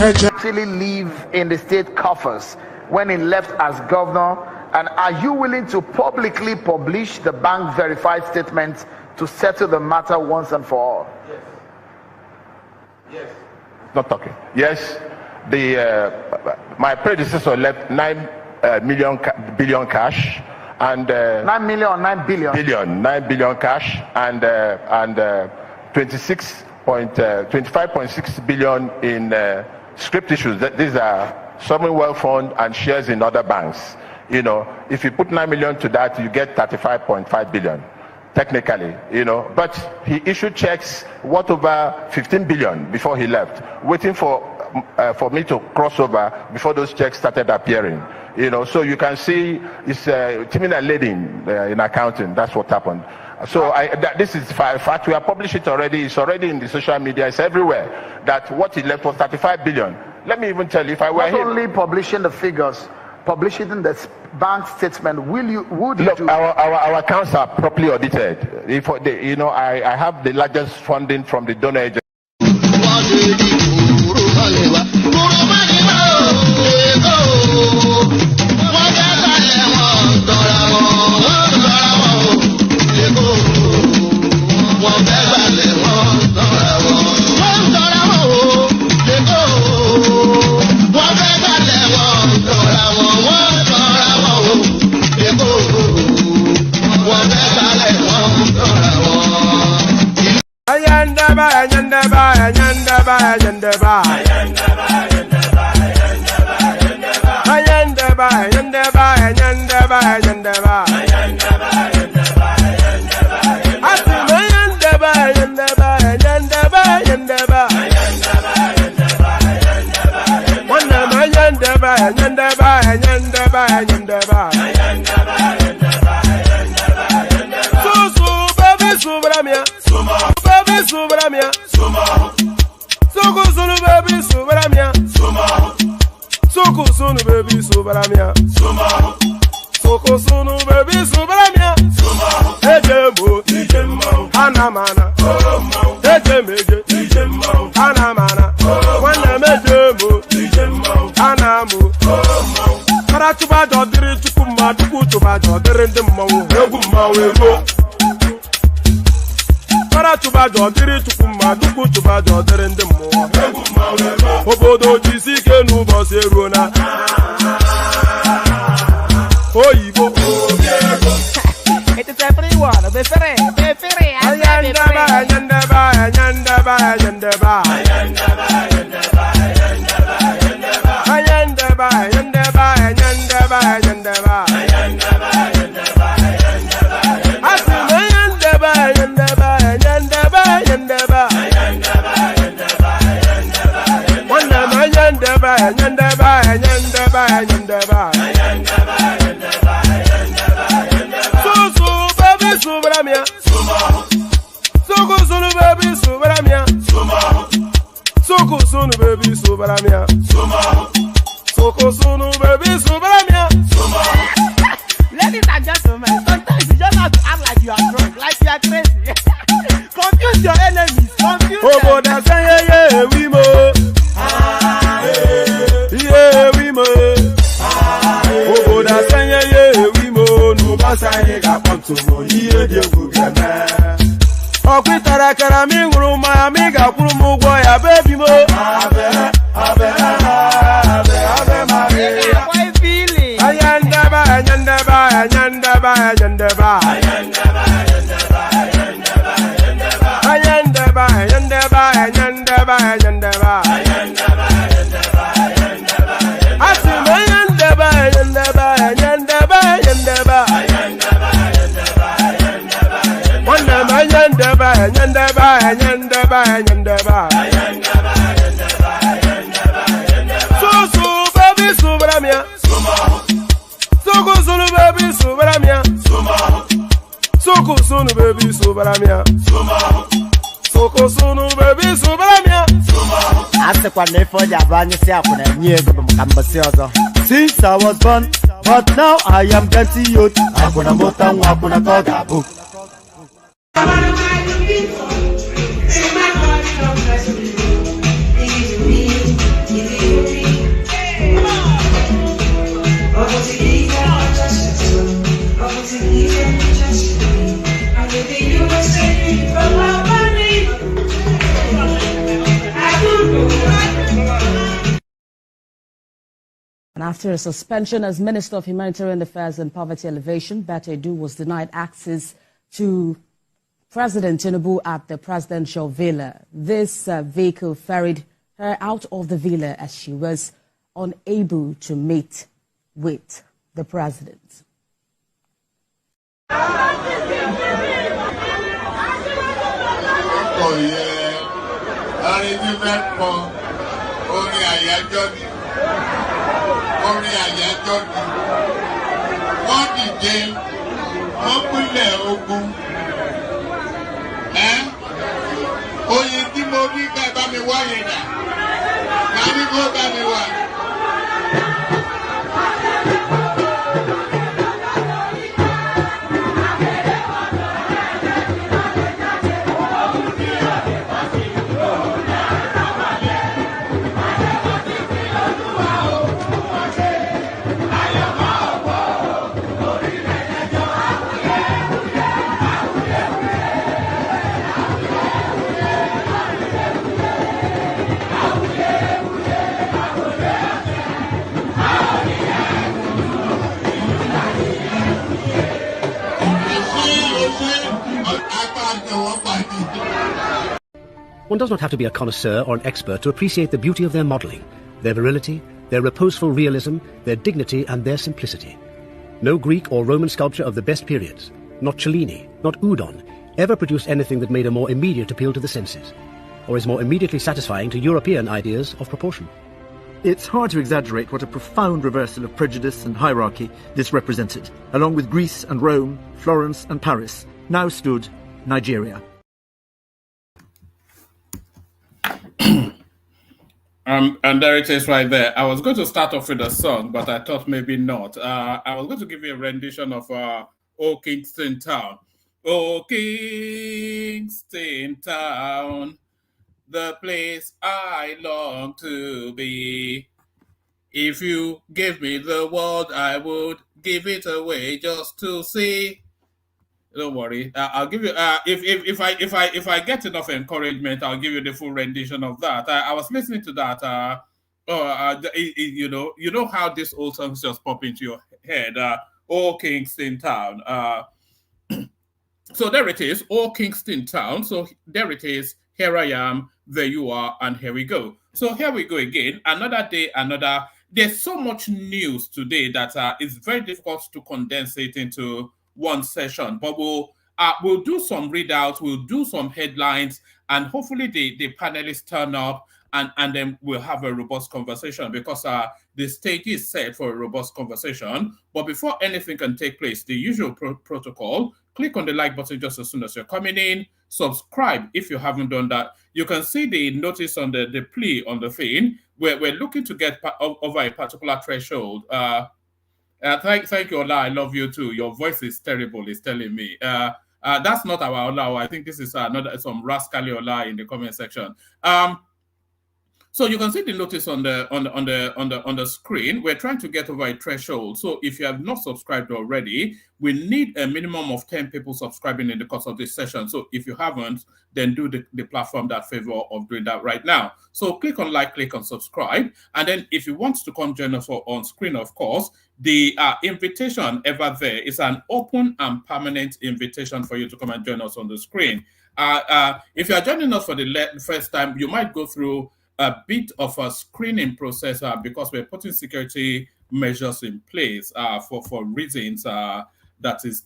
Actually live in the state coffers when he left as governor, and are you willing to publicly publish the bank verified statements to settle the matter once and for all? Yes. Yes. Not talking. Yes. My predecessor left 9 billion cash and 9 million or 9 billion? 9 billion cash and 25.6 billion in script issues. These are sovereign wealth fund and shares in other banks. You know, if you put 9 million to that, you get 35.5 billion. Technically, you know, but he issued checks worth over 15 billion before he left, waiting for me to cross over before those checks started appearing. You know, so you can see it's timing and leading in accounting. That's what happened. So this is fact. We have published it already. It's already in the social media. It's everywhere. That what he left was 35 billion. Let me even tell you, if I were not only publishing the figures, publishing in the bank statement, would you look, do? Our accounts are properly audited. You know, I have the largest funding from the donor agency. Ladies and gentlemen, sometimes you just have to act like you are drunk, like you are crazy. Confuse your enemies, confuse them. Since I was born, but now I am dancing youth. Hakuna mota hakuna toga book. It's my heart, And after a suspension as Minister of Humanitarian Affairs and Poverty Alleviation, Betta Edu was denied access to President Tinubu at the presidential villa. This vehicle ferried her out of the villa as she was unable to meet with the president. Oye tí mo rí ká bá mi wá yẹn dà, ká ní kó bá mi wá. One does not have to be a connoisseur or an expert to appreciate the beauty of their modelling, their virility, their reposeful realism, their dignity and their simplicity. No Greek or Roman sculpture of the best periods, not Cellini, not Udon, ever produced anything that made a more immediate appeal to the senses, or is more immediately satisfying to European ideas of proportion. It's hard to exaggerate what a profound reversal of prejudice and hierarchy this represented. Along with Greece and Rome, Florence and Paris, now stood Nigeria. And there it is right there. I was going to start off with a song, but I thought maybe not. I was going to give you a rendition of O Kingston Town. O Kingston Town, the place I long to be. If you gave me the world, I would give it away just to see. Don't worry. I'll give you. If I get enough encouragement, I'll give you the full rendition of that. I was listening to that. You know how these old songs just pop into your head. Oh Kingston Town. So there it is. Oh Kingston Town. So there it is. Here I am. There you are. And here we go. So here we go again. Another day. Another. There's so much news today that it's very difficult to condense it into one session, but we'll do some readouts, we'll do some headlines, and hopefully the panelists turn up, and then we'll have a robust conversation, because the stage is set for a robust conversation. But before anything can take place, the usual protocol: click on the like button just as soon as you're coming in, subscribe if you haven't done that. You can see the notice on the plea on the thing. We're looking to get over a particular threshold. Thank you, Ola. I love you too. Your voice is terrible, it's telling me. That's not our Ola. I think this is some rascally Ola in the comment section. So you can see the notice on the screen. We're trying to get over a threshold. So if you have not subscribed already, we need a minimum of 10 people subscribing in the course of this session. So if you haven't, then do the platform that favor of doing that right now. So click on like, click on subscribe. And then if you want to come join us on screen, of course, the invitation ever there is an open and permanent invitation for you to come and join us on the screen. If you are joining us for the first time, you might go through a bit of a screening process because we're putting security measures in place for reasons that is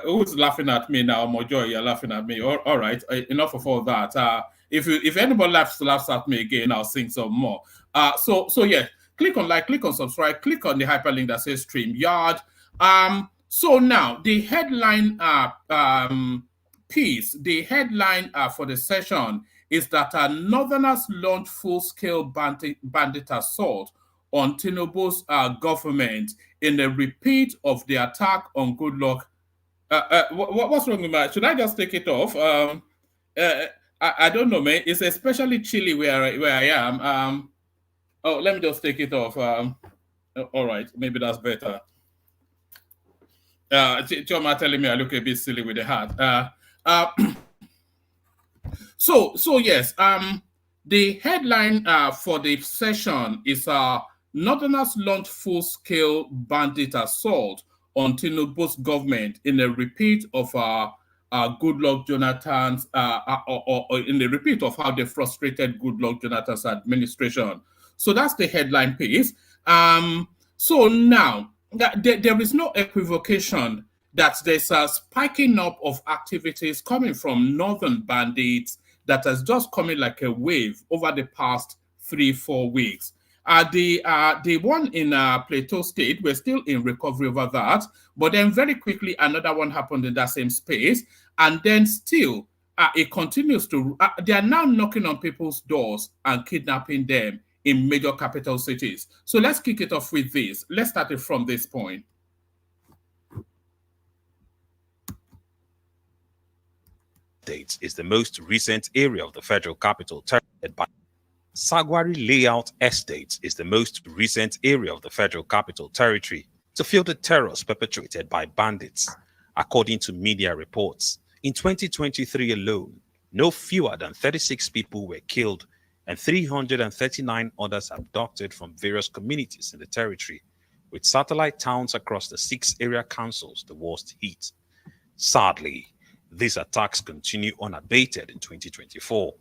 who's laughing at me now? Mojo, you're laughing at me. All right, enough of all that. If anybody laughs at me again, I'll sing some more. So yeah, click on like, click on subscribe, click on the hyperlink that says StreamYard. So now the headline piece, the headline for the session is that Northerners launched full-scale bandit assault on Tinubu's government in a repeat of the attack on Goodluck. What's wrong with that? Should I just take it off? I don't know, man. It's especially chilly where I am. Oh, let me just take it off. All right, maybe that's better. Choma telling me I look a bit silly with the hat. So yes, the headline for the session is Northerners launched full-scale bandit assault on Tinubu's government in a repeat of Goodluck Jonathan's, or in the repeat of how they frustrated Goodluck Jonathan's administration. So that's the headline piece. So now, there is no equivocation that there's a spiking up of activities coming from northern bandits that has just come in like a wave over the past 3-4 weeks. The one in Plateau State, we're still in recovery over that, but then very quickly another one happened in that same space, and then still it continues to, they are now knocking on people's doors and kidnapping them in major capital cities. So let's kick it off with this. Let's start it from this point. States is the most recent area of the Federal Capital Territory by Sagwari Layout Estates is the most recent area of the Federal Capital Territory to feel the terrors perpetrated by bandits. According to media reports, in 2023 alone, no fewer than 36 people were killed and 339 others abducted from various communities in the territory, with satellite towns across the 6 area councils the worst hit. Sadly, these attacks continue unabated in 2024.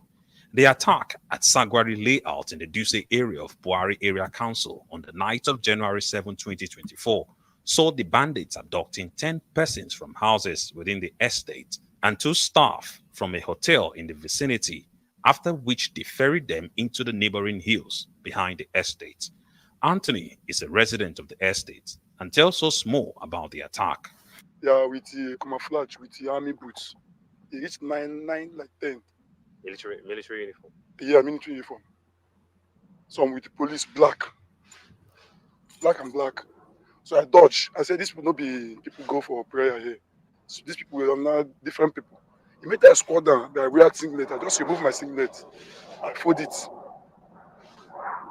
The attack at Sagwari Layout in the Duse area of Buari Area Council on the night of January 7, 2024, saw the bandits abducting 10 persons from houses within the estate and 2 staff from a hotel in the vicinity, after which they ferried them into the neighboring hills behind the estate. Anthony is a resident of the estate and tells us more about the attack. Yeah, with the camouflage, with the army boots. It reached 9, like 10. Military uniform. Yeah, military uniform. Some with the police, black and black. So I dodged. I said, this will not be people go for prayer here. So these people were not different people. Immediately I squad down, I wear singlet. I just remove my singlet. I fold it.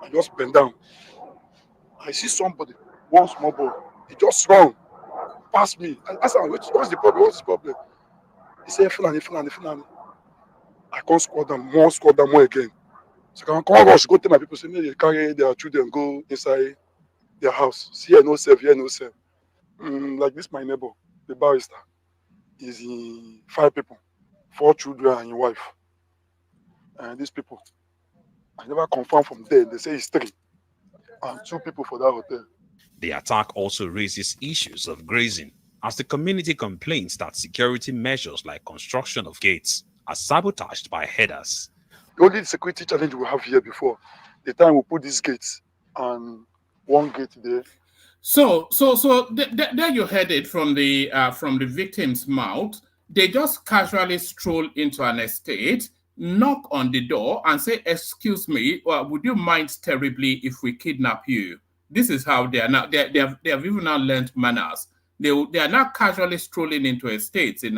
I just bend down. I see somebody, one small boy. He just run past me. I asked him, what's the problem? What's the problem? He said, Fulani. I can't squad them more again. So I can't rush, go tell my people, say, they carry their children, go inside their house. See, here no self. Like this, my neighbor, the barrister, is in 5 people, 4 children and his wife. And these people, I never confirmed from there. They say it's 3 and 2 people for that hotel. The attack also raises issues of grazing, as the community complains that security measures like construction of gates are sabotaged by headers. The only security challenge we have here before, the time we put these gates and one gate there. So there you heard it from the victim's mouth. They just casually stroll into an estate, knock on the door and say, excuse me, would you mind terribly if we kidnap you? This is how they are now. They have even now learned manners. They are now casually strolling into estates in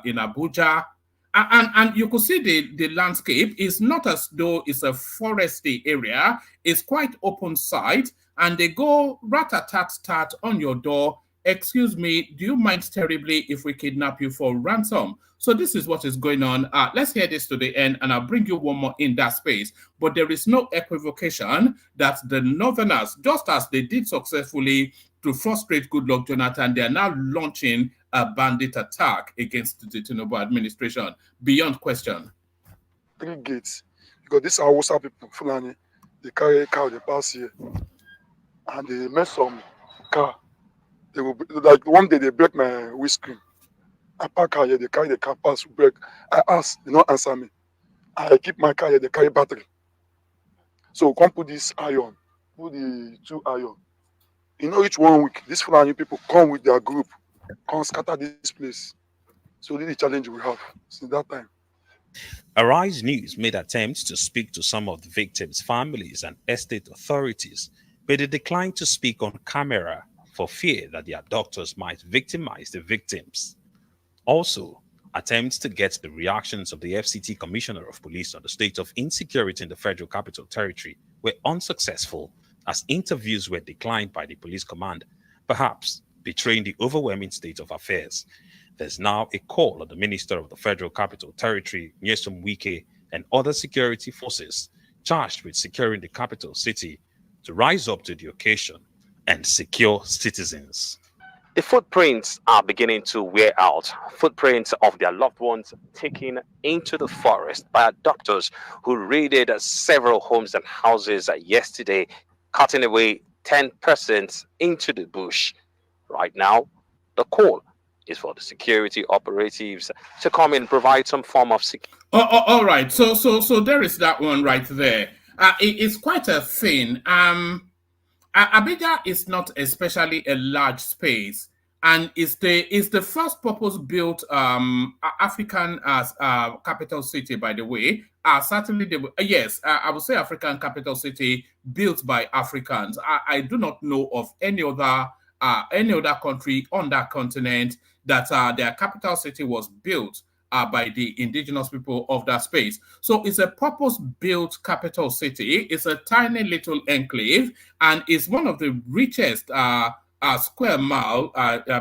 Abuja, and you could see the landscape is not as though it's a foresty area. It's quite open site, and they go rat-a-tat-tat on your door. Excuse me, do you mind terribly if we kidnap you for ransom? So this is what is going on. Let's hear this to the end, and I'll bring you one more in that space. But there is no equivocation that the Northerners, just as they did successfully to frustrate Goodluck Jonathan, they are now launching a bandit attack against the Tinubu administration, beyond question. 3 gates. Because these are Hausa people, Fulani. They carry a car, they pass here. And they mess some car. They will, like one day they break my windscreen. I park car here, they carry the car pass, break. I ask, they don't answer me. I keep my car here, they carry battery. So come put this iron, put the 2 iron. You know, each 1 week, these Fulani people come with their group, come scatter this place. So this is the challenge we have since that time. Arise News made attempts to speak to some of the victims' families and estate authorities, but they declined to speak on camera for fear that the abductors might victimize the victims. Also, attempts to get the reactions of the FCT Commissioner of Police on the state of insecurity in the Federal Capital Territory were unsuccessful, as interviews were declined by the police command, perhaps betraying the overwhelming state of affairs. There's now a call on the Minister of the Federal Capital Territory, Nyesom Wike, and other security forces charged with securing the capital city to rise up to the occasion and secure citizens. The footprints are beginning to wear out. Footprints of their loved ones taken into the forest by doctors who raided several homes and houses yesterday, cutting away 10 persons into the bush. Right now, the call is for the security operatives to come and provide some form of security. All right. So there is that one right there. It's quite a thing. Abuja is not especially a large space, and is the first purpose-built African capital city. By the way, certainly yes, I would say African capital city built by Africans. I do not know of any other country on that continent that their capital city was built by the indigenous people of that space. So it's a purpose-built capital city. It's a tiny little enclave, and it's one of the richest square mile,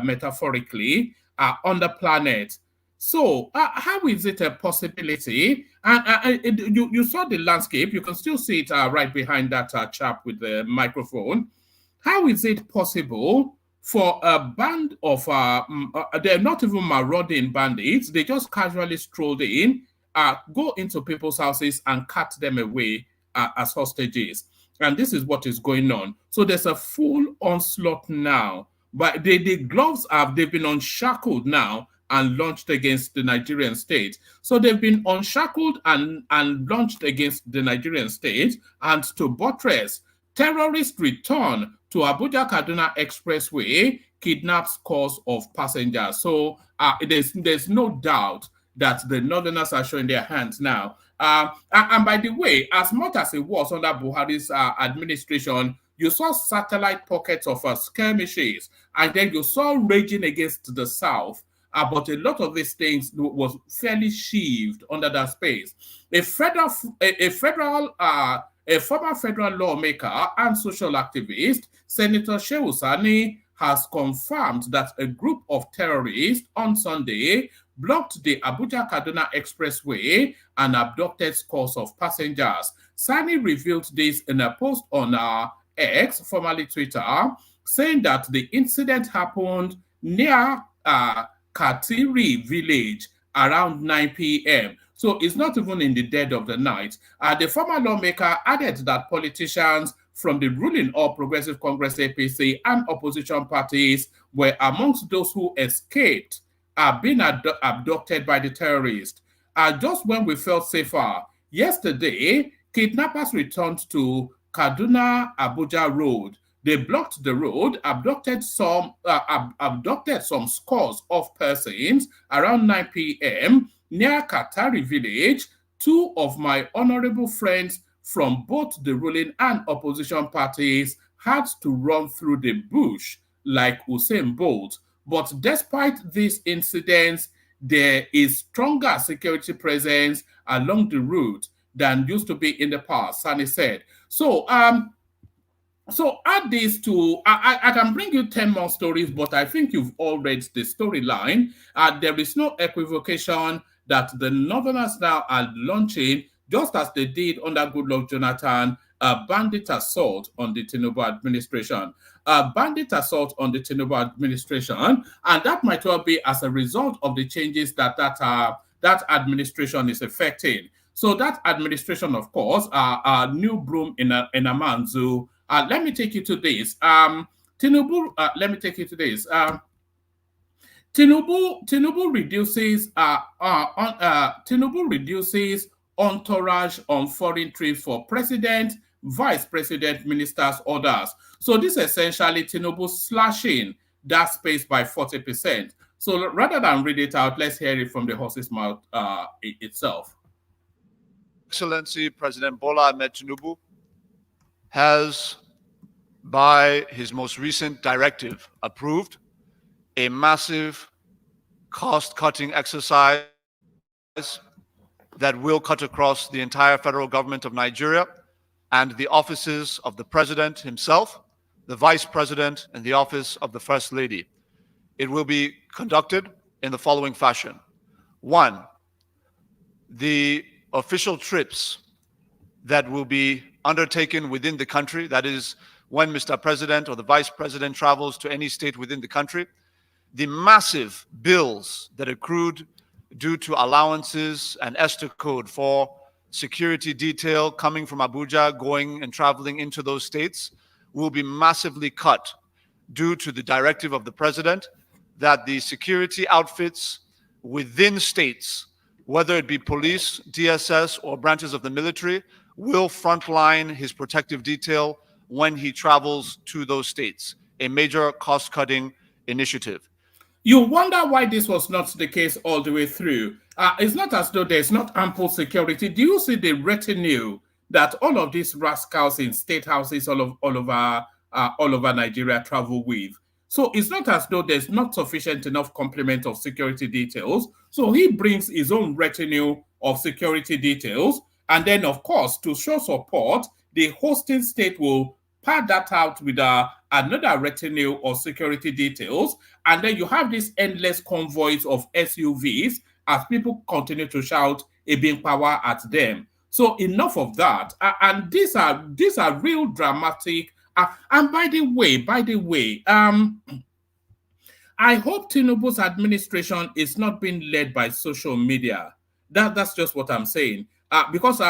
metaphorically, on the planet. So how is it a possibility? And you saw the landscape. You can still see it right behind that chap with the microphone. How is it possible for a band of, they're not even marauding bandits, they just casually strolled in, go into people's houses and cut them away as hostages? And this is what is going on. So there's a full onslaught now. But the gloves they've been unshackled now and launched against the Nigerian state. So they've been unshackled and launched against the Nigerian state. And to buttress, terrorists return to Abuja-Kaduna Expressway, kidnaps scores of passengers. So there's no doubt that the Northerners are showing their hands now. And by the way, as much as it was under Buhari's administration, you saw satellite pockets of skirmishes, and then you saw raging against the South. But a lot of these things was fairly sheathed under that space. A former federal lawmaker and social activist, Senator Shehu Sani, has confirmed that a group of terrorists on Sunday blocked the Abuja-Kaduna Expressway and abducted scores of passengers. Sani revealed this in a post on X, formerly Twitter, saying that the incident happened near Katiri village around 9 p.m. So it's not even in the dead of the night. The former lawmaker added that politicians from the ruling All Progressive Congress APC and opposition parties were amongst those who escaped being abducted by the terrorists. Just when we felt safer, yesterday, kidnappers returned to Kaduna-Abuja Road. They blocked the road, abducted some scores of persons around 9 p.m. near Katari village. Two of my honorable friends from both the ruling and opposition parties had to run through the bush like Usain Bolt. But despite these incidents, there is stronger security presence along the route than used to be in the past, Sani said. So add this to, I can bring you 10 more stories, but I think you've all read the storyline. There is no equivocation that the Northerners now are launching, just as they did under Goodluck Jonathan, a bandit assault on the Tinubu administration. A bandit assault on the Tinubu administration, and that might well be as a result of the changes that administration is effecting. So that administration, of course, a new broom in a manzu. Let me take you to this. Tinubu, let me take you to this. Tinubu reduces entourage on foreign trips for president, vice president, ministers, orders. So this essentially Tinubu slashing that space by 40%. So rather than read it out, let's hear it from the horse's mouth itself. Excellency President Bola Ahmed Tinubu has, by his most recent directive, approved a massive cost-cutting exercise that will cut across the entire federal government of Nigeria and the offices of the president himself, the vice president, and the office of the first lady. It will be conducted in the following fashion. One, the official trips that will be undertaken within the country. That is, when Mr. President or the Vice President travels to any state within the country, the massive bills that accrued due to allowances and Esther code for security detail coming from Abuja, going and traveling into those states, will be massively cut due to the directive of the president that the security outfits within states, whether it be police, DSS, or branches of the military, will frontline his protective detail when he travels to those states. A major cost-cutting initiative. You wonder why this was not the case all the way through. It's not as though there's not ample security. Do you see the retinue that all of these rascals in state houses all over Nigeria travel with? So it's not as though there's not sufficient enough complement of security details. So he brings his own retinue of security details. And then, of course, to show support, the hosting state will pad that out with another retinue of security details. And then you have these endless convoys of SUVs as people continue to shout Ebin power at them. So enough of that. And these are real dramatic. And by the way, I hope Tinubu's administration is not being led by social media. That's just what I'm saying. Because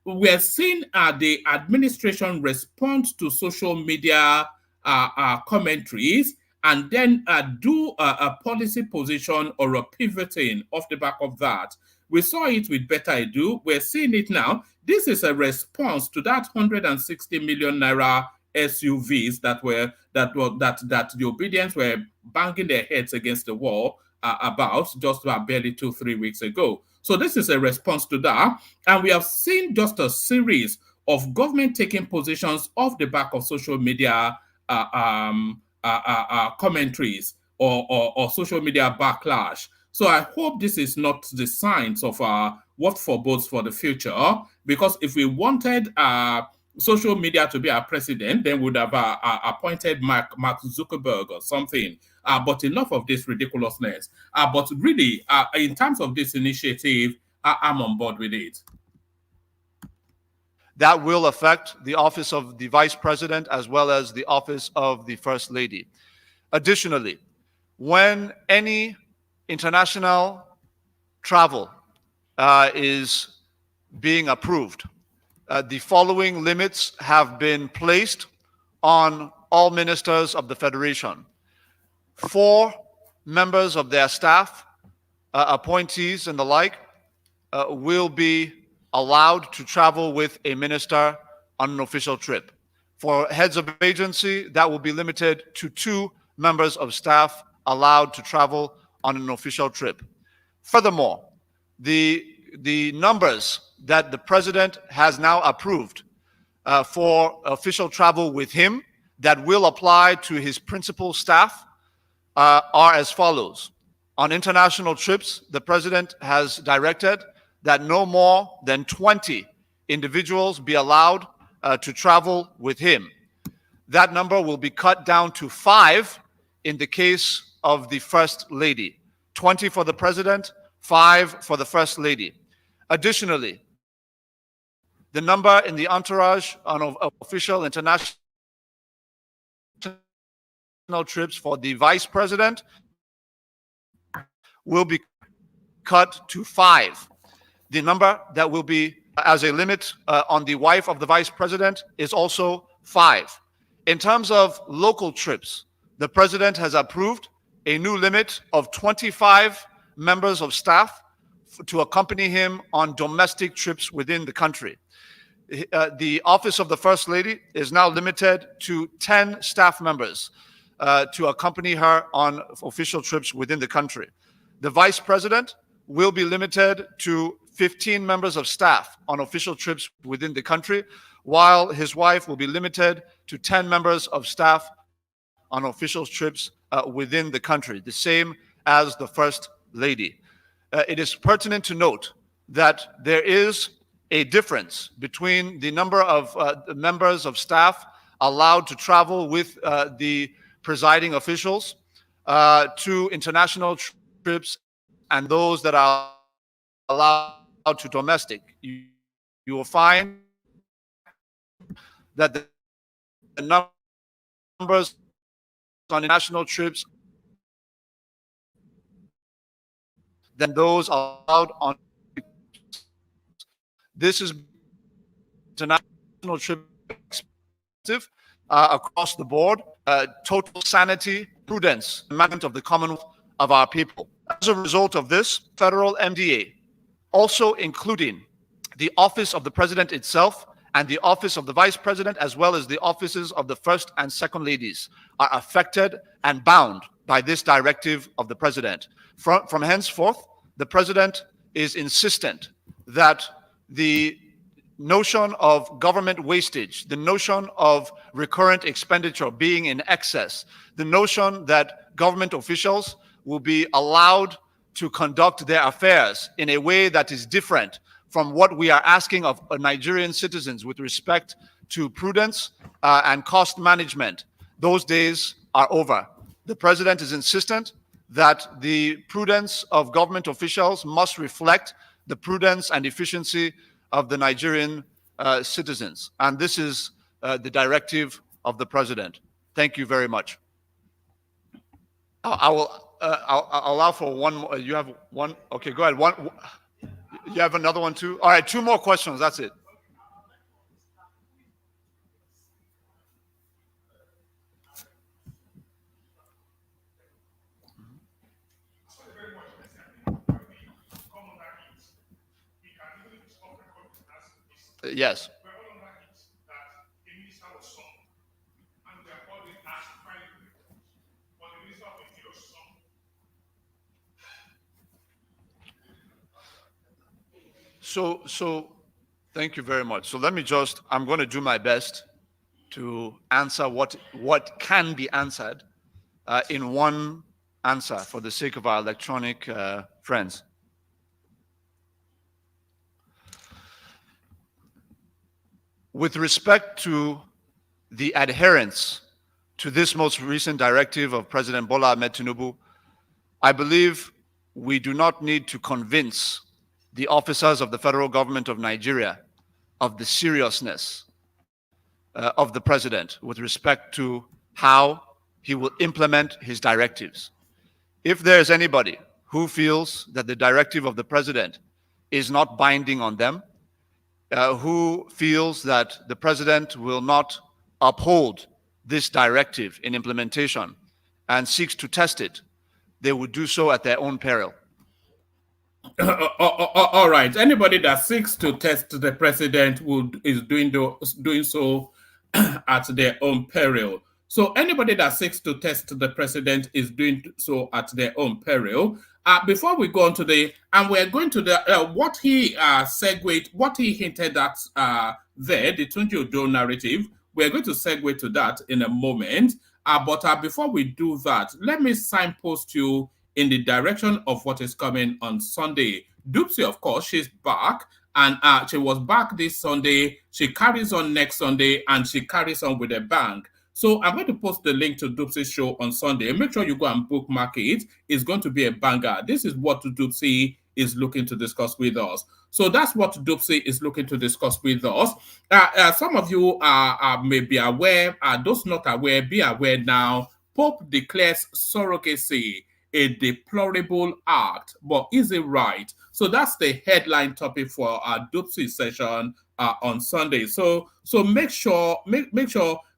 we're seeing the administration respond to social media commentaries and then do a policy position or a pivoting off the back of that. We saw it with Betta Edu. We're seeing it now. This is a response to that 160 million naira SUVs that the obedience were banging their heads against the wall about just about barely 2-3 weeks ago. So this is a response to that. And we have seen just a series of government taking positions off the back of social media commentaries or social media backlash. So I hope this is not the signs of what forebodes for the future, because if we wanted social media to be our president, then we would have appointed Mark Zuckerberg or something. But enough of this ridiculousness. But really, in terms of this initiative, I'm on board with it. That will affect the office of the Vice President as well as the office of the First Lady. Additionally, when any international travel is being approved, the following limits have been placed on all ministers of the Federation. 4 members of their staff, appointees and the like, will be allowed to travel with a minister on an official trip. For heads of agency, that will be limited to 2 members of staff allowed to travel on an official trip. Furthermore, the numbers that the president has now approved for official travel with him that will apply to his principal staff are as follows. On international trips, the president has directed that no more than 20 individuals be allowed to travel with him. That number will be cut down to 5 in the case of the First Lady. 20 for the president, 5 for the First Lady. Additionally, the number in the entourage on official international trips for the Vice President will be cut to 5. The number that will be as a limit on the wife of the Vice President is also 5. In terms of local trips, the President has approved a new limit of 25 members of staff to accompany him on domestic trips within the country. The office of the First Lady is now limited to 10 staff members to accompany her on official trips within the country. The Vice President will be limited to 15 members of staff on official trips within the country, while his wife will be limited to 10 members of staff on official trips within the country, the same as the First Lady. It is pertinent to note that there is a difference between the number of members of staff allowed to travel with the presiding officials to international trips and those that are allowed to domestic. You will find that the numbers on international trips than those allowed on. This is international trip expensive across the board. Total sanity, prudence, management of the Commonwealth of our people. As a result of this, federal MDA, also including the office of the president itself and the office of the vice president, as well as the offices of the first and second ladies, are affected and bound by this directive of the president. From henceforth, the president is insistent that the notion of government wastage, the notion of recurrent expenditure being in excess, the notion that government officials will be allowed to conduct their affairs in a way that is different from what we are asking of Nigerian citizens with respect to prudence and cost management. Those days are over. The president is insistent that the prudence of government officials must reflect the prudence and efficiency of the Nigerian citizens. And this is the directive of the president. Thank you very much. I'll allow for one more. You have one? Okay, go ahead. One. You have another one too? All right, two more questions. That's it. Yes. So thank you very much. So let me just, I'm going to do my best to answer what can be answered in one answer for the sake of our electronic friends. With respect to the adherence to this most recent directive of President Bola Ahmed Tinubu, I believe we do not need to convince the officers of the federal government of Nigeria of the seriousness of the president with respect to how he will implement his directives. If there is anybody who feels that the directive of the president is not binding on them, who feels that the president will not uphold this directive in implementation and seeks to test it, they would do so at their own peril. All right. Anybody that seeks to test the president is doing so at their own peril. So anybody that seeks to test the president is doing so at their own peril. Before we go on to and we're going to what he segued, what he hinted at there, the Tunji Ojo narrative. We're going to segue to that in a moment. But before we do that, let me signpost you in the direction of what is coming on Sunday. Dupsy, of course, she's back, and she was back this Sunday. She carries on next Sunday, and she carries on with a bang. So I'm going to post the link to Dupsy's show on Sunday. Make sure you go and bookmark it. It's going to be a banger. This is what Dupsy is looking to discuss with us. So that's what Dupsy is looking to discuss with us. Some of you may be aware. Those not aware, be aware now. Pope declares surrogacy a deplorable act, but is it right? So that's the headline topic for our Dupsy session on Sunday. So make sure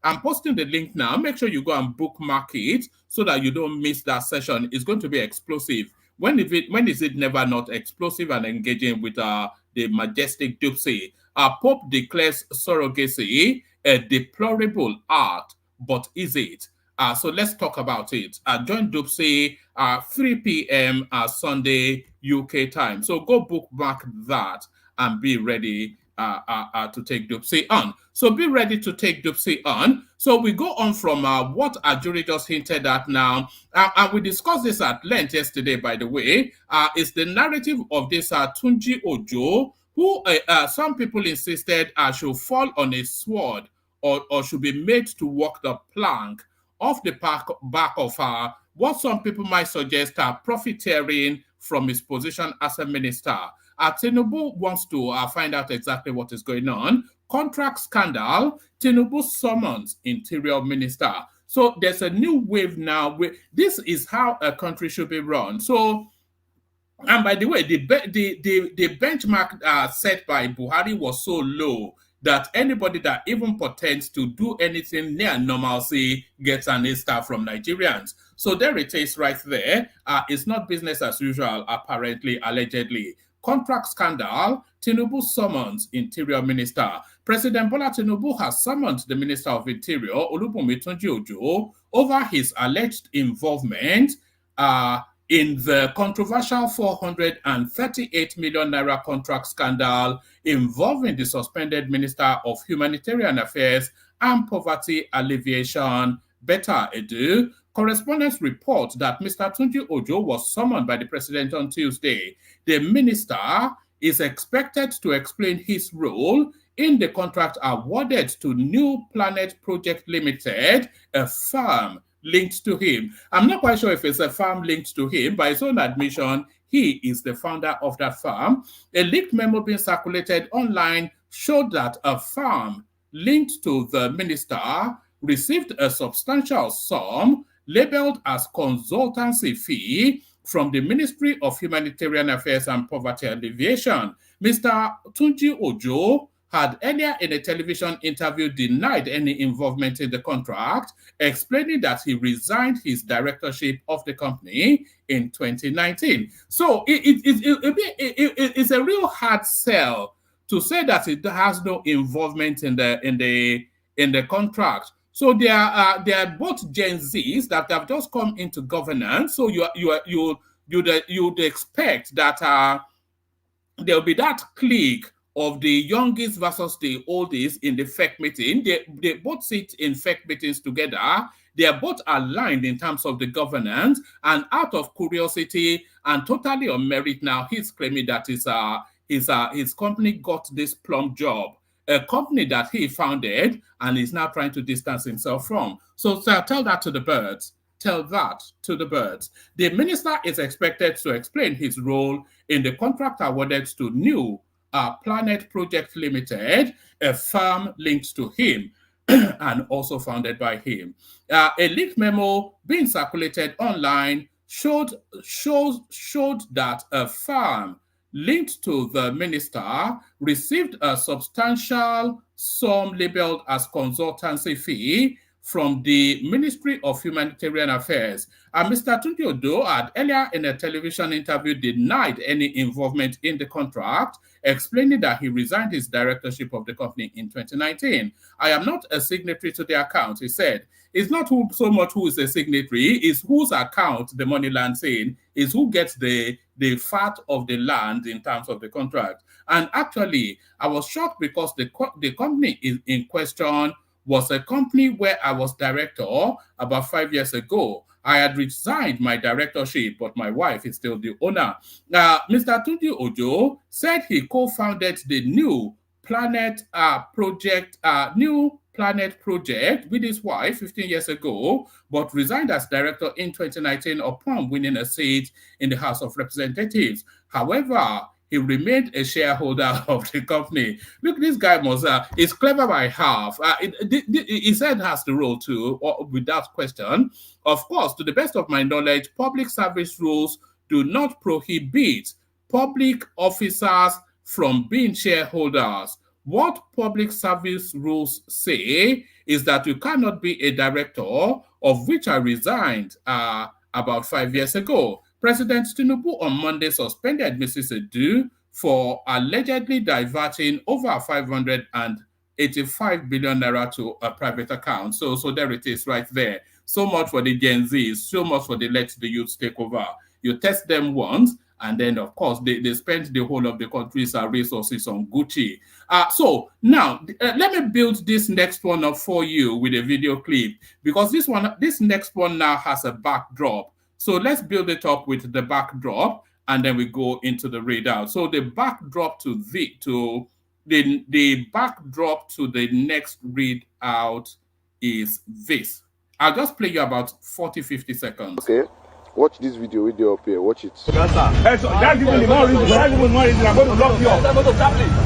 I'm posting the link now. Make sure you go and bookmark it so that you don't miss that session. It's going to be explosive. When is it never not explosive and engaging with the majestic Dupsy? Pope declares surrogacy a deplorable act, but is it? So let's talk about it. Join Dupsy 3 p.m. Sunday UK time. So go bookmark that and be ready to take Dupsy on. So be ready to take Dupsy on. So we go on from what Ajuri just hinted at now. And we discussed this at length yesterday, by the way. It's the narrative of this Tunji Ojo, who some people insisted should fall on a sword or should be made to walk the plank off the back of what some people might suggest profiteering from his position as a minister. Tinubu wants to find out exactly what is going on. contract scandal, Tinubu summons Interior Minister. So there's a new wave now. This is how a country should be run. So, and by the way, the benchmark set by Buhari was so low that anybody that even pretends to do anything near normalcy gets an A-star from Nigerians. So there it is right there. It's not business as usual, apparently, allegedly. Contract scandal, Tinubu summons Interior Minister. President Bola Tinubu has summoned the Minister of Interior, Olubunmi Tunji Ojo, over his alleged involvement in the controversial 438 million naira contract scandal involving the suspended Minister of Humanitarian Affairs and Poverty Alleviation, Betta Edu. Correspondents report that Mr. Tunji Ojo was summoned by the president on Tuesday. The minister is expected to explain his role in the contract awarded to New Planet Project Limited, a firm linked to him. I'm not quite sure if it's a firm linked to him. By his own admission, he is the founder of that firm. A leaked memo being circulated online showed that a firm linked to the minister received a substantial sum labeled as consultancy fee from the Ministry of Humanitarian Affairs and Poverty Alleviation. Mr. Tunji Ojo had earlier in a television interview denied any involvement in the contract, explaining that he resigned his directorship of the company in 2019. So it's a real hard sell to say that it has no involvement in the contract. So they are both Gen Zs that have just come into governance. So you'd expect that there'll be that clique of the youngest versus the oldest in the FEC meeting. They both sit in FEC meetings together. They are both aligned in terms of the governance, and out of curiosity and totally on merit now, he's claiming that his company got this plum job, a company that he founded and is now trying to distance himself from. So tell that to the birds. Tell that to the birds. The minister is expected to explain his role in the contract awarded to New Planet Project Limited, a firm linked to him and also founded by him. A leaked memo being circulated online showed that a firm linked to the minister received a substantial sum labeled as consultancy fee from the Ministry of Humanitarian Affairs. And Mr. Tunji Ojo had earlier in a television interview denied any involvement in the contract, explaining that he resigned his directorship of the company in 2019. I am not a signatory to the account, he said. It's not so much who is a signatory, it's whose account the money lands in, is who gets the fat of the land in terms of the contract. And actually, I was shocked because the company in question was a company where I was director about 5 years ago. I had resigned my directorship, but my wife is still the owner. Mr. Tunji Ojo said he co-founded the New Planet Project with his wife 15 years ago, but resigned as director in 2019 upon winning a seat in the House of Representatives. However, he remained a shareholder of the company. Look, this guy is clever by half. He said has the role too, without question. Of course, to the best of my knowledge, public service rules do not prohibit public officers from being shareholders. What public service rules say is that you cannot be a director, of which I resigned about 5 years ago. President Tinubu on Monday suspended Mrs. Edu for allegedly diverting over 585 billion naira to a private account. So there it is right there. So much for the Gen Zs, so much for the let the youth take over. You test them once, and then, of course, they spend the whole of the country's resources on Gucci. So now, let me build this next one up for you with a video clip, because this next one now has a backdrop. So let's build it up with the backdrop, and then we go into the readout. So the backdrop to the backdrop to the next readout is this. I'll just play you about 40-50 seconds. Okay. Watch this video with you up here. Watch it. That's even the more reason. That's even the more reason I'm going to lock you up.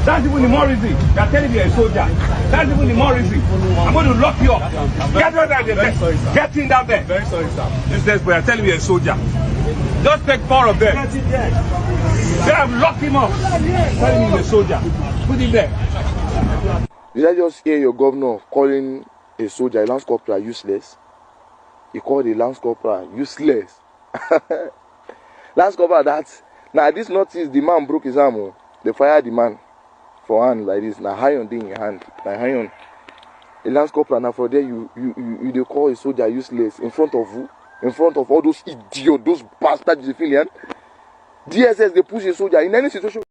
That's even the more reason. You're telling me you're a soldier. That's even the more reason. I'm going to lock you up. Get right down there. Get in down there. Very sorry, sir. This is where you're telling me you're a soldier. Just take 4 of them. Then I've locked him up. Telling me he's a soldier. Put him there. Did I just hear your governor calling a soldier, a lance corporal, useless? He called a lance corporal useless. Lance corporal, that's now this notice the man broke his arm. They fired the man for hand like this. Now iron thing in hand. Now iron. A lance corporal, now for there you they call a soldier useless in front of who? In front of all those idiots, those bastards civilian. DSS they push a soldier in any situation.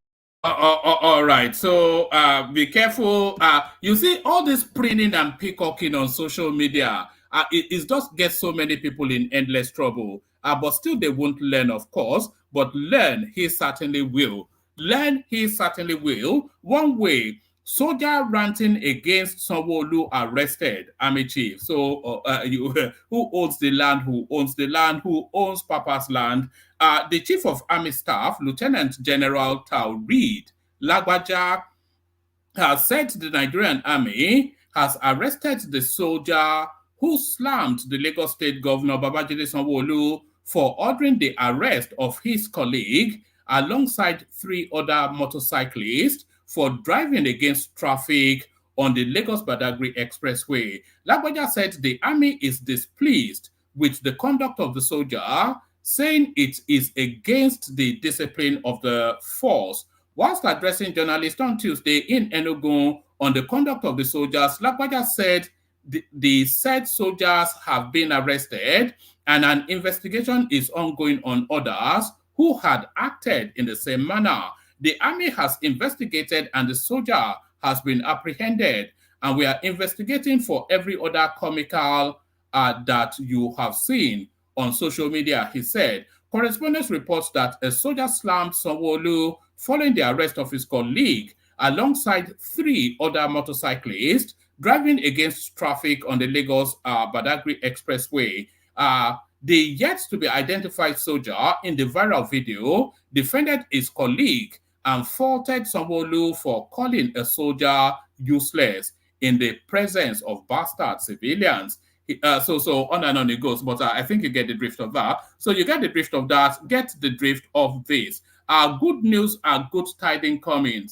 All right, so be careful. You see all this printing and peacocking on social media. It just gets so many people in endless trouble. But still they won't learn, of course. But learn, he certainly will. Learn, he certainly will. One way, soldier ranting against Sanwo-Olu arrested army chief. So who owns the land? Who owns the land? Who owns Papa's land? The chief of army staff, Lieutenant General Taoreed Lagbaja, has said the Nigerian army has arrested the soldier who slammed the Lagos State Governor Babajide Sanwo-Olu for ordering the arrest of his colleague alongside 3 other motorcyclists for driving against traffic on the Lagos-Badagry Expressway. Lagbaja said the army is displeased with the conduct of the soldier, saying it is against the discipline of the force. Whilst addressing journalists on Tuesday in Enugu on the conduct of the soldiers, Lagbaja said the said soldiers have been arrested and an investigation is ongoing on others who had acted in the same manner. The army has investigated and the soldier has been apprehended, and we are investigating for every other comical that you have seen on social media, he said. Correspondence reports that a soldier slammed Sanwo-Olu following the arrest of his colleague alongside 3 other motorcyclists driving against traffic on the Lagos-Badagry Expressway. The yet-to-be-identified soldier in the viral video defended his colleague and faulted Sanwo-Olu for calling a soldier useless in the presence of bastard civilians. So on and on it goes, but I think you get the drift of that. So you get the drift of that, get the drift of this. Good news are good tidings coming.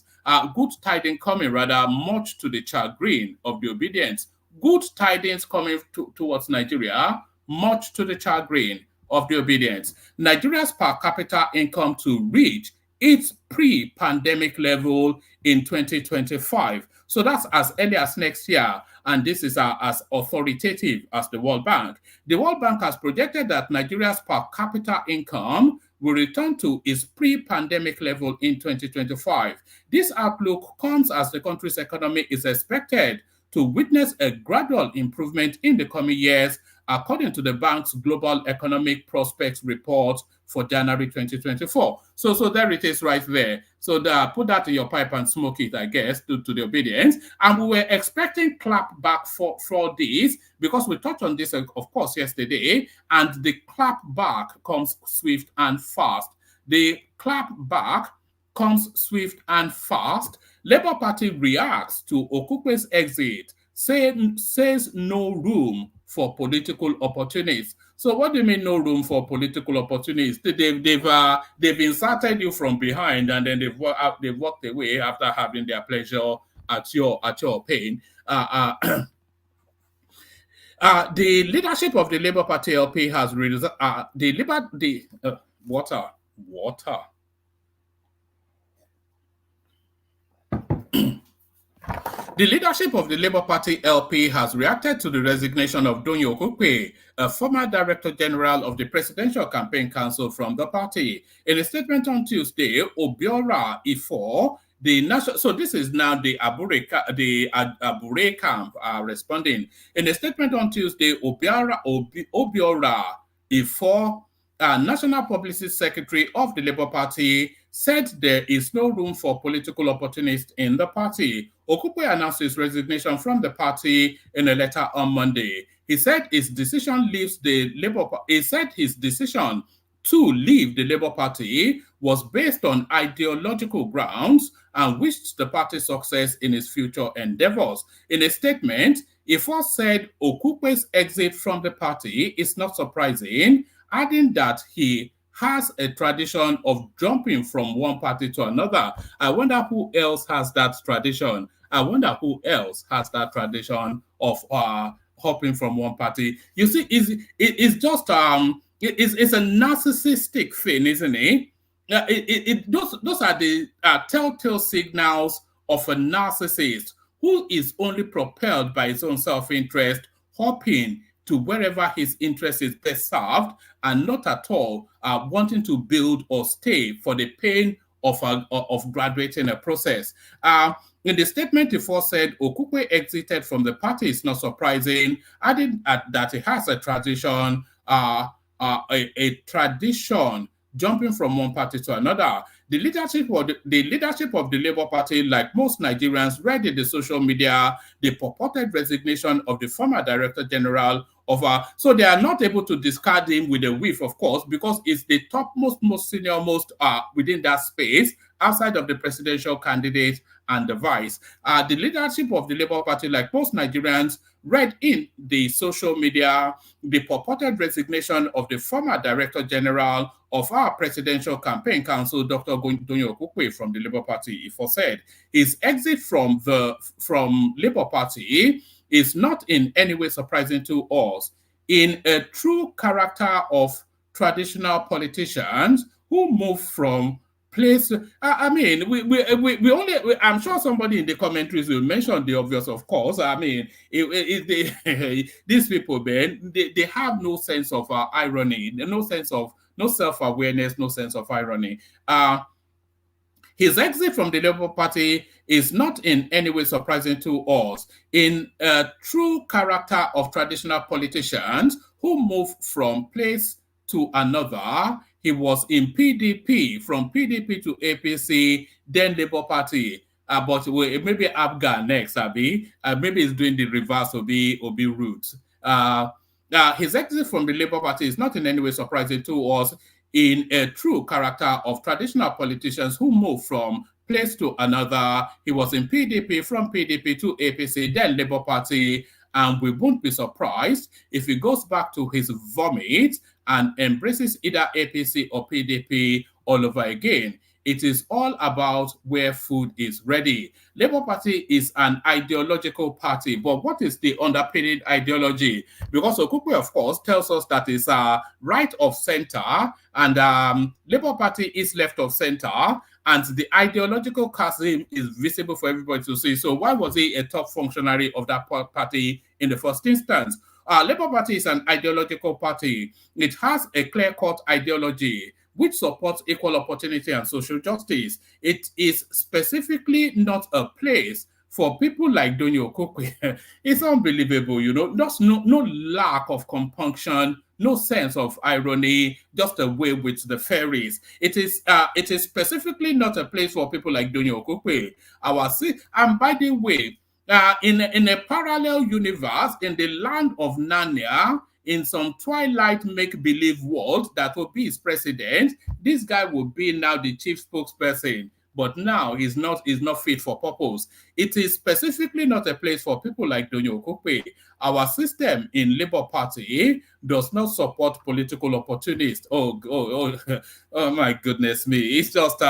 Good tidings coming, rather, much to the chagrin of the obedience. Good tidings coming towards Nigeria, much to the chagrin of the obedience. Nigeria's per capita income to reach its pre-pandemic level in 2025. So that's as early as next year, and this is as authoritative as the World Bank. The World Bank has projected that Nigeria's per capita income will return to its pre-pandemic level in 2025. This outlook comes as the country's economy is expected to witness a gradual improvement in the coming years, according to the bank's Global Economic Prospects Report for January 2024. So there it is right there. So put that in your pipe and smoke it, I guess, to the obedience. And we were expecting clap back for this, because we touched on this, of course, yesterday, and the clap back comes swift and fast. The clap back comes swift and fast. Labour Party reacts to Okupe's exit, says no room for political opportunists. So what do you mean no room for political opportunists? They've inserted you from behind, and then they've walked away after having their pleasure at your pain. The leadership of the Labour Party LP has water. The leadership of the Labour Party LP has reacted to the resignation of Tunji Okupe, a former Director General of the Presidential Campaign Council from the party. In a statement on Tuesday, Obiora Ifo, so this is now the Abure camp responding. In a statement on Tuesday, Obiora Ifo, National Publicity Secretary of the Labour Party, said there is no room for political opportunists in the party. Okupe announced his resignation from the party in a letter on Monday. He said his decision leaves the Labour Party. He said his decision to leave the Labour Party was based on ideological grounds and wished the party success in its future endeavors. In a statement, he first said Okupe's exit from the party is not surprising, adding that he has a tradition of jumping from one party to another. I wonder who else has that tradition. I wonder who else has that tradition of hopping from one party. You see, it's just it's a narcissistic thing, isn't it? Those are the telltale signals of a narcissist who is only propelled by his own self-interest, hopping to wherever his interest is best served, and not at all wanting to build or stay for the pain of graduating a process. In the statement, he first said Okupe exited from the party is not surprising, adding that he has a tradition, a tradition jumping from one party to another. The leadership of the Labour Party, like most Nigerians, read in the social media the purported resignation of the former Director General of so they are not able to discard him with a whiff, of course, because it's the topmost, most senior, most within that space, outside of the presidential candidate and the vice. The leadership of the Labour Party, like most Nigerians, read in the social media the purported resignation of the former Director General of our Presidential Campaign Council, Dr. Tunji Ojo, from the Labour Party. He foresaid his exit from Labour Party is not in any way surprising to us. In a true character of traditional politicians who move from place, I mean, we only, I'm sure somebody in the commentaries will mention the obvious, of course. I mean, these people, man, they have no sense of irony, no self-awareness, no sense of irony. His exit from the Labour Party is not in any way surprising to us. In a true character of traditional politicians who move from place to another, he was in PDP, from PDP to APC, then Labour Party. But maybe Abga next, maybe he's doing the reverse of the route. His exit from the Labour Party is not in any way surprising to us. In a true character of traditional politicians who move from place to another, he was in PDP, from PDP to APC, then Labour Party, and we won't be surprised if he goes back to his vomit and embraces either APC or PDP all over again. It is all about where food is ready. Labour Party is an ideological party, but what is the underpinning ideology? Because Okupe, of course, tells us that it's right of center, and Labour Party is left of center, and the ideological chasm is visible for everybody to see. So why was he a top functionary of that party in the first instance? Labour Party is an ideological party. It has a clear-cut ideology which supports equal opportunity and social justice. It is specifically not a place for people like Tunji Ojo. It's unbelievable, you know. There's no lack of compunction, no sense of irony, just away with the fairies. It is specifically not a place for people like Tunji Ojo. And by the way, in a parallel universe, in the land of Narnia, in some twilight make-believe world that will be his president, this guy will be now the chief spokesperson. But now he's not fit for purpose. It is specifically not a place for people like Tunji Ojo. Our system in Labour Party does not support political opportunists. Oh my goodness me. It's just,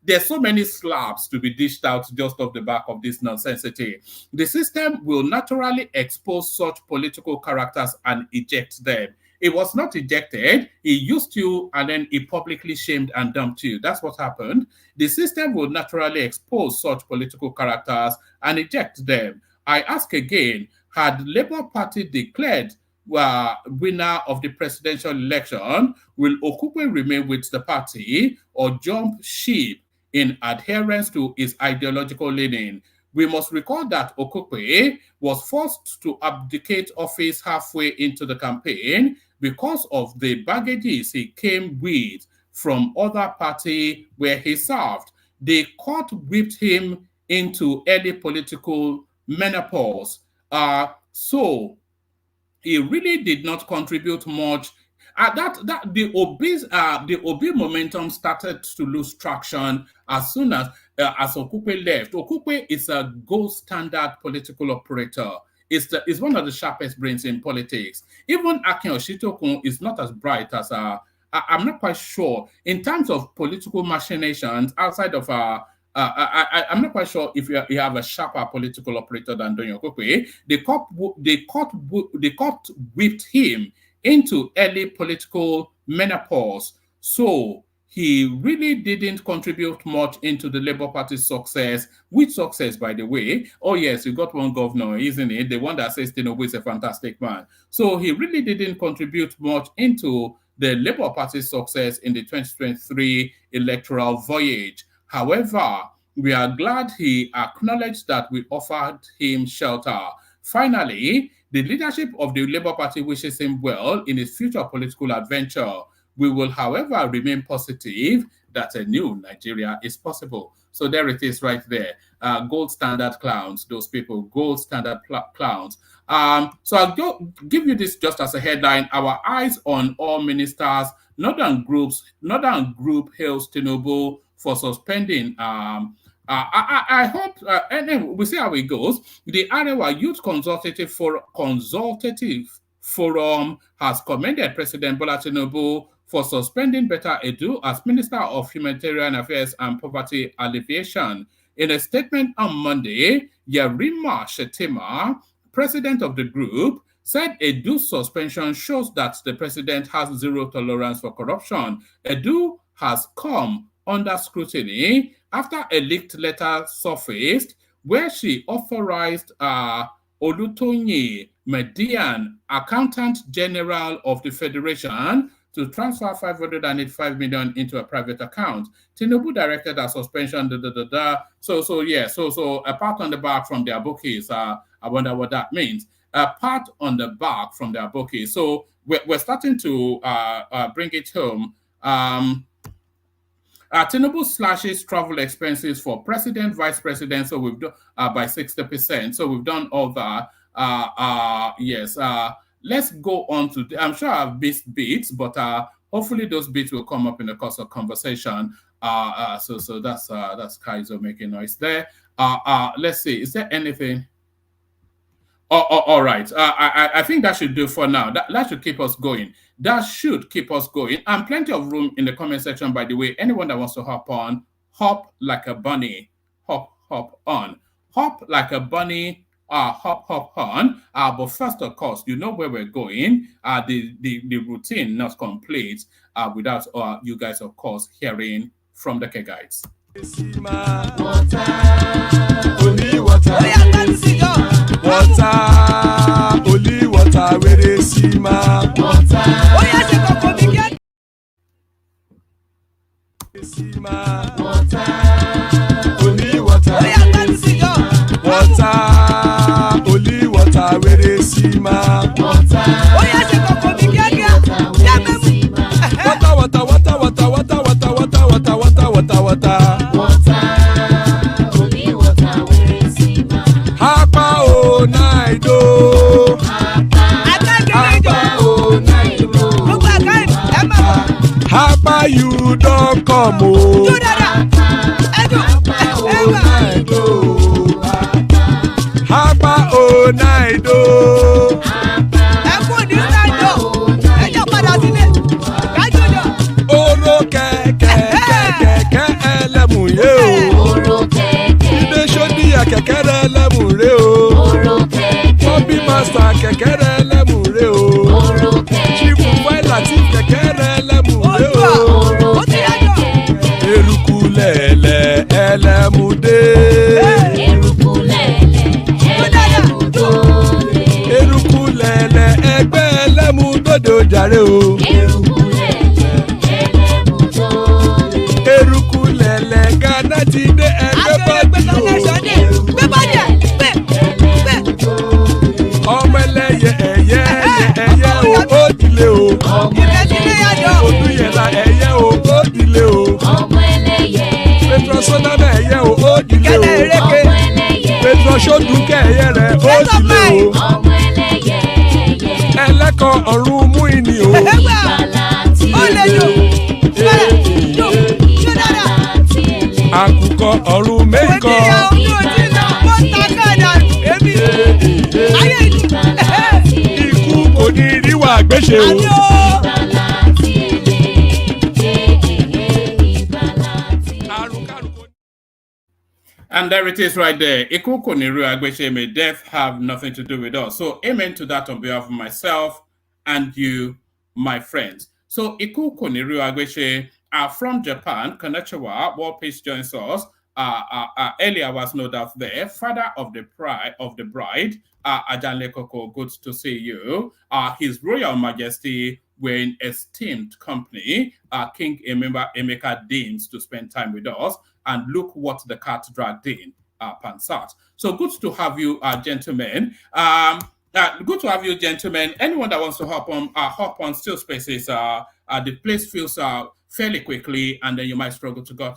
there's so many slaps to be dished out just off the back of this nonsensity. The system will naturally expose such political characters and eject them. It was not ejected. He used you and then he publicly shamed and dumped you. That's what happened. The system will naturally expose such political characters and eject them. I ask again, had Labour Party declared winner of the presidential election, will Okupe remain with the party or jump ship in adherence to his ideological leaning? We must recall that Okupe was forced to abdicate office halfway into the campaign because of the baggages he came with from other party where he served. The court whipped him into early political menopause. So he really did not contribute much. the Obi momentum started to lose traction as soon as Okupe left. Okupe is a gold standard political operator. Is one of the sharpest brains in politics. Even Akin Oshitokun is not as bright as I'm not quite sure in terms of political machinations outside of I'm not quite sure if you have a sharper political operator than Donyo Okupe. The court whipped him into early political menopause. So he really didn't contribute much into the Labour Party's success. Which success, by the way? Oh, yes, you got one governor, isn't it? The one that says Tinubu is a fantastic man. So he really didn't contribute much into the Labour Party's success in the 2023 electoral voyage. However, we are glad he acknowledged that we offered him shelter. Finally, the leadership of the Labour Party wishes him well in his future political adventure. We will, however, remain positive that a new Nigeria is possible. So there it is right there. Gold standard clowns, those people, gold standard clowns. So I'll give you this just as a headline. Our eyes on all ministers. Northern Group hails Tinubu for suspending. I hope, anyway, we'll see how it goes. The Arewa Youth Consultative Forum has commended President Bola Tinubu for suspending Betta Edu as Minister of Humanitarian Affairs and Poverty Alleviation. In a statement on Monday, Yerima Shetima, president of the group, said Edu's suspension shows that the president has zero tolerance for corruption. Edu has come under scrutiny after a leaked letter surfaced where she authorized Olutoyin Median, Accountant General of the Federation, to transfer 585 million into a private account. Tinubu directed a suspension. So a pat on the back from their bookies. I wonder what that means. A pat on the back from their bookies. So we're starting to bring it home. Tinubu slashes travel expenses for president, vice president. So we've done by 60%. So we've done all that. Yes. Let's go on to. I'm sure I've missed bits, but hopefully those bits will come up in the course of conversation. So that's Kaizo making noise there. Let's see. Is there anything? All right. I think that should do for now. That should keep us going. That should keep us going. And plenty of room in the comment section, by the way. Anyone that wants to hop on, hop like a bunny. Hop on. Hop like a bunny. Hop on. But first, of course, you know where we're going. The routine not complete without you guys, of course, hearing from the Kegites. Only water, where they see my water. Only water, only water, where they see my water. You don't come home. Hapa o naido. Oro keke elemu ye o. Ide shodi ya keke elemu re o. Obi master keke elemu re o. Chifu file keke elemu re o. Erukulele elemude. Erukulele egbe elemudodo jare o. Erukulele Ghana ti de egbe body o. Ọmọ ẹlẹ́yẹ ẹyẹ o odile o. Oduyela ẹyẹ o odile o. Petro Sodana ẹyẹ o odile o. Petro Soduke ẹyẹ rẹ odile o. Ẹlẹ́kọ̀ ọ̀run mú ìní o. àgbéṣe o. And there it is right there. Iku Koniru Agbeshe, may death have nothing to do with us. So amen to that on behalf of myself and you, my friends. So Iku Koniru Agbeshe are from Japan. Konnichiwa, World Peace joins us. Earlier was no doubt there. Father of the bride, Ajanle Koko, good to see you. His Royal Majesty, we're in esteemed company. King Emeka deigns to spend time with us. And look what the cat dragged in, Pansat. So good to have you, gentlemen. Good to have you, gentlemen. Anyone that wants to hop on Still Spaces, the place fills fairly quickly, and then you might struggle to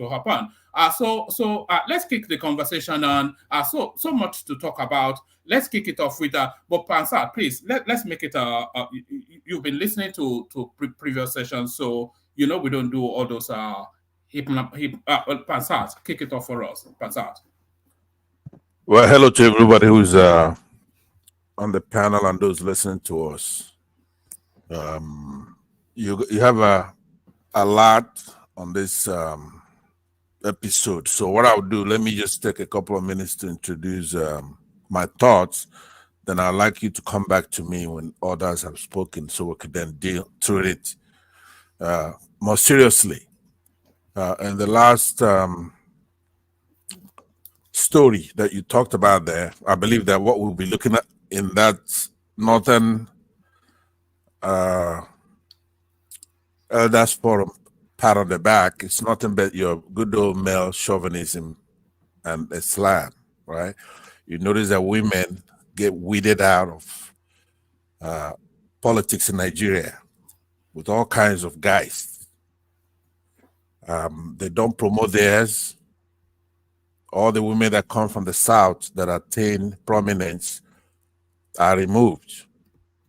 hop on. So let's kick the conversation on. So much to talk about. Let's kick it off with but Pansat, please let's make it. You've been listening to previous sessions, so you know we don't do all those. Pansat, kick it off for us. Pansat. Well, hello to everybody who's on the panel and those listening to us. You have a lot on this episode. So what I'll do, let me just take a couple of minutes to introduce my thoughts. Then I'd like you to come back to me when others have spoken so we can then deal through it more seriously. And the last story that you talked about there, I believe that what we'll be looking at in that Northern Elders Forum part of the back, it's nothing but your good old male chauvinism and Islam, right? You notice that women get weeded out of politics in Nigeria with all kinds of guys. They don't promote theirs. All the women that come from the South that attain prominence are removed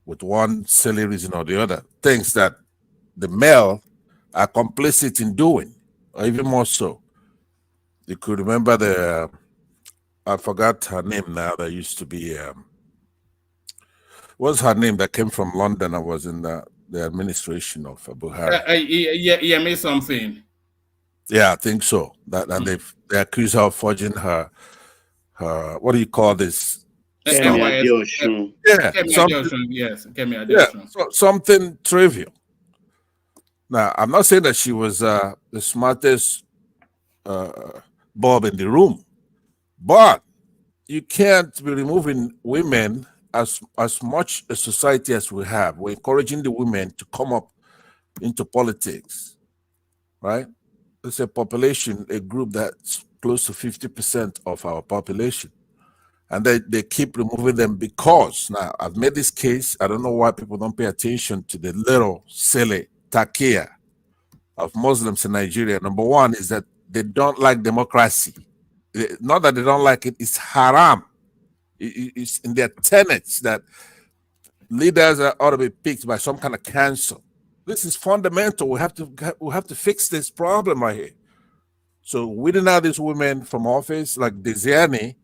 with one silly reason or the other. Things that the male are complicit in doing, or even more so. You could remember I forgot her name now, that used to be, what's her name that came from London and was in the administration of Buhari? Yeah, me something. Yeah, I think so. And they accuse her of forging her what do you call this? Yeah, something trivial. Now, I'm not saying that she was the smartest bulb in the room, but you can't be removing women as much a society as we have. We're encouraging the women to come up into politics, right? It's a population, a group that's close to 50% of our population. And they keep removing them because, now, I've made this case, I don't know why people don't pay attention to the little silly takia of Muslims in Nigeria. Number one is that they don't like democracy. Not that they don't like it, it's haram. It's in their tenets that leaders ought to be picked by some kind of council. This is fundamental. We have to fix this problem right here. So weeding out these women from office, like Desiani,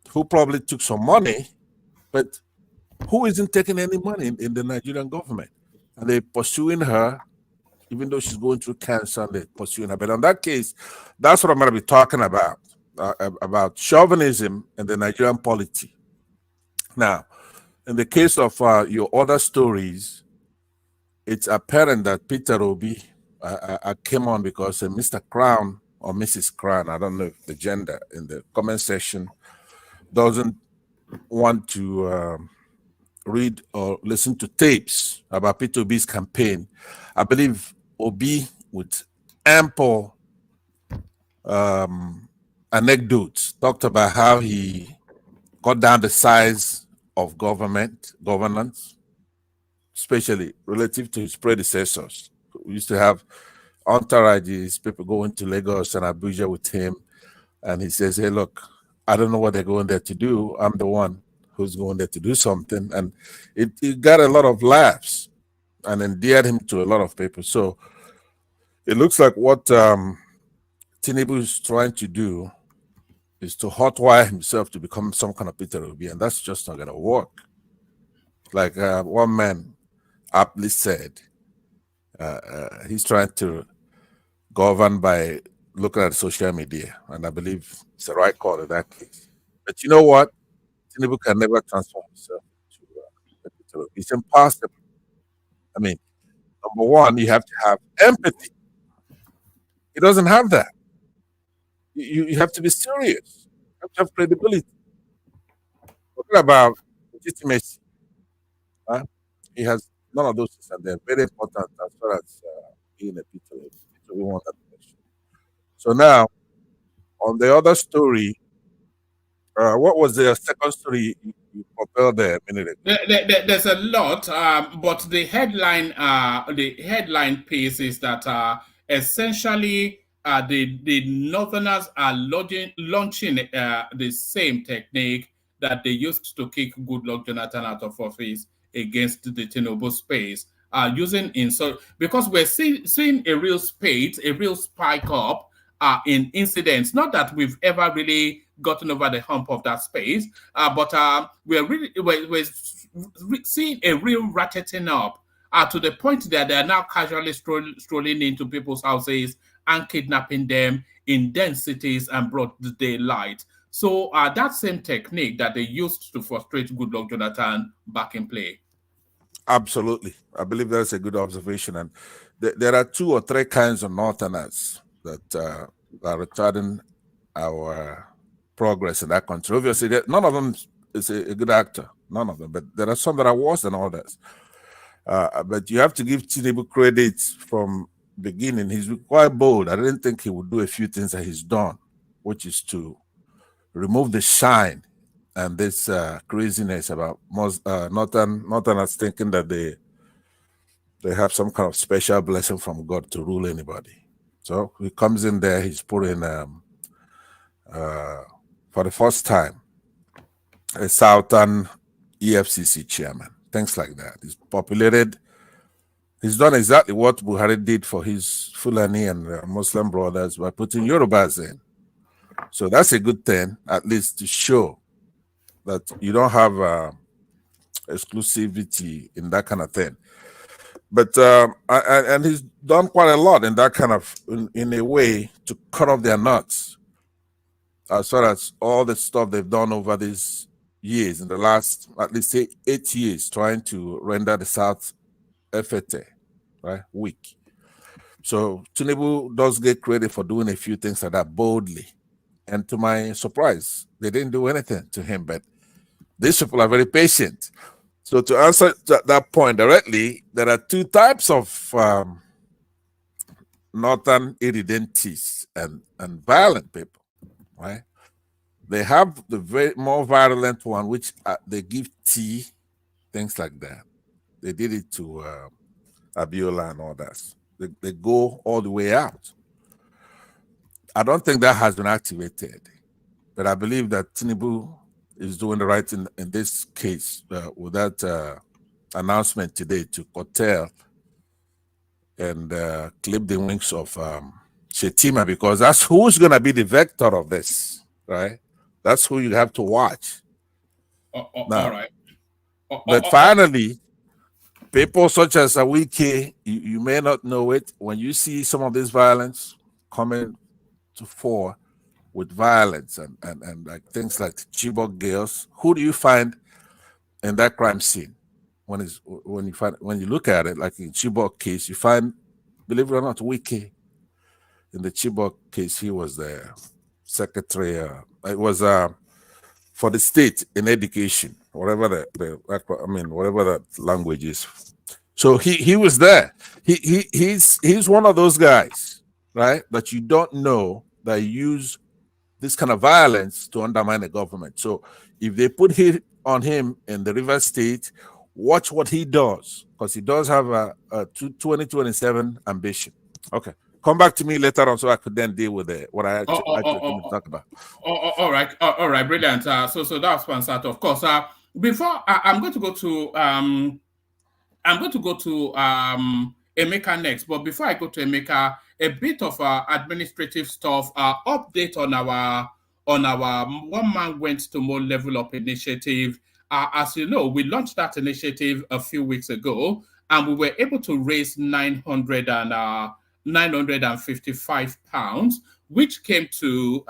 who probably took some money, but who isn't taking any money in the Nigerian government? And they're pursuing her, even though she's going through cancer, and they're pursuing her. But in that case, that's what I'm going to be talking about chauvinism and the Nigerian polity. Now, in the case of your other stories, it's apparent that Peter Obi I came on because Mr. Crown or Mrs. Crown, I don't know the gender, in the comment section doesn't want to read or listen to tapes about Peter Obi's campaign. I believe Obi, with ample anecdotes, talked about how he cut down the size of governance, especially relative to his predecessors. We used to have entourages, people going to Lagos and Abuja with him, and he says, hey, look, I don't know what they're going there to do. I'm the one who's going there to do something. And it got a lot of laughs and endeared him to a lot of people. So it looks like what Tinubu is trying to do is to hotwire himself to become some kind of Peter Obi, and that's just not going to work. Like one man aptly said, he's trying to govern by looking at social media, and I believe it's the right call in that case. But you know what? Tinubu can never transform himself into it's impossible. I mean, number one, you have to have empathy. He doesn't have that. You have to be serious. You have to have credibility. Talking about legitimacy, he has none of those things, and they're very important as far as being a Peter. So we want that question. So now, on the other story, what was the second story you propelled there a minute ago? There's a lot, but the headline piece is that essentially the Northerners are launching the same technique that they used to kick Goodluck Jonathan out of office against the Tinubu space, using insult, because we're seeing a real spike up in incidents. Not that we've ever really gotten over the hump of that space, but we're seeing a real ratcheting up to the point that they are now casually strolling into people's houses and kidnapping them in dense cities and broad daylight. So that same technique that they used to frustrate Goodluck Jonathan back in play. Absolutely. I believe that's a good observation. And there are 2 or 3 kinds of Northerners that are retarding our progress in that country. Obviously, none of them is a good actor. None of them. But there are some that are worse than others. But you have to give Tinubu credit from beginning. He's quite bold. I didn't think he would do a few things that he's done, which is to remove the shine and this craziness about most Northerners thinking that they have some kind of special blessing from God to rule anybody. So he comes in there, he's putting for the first time a Southern EFCC chairman, things like that. He's done exactly what Buhari did for his Fulani and Muslim brothers by putting Yorubas in. So that's a good thing, at least to show that you don't have exclusivity in that kind of thing. But and he's done quite a lot in that kind of in a way to cut off their nuts as far as all the stuff they've done over these years, in the last at least 8 years, trying to render the South effete, right, weak. So Tinubu does get credit for doing a few things like that boldly. And to my surprise, they didn't do anything to him, but these people are very patient. So to answer that point directly, there are 2 types of northern irredentists and violent people, right? They have the more virulent one, which they give tea, things like that. They did it to Abiola and all that. They go all the way out. I don't think that has been activated, but I believe that Tinubu is doing the right thing in this case with that announcement today to curtail and clip the wings of Shetima, because that's who's going to be the vector of this, right? That's who you have to watch. Now, all right. But finally, people such as Awike, you may not know it, when you see some of this violence coming to fore with violence and like things like Chibok girls, who do you find in that crime scene? When you look at it, like in Chibok case, you find, believe it or not, Wike. In the Chibok case, he was the secretary. It was for the state in education, whatever whatever that language is. So he was there. He's one of those guys, right, that you don't know that use this kind of violence to undermine the government. So if they put hit on him in the River State, watch what he does, because he does have a 2027 ambition. Okay, come back to me later on so I could then deal with what I actually came to talk about. All right, brilliant. So that's one start, of course. Before I'm going to go to Emeka next, but before I go to Emeka, a bit of administrative stuff. Update on our One Man Went to More Level Up initiative. As you know, we launched that initiative a few weeks ago, and we were able to raise 955 pounds, which came to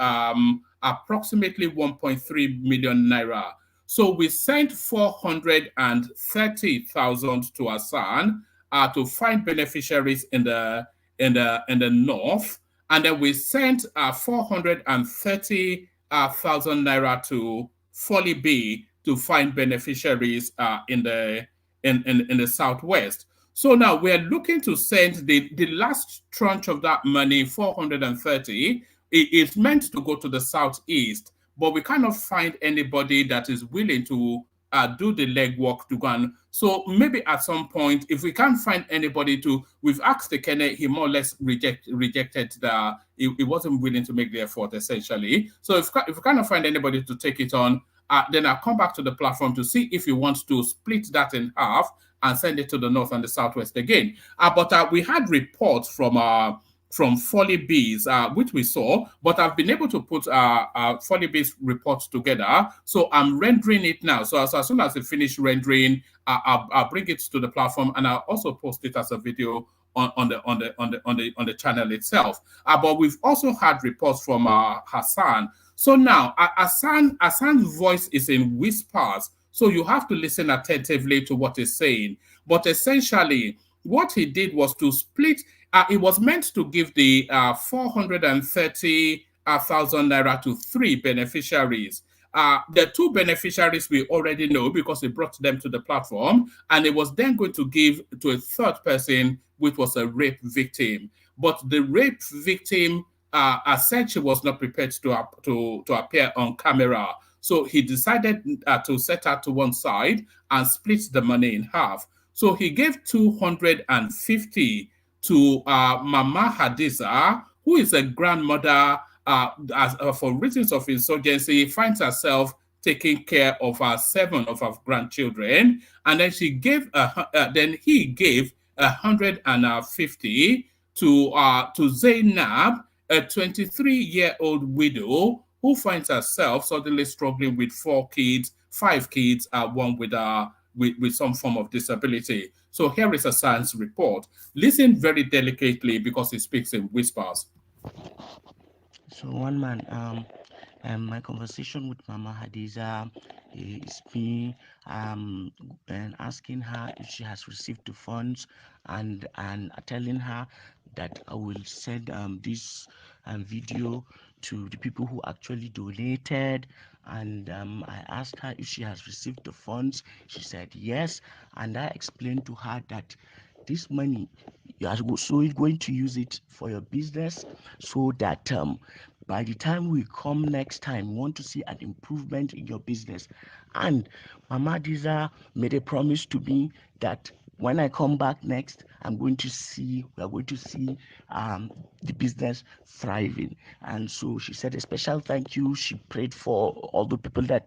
approximately 1.3 million naira. So we sent 430,000 to Hassan to find beneficiaries in the north, and then we sent 430,000 naira to Folly B to find beneficiaries in the southwest. So now we're looking to send the last tranche of that money, 430. It's meant to go to the southeast, but we cannot find anybody that is willing to do the legwork to go on. So maybe at some point, if we can't find anybody we've asked the Kenneth, he more or less rejected he wasn't willing to make the effort, essentially. So if we cannot find anybody to take it on, then I'll come back to the platform to see if you want to split that in half and send it to the north and the southwest again. But we had reports from Folly B's, which we saw, but I've been able to put Folly B's reports together. So I'm rendering it now. So as soon as I finish rendering, I'll bring it to the platform, and I'll also post it as a video on the channel itself. But we've also had reports from Hassan. So now Hassan's voice is in whispers, so you have to listen attentively to what he's saying. But essentially, what he did was to split. It was meant to give the 430,000 naira to 3 beneficiaries. The 2 beneficiaries we already know because we brought them to the platform, and it was then going to give to a 3rd person, which was a rape victim. But the rape victim said she was not prepared to appear on camera. So he decided to set her to one side and split the money in half. So he gave 250 to Mama Hadiza, who is a grandmother, for reasons of insurgency, finds herself taking care of 7 of her grandchildren, and then he gave 150 to Zainab, a 23-year-old widow who finds herself suddenly struggling with 5 kids, one with some form of disability. So here is Hassan's report. Listen very delicately because he speaks in whispers. So one man, my conversation with Mama Hadiza is me and asking her if she has received the funds, and telling her that I will send this video to the people who actually donated. And I asked her if she has received the funds. She said yes, and I explained to her that this money, you are going to use it for your business, so that by the time we come next time, we want to see an improvement in your business. And Mama Diza made a promise to me that when I come back next, we are going to see the business thriving. And so she said a special thank you. She prayed for all the people that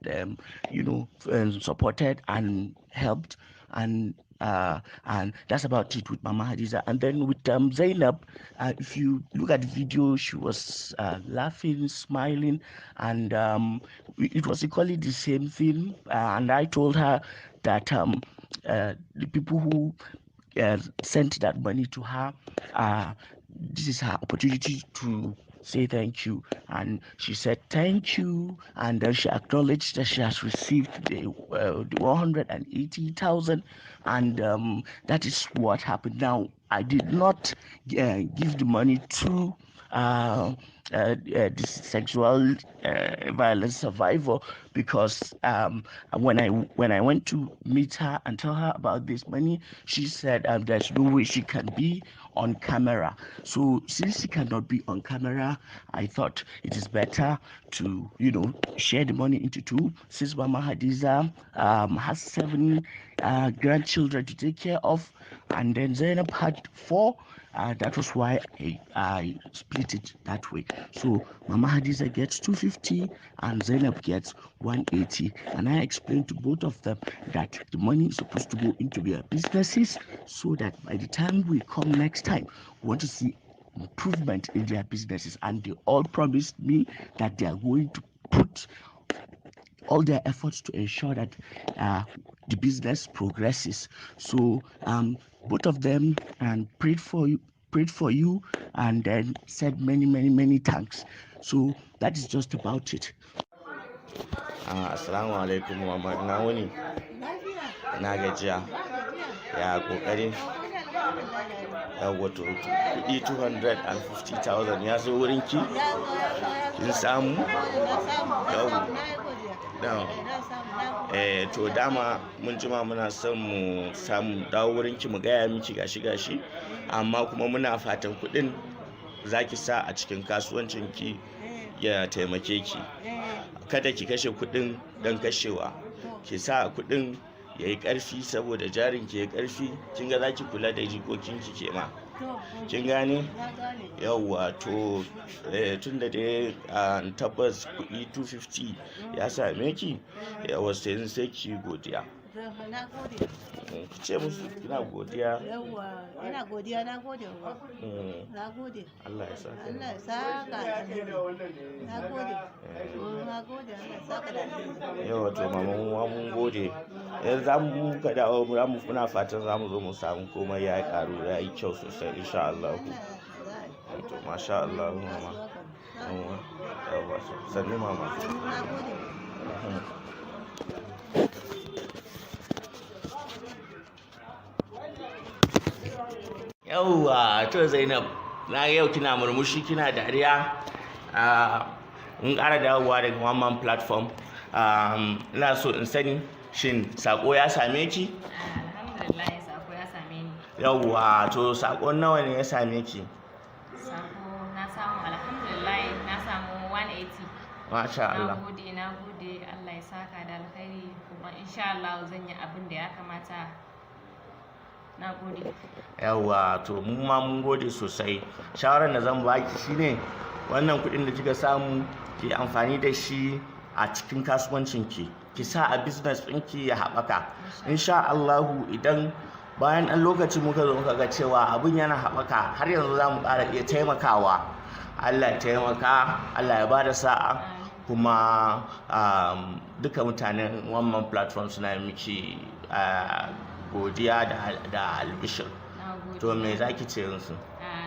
supported and helped, and that's about it with Mama Hadiza. And then with Zainab, if you look at the video, she was laughing, smiling, and it was equally the same thing. And I told her that the people who sent that money to her, this is her opportunity to say thank you. And she said thank you, and then she acknowledged that she has received the 180,000, and that is what happened. Now, I did not give the money to this sexual violence survivor, because when I went to meet her and tell her about this money, she said there's no way she can be on camera. So since she cannot be on camera, I thought it is better to share the money into 2, since Mama Hadiza has 7 grandchildren to take care of, and then Zainab had 4. That was why I split it that way. So Mama Hadiza gets 250 and Zainab gets 180. And I explained to both of them that the money is supposed to go into their businesses, so that by the time we come next time, we want to see improvement in their businesses. And they all promised me that they are going to put all their efforts to ensure that the business progresses. So both of them, and prayed for you, and then said many thanks. So that is just about it. Assalamu alaikum Muhammad, na wuni, na gajiya, ya kokari. Wato kuɗi 250,000 ya zo wurin ki? Kin samu? To dama mun jima muna son mu samu dawo wurin ki mu gaya miki gashi amma kuma muna fatan kuɗin zaki sa a cikin kasuwancin ki ya taimake ki. Kada ki kashe kuɗin don kashewa, ki sa kuɗin ya yi ƙarfi saboda jarin ki ya ƙarfi, kin ga zaki kula da jikokin ki ke ma, kin gane? Yawwa to tun da dai tabbas kuɗi 250 ya same ki, yawa sai ki godiya. Ki ce musu ina godiya. Yawwa ina godiya, na gode wa. Na gode. Allah ya saka. Allah ya saka. Na gode. Na gode, Allah ya saka da. Yawa to mama mun gode. Yanzu za mu ka dawo muna fatan za mu zo mu samu komai ya karu ya yi kyau sosai insha Allah. To masha Allah mama. Yawa sannu mama. Yauwa to Zainab, na yau kina murmushi kina dariya. Mun ƙara dawowa daga wannan platform. Ina so in sani shin sako ya same ki? Alhamdulillah sako ya same ni. Yauwa to sakon nawa ne ya same ki? Sako na samu alhamdulillah, na samu 180. Masha Allah. Na gode Allah ya saka da alkhairi, kuma insha Allah zan yi abin da ya kamata. Na gode. Yawwa to mu ma mun gode sosai. Shawarar da zan baki shine wannan kuɗin da kika samu ki amfani da shi a cikin kasuwancin ki sa a business ɗinki ya haɓaka. Insha Allahu idan bayan ɗan lokaci muka zo muka ga cewa abin yana haɓaka, har yanzu za mu ƙara iya taimakawa. Allah ya taimaka, Allah ya bada sa'a, kuma duka mutanen wannan platform suna miki godiya da albishir. To me za ki ce yanzu?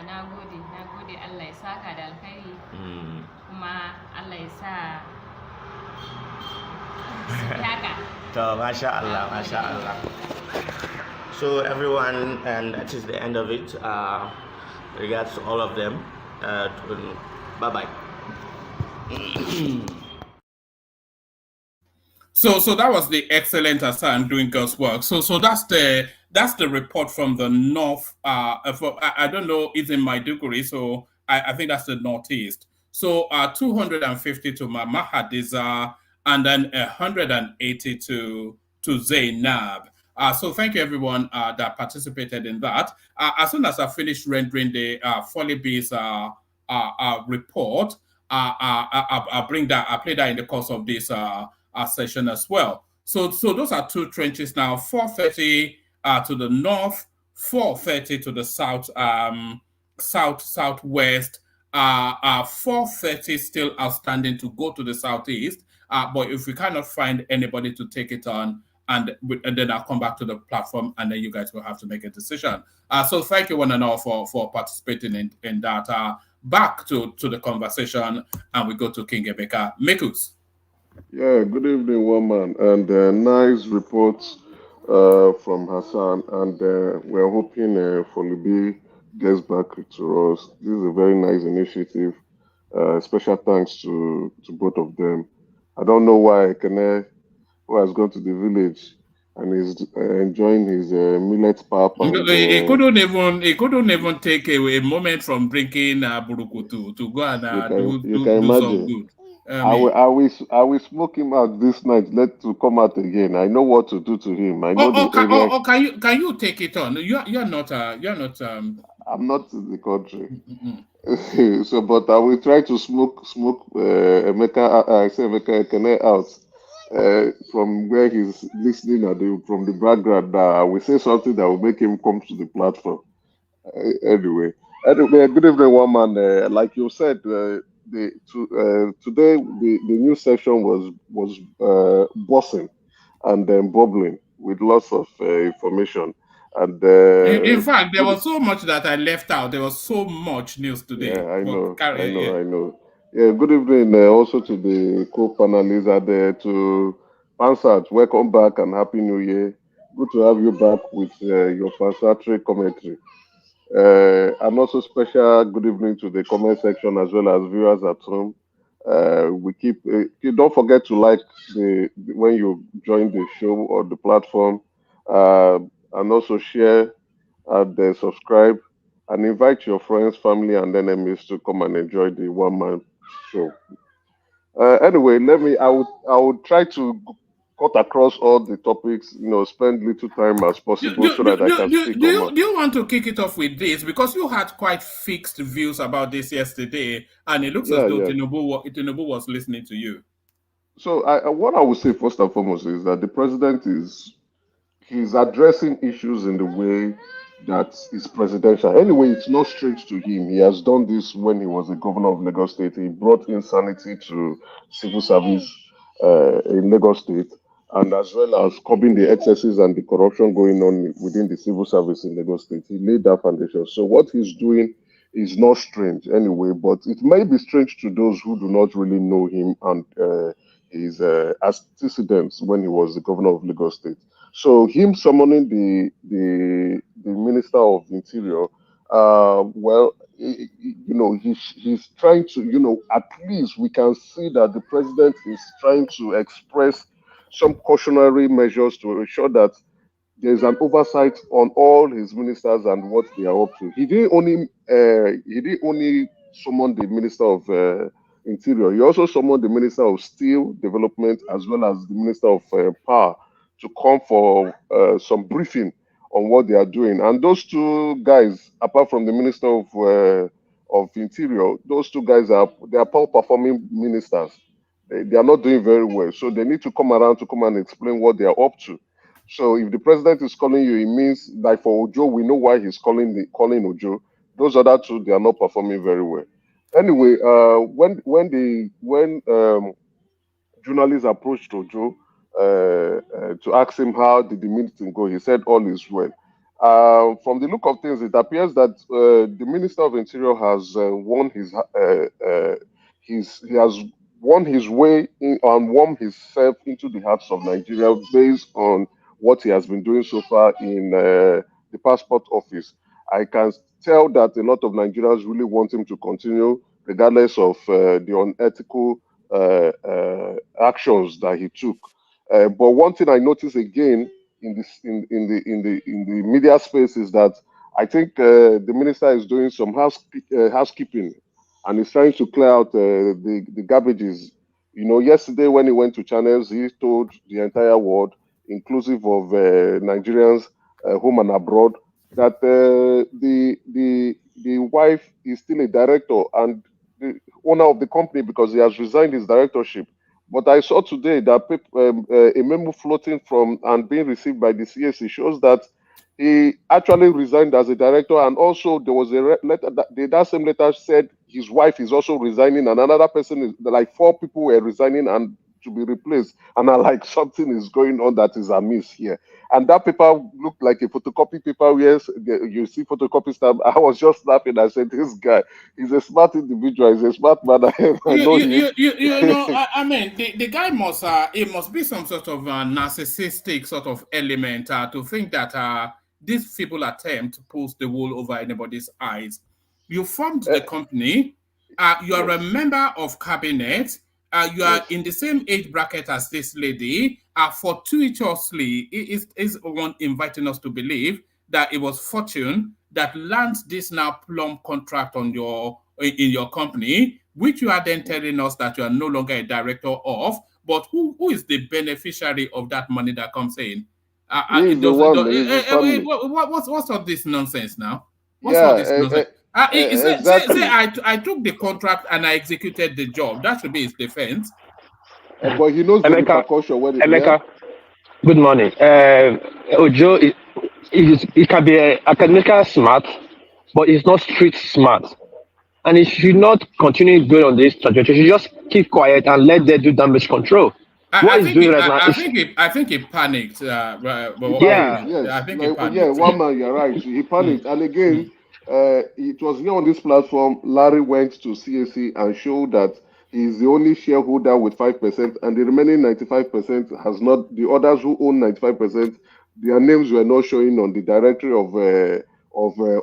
Na gode Allah ya saka da alkhairi, kuma Allah ya sa haka. To masha Allah. So everyone, and that is the end of it. Regards to all of them. Bye bye. So that was the excellent Hassan doing God's work. So that's the report from the north. I don't know, it's in Maiduguri, so I think that's the northeast. So 250 to Mama Hadiza, and then 180 to Zainab. So thank you everyone that participated in that. As soon as I finish rendering the Folly-B's report, I'll play that in the course of this session as well. So those are two trenches now: 430 to the north, 430 to the south, southwest. 430 still outstanding to go to the southeast. But if we cannot find anybody to take it on, and then I'll come back to the platform, and then you guys will have to make a decision. So thank you one and all for participating in that. Back to the conversation, and we go to King Emeka. Mekus. Yeah, good evening, woman, and nice reports from Hassan, and we're hoping Folibi gets back to us. This is a very nice initiative. Special thanks to both of them. I don't know why Kene, who has gone to the village and is enjoying his millet pap. He couldn't even take a moment from drinking burukutu to go and do some good. I will smoke him out this night. Let to come out again. I know what to do to him. I know can you take it on? You're not. I'm not in the country. So, but I will try to smoke Emeka Kene out from where he's listening from the background. I will say something that will make him come to the platform. Anyway, good evening, one man. Like you said, today the new session was buzzing and bubbling with lots of information. And in fact, there was so much that I left out. There was so much news today. Yeah, I know. Yeah, good evening also to the co-panelists out there, to Pansat. Welcome back and Happy New Year. Good to have you back with your Pansatry commentary. And also special good evening to the comment section as well as viewers at home. We keep don't forget to like when you join the show or the platform, and also share and subscribe and invite your friends, family, and enemies to come and enjoy the one-man show. Anyway, I would try to cut across all the topics, spend little time as possible so that I can speak on. Do you want to kick it off with this? Because you had quite fixed views about this yesterday, and it looks as though Tinubu was listening to you. So what I would say first and foremost is that the president he's addressing issues in the way that is presidential. Anyway, it's not strange to him. He has done this when he was the governor of Lagos State. He brought insanity to civil service in Lagos State, and as well as curbing the excesses and the corruption going on within the civil service in Lagos State. He laid that foundation. So what he's doing is not strange anyway, but it may be strange to those who do not really know him and his antecedents when he was the governor of Lagos State. So him summoning the Minister of Interior, he's trying to, at least we can see that the president is trying to express some cautionary measures to ensure that there's an oversight on all his ministers and what they are up to. He didn't only summon the Minister of Interior. He also summoned the Minister of Steel Development as well as the Minister of Power to come for some briefing on what they are doing. And those two guys, apart from the Minister of Interior, those two guys they are poor performing ministers. They are not doing very well. So they need to come around to come and explain what they are up to. So if the president is calling you, it means like for Ojo, we know why he's calling Ojo. Those other two, they are not performing very well. Anyway, when journalists approached Ojo to ask him how did the meeting go, he said all is well. From the look of things, it appears that the Minister of Interior has won his way in and won himself into the hearts of Nigeria based on what he has been doing so far in the passport office. I can tell that a lot of Nigerians really want him to continue, regardless of the unethical actions that he took. But one thing I noticed again in the media space is that I think the minister is doing some housekeeping, and he's trying to clear out the garbages. Yesterday when he went to channels, he told the entire world, inclusive of Nigerians home and abroad, that the wife is still a director and the owner of the company because he has resigned his directorship. But I saw today that a memo floating from and being received by the CAC shows that he actually resigned as a director, and also there was a letter that same letter said his wife is also resigning, and another person is like 4 people were resigning and to be replaced, and I like something is going on that is amiss here. And that paper looked like a photocopy paper. Yes, you see photocopy stamp. I was just laughing. I said, "This guy is a smart individual. He's a smart man." I know him. I mean, the guy must it must be some sort of narcissistic sort of element to think that these people attempt to pull the wool over anybody's eyes. You formed the company. You are a member of cabinet. You are in the same age bracket as this lady. Fortuitously, is one inviting us to believe that it was fortune that lands this now plum contract on in your company, which you are then telling us that you are no longer a director of. But who is the beneficiary of that money that comes in? What's all this nonsense now? What's all this nonsense? Exactly. Say I took the contract and I executed the job. That should be his defense. But he knows the repercussion when Emeka, good morning. Ojo, he can be academically smart, but he's not street smart. And he should not continue going on this trajectory. He should just keep quiet and let them do damage control. What he's doing right now is I think he panicked. Yeah. Yes, I think he like, panicked. yeah, one man, you're right. He panicked. And again, it was here on this platform, Larry went to CAC and showed that he's the only shareholder with 5%, and the remaining 95% has not, the others who own 95%, their names were not showing on the directory of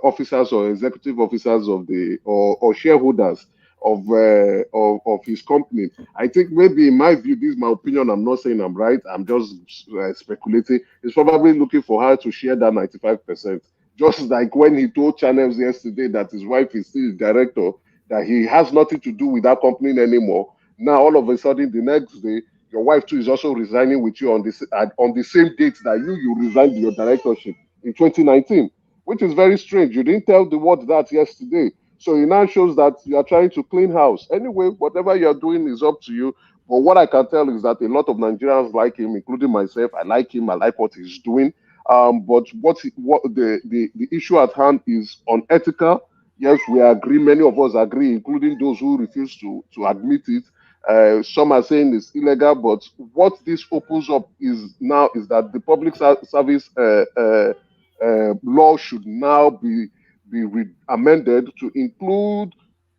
officers or executive officers of the, or shareholders of his company. I think maybe in my view, this is my opinion. I'm not saying I'm right. I'm just speculating. He's probably looking for her to share that 95%. Just like when he told channels yesterday that his wife is still director, that he has nothing to do with that company anymore. Now all of a sudden, the next day, your wife too is also resigning with you on the same date that you resigned your directorship in 2019, which is very strange. You didn't tell the world that yesterday. So it now shows that you are trying to clean house. Anyway, whatever you're doing is up to you. But what I can tell is that a lot of Nigerians like him, including myself. I like him. I like what he's doing. But what the issue at hand is unethical. Yes, we agree. Many of us agree, including those who refuse to admit it. Some are saying it's illegal. But what this opens up is that the public service law should now be amended to include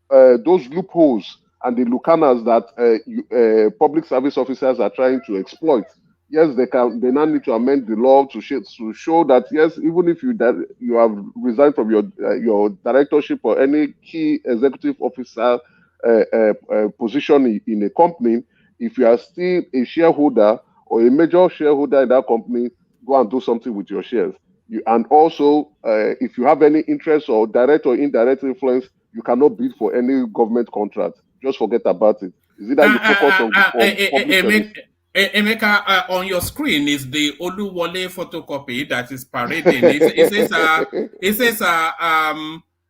those loopholes and the lucanas that public service officers are trying to exploit. Yes, they now need to amend the law to show that yes, even if you have resigned from your directorship or any key executive officer position in a company, if you are still a shareholder or a major shareholder in that company, go and do something with your shares. And also, if you have any interest or direct or indirect influence, you cannot bid for any government contract. Just forget about it. Is it that you focus on public service? Emeka, on your screen is the Oluwole photocopy that is parading. It says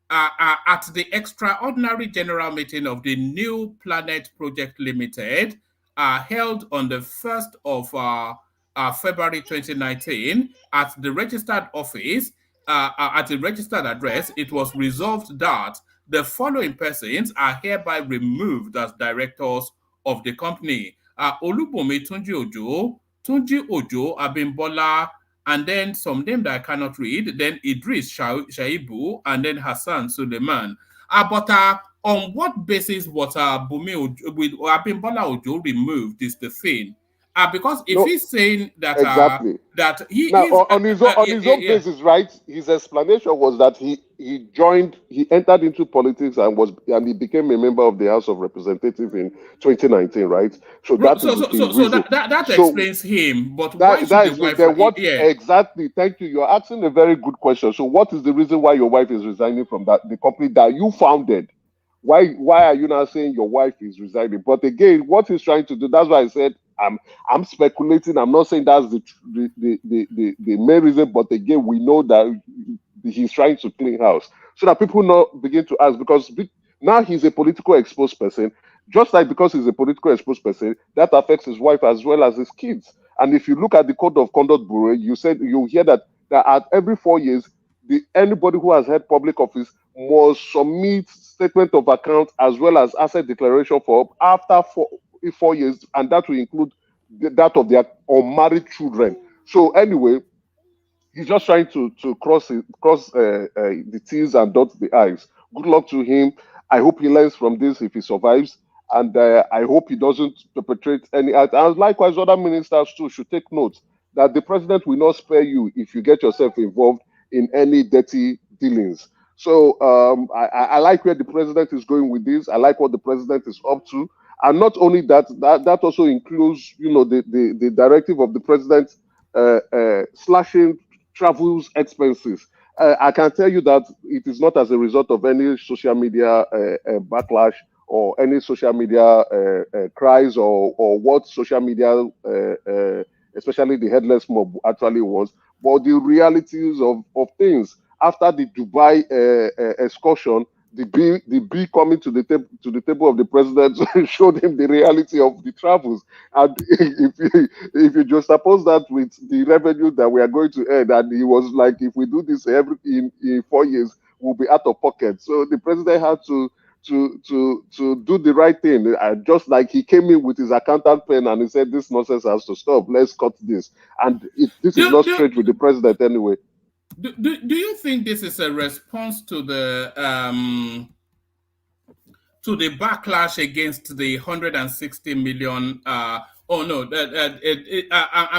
at the extraordinary general meeting of the New Planet Project Limited, held on the 1st of February 2019 at the registered office, at the registered address, it was resolved that the following persons are hereby removed as directors of the company. Olubunmi Tunji Ojo, Abimbola, and then some name that I cannot read, then Idris Shaibu, and then Hassan Suleiman. But on what basis was Abimbola Ojo removed is the thing. Because if he's saying that exactly that he now is on his own basis, right? His explanation was that he entered into politics and he became a member of the House of Representatives in 2019, right? So that explains him. But why should the wife? Exactly? Thank you. You're asking a very good question. So what is the reason why your wife is resigning from the company that you founded? Why are you now saying your wife is resigning? But again, what he's trying to do, that's why I said I'm speculating. I'm not saying that's the main reason, but again, we know that he's trying to clean house so that people not begin to ask, because now he's a political exposed person. Just like because he's a political exposed person, that affects his wife as well as his kids. And if you look at the Code of Conduct Bureau, you hear that at every 4 years, anybody who has held public office must submit statement of account as well as asset declaration for after 4 years, and that will include that of their unmarried children. So anyway, he's just trying to cross the T's and dot the I's. Good luck to him. I hope he learns from this if he survives, and I hope he doesn't perpetrate any act. And likewise, other ministers too should take note that the president will not spare you if you get yourself involved in any dirty dealings. So I like where the president is going with this. I like what the president is up to. And not only that, that also includes, the directive of the president slashing travels expenses. I can tell you that it is not as a result of any social media backlash or any social media cries or what social media, especially the headless mob, actually was, but the realities of things. After the Dubai excursion, the bill coming to the table of the president showed him the reality of the travels. And if you just suppose that with the revenue that we are going to earn, and he was like, if we do this in 4 years, we'll be out of pocket. So the president had to to do the right thing. Just like he came in with his accountant pen and he said, "This nonsense has to stop. Let's cut this." And this is not straight with the president anyway. Do you think this is a response to the backlash against the 160 million? I'm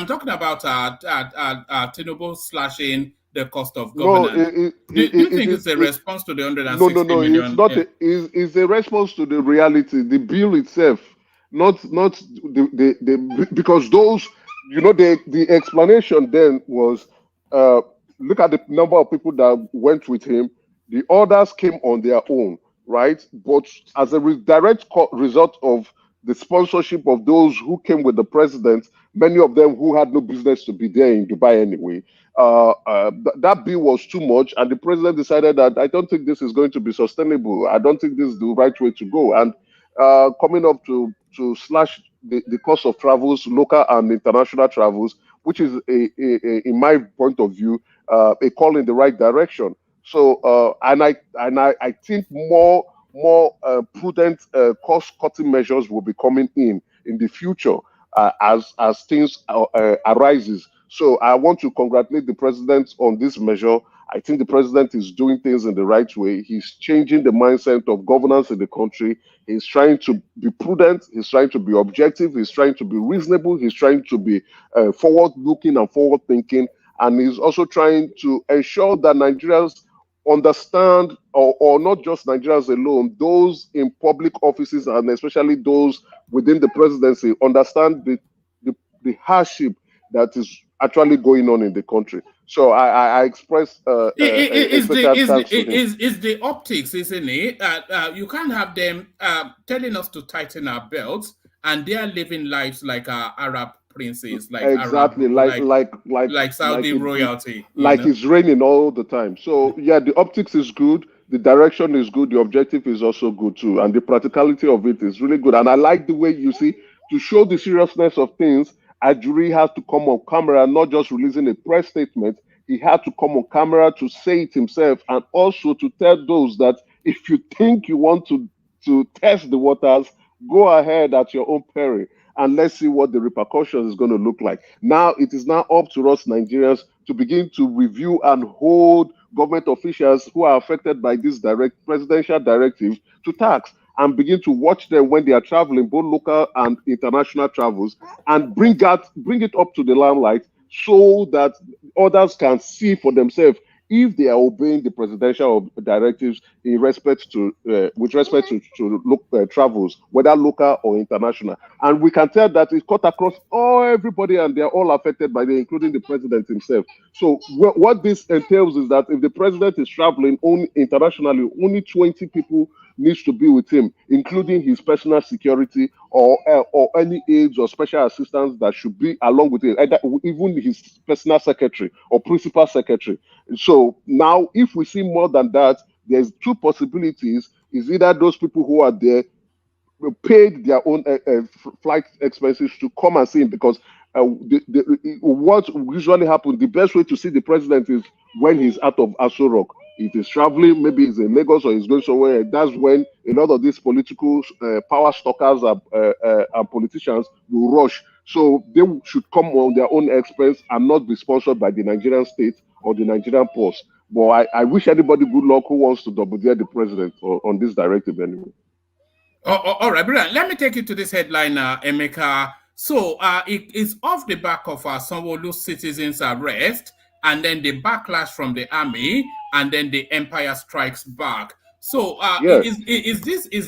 talking about Tinubu slashing the cost of governance. Do you think it's a response to the 160 million? It's not. It's a response to the reality. The bill itself, not the because those, the explanation then was, look at the number of people that went with him. The others came on their own, right? But as a direct result of the sponsorship of those who came with the president, many of them who had no business to be there in Dubai anyway, that bill was too much, and the president decided that I don't think this is going to be sustainable. I don't think this is the right way to go. And coming up to slash the cost of travels, local and international travels, which is in my point of view, a call in the right direction. So, and I think more prudent cost-cutting measures will be coming in the future as things arises. So I want to congratulate the president on this measure. I think the president is doing things in the right way. He's changing the mindset of governance in the country. He's trying to be prudent. He's trying to be objective. He's trying to be reasonable. He's trying to be forward-looking and forward-thinking. And he's also trying to ensure that Nigerians understand, or not just Nigerians alone, those in public offices and especially those within the presidency understand the hardship that is actually going on in the country. So I express is the optics, isn't it? You can't have them telling us to tighten our belts and they are living lives like Arab princes, like exactly Arab, like Saudi royalty, like it's raining all the time. So yeah, the optics is good, the direction is good, the objective is also good too, and the practicality of it is really good. And I like the way you see, to show the seriousness of things, Ajuri has to come on camera, not just releasing a press statement. He had to come on camera to say it himself, and also to tell those that if you think you want to test the waters, go ahead at your own peril, and let's see what the repercussions is going to look like. Now, it is now up to us Nigerians to begin to review and hold government officials who are affected by this presidential directive to task, and begin to watch them when they are traveling, both local and international travels, and bring it up to the limelight so that others can see for themselves if they are obeying the presidential directives in respect to with respect to travels, whether local or international. And we can tell that it's cut across everybody, and they're all affected by it, including the president himself. So what this entails is that if the president is traveling only internationally, only 20 people needs to be with him, including his personal security or any aides or special assistants that should be along with him, even his personal secretary or principal secretary. So now, if we see more than that, there's two possibilities. Is either those people who are there paid their own flight expenses to come and see him, because what usually happens, the best way to see the president is when he's out of Aso Rock. If he's traveling, maybe he's in Lagos or he's going somewhere, that's when a lot of these political power stalkers and politicians will rush. So they should come on their own expense and not be sponsored by the Nigerian state or the Nigerian post. But I wish anybody good luck who wants to double dare the president on this directive anyway. All right, brilliant. Let me take you to this headline, Emeka. So it is off the back of Sanwo-Olu's citizens' arrest, and then the backlash from the army, and then the empire strikes back. So is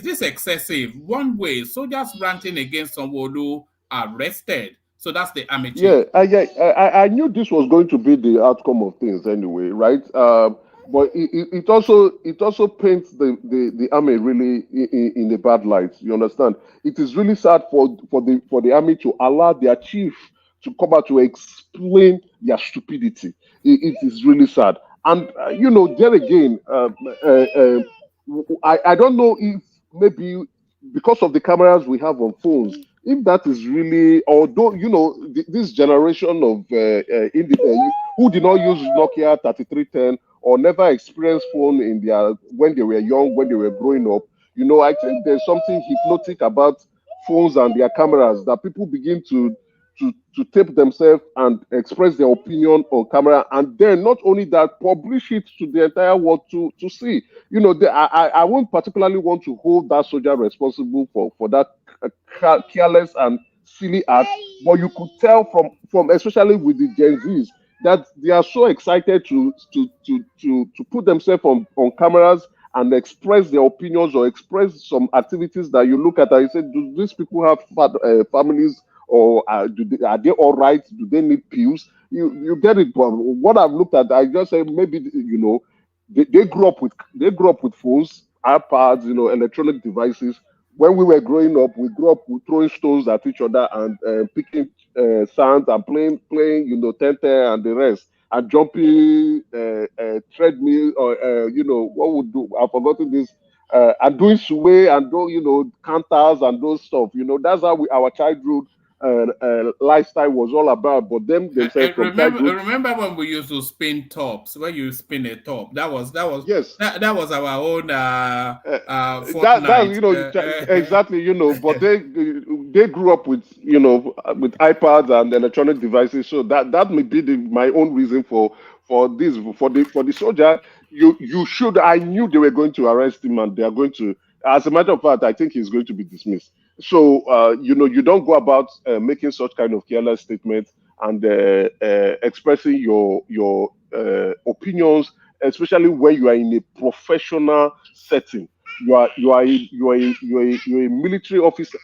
this excessive? One way, soldiers ranting against Sanwo-Olu arrested. So that's the army chief. I knew this was going to be the outcome of things anyway, right? But it also paints the army really in a bad light. You understand? It is really sad for the army to allow their chief to come out to explain their stupidity. It is really sad. And there again, I don't know if maybe because of the cameras we have on phones, if that is really, although this generation of who did not use Nokia 3310 or never experienced phone when they were young, when they were growing up, You know, I think there's something hypnotic about phones and their cameras that people begin to tape themselves and express their opinion on camera, and then not only that, publish it to the entire world to see. You know, I won't particularly want to hold that soldier responsible for that careless and silly act, but you could tell from especially with the Gen Zs that they are so excited to put themselves on cameras and express their opinions or express some activities that you look at and you say, do these people have families, or are they all right? Do they need pills? You get it. But what I've looked at, I just say maybe, you know, they grew up with phones, iPads, you know, electronic devices. When we were growing up, we grew up with throwing stones at each other and picking sands and playing, you know, tente and the rest, and jumping treadmill, or you know, what would do? I've forgotten this. And doing sway and do, you know, counters and those stuff. You know, that's how our childhood lifestyle was all about. But them themselves from childhood. Remember when we used to spin tops? When you spin a top, that was yes, that was our own that you know exactly, you know. But they grew up with, you know, with iPads and electronic devices, so that may be my own reason for the soldier. You should. I knew they were going to arrest him, and they are going to. As a matter of fact, I think he's going to be dismissed. So, you know, you don't go about making such kind of careless statements and expressing your opinions, especially when you are in a professional setting. You are a military officer.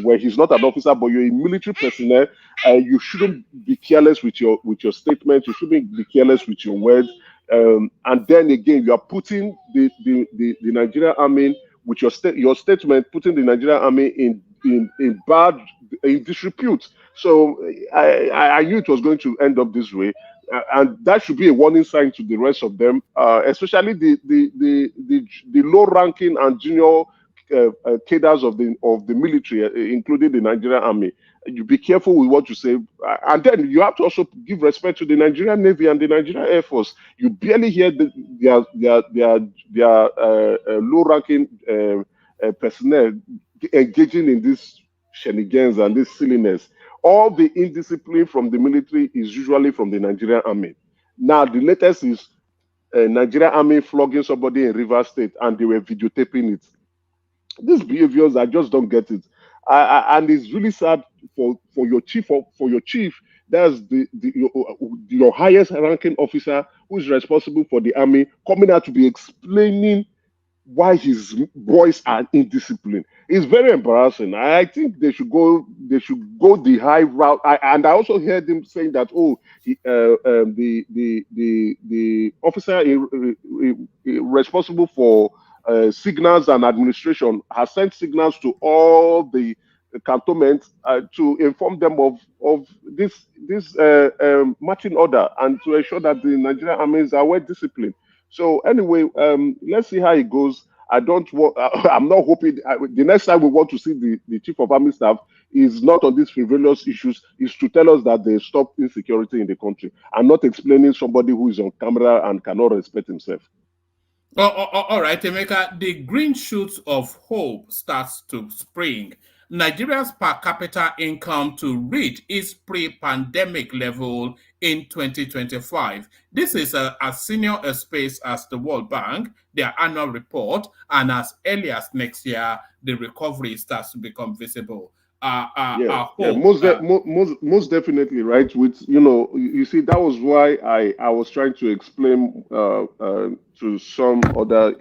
Well, he's not an officer, but you're a military personnel. You shouldn't be careless with your statements. You shouldn't be careless with your words. And then again, you are putting the Nigerian army with your statement, putting the Nigerian army in disrepute. So I knew it was going to end up this way, and that should be a warning sign to the rest of them, especially the low-ranking and junior cadres of the military, including the Nigerian army. You be careful with what you say, and then you have to also give respect to the Nigerian Navy and the Nigerian Air Force. You barely hear their low-ranking personnel engaging in these shenanigans and this silliness. All the indiscipline from the military is usually from the Nigerian army. Now, the latest is Nigerian army flogging somebody in Rivers State, and they were videotaping it. These behaviors, I just don't get it. And it's really sad for your chief. For your chief, that's your highest ranking officer who is responsible for the army, coming out to be explaining why his boys are indisciplined. It's very embarrassing. I think they should go the high route. And I also heard him saying that the officer responsible for signals and administration has sent signals to all the cantonments to inform them of this marching order and to ensure that the Nigerian armies are well disciplined. So anyway, let's see how it goes. I'm not hoping the next time we want to see the chief of army staff is not on these frivolous issues, is to tell us that they stop insecurity in the country and not explaining somebody who is on camera and cannot respect himself. All right, Emeka, the green shoots of hope starts to spring. Nigeria's per capita income to reach its pre-pandemic level in 2025. This is as senior a space as the World Bank, their annual report, and as early as next year, the recovery starts to become visible. Most definitely, right? With you see, that was why I was trying to explain to some other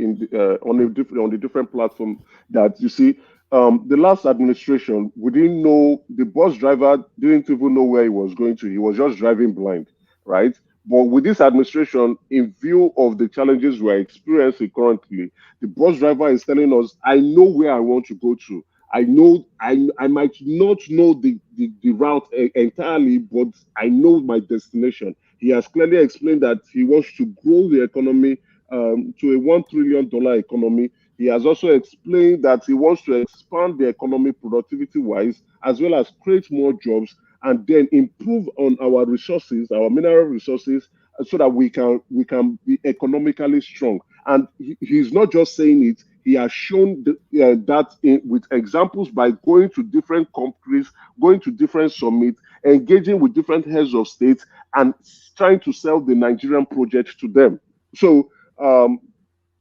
on the different platform that you see. The last administration, we didn't know, the bus driver didn't even know where he was going to. He was just driving blind, right? But with this administration, in view of the challenges we're experiencing currently, the bus driver is telling us, I know where I want to go to. I know I might not know the route entirely, but I know my destination. He has clearly explained that he wants to grow the economy to a $1 trillion economy. He has also explained that he wants to expand the economy productivity-wise, as well as create more jobs, and then improve on our resources, our mineral resources, so that we can be economically strong. And he's not just saying it, He has shown that with examples by going to different countries, going to different summits, engaging with different heads of states, and trying to sell the Nigerian project to them. So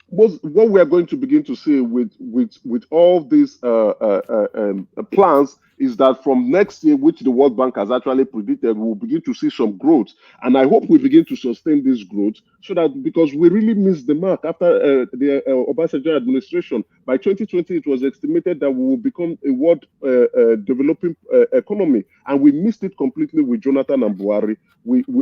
what we are going to begin to see with all these plans is that from next year, which the World Bank has actually predicted, we'll begin to see some growth. And I hope we begin to sustain this growth so that, because we really missed the mark after the Obasanjo administration. By 2020, it was estimated that we will become a world developing economy. And we missed it completely with Jonathan and Buhari.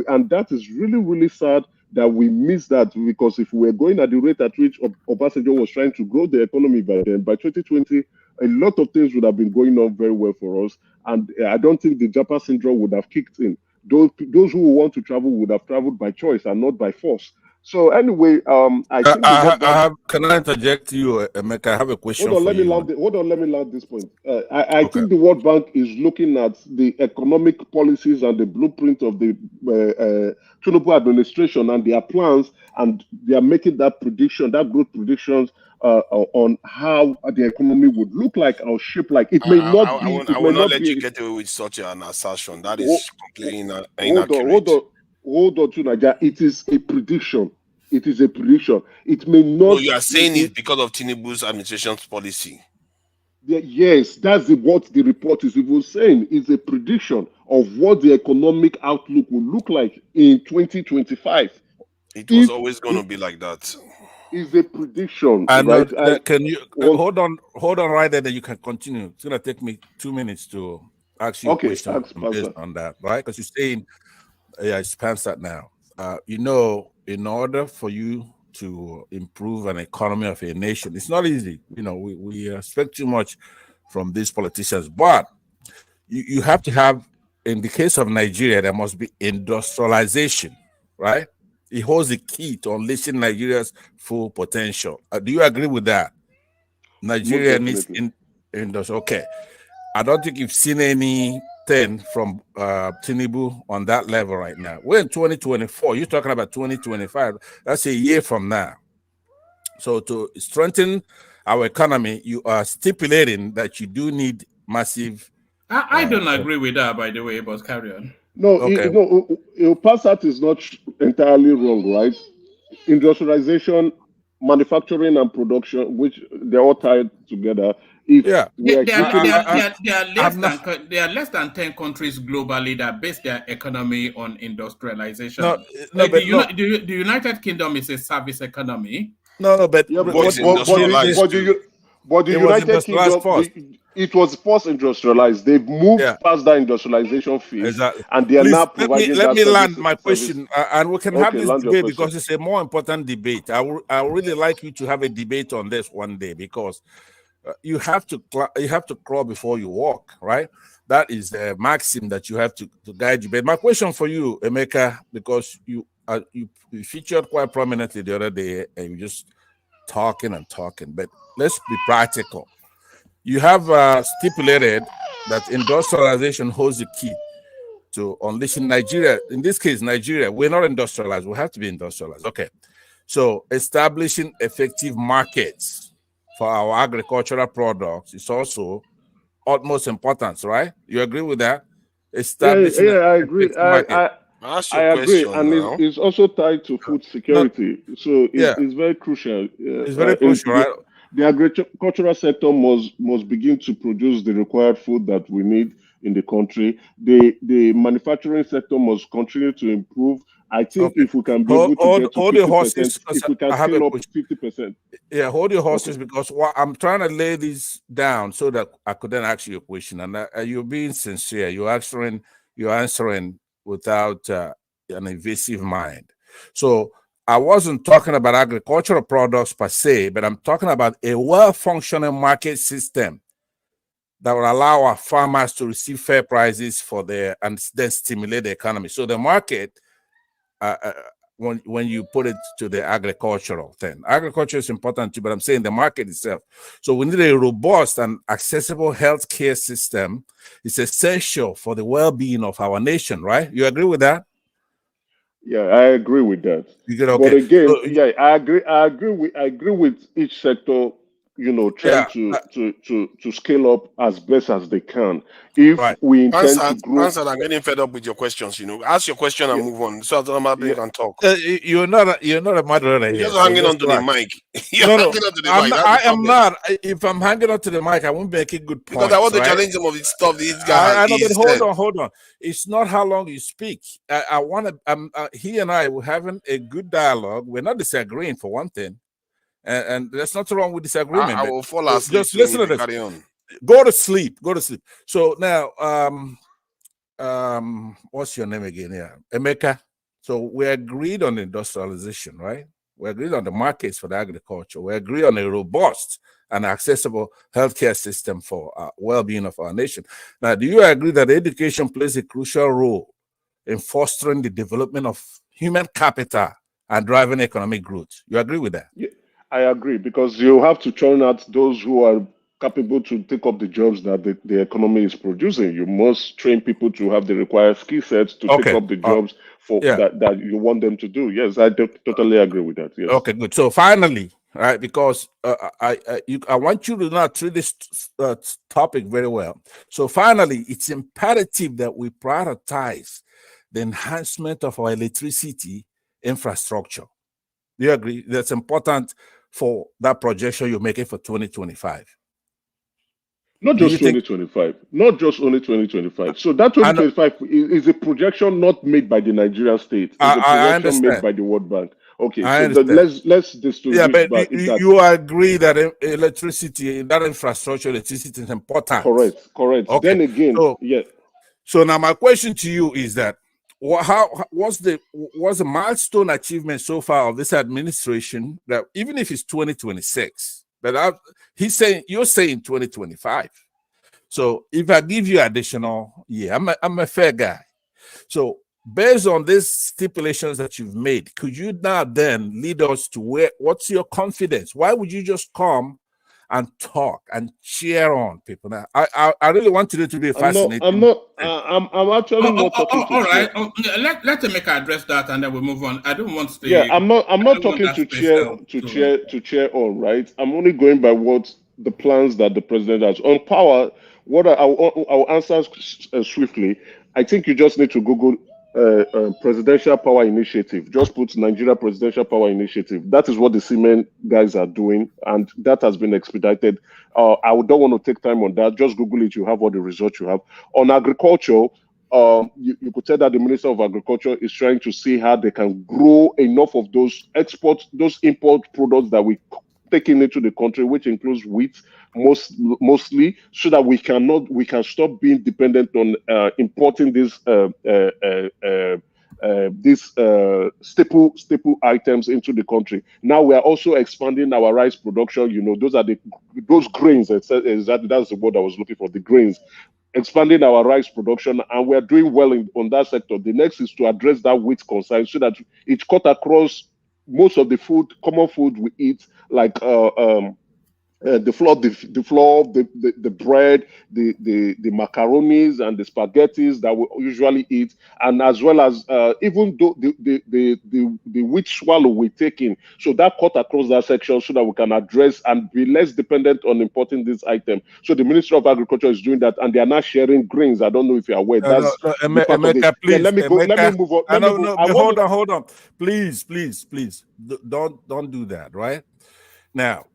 And that is really, really sad that we missed that, because if we were going at the rate at which Obasanjo was trying to grow the economy by then, by 2020, a lot of things would have been going on very well for us. And I don't think the Japa syndrome would have kicked in. Those who want to travel would have traveled by choice and not by force. So anyway, I think can I interject you, Emeka? I have a question for you. Let me land this point. I think the World Bank is looking at the economic policies and the blueprint of the Tinubu administration and their plans, and they are making that prediction, that growth predictions on how the economy would look like or shape like. It may not be. I will not let you get away with such an assertion. That is completely inaccurate. Hold on to Nigeria. It is a prediction. It is a prediction. It may not. So you are saying it because of Tinubu's administration's policy. Yes, that's what the report is even saying. It's a prediction of what the economic outlook will look like in 2025. It was always going to be like that. Is a prediction. Right? Can you hold on right there? That you can continue. It's going to take me 2 minutes to ask you a question based on that, right? Because you're saying, it's past that now. In order for you to improve an economy of a nation, it's not easy. We expect too much from these politicians, but you have to have, in the case of Nigeria, there must be industrialization, right? It holds the key to unleashing Nigeria's full potential. Do you agree with that? Nigeria needs industrial. Okay. I don't think you've seen anything from Tinubu on that level right now. We're in 2024. You're talking about 2025. That's a year from now. So to strengthen our economy, you are stipulating that you do need massive. I don't agree with that, by the way, but carry on. No, Passat is not entirely wrong, right? Industrialization, manufacturing, and production, which they're all tied together. There are less than 10 countries globally that base their economy on industrialization. The United Kingdom is a service economy. But the United Kingdom, it was post-industrialized. They've moved past that industrialization phase, and they are now providing. Let me land my question, and we can have this debate because it's a more important debate. I would really like you to have a debate on this one day, because you have to crawl before you walk, right? That is the maxim that you have to guide you. But my question for you, Emeka, because you featured quite prominently the other day, and you just talking and talking. But let's be practical. You have stipulated that industrialization holds the key to unleashing Nigeria. In this case, Nigeria, we're not industrialized. We have to be industrialized. Okay. So establishing effective markets for our agricultural products is also utmost importance, right? You agree with that? I agree. I agree, and it's also tied to food security. So it's very crucial. It's very crucial, right? The agricultural sector must begin to produce the required food that we need in the country. The manufacturing sector must continue to improve. I think if we can be able to get to 50%, if we can scale up 50%. Yeah, hold your horses, because I'm trying to lay this down so that I could then ask you a question. And you're being sincere. You're answering without an evasive mind. So I wasn't talking about agricultural products per se, but I'm talking about a well-functioning market system that will allow our farmers to receive fair prices for and then stimulate the economy. So the market, when you put it to the agricultural thing, agriculture is important too, but I'm saying the market itself. So we need a robust and accessible healthcare system. It's essential for the well-being of our nation, right? You agree with that? Yeah, I agree with that. You get okay. But again, I agree with each sector, trying to scale up as best as they can. If we intend to grow, I'm getting fed up with your questions. Ask your question and move on, so that can talk. You're not a moderator. You're here, just hanging on to the mic. You're hanging on to the mic. I am not. If I'm hanging on to the mic, I won't make a good point. Because I want to challenge some of the stuff these guys. I know, but hold on. It's not how long you speak. I want to. He and I were having a good dialogue. We're not disagreeing, for one thing. And there's nothing wrong with disagreement. I will fall asleep. Just listen to this. Carry on. Go to sleep. So now, what's your name again? Yeah, Emeka. So we agreed on industrialization, right? We agreed on the markets for the agriculture. We agreed on a robust and accessible healthcare system for well-being of our nation. Now, do you agree that education plays a crucial role in fostering the development of human capital and driving economic growth? You agree with that? Yeah, I agree, because you have to churn out those who are capable to take up the jobs that the economy is producing. You must train people to have the required skill sets to take up the jobs that you want them to do. Yes, I totally agree with that. Yes. Okay, good. So finally, right, because I want you to now treat this topic very well. So finally, it's imperative that we prioritize the enhancement of our electricity infrastructure. Do you agree? That's important for that projection you're making for 2025. Not just 2025, not just only 2025. So that 2025 is a projection not made by the Nigerian state. It's a projection made by the World Bank. Okay, so let's distinguish. Yeah, but you agree that electricity, that infrastructure, electricity is important. Correct. Okay. Then again, So now my question to you is that what's the milestone achievement so far of this administration, that even if it's 2026, but you're saying 2025. So if I give you additional year, I'm a fair guy. So based on these stipulations that you've made, could you now then lead us to what's your confidence? Why would you just come and talk and cheer on people? Now, I really want you to be fascinated. I'm actually not talking to. All right, let him address that, and then we'll move on. I don't want to. Yeah, I'm not talking to cheer on. Right, I'm only going by what the plans that the president has on power. What I'll answer swiftly. I think you just need to Google Presidential Power Initiative. Just put Nigeria Presidential Power Initiative. That is what the cement guys are doing, and that has been expedited. I don't want to take time on that. Just Google it. You have all the results you have. On agriculture, you could tell that the Minister of Agriculture is trying to see how they can grow enough of those import products that we taking into the country, which includes wheat mostly, so that we can stop being dependent on importing these staple items into the country. Now we are also expanding our rice production. Those grains. That's the word I was looking for. The grains. Expanding our rice production, and we are doing well on that sector. The next is to address that wheat concern, so that it cut across most of the common food we eat, like the flour, the bread, the macaronis and the spaghettis that we usually eat, and as well as even though the wheat swallow we're taking, so that cut across that section, so that we can address and be less dependent on importing this item. So the Ministry of Agriculture is doing that, and they are not sharing grains. I don't know if you're aware. Emeka, please. Let me move on. Hold on. Please. Don't do that. Right now,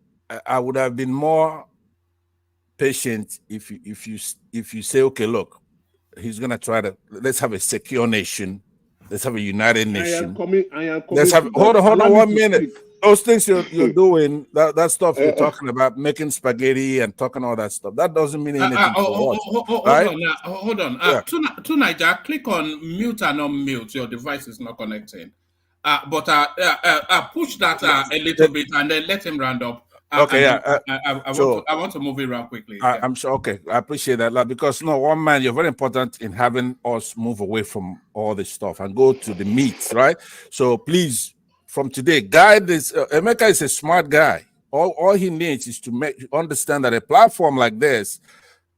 I would have been more patient if you say, okay, look, he's gonna try to, let's have a secure nation, let's have a united nation. Let's have hold on 1 minute. Those things you're doing, that stuff you're talking about, making spaghetti and talking all that stuff, that doesn't mean anything to us. Hold on. To Niger, click on mute and unmute. Your device is not connecting. But push that a little bit and then let him round up. Okay, I want to move it around quickly. I'm sure. Okay, I appreciate that, because one man, you're very important in having us move away from all this stuff and go to the meat, right? So please, from today, guide this. Emeka is a smart guy. All he needs is to understand that a platform like this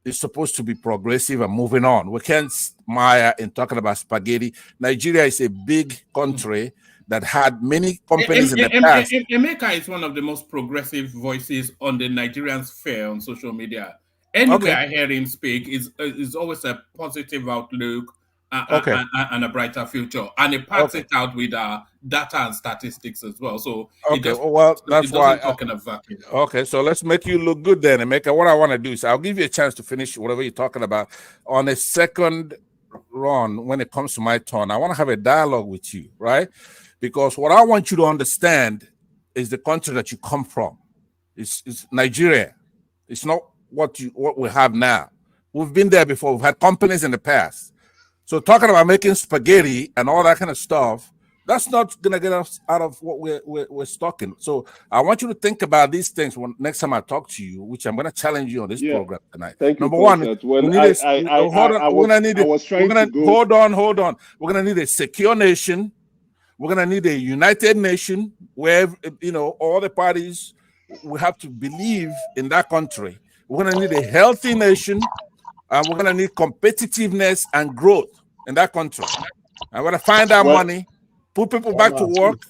is supposed to be progressive and moving on. We can't mire in talking about spaghetti. Nigeria is a big country. that had many companies in the past. Emeka is one of the most progressive voices on the Nigerian sphere on social media. Anywhere I hear him speak is always a positive outlook and a brighter future, and he packs it out with data and statistics as well. So that's why talk in a vacuum. Okay, so let's make you look good then, Emeka. What I want to do is I'll give you a chance to finish whatever you're talking about on a second run. When it comes to my turn, I want to have a dialogue with you, right? Because what I want you to understand is the country that you come from. It's Nigeria. It's not what we have now. We've been there before. We've had companies in the past. So talking about making spaghetti and all that kind of stuff, that's not gonna get us out of what we're stuck in. So I want you to think about these things when next time I talk to you, which I'm gonna challenge you on this program tonight. Thank you. Number one, hold on. We're gonna need a secure nation. We're gonna need a united nation where all the parties we have to believe in that country. We're gonna need a healthy nation, and we're gonna need competitiveness and growth in that country. I'm gonna find that money, put people back to work,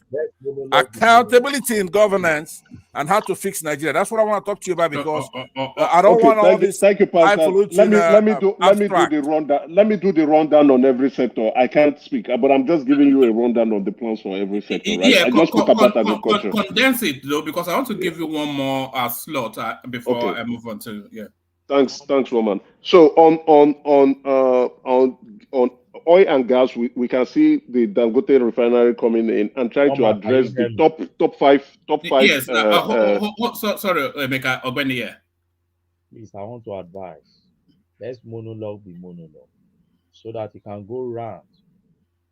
accountability in governance, and how to fix Nigeria. That's what I want to talk to you about, because I don't want all this. Thank you, Pastor. Let me do the rundown. Let me do the rundown on every sector. I can't speak, but I'm just giving you a rundown on the plans for every sector. Right? Yeah, I just spoke about agriculture. Condense it though, because I want to give you one more slot before I move on to Thanks, Roman. So on oil and gas, we can see the Dangote refinery coming in and trying to address the top five. Yes. Sorry, Emeka Ogbeni here. Please, I want to advise. Let's monologue the monologue so that it can go round.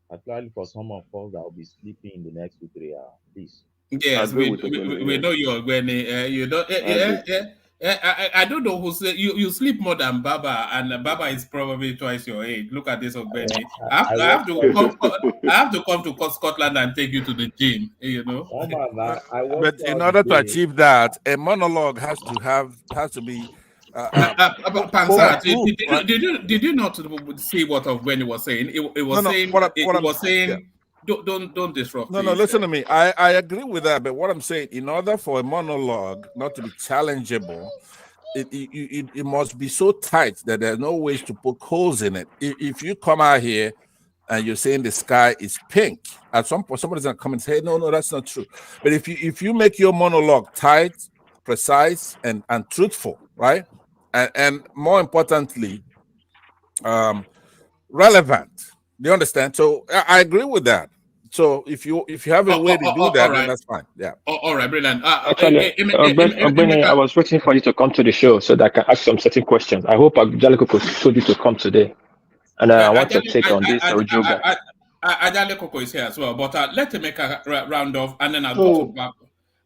Particularly for some of us that will be sleeping in the next 2-3 hours. Please. Yes, we know you, Ogbeni. You don't. I don't know who said you sleep more than Baba, and Baba is probably twice your age. Look at this, Ogbeni. I have to come to Scotland and take you to the gym. But in order to achieve that, a monologue has to be. Pansa, did you not see what Ogbeni was saying? It was saying. Don't disrupt. No, listen to me. I agree with that, but what I'm saying, in order for a monologue not to be challengeable, it must be so tight that there's no ways to poke holes in it. If you come out here and you're saying the sky is pink, at some point somebody's gonna come and say, no, that's not true. But if you make your monologue tight, precise, and truthful, right, and more importantly, relevant. Do you understand? So I agree with that. So if you have a way to do that, then that's fine. Yeah. All right, brilliant. Ogbeni, I was waiting for you to come to the show so that I can ask some certain questions. I hope Ajale Koko told you to come today, and I want to take on this Ojo guy. Ajale Koko is here as well, but let him make a round off, and then I'll go to back.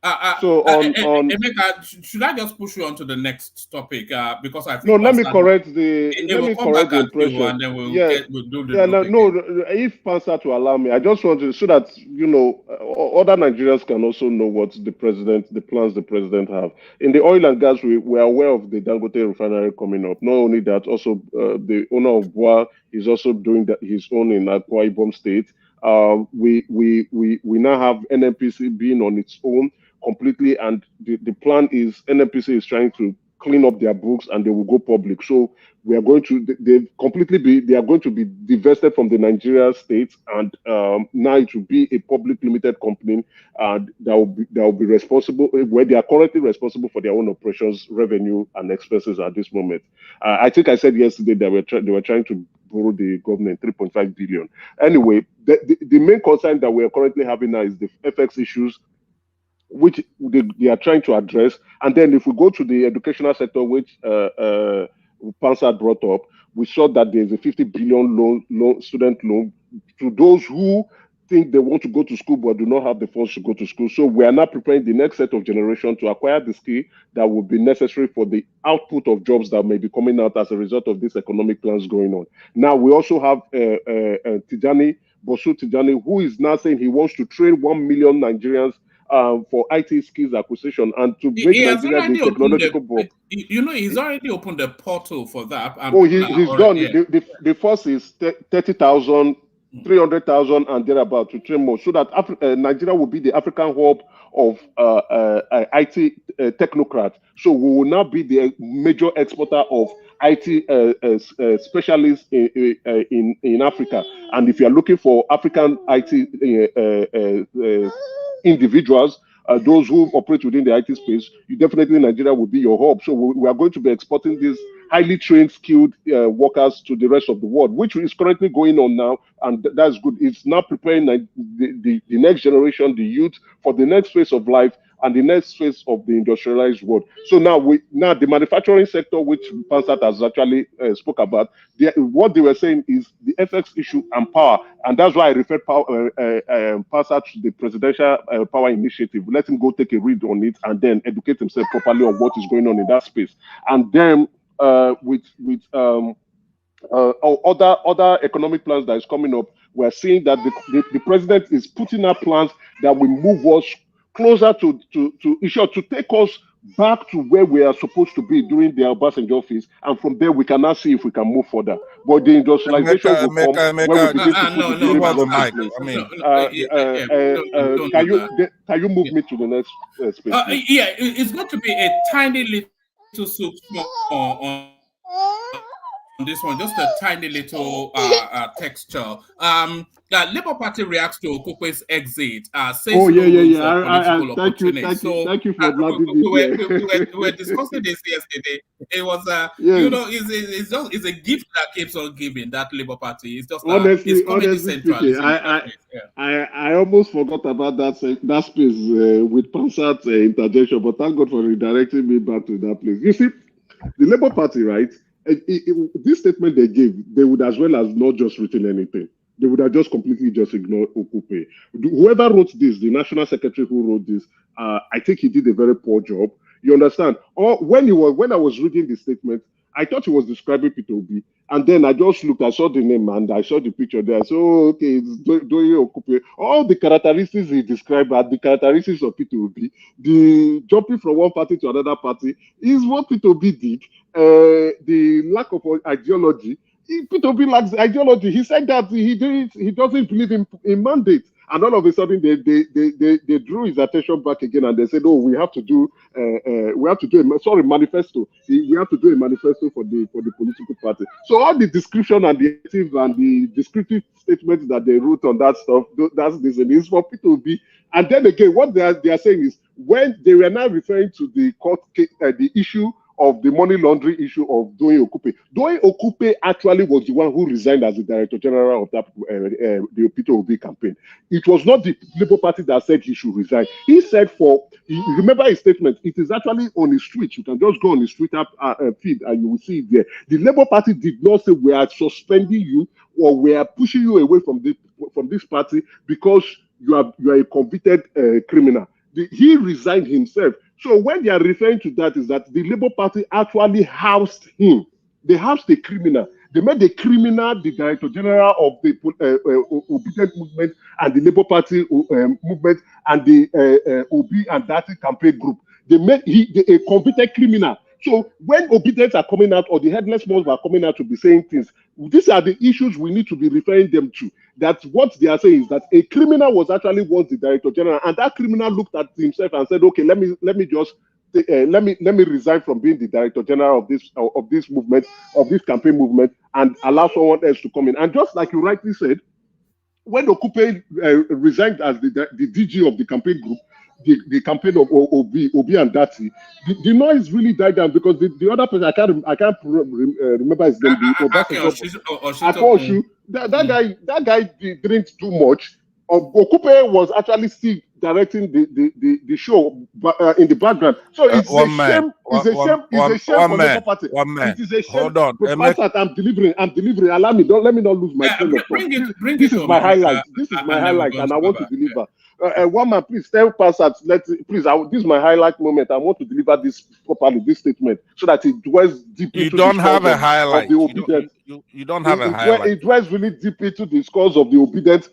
Emeka, should I just push you on to the next topic? Because I think let me correct the impression. And then we'll do the if Pansa to allow me, I just want to, so that other Nigerians can also know what the plans the president have. In the oil and gas, we are aware of the Dangote refinery coming up. Not only that, also the owner of Boa is also doing his own in Akwa Ibom State. We now have NNPC being on its own completely, and the plan is NNPC is trying to clean up their books and they will go public. So we are going to they are going to be divested from the Nigeria state, and now it will be a public limited company, and that will be responsible, where they are currently responsible for their own operations, revenue, and expenses at this moment. I think I said yesterday they were trying to borrow the government 3.5 billion. Anyway, the main concern that we are currently having now is the FX issues, which they are trying to address. And then if we go to the educational sector, which Pansa brought up, we saw that there's a 50 billion student loan to those who think they want to go to school but do not have the funds to go to school. So we are now preparing the next set of generation to acquire the skill that will be necessary for the output of jobs that may be coming out as a result of these economic plans going on. Now we also have Bosu Tijani, who is now saying he wants to train 1 million Nigerians for IT skills acquisition and to make Nigeria the technological board. He's already opened a portal for that. He's done. The first is 30,000 300,000 and thereabout to train more, so that Nigeria will be the African hub of IT technocrats. So we will now be the major exporter of IT specialists in Africa. And if you are looking for African IT individuals, those who operate within the IT space, definitely Nigeria will be your hub. So we are going to be exporting these highly trained, skilled workers to the rest of the world, which is currently going on now, and that's good. It's now preparing the next generation, the youth, for the next phase of life and the next phase of the industrialized world. So now the manufacturing sector, which Pansat has actually spoke about, what they were saying is the FX issue and power, and that's why I referred Pansat to the Presidential Power Initiative. Let him go take a read on it and then educate himself properly on what is going on in that space. And then with other economic plans that is coming up, we're seeing that the president is putting up plans that will move us closer to take us back to where we are supposed to be during the Obasanjo phase, and from there we can now see if we can move further. But the industrialization will come when we begin to can you move me to the next space? Yeah, it's going to be a tiny little soup on this one, just a tiny little texture. The Labour Party reacts to Okupe's exit. Says thank you for we were discussing this yesterday. It was it's a gift that keeps on giving. That Labour Party is just honestly speaking, I almost forgot about that space with Pansat interjection, but thank God for redirecting me back to that place. You see, the Labour Party, right? This statement they gave, they would as well as not just written anything. They would have just completely just ignored Okupe. Whoever wrote this, the national secretary who wrote this, I think he did a very poor job. You understand? Or when I was reading the statement, I thought he was describing Peter Obi, and then I just looked, I saw the name and I saw the picture there. So okay, it's Doye Okupe. All the characteristics he described are the characteristics of Peter Obi. The jumping from one party to another party is what Peter Obi did. The lack of ideology. Peter Obi lacks ideology. He said that he doesn't believe in mandate. And all of a sudden, they drew his attention back again, and they said, "Oh, we have to do manifesto. We have to do a manifesto for the political party." So all the description and the descriptive statements that they wrote on that stuff, that's this, and it's for Peter Obi. And then again, what they are saying is, when they were now referring to the court case, the issue of the money laundering issue of Doye Okupe. Doye Okupe actually was the one who resigned as the Director General of that the Peter Obi campaign. It was not the Labour Party that said he should resign. He said remember his statement, it is actually on his tweet. You can just go on his Twitter feed and you will see it there. The Labour Party did not say we are suspending you or we are pushing you away from this party because you are a convicted criminal. He resigned himself. So when they are referring to that, is that the Labour Party actually housed him. They housed the criminal. They made the criminal the Director General of the Obedient Movement and the Labour Party movement and the Obi and Dati campaign group. They made a convicted criminal. So when obedience are coming out or the headless ones are coming out to be saying things, these are the issues we need to be referring them to. That what they are saying is that a criminal was actually once the Director General, and that criminal looked at himself and said, "Okay, let me resign from being the Director General of this movement, of this campaign movement, and allow someone else to come in." And just like you rightly said, when Okupe resigned as the DG of the campaign group, the campaign of Obi and Dati, the noise really died down because the other person, I can't remember his name. That guy didn't do much. Okupe was actually still directing the show in the background. So it's a shame. It's a shame for the party. It is a shame. Hold on. I'm delivering. Allow me. Don't let me not lose my train of thought. This is my highlight. This is my highlight, and I want to deliver. One man, please tell Pansat. This is my highlight moment. I want to deliver this properly, this statement, so that it dwells deep into. You don't have a highlight. You don't have a highlight. It dwells really deep into the scores of the obedient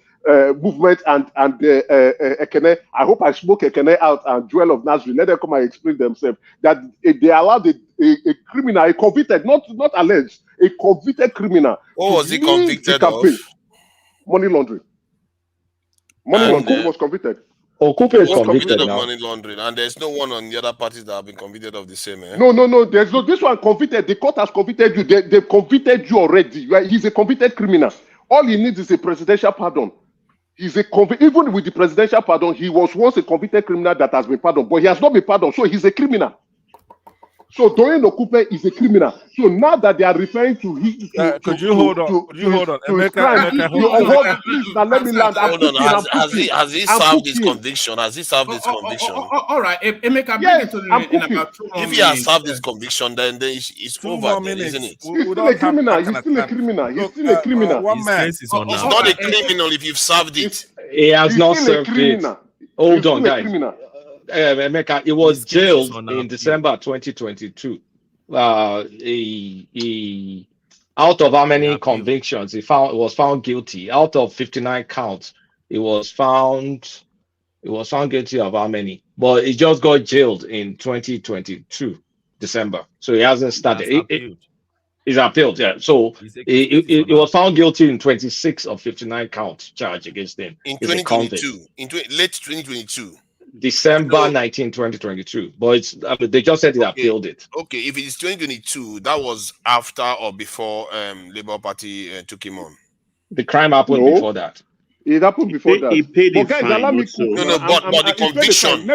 movement and Ekene. I hope I spoke Ekene out and Joel of Nazareth. Let them come and explain themselves that they allowed a criminal, a convicted, not alleged, a convicted criminal. What was he convicted of? money laundering. Money laundering. He was convicted. Okupe He is was convicted of now. money laundering, and there's no one on the other parties that have been convicted of the same. Eh? No. There's no. This one convicted. The court has convicted you. They've convicted you already. He's a convicted criminal. All he needs is a presidential pardon. Even with the presidential pardon, he was once a convicted criminal that has been pardoned, but he has not been pardoned, so he's a criminal. So Doyin Okupe is a criminal. So now that they are referring to him, could you hold on? Hold on. Please, now let me land. Hold on. Has he served this conviction? Has he served this conviction? All right. Emeka, bring it to in about 2 more If he has served this conviction, then it's over, then, isn't it? He's still a criminal. He's still a criminal. He's still a criminal. One man. It's not a criminal if you've served it. He has not served it. Hold on, guys. Emeka, he was jailed in December 2022. He out of how many convictions he was found guilty? Out of 59 counts, he was found guilty of how many? But he just got jailed in 2022 December, so he hasn't started. He's appealed, yeah. So he was found guilty in 26 of 59 counts charged against him in 2022, late 2022. December 19, 2022. But they just said they appealed it. Okay, if it is 2022, that was after or before Labour Party took him on. The crime happened before that. It happened before that. He paid but guys, allow me cook. No, but the conviction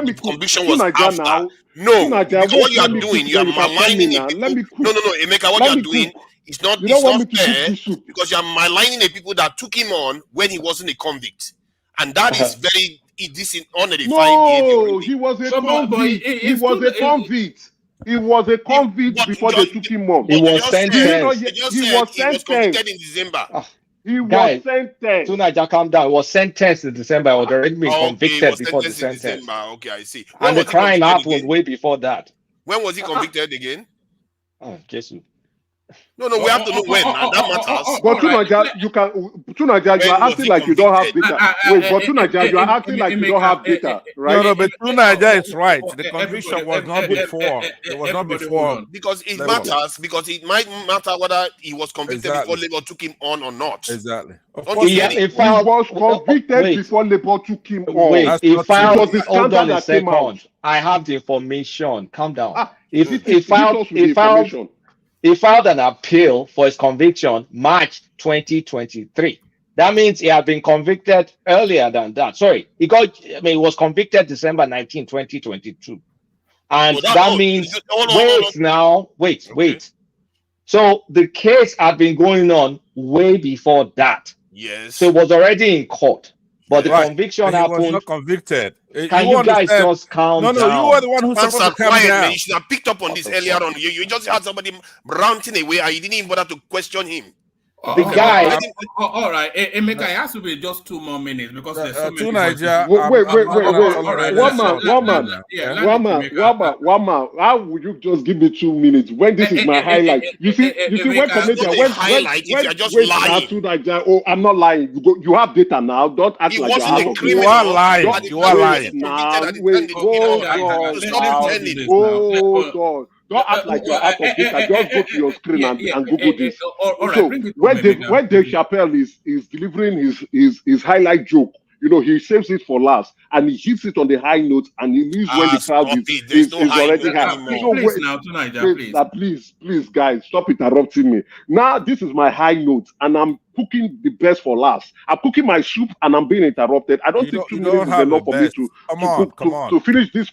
was after. No, because what you are doing, you are maligning people. No, Emeka, what you are doing is not fair because you are maligning the people that took him on when he wasn't a convict. And that is very unedifying behavior. No, he was a convict. He was a convict. He was a convict before they took him on. He was sentenced. He was convicted in December. He was sentenced. Tunaja, calm down. He was sentenced in December. He was already been convicted before the sentence. Okay, I see. And the crime happened way before that. When was he convicted again? Oh, Jesus. No, we have to know when, and that matters. But Tunaja, you are acting like you don't have data. Wait, but Tunaja, you are acting like you don't have data, right? No, but Tunaja is right. The conviction was not before. It was not before. Because it matters, because it might matter whether he was convicted before Labour took him on or not. Exactly. He was convicted before Labour took him on. Wait, hold on a second. I have the information. Calm down. He filed an appeal for his conviction March 2023. That means he had been convicted earlier than that. Sorry, he was convicted December 19, 2022. And that means, wait. So the case had been going on way before that. Yes. So it was already in court. But the conviction happened. He was not convicted. Can you guys just calm down? No, you were the one who supposed to calm down. You should have picked up on this earlier on. You just had somebody ranting away and you didn't even bother to question him. The guy. All right, Emeka, it has to be just 2 more minutes because there's so many. Wait. One man. How would you just give me 2 minutes when this is my highlight? You see, when comedian, highlight if you're just lying. Oh, I'm not lying. You have data now. Don't act like you are lying. You are lying. Wait, hold on. Don't act like you're out of data. Just go to your screen and Google this. So when Dave Chappelle is delivering his highlight joke, he saves it for last and he hits it on the high note and he leaves when the crowd is already high. Please, guys, stop interrupting me. Now this is my high note and I'm cooking the best for last. I'm cooking my soup and I'm being interrupted. I don't think 2 minutes is enough for me to finish this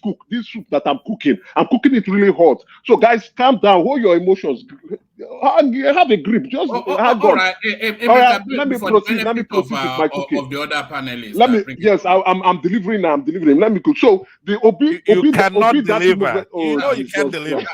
soup that I'm cooking. I'm cooking it really hot. So guys, calm down. Hold your emotions. Have a grip. Just hang on. All right, let me proceed with my cooking. Of the other panelists. I'm delivering now. Let me cook. So the Obi cannot deliver. You can't deliver.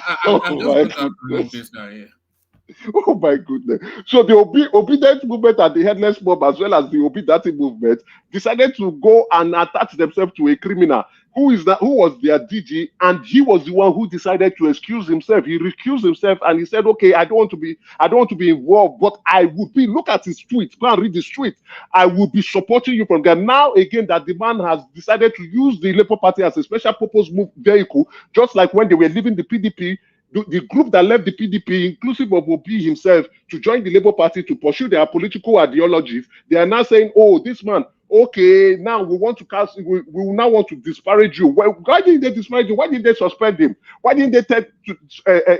Oh my goodness. So the obedient movement and the headless mob, as well as the obedient movement, decided to go and attach themselves to a criminal who was their DG, and he was the one who decided to excuse himself. He recused himself and he said, okay, I don't want to be involved, but I would be, look at his tweet, go and read his tweet. I would be supporting you from there. Now again that the man has decided to use the Labour Party as a special purpose vehicle, just like when they were leaving the PDP, the group that left the PDP, inclusive of Obi himself, to join the Labour Party to pursue their political ideologies, they are now saying, oh, this man, okay, now we want to cast, we now want to disparage you. Well, why didn't they disparage you? Why didn't they suspend him? Why didn't they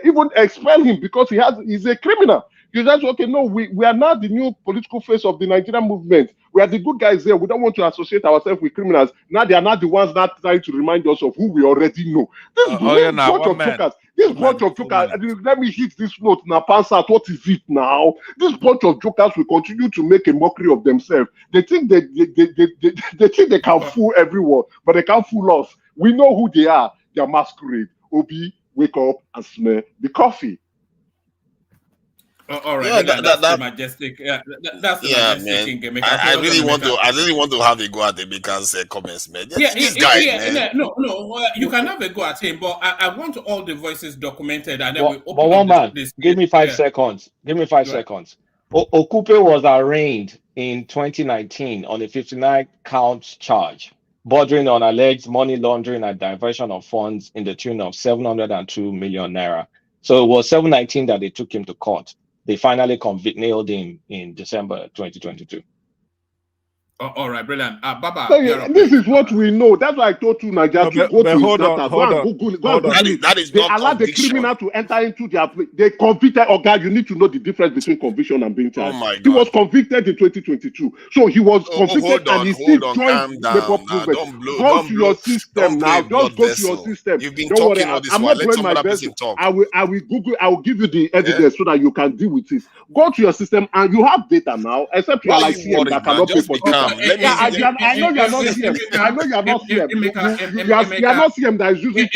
even expel him? Because he's a criminal. You just, okay, no, we are now the new political face of the Nigerian movement. We are the good guys there. We don't want to associate ourselves with criminals. Now they are not the ones that trying to remind us of who we already know. This bunch of jokers. This bunch of jokers. Let me hit this note now. Pass out. What is it now? This bunch of jokers will continue to make a mockery of themselves. They think they think they can fool everyone, but they can't fool us. We know who they are. They are masquerade. Obi, wake up and smell the coffee. All right, yeah, that's the majestic. That's the majestic man. I really want to have a go at the because comments, man. This guy, man. No, you can have a go at him, but I want all the voices documented, and then we open but one man, give me 5 seconds. Give me 5 seconds. Okupe was arraigned in 2019 on a 59-count charge, bordering on alleged money laundering and diversion of funds in the tune of 702 million naira. So it was 719 that they took him to court. They finally nailed him in December 2022. All right, brilliant. Baba, this is what we know. That's why I told you, Nigeria, to go to his data. That is they not allowed the criminal to enter into their. They convicted. Oh God, you need to know the difference between conviction and being charged. Oh my God. He was convicted in 2022, so he was convicted and he still joined Labour movement. Go to your system now. Just go to your system. You've been talking all this while. I'm not doing my best. I will Google. I will give you the evidence so that you can deal with it. Go to your system and you have data now. Except you are like CM that cannot pay for data. I know you are not CM. I know you are not CM. You are not CM that is using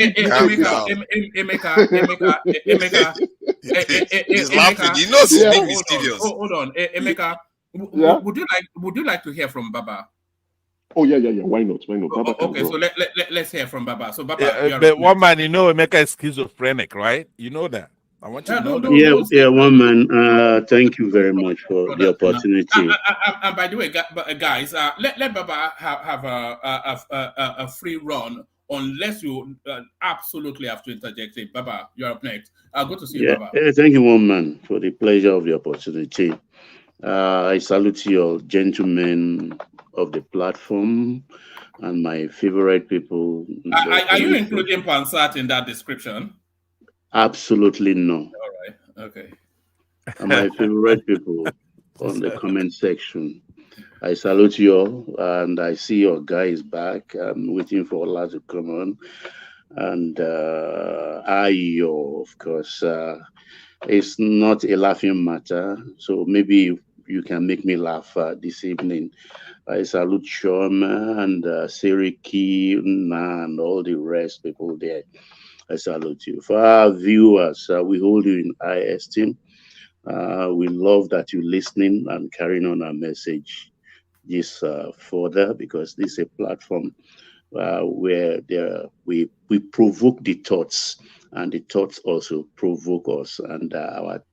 He's laughing. He knows he's being mysterious. Hold on, Emeka. Would you like to hear from Baba? Oh yeah. Why not? Baba okay, so let's hear from Baba. So Baba, but one man, Emeka is schizophrenic, right? You know that. I want you to know that. Yeah, one man. Thank you very much for the opportunity. And by the way, guys, let Baba have a free run unless you absolutely have to interject it. Baba, you're up next. I'll go to see you, Baba. Thank you, one man, for the pleasure of the opportunity. I salute your gentlemen of the platform and my favorite people. Are you including Pansat in that description? Absolutely no. All right. Okay. And my favorite people on the comment section. I salute you all, and I see your guys back. I'm waiting for Allah to come on. And Ayo, of course, it's not a laughing matter. So maybe you can make me laugh this evening. I salute Shoma and Siriki and all the rest people there. I salute you. For our viewers, we hold you in high esteem. We love that you're listening and carrying on our message this further, because this is a platform where we provoke the thoughts, and the thoughts also provoke us. And our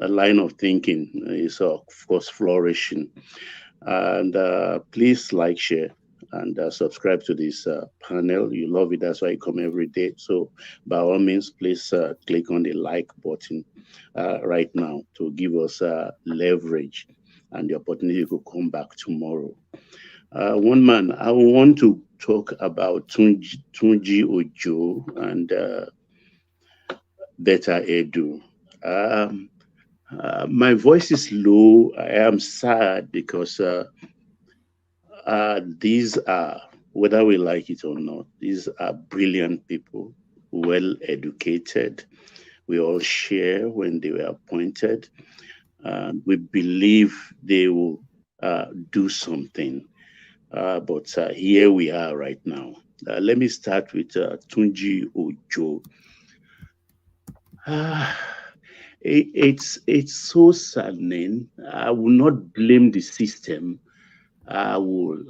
line of thinking is, of course, flourishing. And please like, share, and subscribe to this panel. You love it, that's why you come every day. So by all means, please click on the like button right now to give us leverage and the opportunity to come back tomorrow. One man, I want to talk about Tunji Ojo and Betta Edu. My voice is low. I am sad because these are, whether we like it or not, these are brilliant people, well educated. We all share when they were appointed. We believe they will do something. But here we are right now. Let me start with Tunji Ojo. It's so saddening. I will not blame the system. I will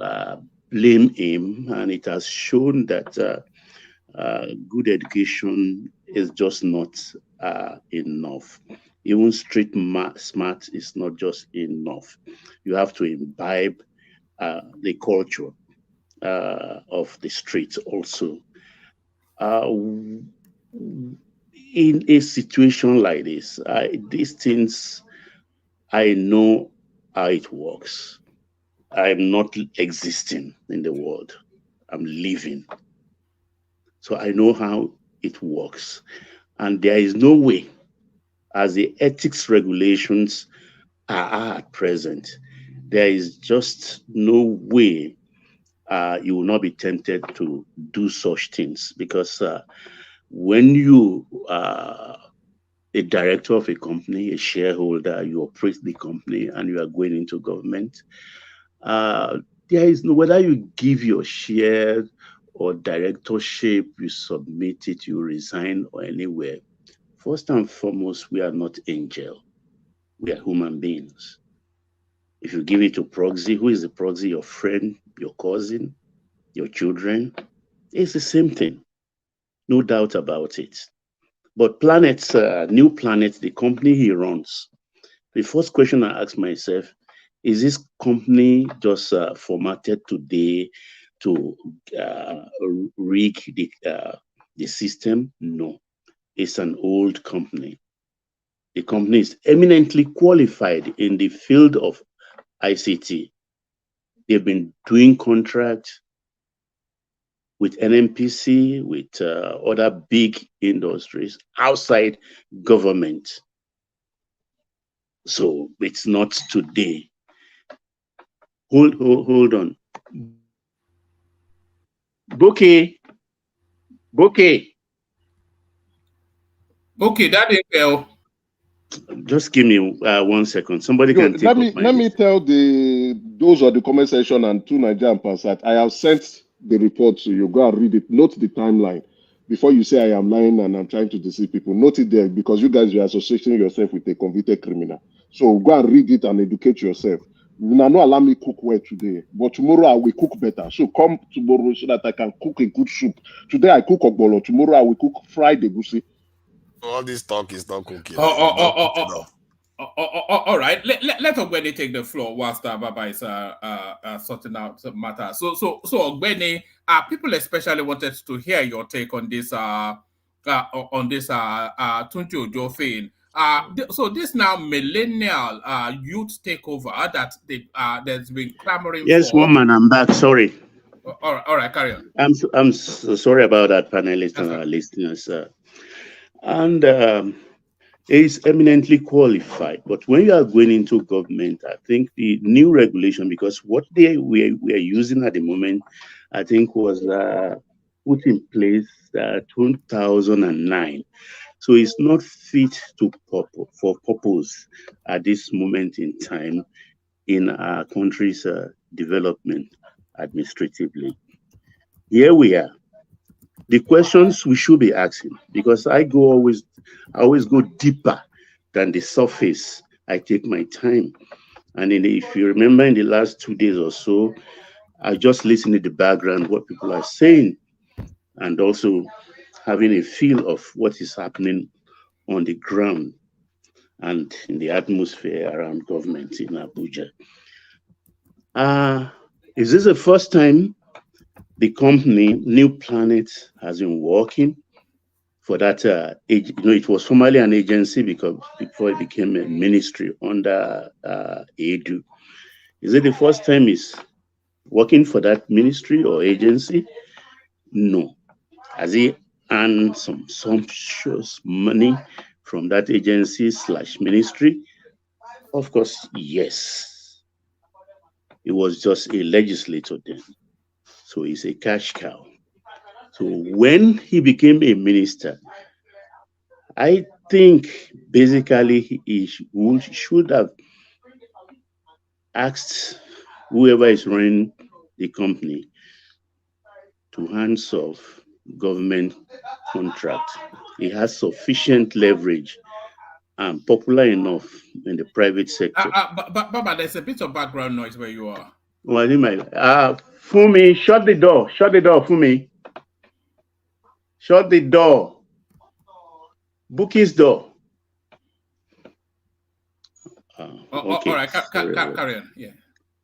blame him, and it has shown that good education is just not enough. Even street smart is not just enough. You have to imbibe the culture of the streets also. in a situation like this, these things, I know how it works. I'm not existing in the world. I'm living. So I know how it works. And there is no way, as the ethics regulations are at present, there is just no way you will not be tempted to do such things, because when you are a director of a company, a shareholder, you operate the company and you are going into government, there is no, whether you give your share or directorship, you submit it, you resign, or anywhere. First and foremost, we are not angels. We are human beings. If you give it to proxy, who is the proxy? Your friend, your cousin, your children. It's the same thing. No doubt about it. But Planets, New Planet, the company he runs, the first question I ask myself, is this company just formatted today to rig the system? No, it's an old company. The company is eminently qualified in the field of ICT. They've been doing contracts with NNPC, with other big industries outside government. So it's not today. Hold on. Bouquet. Okay, that is well. Just give me 1 second. Somebody can take let me tell those are the comment section and to Nigerian Passat. I have sent the report to you. Go and read it. Note the timeline. Before you say I am lying and I'm trying to deceive people, note it there, because you guys are associating yourself with a convicted criminal. So go and read it and educate yourself. Now, no allow me cook well today, but tomorrow I will cook better. So come tomorrow so that I can cook a good soup. Today I cook ogbolo. Tomorrow I will cook fried egusi. All this talk is not cooking. All right. Let Ogbeni take the floor whilst Baba is sorting out the matter. So Ogbeni, people especially wanted to hear your take on this Tunji Ojo thing. So this now millennial youth takeover that there's been clamoring for. Yes, woman, I'm back. Sorry. All right, carry on. I'm so sorry about that, panelists and our listeners. And is eminently qualified. But when you are going into government, I think the new regulation, because what we are using at the moment, I think was put in place 2009. So it's not fit for purpose at this moment in time in our country's development administratively. Here we are. The questions we should be asking, because I always go deeper than the surface. I take my time. And if you remember in the last 2 days or so, I just listen to the background, what people are saying, and also having a feel of what is happening on the ground and in the atmosphere around government in Abuja. Is this the first time the company New Planet has been working for that? It was formerly an agency because before it became a ministry under Edu. Is it the first time it's working for that ministry or agency? No. Has he earned some sumptuous money from that agency / ministry? Of course, yes. It was just a legislator then. So he's a cash cow. So when he became a minister, I think basically he should have asked whoever is running the company to hands off government contract. He has sufficient leverage and popular enough in the private sector. Baba, there's a bit of background noise where you are. Well, Fumi, shut the door. Shut the door, Fumi. Shut the door. Bookie's door. Okay. All right, carry on. Yeah.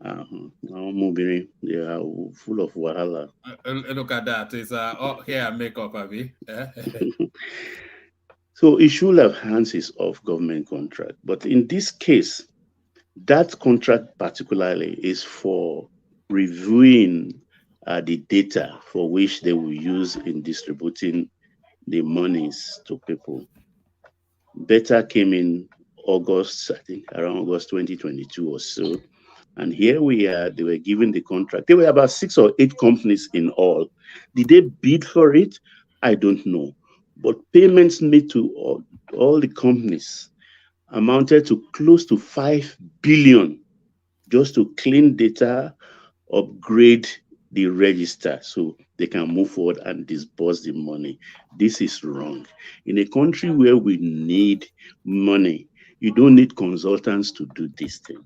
They are full of wahala. Look at that. It's hair and makeup, Abby. So it should have hands is off government contract. But in this case, that contract particularly is for reviewing the data for which they will use in distributing the monies to people. Betta came in August, I think around August 2022 or so. And here we are, they were given the contract. There were about 6 or 8 companies in all. Did they bid for it? I don't know. But payments made to all the companies amounted to close to 5 billion just to clean data, upgrade the register so they can move forward and disburse the money. This is wrong. In a country where we need money, you don't need consultants to do this thing.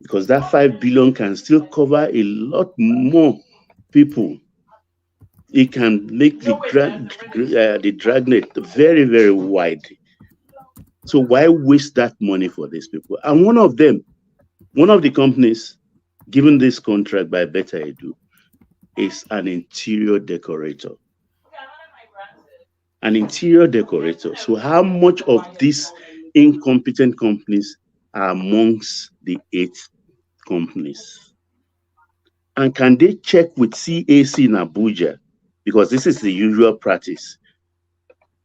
Because that 5 billion can still cover a lot more people. It can make the dragnet very, very wide. So why waste that money for these people? And one of the companies given this contract by Betta Edu is an interior decorator. An interior decorator. So how much of these incompetent companies are amongst the 8 companies? And can they check with CAC in Abuja? Because this is the usual practice.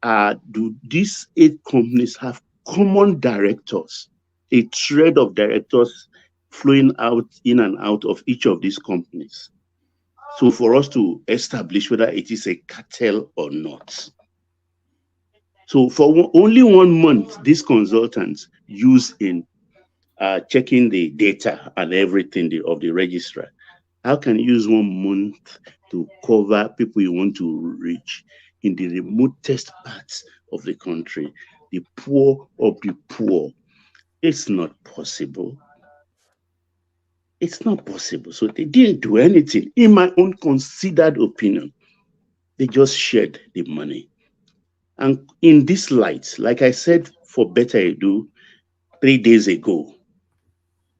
Do these 8 companies have common directors, a thread of directors flowing out in and out of each of these companies? So for us to establish whether it is a cartel or not. So for only 1 month, these consultants use in checking the data and everything of the registrar. How can you use 1 month to cover people you want to reach in the remotest parts of the country, the poor of the poor? It's not possible. It's not possible. So they didn't do anything. In my own considered opinion, they just shared the money. And in this light, like I said for Betta Edu 3 days ago,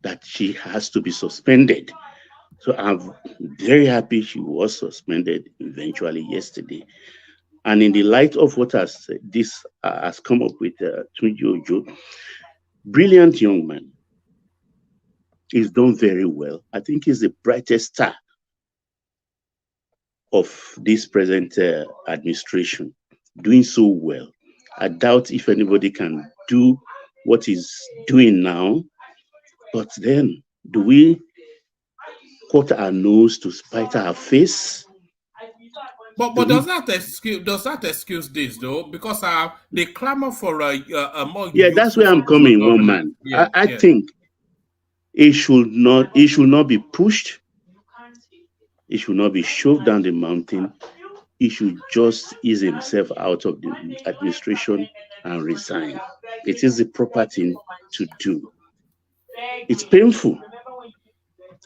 that she has to be suspended. So I'm very happy she was suspended eventually yesterday. And in the light of what has come up with Tunji Ojo, brilliant young man. He's done very well. I think he's the brightest star of this present administration, doing so well. I doubt if anybody can do what he's doing now. But then, do we cut our nose to spite our face? But does that excuse this though? Because they clamor for a more. Yeah, that's where I'm coming, one man. Yeah, I think it should not be pushed. It should not be shoved down the mountain. He should just ease himself out of the administration and resign. It is the proper thing to do. It's painful,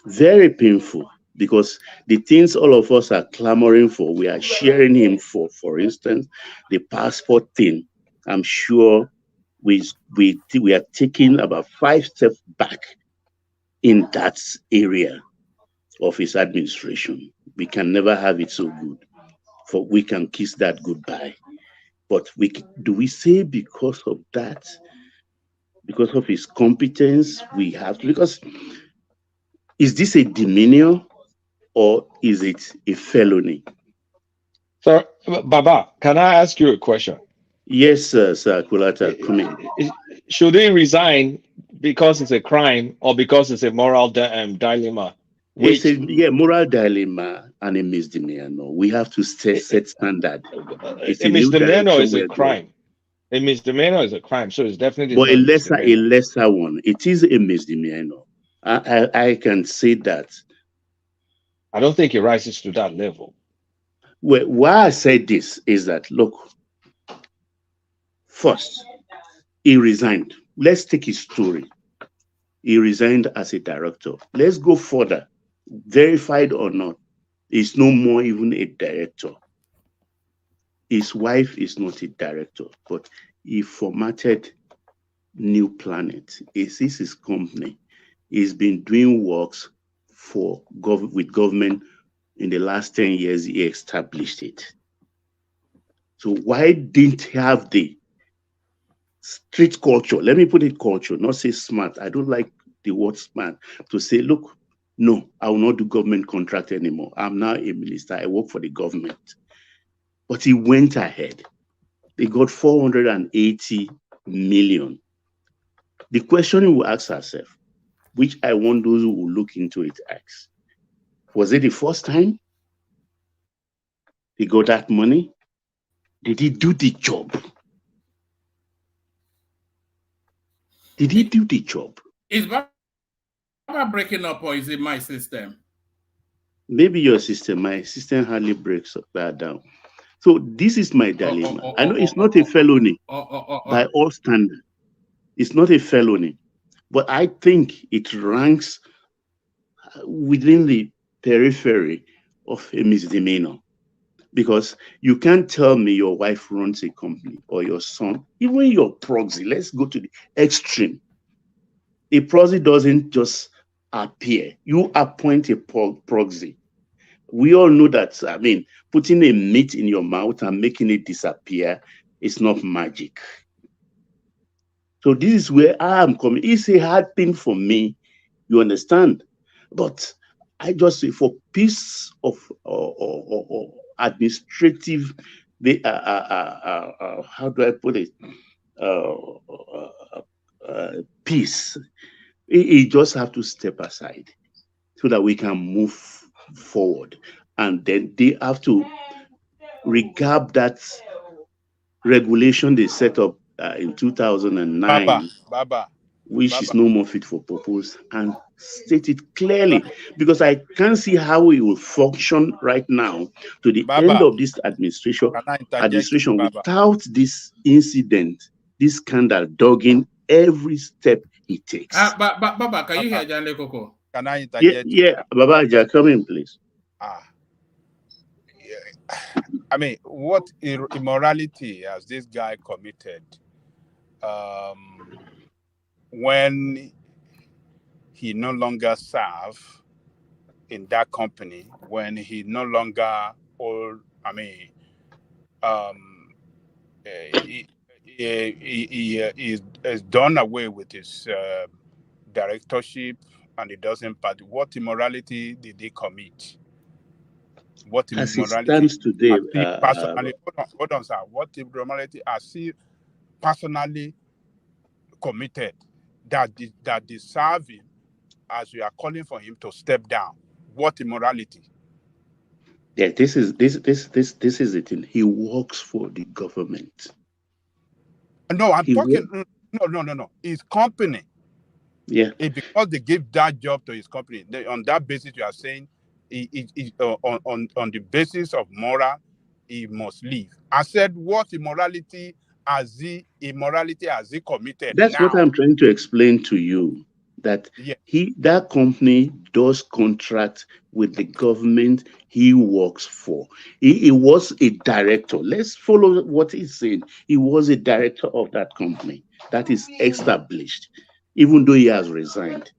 very painful, because the things all of us are clamoring for, we are sharing him for instance, the passport thing. I'm sure we are taking about 5 steps back in that area of his administration. We can never have it so good, for we can kiss that goodbye. But do we say because of that, because of his competence, we have to? Because is this a demeanor or is it a felony? Sir, Baba, can I ask you a question? Yes, Sir Kulata, come in. Should he resign because it's a crime or because it's a moral dilemma? It's a moral dilemma and a misdemeanor. No, we have to set standard. A misdemeanor is a crime. A misdemeanor is a crime, so it's definitely. But a lesser one. It is a misdemeanor. I can say that. I don't think it rises to that level. Well, why I said this is that, look, first, he resigned. Let's take his story. He resigned as a director. Let's go further. Verified or not, he's no more even a director. His wife is not a director, but he formatted New Planet. This is his company. He's been doing works with government in the last 10 years. He established it. So why didn't he have the street culture? Let me put it culture, not say smart. I don't like the word smart. To say, look, no, I will not do government contract anymore. I'm now a minister. I work for the government. But he went ahead. They got 480 million. The question we will ask ourselves, which I want those who will look into it ask, was it the first time he got that money? Did he do the job? Did he do the job? Is Baba breaking up, or is it my system? Maybe your system. My system hardly breaks that down. So this is my dilemma. I know it's not a felony by all standards. It's not a felony, but I think it ranks within the periphery of a misdemeanor. Because you can't tell me your wife runs a company or your son, even your proxy. Let's go to the extreme. A proxy doesn't just appear. You appoint a proxy. We all know that, I mean, putting a meat in your mouth and making it disappear is not magic. So this is where I am coming. It's a hard thing for me, you understand? But I just say for peace of administrative, how do I put it? Peace. It just have to step aside so that we can move forward. And then they have to regard that regulation they set up in 2009, which is no more fit for purpose, and state it clearly, because I can't see how it will function right now to the end of this administration without this incident, this scandal dogging every step he takes. Baba, can you hear Janle Koko? Can I interject? Yeah, Baba, come in, please. I mean, what immorality has this guy committed when he no longer serve in that company, when he no longer he is done away with his directorship and he doesn't party? What immorality did he commit? What as immorality it stands today, personally, hold on, sir. What immorality has he personally committed that deserve him, as we are calling for him to step down? What immorality? Yeah, this is the thing. He works for the government. No, I'm talking. No. His company. Yeah. Because they give that job to his company, on that basis, you are saying on the basis of moral, he must leave. I said, what immorality has he committed? That's what I'm trying to explain to you. That that company does contract with the government he works for. He was a director. Let's follow what he's saying. He was a director of that company. That is established, even though he has resigned.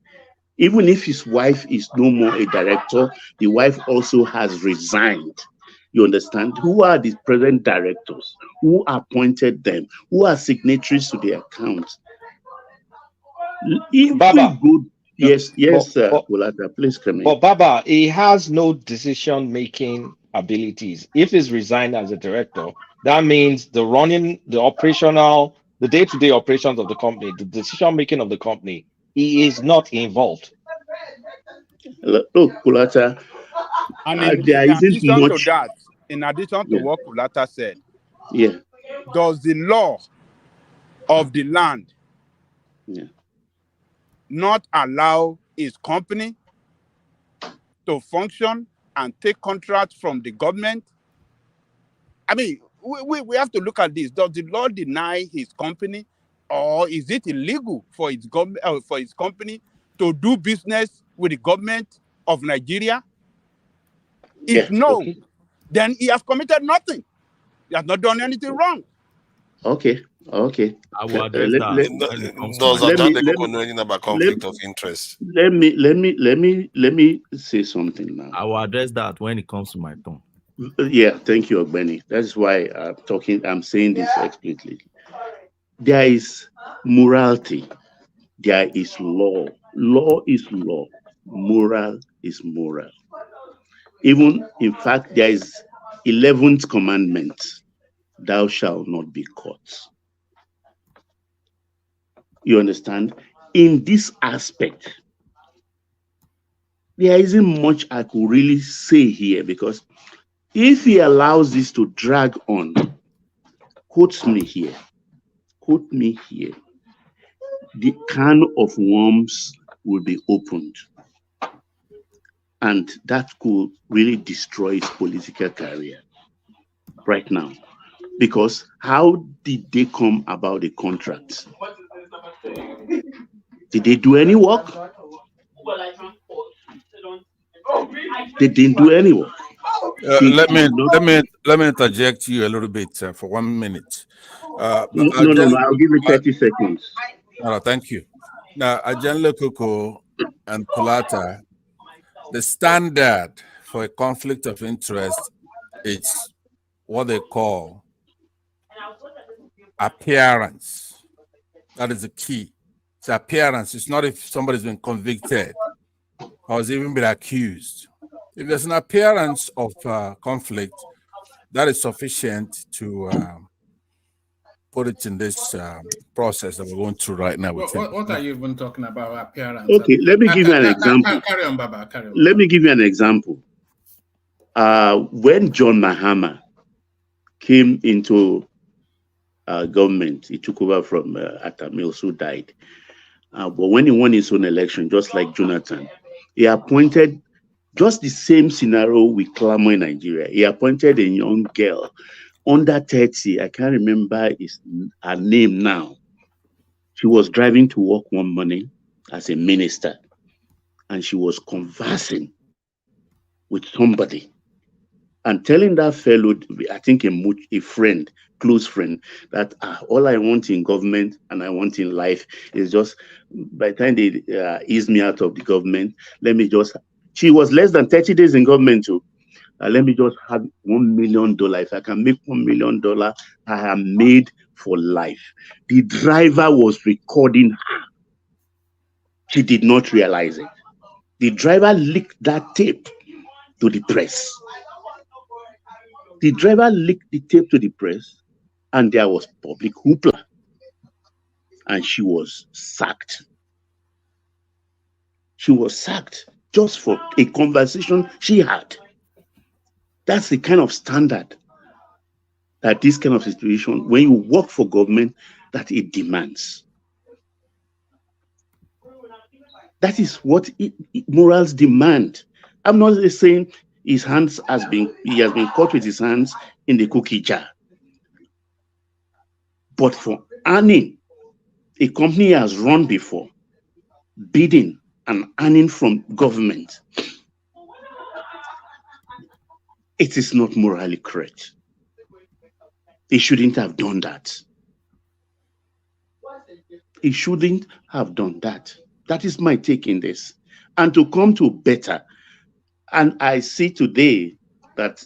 Even if his wife is no more a director, the wife also has resigned. You understand? Who are the present directors? Who appointed them? Who are signatories to the account? Baba. Yes, Kulata, please come in. But Baba, he has no decision-making abilities. If he's resigned as a director, that means the day-to-day operations of the company, the decision-making of the company, he is not involved. Look, Kulata, and in addition to what Kulata said, does the law of the land not allow his company to function and take contracts from the government? I mean, we have to look at this. Does the law deny his company, or is it illegal for his company to do business with the government of Nigeria? If then he has committed nothing. He has not done anything wrong. Okay. I will address that. Does Ajande know anything about conflict of interest? Let me say something now. I will address that when it comes to my turn. Yeah, thank you, Ogbeni. That's why I'm saying this explicitly. There is morality. There is law. Law is law. Moral is moral. Even, in fact, there is 11th commandment. Thou shalt not be caught. You understand? In this aspect, there isn't much I could really say here, because if he allows this to drag on, quote me here, the can of worms will be opened. And that could really destroy his political career right now. Because how did they come about the contract? Did they do any work? They didn't do any work. Let me interject you a little bit for 1 minute. No, I'll give you 30 seconds. Thank you. Now, Ajanle Koko and Kulata, the standard for a conflict of interest is what they call appearance. That is the key. It's appearance. It's not if somebody's been convicted or has even been accused. If there's an appearance of conflict, that is sufficient to put it in this process that we're going through right now. What are you even talking about, appearance? Okay, let me give you an example. Carry on, Baba. Carry on. Let me give you an example. When John Mahama came into government, he took over from Atta Mills, who died. But when he won his own election, just like Jonathan, he appointed just the same scenario we clamor in Nigeria. He appointed a young girl under 30. I can't remember her name now. She was driving to work one morning as a minister, and she was conversing with somebody and telling that fellow, I think a friend, close friend, that all I want in government and I want in life is just, by the time they ease me out of the government, she was less than 30 days in government too. Let me just have $1 million. If I can make $1 million, I am made for life. The driver was recording her. She did not realize it. The driver leaked that tape to the press. The driver leaked the tape to the press, and there was public hoopla. And she was sacked. She was sacked just for a conversation she had. That's the kind of standard that this kind of situation, when you work for government, that it demands. That is what morals demand. I'm not saying he has been caught with his hands in the cookie jar. But for earning, a company has run before, bidding and earning from government, it is not morally correct. He shouldn't have done that. He shouldn't have done that. That is my take in this. And to come to better, and I see today that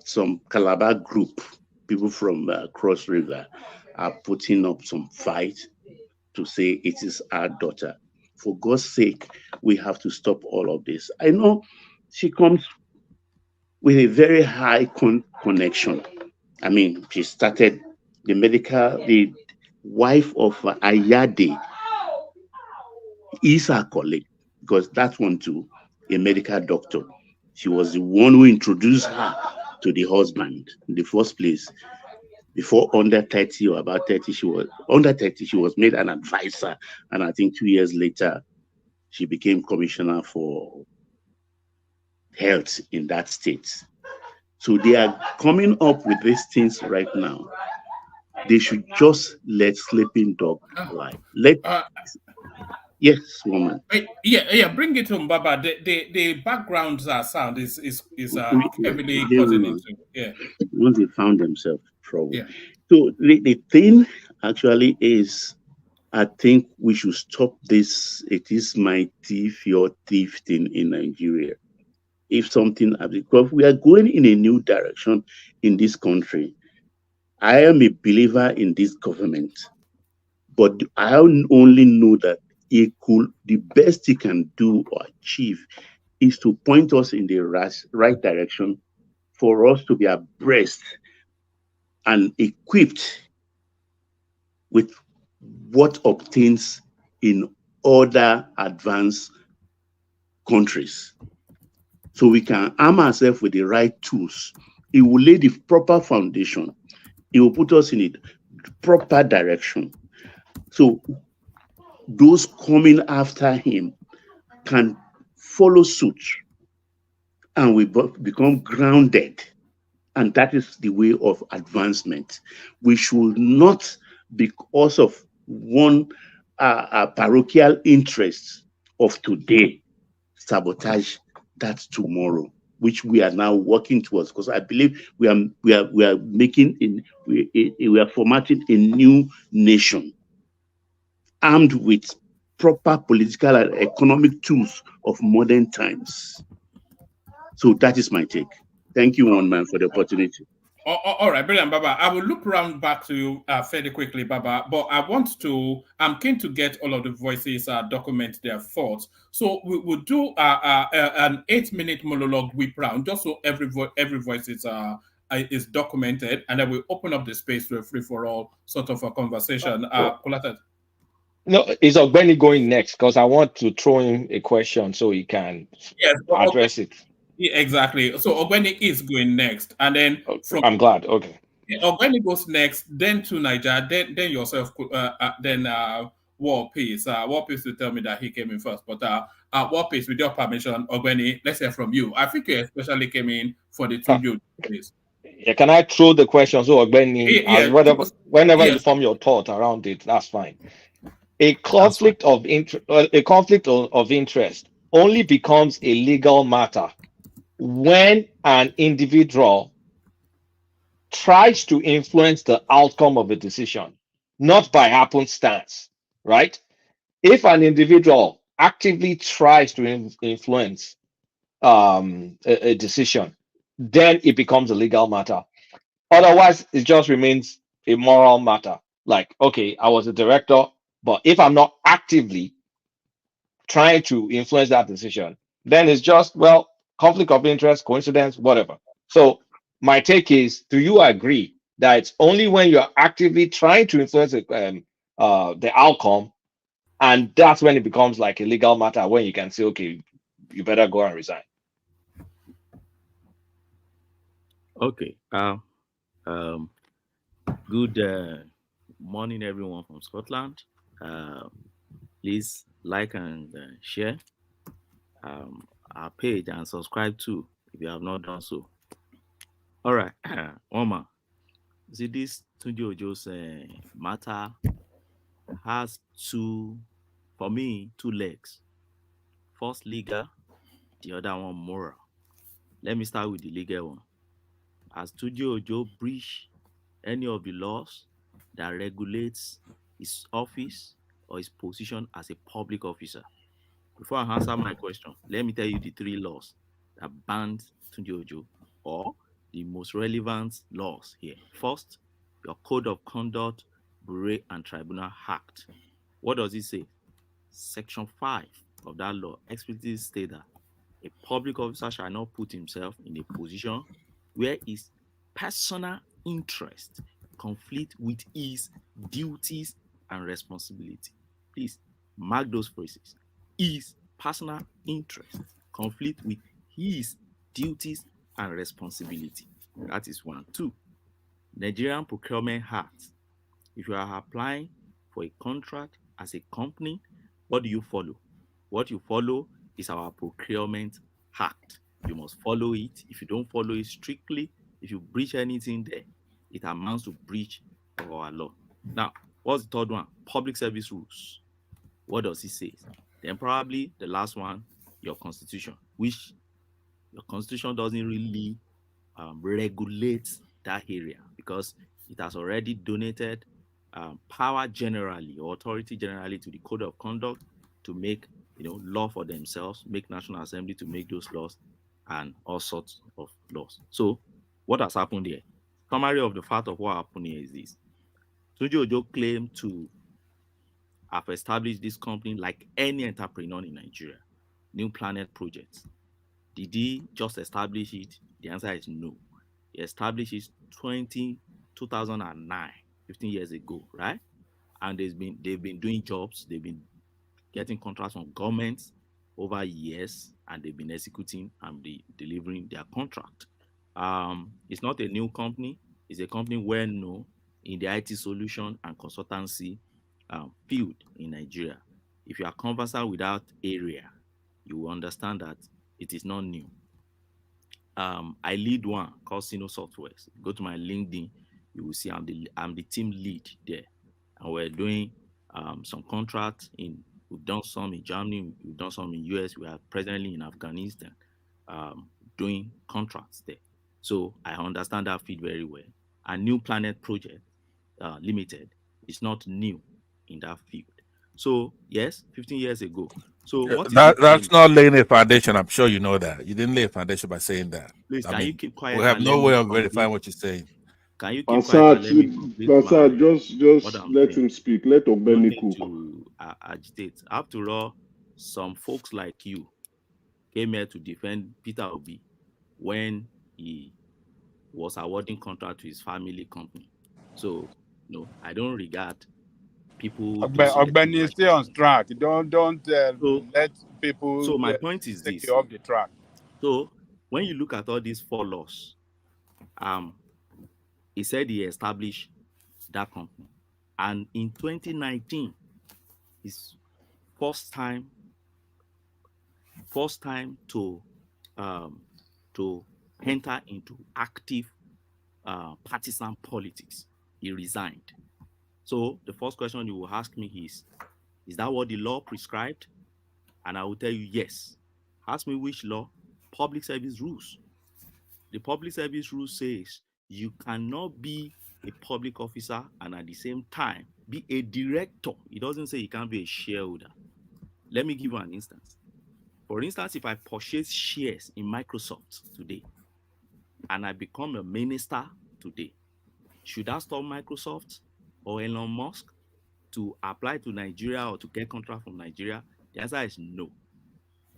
some Calabar group, people from Cross River, are putting up some fight to say it is our daughter. For God's sake, we have to stop all of this. I know she comes with a very high connection. I mean, she started the wife of Ayade is her colleague, because that one too, a medical doctor. She was the one who introduced her to the husband in the first place. Before under 30 or about 30, she was made an advisor. And I think 2 years later, she became commissioner for health in that state. So they are coming up with these things right now. They should just let sleeping dog lie. Yes, woman. Yeah. Bring it home, Baba. The background sound is heavily causing into. Yeah. Once they found themselves trouble. Yeah. So the thing actually is, I think we should stop this. It is my thief, your thief thing in Nigeria. if something, because we are going in a new direction in this country. I am a believer in this government, but I only know that the best he can do or achieve is to point us in the right direction for us to be abreast and equipped with what obtains in other advanced countries. So we can arm ourselves with the right tools. It will lay the proper foundation. It will put us in a proper direction. So those coming after him can follow suit and we become grounded. And that is the way of advancement. We should not, because of one parochial interest of today, sabotage that tomorrow, which we are now working towards. Because I believe we are making we are formatting a new nation armed with proper political and economic tools of modern times. So that is my take. Thank you, one man, for the opportunity. All right, brilliant, Baba. I will look around back to you fairly quickly, Baba, but I'm keen to get all of the voices document their thoughts. So we will do an 8-minute monologue whip round, just so every voice is documented, and then we open up the space to a free-for-all sort of a conversation. No, is Ogbeni going next? Because I want to throw him a question so he can address it. Yeah, exactly. So Ogbeni is going next, and then I'm glad. Okay. Ogbeni goes next, then to Niger, then yourself, then War Peace. War Peace will tell me that he came in first, but War Peace, with your permission, Ogbeni, let's hear from you. I think you especially came in for the Tunji Ojo case. Yeah, can I throw the question so Ogbeni, whenever you form your thought around it, that's fine. A conflict of interest only becomes a legal matter when an individual tries to influence the outcome of a decision, not by happenstance, right? If an individual actively tries to influence a decision, then it becomes a legal matter. Otherwise, it just remains a moral matter. Like, okay, I was a director, but if I'm not actively trying to influence that decision, then it's just, well, conflict of interest, coincidence, whatever. So my take is, do you agree that it's only when you're actively trying to influence the outcome, and that's when it becomes like a legal matter, when you can say, okay, you better go and resign? Okay. Good morning, everyone from Scotland. Please like and share our page and subscribe too if you have not done so. All right, Oma. See, this Tunji Ojo's matter has two legs. First, legal, the other one moral. Let me start with the legal one. Has Tunji Ojo breached any of the laws that regulates his office or his position as a public officer? Before I answer my question, let me tell you the 3 laws that banned Tunji Ojo, or the most relevant laws here. First, your Code of Conduct, Bureau and Tribunal Act. What does it say? Section 5 of that law explicitly states that a public officer shall not put himself in a position where his personal interest conflict with his duties and responsibility. Please mark those phrases. His personal interest conflict with his duties and responsibility. That is 1. 2, Nigerian Procurement Act. If you are applying for a contract as a company, what do you follow? What you follow is our Procurement Act. You must follow it. If you don't follow it strictly, if you breach anything there, it amounts to breach of our law. Now, what's the 3rd one? Public service rules. What does it say? Then probably the last one, your constitution, which your constitution doesn't really regulate that area, because it has already donated power generally, or authority generally, to the Code of Conduct to make law for themselves, make National Assembly to make those laws, and all sorts of laws. So what has happened here? Summary of the fact of what happened here is this. Tunji Ojo claimed to have established this company like any entrepreneur in Nigeria, New Planet Projects. Did he just establish it? The answer is no. He established it 2009, 15 years ago, right? And they've been doing jobs, they've been getting contracts from governments over years, and they've been executing and delivering their contract. It's not a new company, it's a company well known in the IT solution and consultancy field in Nigeria. If you are conversant with that area, you will understand that it is not new. I lead one called Sino Software. Go to my LinkedIn, you will see I'm the team lead there, and we're doing some contracts we've done some in Germany, we've done some in US, we are presently in Afghanistan doing contracts there. So I understand that field very well. A New Planet Project Limited is not new in that field. So yes, 15 years ago. So what that's not laying a foundation. I'm sure you know that. You didn't lay a foundation by saying that. Please, can you keep quiet? We have no way of verifying what you're saying. Can you keep quiet and let me complete just let him speak. Let Ogbeni cook. To agitate. After all, some folks like you came here to defend Peter Obi when he was awarding contract to his family company. So no, I don't regard people. Ogbeni, stay on track. Don't let people. So my point is this: off the track. So when you look at all these 4 laws, he said he established that company, and in 2019, his first time to enter into active partisan politics. He resigned. So the first question you will ask me is that what the law prescribed? And I will tell you yes. Ask me which law? Public service rules. The public service rule says you cannot be a public officer and at the same time be a director. It doesn't say you can't be a shareholder. Let me give you an instance. For instance, if I purchase shares in Microsoft today and I become a minister today, should I stop Microsoft or Elon Musk to apply to Nigeria or to get contract from Nigeria? The answer is no.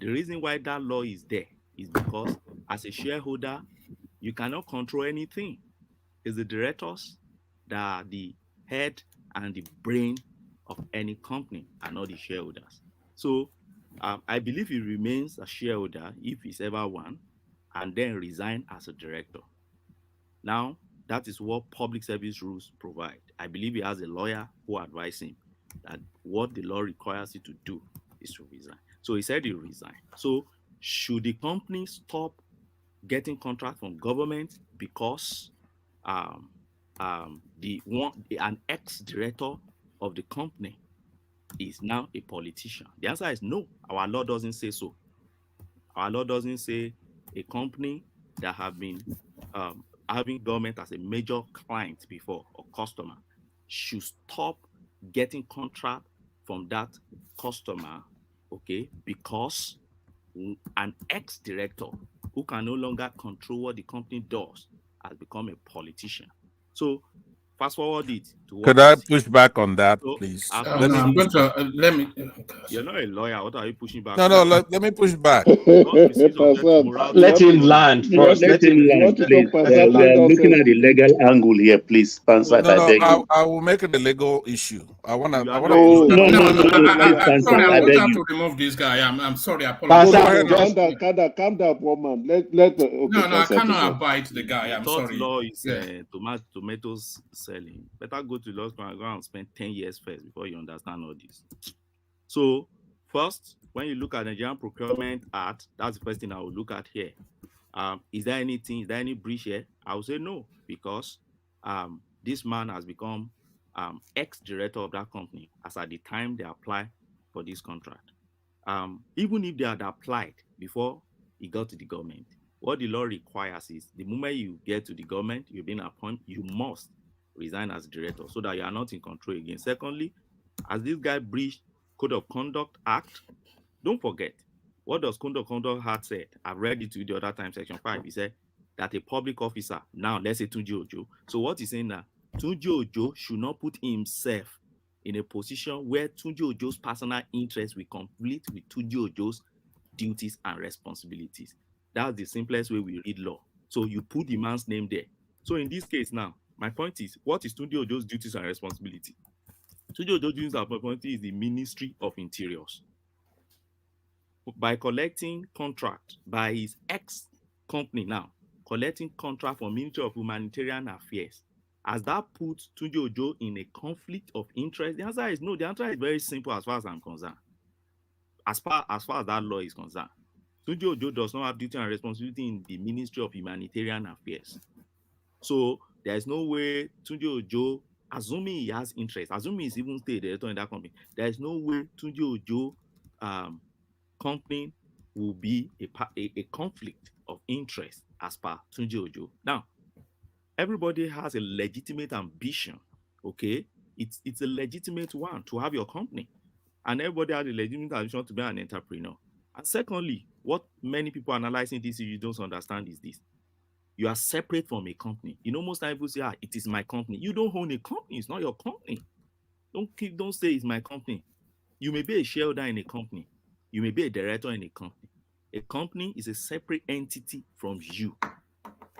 The reason why that law is there is because as a shareholder, you cannot control anything. It's the directors that are the head and the brain of any company and not the shareholders. So I believe he remains a shareholder if he's ever one, and then resign as a director. Now, that is what public service rules provide. I believe he has a lawyer who advised him that what the law requires you to do is to resign. So he said he resigned. So should the company stop getting contract from government because an ex-director of the company is now a politician? The answer is no. Our law doesn't say so. Our law doesn't say a company that have been having government as a major client before or customer should stop getting contract from that customer, okay, because an ex-director who can no longer control what the company does has become a politician. So fast forward it to what. Could I push back on that, please? Let me. You're not a lawyer. What are you pushing back? No, let me push back. Let him land first. Let him land, please. We are looking at the legal angle here, please. Pansat, I will make it a legal issue. I want to. No, please, sorry, I will have to remove this guy. I'm sorry. I apologize. Calm down, poor man. Let No, I cannot abide the guy. I'm sorry. Law is tomatoes selling. Better go to law school and go and spend 10 years first before you understand all this. So first, when you look at the Nigerian Procurement Act, that's the first thing I will look at here. Is there any breach here? I would say no, because this man has become ex-director of that company as at the time they apply for this contract. Even if they had applied before he got to the government, what the law requires is the moment you get to the government, you've been appointed, you must resign as director so that you are not in control again. Secondly, as this guy breached Code of Conduct Act, don't forget, What does Kondo had said? I've read it to you the other time, section 5. He said that a public officer, now let's say Tunji Ojo. So what he's saying now, Tunji Ojo should not put himself in a position where Tunji Ojo's personal interest will conflict with Tunji Ojo's duties and responsibilities. That's the simplest way we read law. So you put the man's name there. So in this case now, my point is, what is Tunji Ojo's duties and responsibility? Tunji Ojo's duties and responsibility is the Ministry of Interiors. By collecting contract by his ex-company now, collecting contract from Ministry of Humanitarian Affairs, has that put Tunji Ojo in a conflict of interest? The answer is no. The answer is very simple as far as I'm concerned. As far as that law is concerned, Tunji Ojo does not have duty and responsibility in the Ministry of Humanitarian Affairs. So there is no way Tunji Ojo, assuming he has interest, assuming he's even stayed director in that company, there is no way Tunji Ojo company will be a conflict of interest as per Tunji Ojo. Now, everybody has a legitimate ambition, okay? It's a legitimate one to have your company. And everybody has a legitimate ambition to be an entrepreneur. And secondly, what many people analyzing this issue don't understand is this. You are separate from a company. You know, most times people say, it is my company. You don't own a company. It's not your company. Don't say it's my company. You may be a shareholder in a company. You may be a director in a company. A company is a separate entity from you.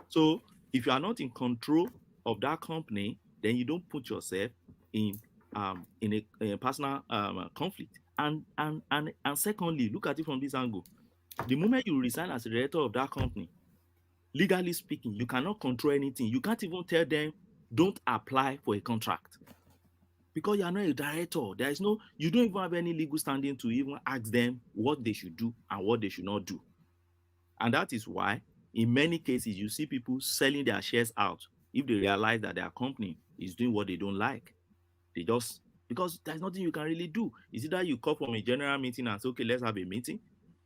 So if you are not in control of that company, then you don't put yourself in a personal conflict. And secondly, look at it from this angle. The moment you resign as a director of that company, legally speaking, you cannot control anything. You can't even tell them, don't apply for a contract. Because you are not a director. There is no, you don't even have any legal standing to even ask them what they should do and what they should not do. And that is why, in many cases, you see people selling their shares out if they realize that their company is doing what they don't like. They just, because there's nothing you can really do. It's either you call from a general meeting and say, okay, let's have a meeting,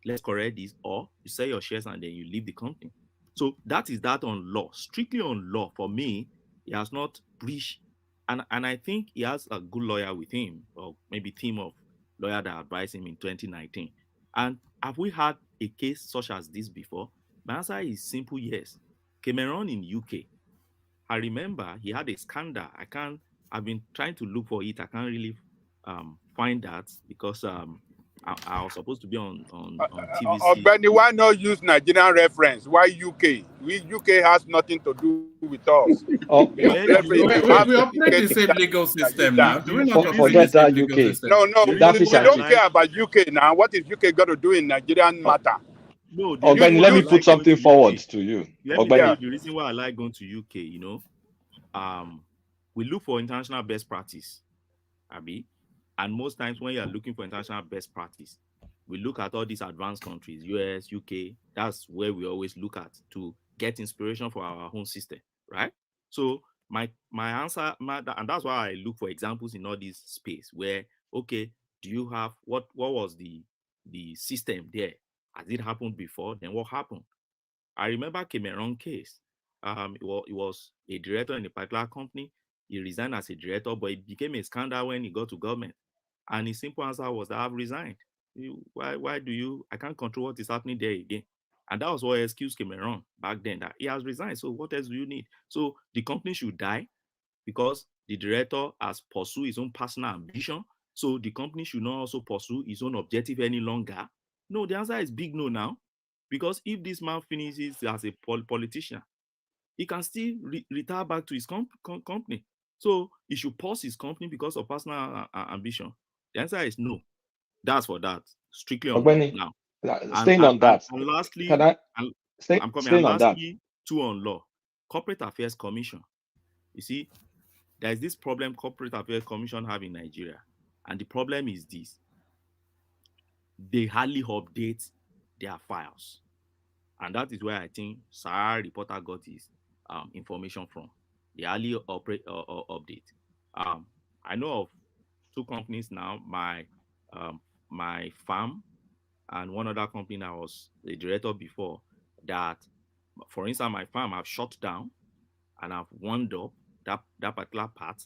let's correct this, or you sell your shares and then you leave the company. So that is that on law. Strictly on law, for me, he has not breached. And I think he has a good lawyer with him, or maybe team of lawyers that advised him in 2019. And have we had a case such as this before? My answer is simple yes. Cameron in UK, I remember he had a scandal. I've been trying to look for it. I can't really find that because I was supposed to be on TVC. Benny, why not use Nigerian reference? Why UK? UK has nothing to do with us. We operate the same legal system now. Do we not forget that UK? No, we don't care about UK now. What is UK got to do in Nigerian matter? No, Ogbeni, let me put something forward to you. Let me tell you the reason why I like going to UK, you know. We look for international best practice, Abi. And most times when you are looking for international best practice, we look at all these advanced countries, US, UK. That's where we always look at to get inspiration for our own system, right? So my answer, and that's why I look for examples in all this space where, okay, do you have, what was the system there? Has it happened before? Then what happened? I remember Cameron case. It was a director in a particular company. He resigned as a director, but it became a scandal when he got to government. And his simple answer was that I've resigned. Why do you? I can't control what is happening there again. And that was what excused Cameron back then, that he has resigned. So what else do you need? So the company should die because the director has pursued his own personal ambition. So the company should not also pursue his own objective any longer. No, the answer is big no now. Because if this man finishes as a politician, he can still retire back to his company. So he should pause his company because of personal ambition. The answer is no. That's for that. Strictly on law now. Staying on that. And lastly, can I stay I'm coming. Staying And on that. lastly, two on law. Corporate Affairs Commission. You see, there is this problem Corporate Affairs Commission have in Nigeria. And the problem is this. They hardly update their files. And that is where I think Sahara reporter got his information from. The early update. I know of two companies now, my farm and one other company that was the director before, that, for instance, my farm I've shut down and I've wound up that particular part.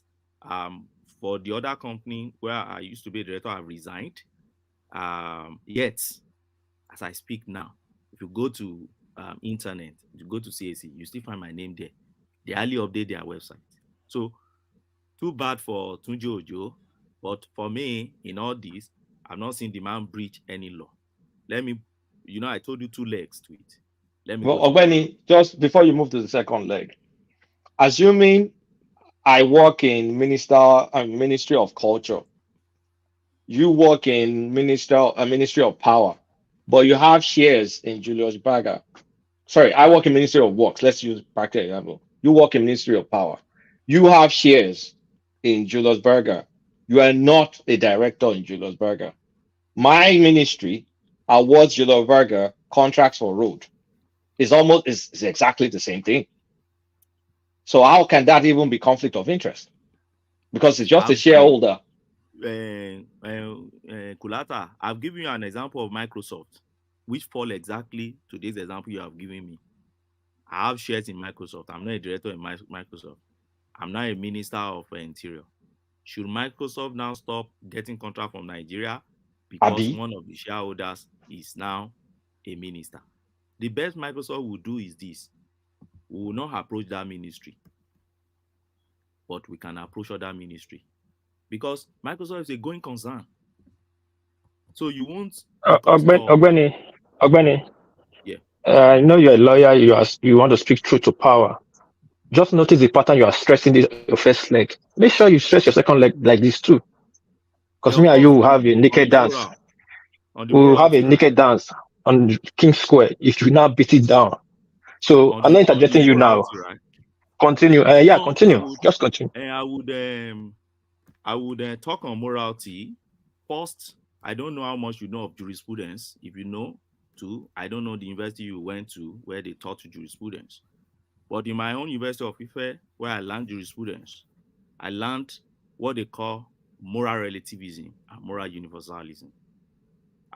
For the other company where I used to be a director, I've resigned. Yet as I speak now. If you go to internet, you go to CAC, you still find my name there. They hardly update their website. So too bad for Tunji Ojo, but for me, in all this, I've not seen the man breach any law. Let me, I told you 2 legs to it. Let me Well, go to Ogbeni, just before you move to the second leg, assuming I work in Ministry of Culture, you work in Ministry of Power, but you have shares in Julius Berger. Sorry, I work in Ministry of Works. Let's use practical example. You work in Ministry of Power. You have shares in Julius Berger. You are not a director in Julius Berger. My ministry awards Julius Berger contracts for road. It's exactly the same thing. So how can that even be conflict of interest? Because it's just a shareholder. Kulata, I've given you an example of Microsoft, which fall exactly to this example you have given me. I have shares in Microsoft. I'm not a director in Microsoft. I'm not a minister of Interior. Should Microsoft now stop getting contract from Nigeria because one of the shareholders is now a minister? The best Microsoft will do is this. We will not approach that ministry, but we can approach other ministry because Microsoft is a going concern. So you won't. Ogbeni. Yeah. I know you're a lawyer. You want to speak truth to power. Just notice the pattern you are stressing this your first leg. Make sure you stress your second leg like this too. Because me and you will have a naked dance. We will have a naked dance on King Square if you now beat it down. So I'm not interjecting you now. Right? Continue. Continue. Just continue. I would talk on morality. First, I don't know how much you know of jurisprudence. If you know, too, I don't know the university you went to where they taught you jurisprudence. But in my own University of Ife, where I learned jurisprudence, I learned what they call moral relativism and moral universalism.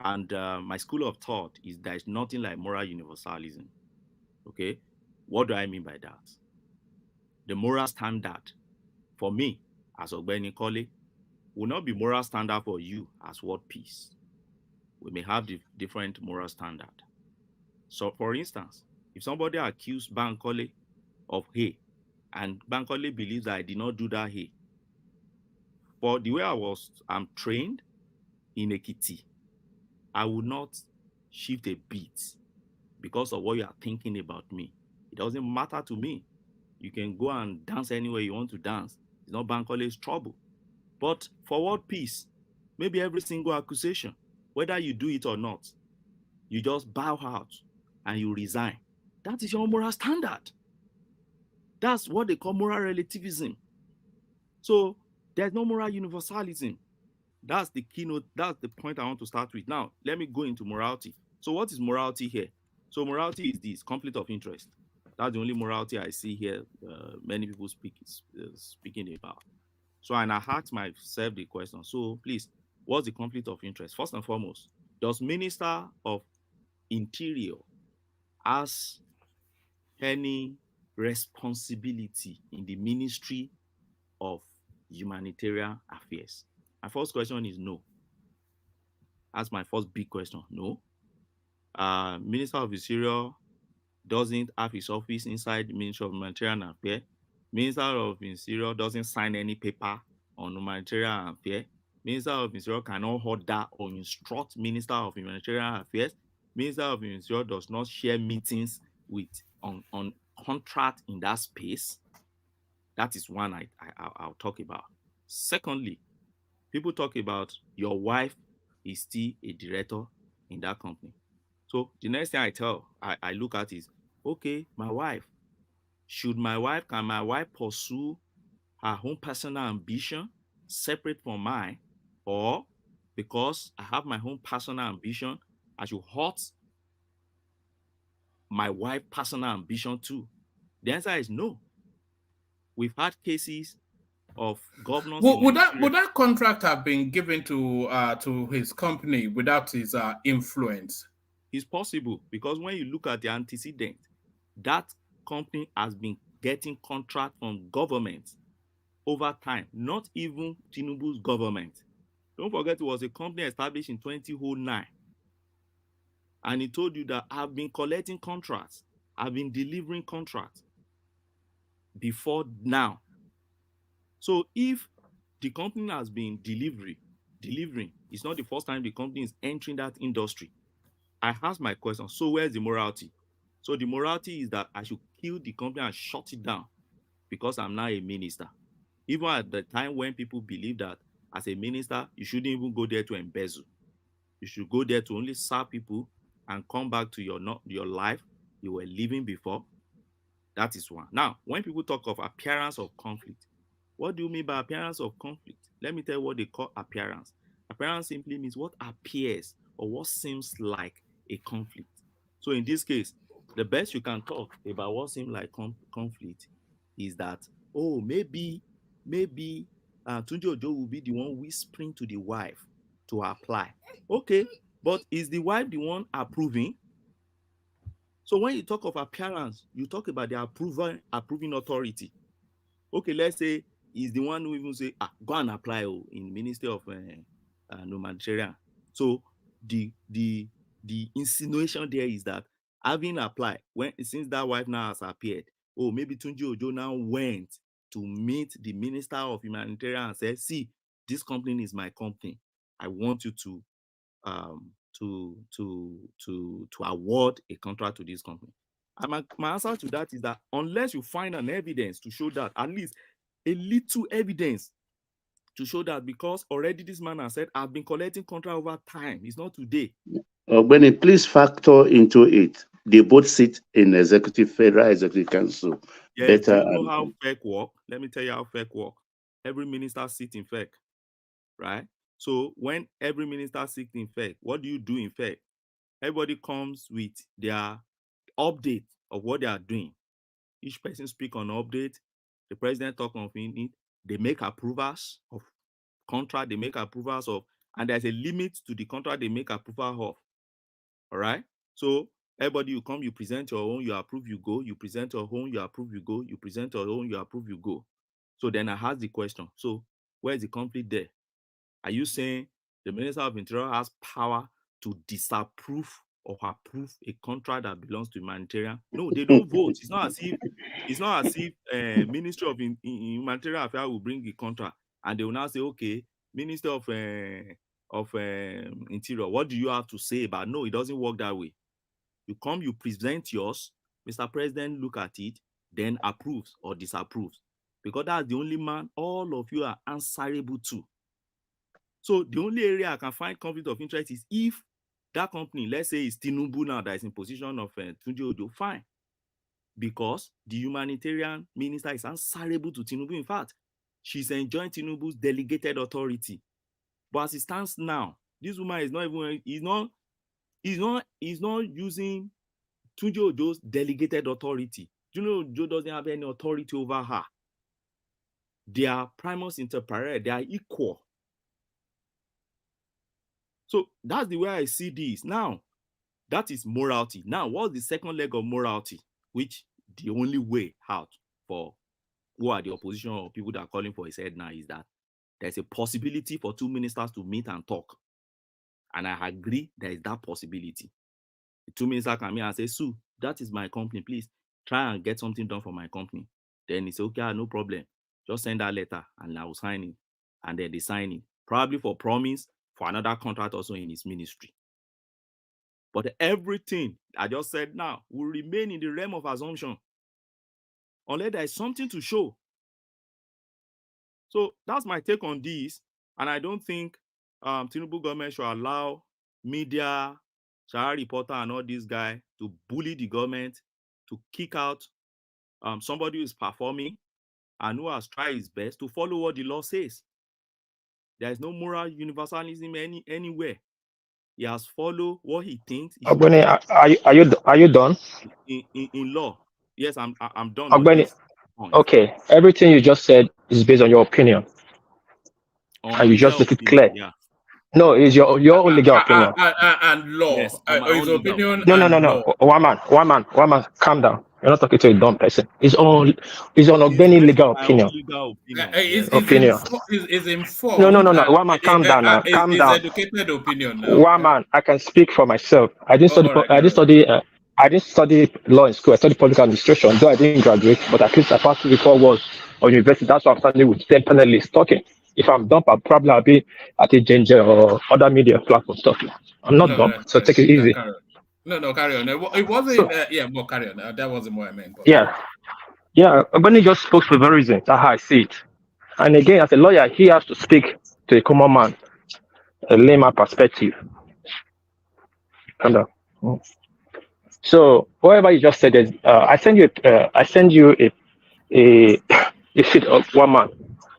And my school of thought is there is nothing like moral universalism. Okay? What do I mean by that? The moral standard for me, as Ogbeni Kole, will not be moral standard for you as world peace. We may have different moral standard. So, for instance, if somebody accused Bankole of hate, and Bankole believes that I did not do that hate, but the way I'm trained in Ekiti, I would not shift a beat because of what you are thinking about me. It doesn't matter to me. You can go and dance anywhere you want to dance. It's not Bankole's trouble. But for world peace, maybe every single accusation, whether you do it or not, you just bow out and you resign. That is your moral standard. That's what they call moral relativism. So there's no moral universalism. That's the keynote. That's the point I want to start with. Now, let me go into morality. So what is morality here? So morality is this, conflict of interest. That's the only morality I see here many people speaking about. So and I asked myself the question, so please, what's the conflict of interest? First and foremost, does Minister of Interior has any responsibility in the Ministry of Humanitarian Affairs? My first question is no. That's my first big question. No. Minister of Interior doesn't have his office inside the Ministry of Humanitarian Affairs. Minister of Interior doesn't sign any paper on humanitarian affairs. Minister of Interior cannot order or instruct Minister of Humanitarian Affairs. Minister of Interior does not share meetings on contract in that space. That is one I'll talk about. Secondly, people talk about your wife is still a director in that company. So the next thing I look at is, okay, my wife. Can my wife pursue her own personal ambition separate from mine? Or because I have my own personal ambition, I should hurt my wife's personal ambition too? The answer is no. We've had cases of governors. Would that contract have been given to his company without his influence? It's possible, because when you look at the antecedent, that company has been getting contract from government over time, not even Tinubu's government. Don't forget, it was a company established in 2009. and he told you that I've been collecting contracts, I've been delivering contracts before now. So if the company has been delivering, it's not the first time the company is entering that industry. I asked my question, so where's the morality? So the morality is that I should kill the company and shut it down because I'm now a minister. Even at the time when people believe that as a minister, you shouldn't even go there to embezzle. You should go there to only serve people and come back to your life you were living before. That is one. Now, when people talk of appearance of conflict, what do you mean by appearance of conflict? Let me tell you what they call appearance. Appearance simply means what appears or what seems like a conflict. So in this case, the best you can talk about what seems like conflict is that, oh, maybe Tunji Ojo will be the one whispering to the wife to apply. Okay, but is the wife the one approving? So when you talk of appearance, you talk about the approving authority. Okay, let's say he's the one who even say, go and apply in Ministry of Ministerial. So the insinuation there is that having applied, since that wife now has appeared, maybe Tunji Ojo now went to meet the Minister of Humanitarian and said, see, this company is my company. I want you to award a contract to this company. And my answer to that is that unless you find an evidence to show that, at least a little evidence to show that, because already this man has said, I've been collecting contract over time. It's not today. Benny, please factor into it. They both sit in Federal Executive Council. Yes, do you know how FEC work? Let me tell you how FEC work. Every minister sits in FEC, right? So when every minister sits in FEC, what do you do in FEC? Everybody comes with their update of what they are doing. Each person speak on update. The president talk on it. They make approvals of contract. They make approvals of, and there's a limit to the contract they make approval of. All right. So everybody, you come, you present your own, you approve, you go. You present your own, you approve, you go. You present your own, you approve, you go. So then I ask the question. So where's the conflict there? Are you saying the Minister of Interior has power to disapprove or approve a contract that belongs to humanitarian? No, they don't vote. It's not as if Ministry of Humanitarian Affairs will bring the contract and they will now say, okay, Minister of Interior, what do you have to say about? No, it doesn't work that way. You come, you present yours, Mr. President look at it, then approves or disapproves, because that's the only man all of you are answerable to. So the only area I can find conflict of interest is if that company, let's say it's Tinubu now that is in position of Tunji Ojo, fine. Because the humanitarian minister is answerable to Tinubu. In fact, she's enjoying Tinubu's delegated authority. But as it stands now, this woman is not using Tunji Ojo's delegated authority. Tunji Ojo doesn't have any authority over her. They are primus inter pares, they are equal. So that's the way I see this. Now, that is morality. Now, what's the second leg of morality? Which the only way out for who are the opposition or people that are calling for his head now is that there's a possibility for two ministers to meet and talk. And I agree there is that possibility. The two ministers come here and say, Sue, that is my company. Please try and get something done for my company. Then he said, okay, no problem. Just send that letter and I will sign it. And then they sign it. Probably for promise for another contract also in his ministry. But everything I just said now will remain in the realm of assumption unless there is something to show. So that's my take on this. And I don't think Tinubu government should allow media, Shahar reporter and all these guys to bully the government, to kick out somebody who is performing and who has tried his best to follow what the law says. There is no moral universalism anywhere. He has followed what he thinks. Ogbeni, are you done? In law, yes, I'm done. Ogbeni, okay, everything you just said is based on your opinion, and you just make it clear. Yeah. No, it's your own legal opinion and law. Yes, his opinion. No. One man, calm down. You're not talking to a dumb person. It's on any legal opinion. Opinion. Is informed. No. One man, calm down now. Calm down. Educated opinion now. One man, I can speak for myself. I didn't study. I didn't study law in school. I studied public administration. Though I didn't graduate, but at least I passed through 4 years of university. That's why I'm standing with 10 panelists talking. If I'm dumb, I'll be at a ginger or other media platforms talking. I'm not dumb, so take it easy. No, carry on. It wasn't. More carry on. That wasn't what I meant. But... Yeah. Ogbeni just spoke for a reason. That's how I see it. And again, as a lawyer, he has to speak to a common man, a layman perspective. So whatever you just said is, I send you a sheet of one man.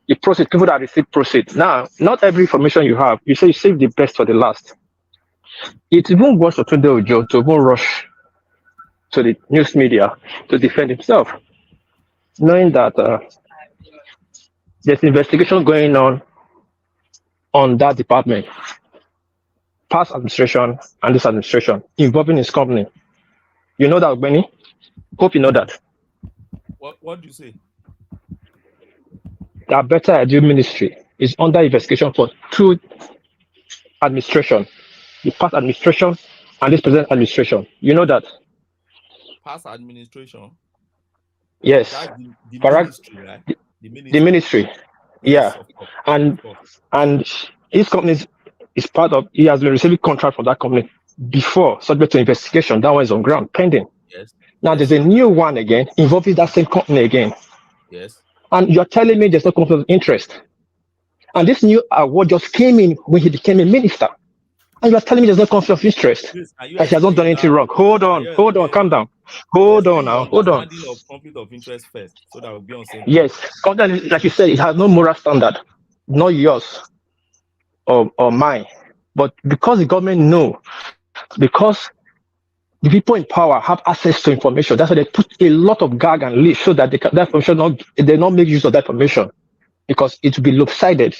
You proceed, people that receive proceed. Now, not every information you have, you say you save the best for the last. It even worse for Tunji Ojo to even rush to the news media to defend himself, knowing that there's investigation going on that department, past administration and this administration, involving his company. You know that, Benny? Hope you know that. What do you say? The Betta Edu ministry is under investigation for 2 administration, the past administration and this present administration. You know that? Past administration? Yes. That's the ministry, right? The ministry. Yes, yeah. And his company is part of, he has been receiving contract from that company before, subject to investigation. That one is on ground, pending. Yes. Now there's a new one again, involving that same company again. Yes. And you're telling me there's no conflict of interest. And this new award just came in when he became a minister. And you're telling me there's no conflict of interest. That he has not done anything wrong. Hold on, calm down. Hold on. Of conflict of interest first, so that will be on same. Yes, like you said, it has no moral standard, not yours or mine. But because the government know, because the people in power have access to information, that's why they put a lot of gag and leash so that that information they not make use of that information, because it will be lopsided.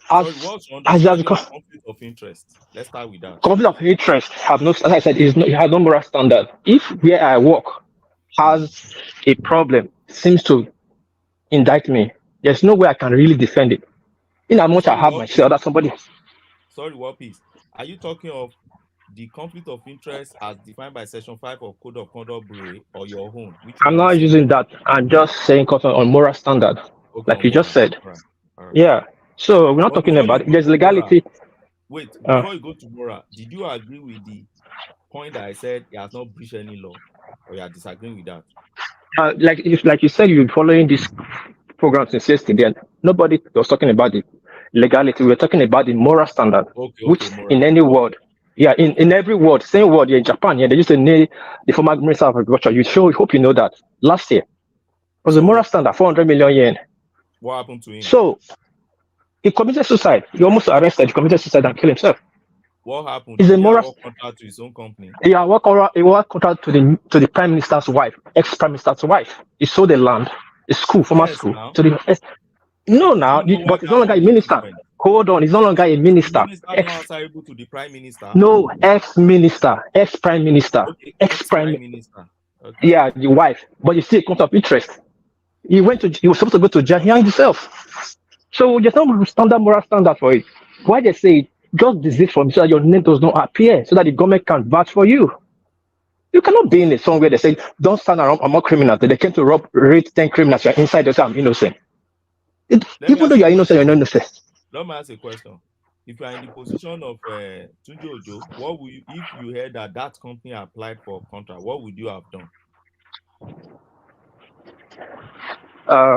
Conflict of interest. Let's start with that. Conflict of interest have no, as I said, it has no moral standard. If where I work has a problem, seems to indict me, there's no way I can really defend it. In as much I have myself, that somebody. Sorry, what piece? Are you talking of the conflict of interest as defined by Section 5 of Code of Conduct Bureau or your own? I'm not using that. I'm just saying on moral standard, like you just said. All right. Yeah. So we're not talking about there's legality. Wait, before you go to moral, did you agree with the point that I said he has not breached any law, or you are disagreeing with that? Like you said, you're following this program since yesterday, and nobody was talking about the legality. We were talking about the moral standard, which moral. In any word, in every word, same word. In Japan, they used to name the former Minister of Agriculture. Hope you know that last year was a moral standard, 400 million yen. What happened to him? So he committed suicide. He almost arrested. He committed suicide and killed himself. What happened? Is a moral contract to his own company. He worked contract to the Prime Minister's wife, ex-Prime Minister's wife. He sold the land, a school, former school. Now. To the but he's no longer a minister. Hold on, he's no longer a minister. Answerable to the Prime Minister. No, ex-minister, ex-Prime Minister, ex-Prime Minister. Okay. Yeah, the wife. But you see a conflict of interest. He was supposed to go to jail. He hanged himself. So there's no standard moral standard for it. Why they say just desist from so that your name does not appear, so that the government can vouch for you. You cannot be in a song where they say don't stand around among criminals. They came to raid 10 criminals. You're inside. They say I'm innocent. Even though you're innocent, you're not innocent. Let me ask a question. If you are in the position of Tunji Ojo, what would you, if you heard that company applied for a contract, what would you have done?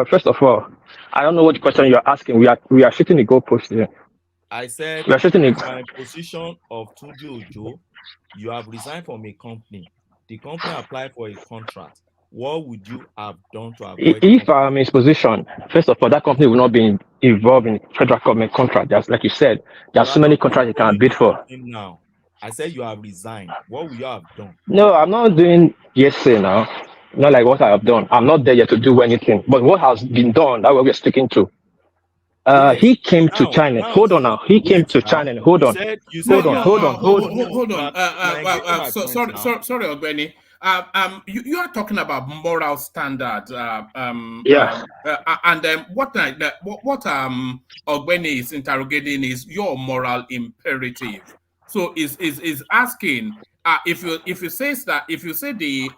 First of all, I don't know what question you're asking. We are shooting the goalpost here. I said, we are shooting if you are in position of Tunji Ojo, you have resigned from a company. The company applied for a contract. What would you have done to avoid? If I'm in his position, first of all, that company will not be involved in federal government contract. Just like you said, there are so many contracts you can bid for. Now, I said you have resigned. What would you have done? No, I'm not doing yesterday now. Not like what I have done. I'm not there yet to do anything. But what has been done, that's what we're sticking to. He came to China. Hold on now. He came to China. Hold on. Hold on. Sorry, Ogbeni. You are talking about moral standards. What Ogbeni is interrogating is your moral imperative. So is asking if you say the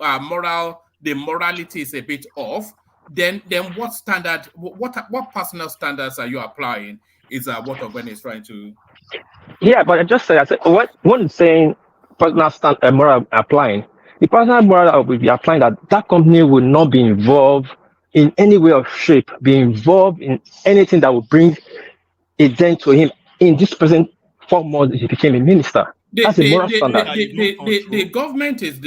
morality is a bit off, then what standard, what personal standards are you applying? Is what Ogbeni is trying to. Yeah, but I said, what one is saying personal moral applying. The personal moral will be applying that company will not be involved in any way or shape, be involved in anything that will bring a dent to him in this present 4 months he became a minister. That's a moral standard. The government is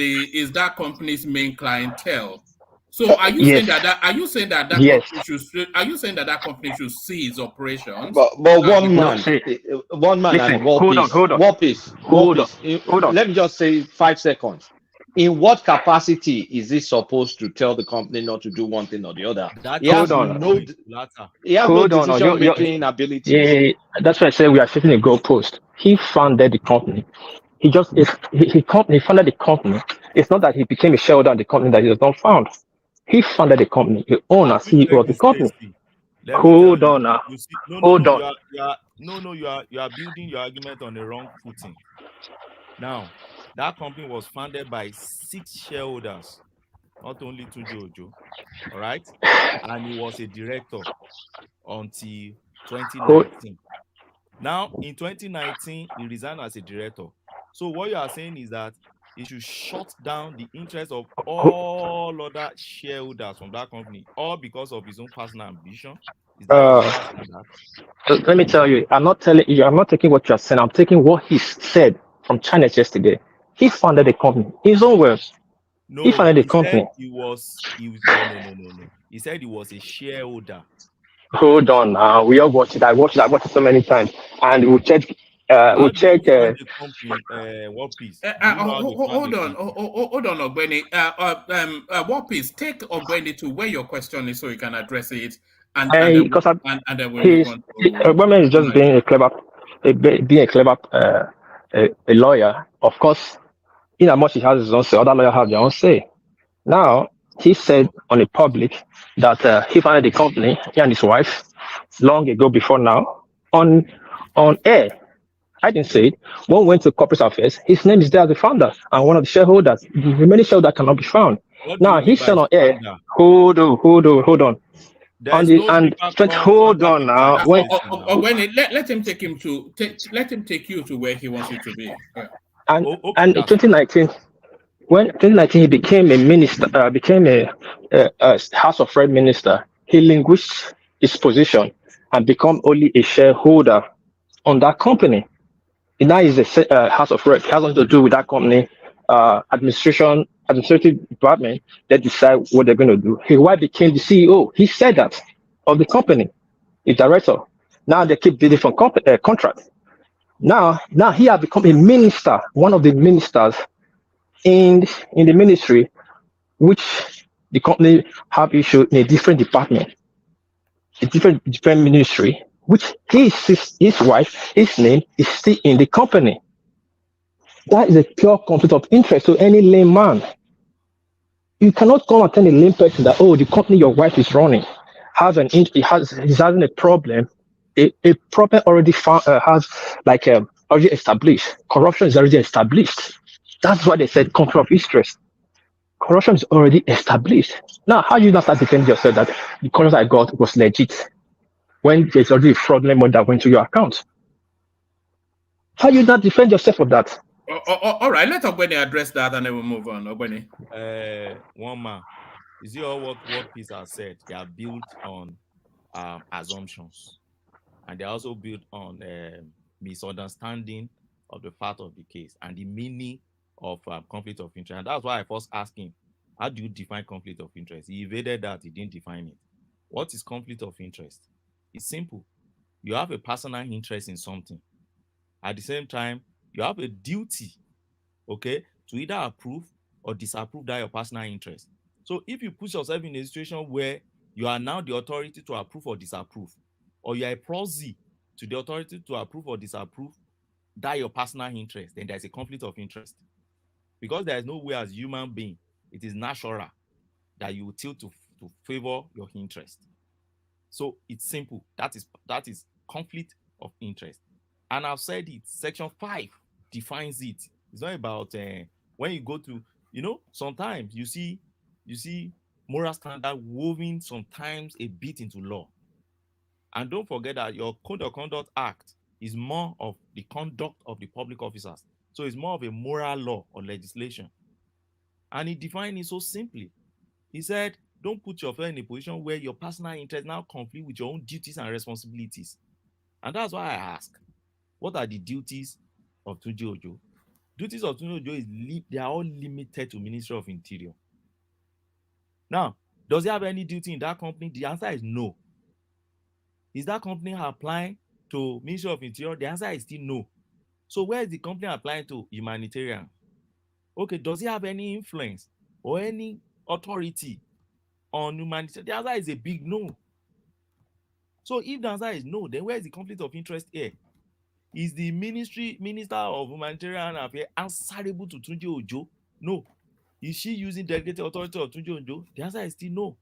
that company's main clientele. So are you saying that yes. company should? Are you saying that company should cease operations? But one man Listen, and war peace. Let me just say 5 seconds. In what capacity is he supposed to tell the company not to do one thing or the other? He has no decision-making ability. Yeah, that's why I said we are setting a goalpost. He founded the company. He founded the company. It's not that he became a shareholder in the company that he was not found. He founded the company. He owned and CEO of the company. Hold on now. Hold on. You are building your argument on the wrong footing. Now, that company was founded by 6 shareholders, not only Tunji Ojo, all right? And he was a director until 2019. Now, in 2019, he resigned as a director. So what you are saying is that he should shut down the interest of all other shareholders from that company, all because of his own personal ambition. Is that let me tell you, I'm not taking what you're saying. I'm taking what he said from China yesterday. He founded the company. His own words. No, he founded the company. No. He said he was a shareholder. Hold on now. We all watched it. I watched it so many times. And we'll check. We'll check. What piece? Hold on, Ogbeni. What piece? Take Ogbeni to where your question is so you can address it. And then we'll move on. Ogbeni is just being a clever a lawyer. Of course, in as much he has his own say, other lawyers have their own say. Now, he said on the public that he founded the company, he and his wife, long ago before now, on air. I didn't say it. One went to corporate affairs. His name is there as the founder and one of the shareholders. The remaining shareholder cannot be found. Now, he said on air, hold on. Hold on now. Let him take you to where he wants you to be. And in 2019, when 2019 he became a minister, became a House of Rep minister, he relinquished his position and become only a shareholder on that company. And now he's a House of Rep. It has nothing to do with that company, administrative department that decide what they're going to do. His wife became the CEO. He said that of the company, the director. Now they keep bidding for contracts. Now he has become a minister, one of the ministers in the ministry, which the company have issued in a different department, a different ministry, which his wife, his name is still in the company. That is a pure conflict of interest to any layman. You cannot come and tell a lame person that, the company your wife is running is having a problem. A problem already already established. Corruption is already established. That's why they said conflict of interest. Corruption is already established. Now, how do you not start defending yourself that the contract I got was legit when there's already a fraudulent money that went to your account? How do you not defend yourself of that? All right, let Ogbeni address that and then we'll move on. Ogbeni. One man. You see all what piece has said? They are built on assumptions. And they're also built on misunderstanding of the fact of the case and the meaning of conflict of interest. And that's why I first asked him, how do you define conflict of interest? He evaded that. He didn't define it. What is conflict of interest? It's simple. You have a personal interest in something. At the same time, you have a duty, okay, to either approve or disapprove that your personal interest. So if you put yourself in a situation where you are now the authority to approve or disapprove, or you are a proxy to the authority to approve or disapprove that your personal interest, then there's a conflict of interest. Because there is no way as human being it is natural that you tilt to favor your interest. So it's simple. That is conflict of interest. And I've said it. Section 5 defines it. It's not about when you go to, sometimes you see moral standard woven sometimes a bit into law. And don't forget that your Code of Conduct Act is more of the conduct of the public officers. So it's more of a moral law or legislation. And he defined it so simply. He said, don't put yourself in a position where your personal interest now conflict with your own duties and responsibilities. And that's why I ask, what are the duties of Tunji Ojo? Duties of Tunji Ojo they are all limited to Ministry of Interior. Now, does he have any duty in that company? The answer is no. Is that company applying to Ministry of Interior? The answer is still no. So where is the company applying to? Humanitarian. Okay, does he have any influence or any authority on humanitarian? The answer is a big no. So if the answer is no, then where is the conflict of interest here? Is the Minister of Humanitarian Affairs answerable to Tunji Ojo? No. Is she using delegated authority of Tunji Ojo? The answer is still no.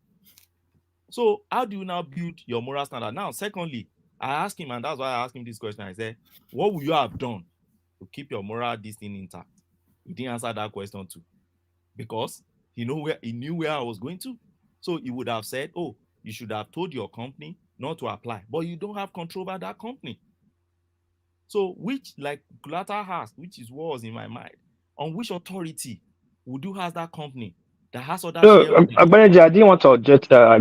So how do you now build your moral standard? Now, secondly, I asked him, and that's why I asked him this question. I said, what would you have done to keep your moral this thing intact? He didn't answer that question too, because he knew where I was going to. So he would have said, oh, you should have told your company not to apply, but you don't have control over that company. So which, like Kulata asked, which is what was in my mind, on which authority would you ask that company that has other I didn't want to interject. I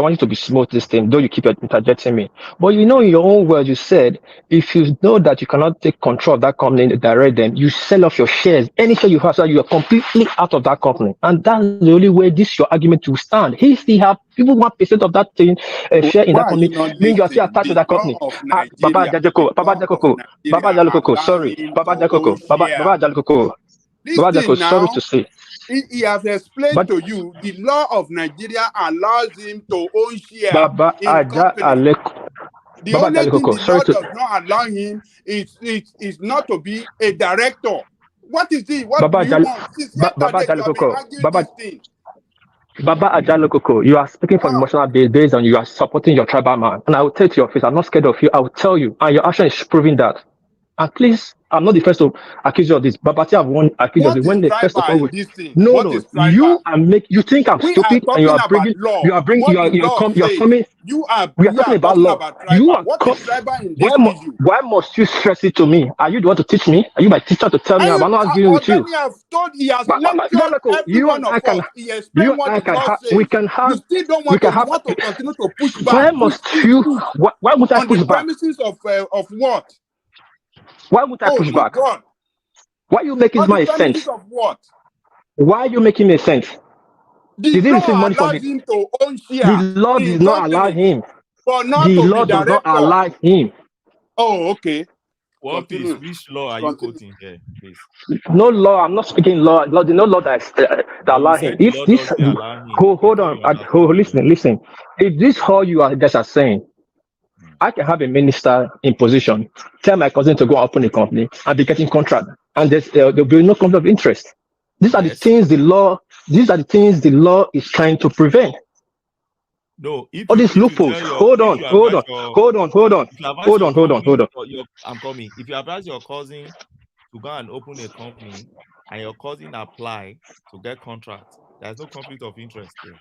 want you to be smooth this thing, though you keep interjecting me. But in your own words, you said if you know that you cannot take control of that company and direct them, you sell off your shares. Any share you have, so you are completely out of that company. And that's the only way your argument will stand. He still have people 1% of that thing share in that company. Mean you are still attached to that company. Baba Jalokoko, sorry. Baba Jalokoko. Sorry to say. He has explained to you the law of Nigeria allows him to own share in company. The only thing the law does not allow him is not to be a director. What is it? What do you want? Since yesterday you have been arguing this thing. Baba Ajalokoko, you are speaking from emotional based on you are supporting your tribal man. And I will tell you to your face, I'm not scared of you. I will tell you. And your action is proving that. And please, I'm not the first to accuse you of this. Babati have one accuse of this. When they first of all, you think I'm stupid and you are bringing, we are talking about law. You are why must you stress it to me? Are you the one to teach me? Are you my teacher to tell me? I'm not arguing with you. He has lectured every one of us. He explained what the law says. We can have. You still don't want to continue to push back. Why must you? Why would I push back? On the premises of what? Why would I push back? God. Why are you making my sense? Of what? Why are you making me sense? The law allows him to own share. The law does not allow him. But not the to law be does not allow him. Oh, okay. What is which law are you quoting here, please? No law. I'm not speaking law. No law that allow him. If this, hold on. Listen. If this all you guys are saying, I can have a minister in position, tell my cousin to go open a company and be getting contract, and there'll be no conflict of interest. These are the things the law. These are the things the law is trying to prevent. No, all these loopholes. Hold on. I'm coming. If you advise your cousin to go and open a company, and your cousin apply to get contract, there's no conflict of interest there.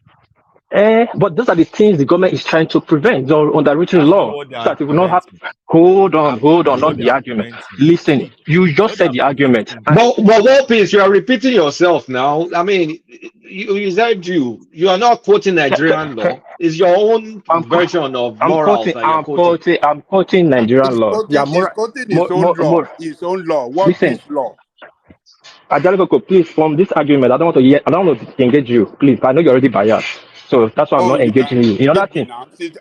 But those are the things the government is trying to prevent under written law, so that it will not happen. Hold on, not the argument. Listen, you just said the argument. But what piece? You are repeating yourself now. I mean, you said you are not quoting Nigerian law. It's your own version of morals. I'm quoting Nigerian law. His own law. What is law? Ajalokoko, please, from this argument, I don't want to engage you. Please, I know you're already biased. So that's why I'm not engaging you. You know that thing?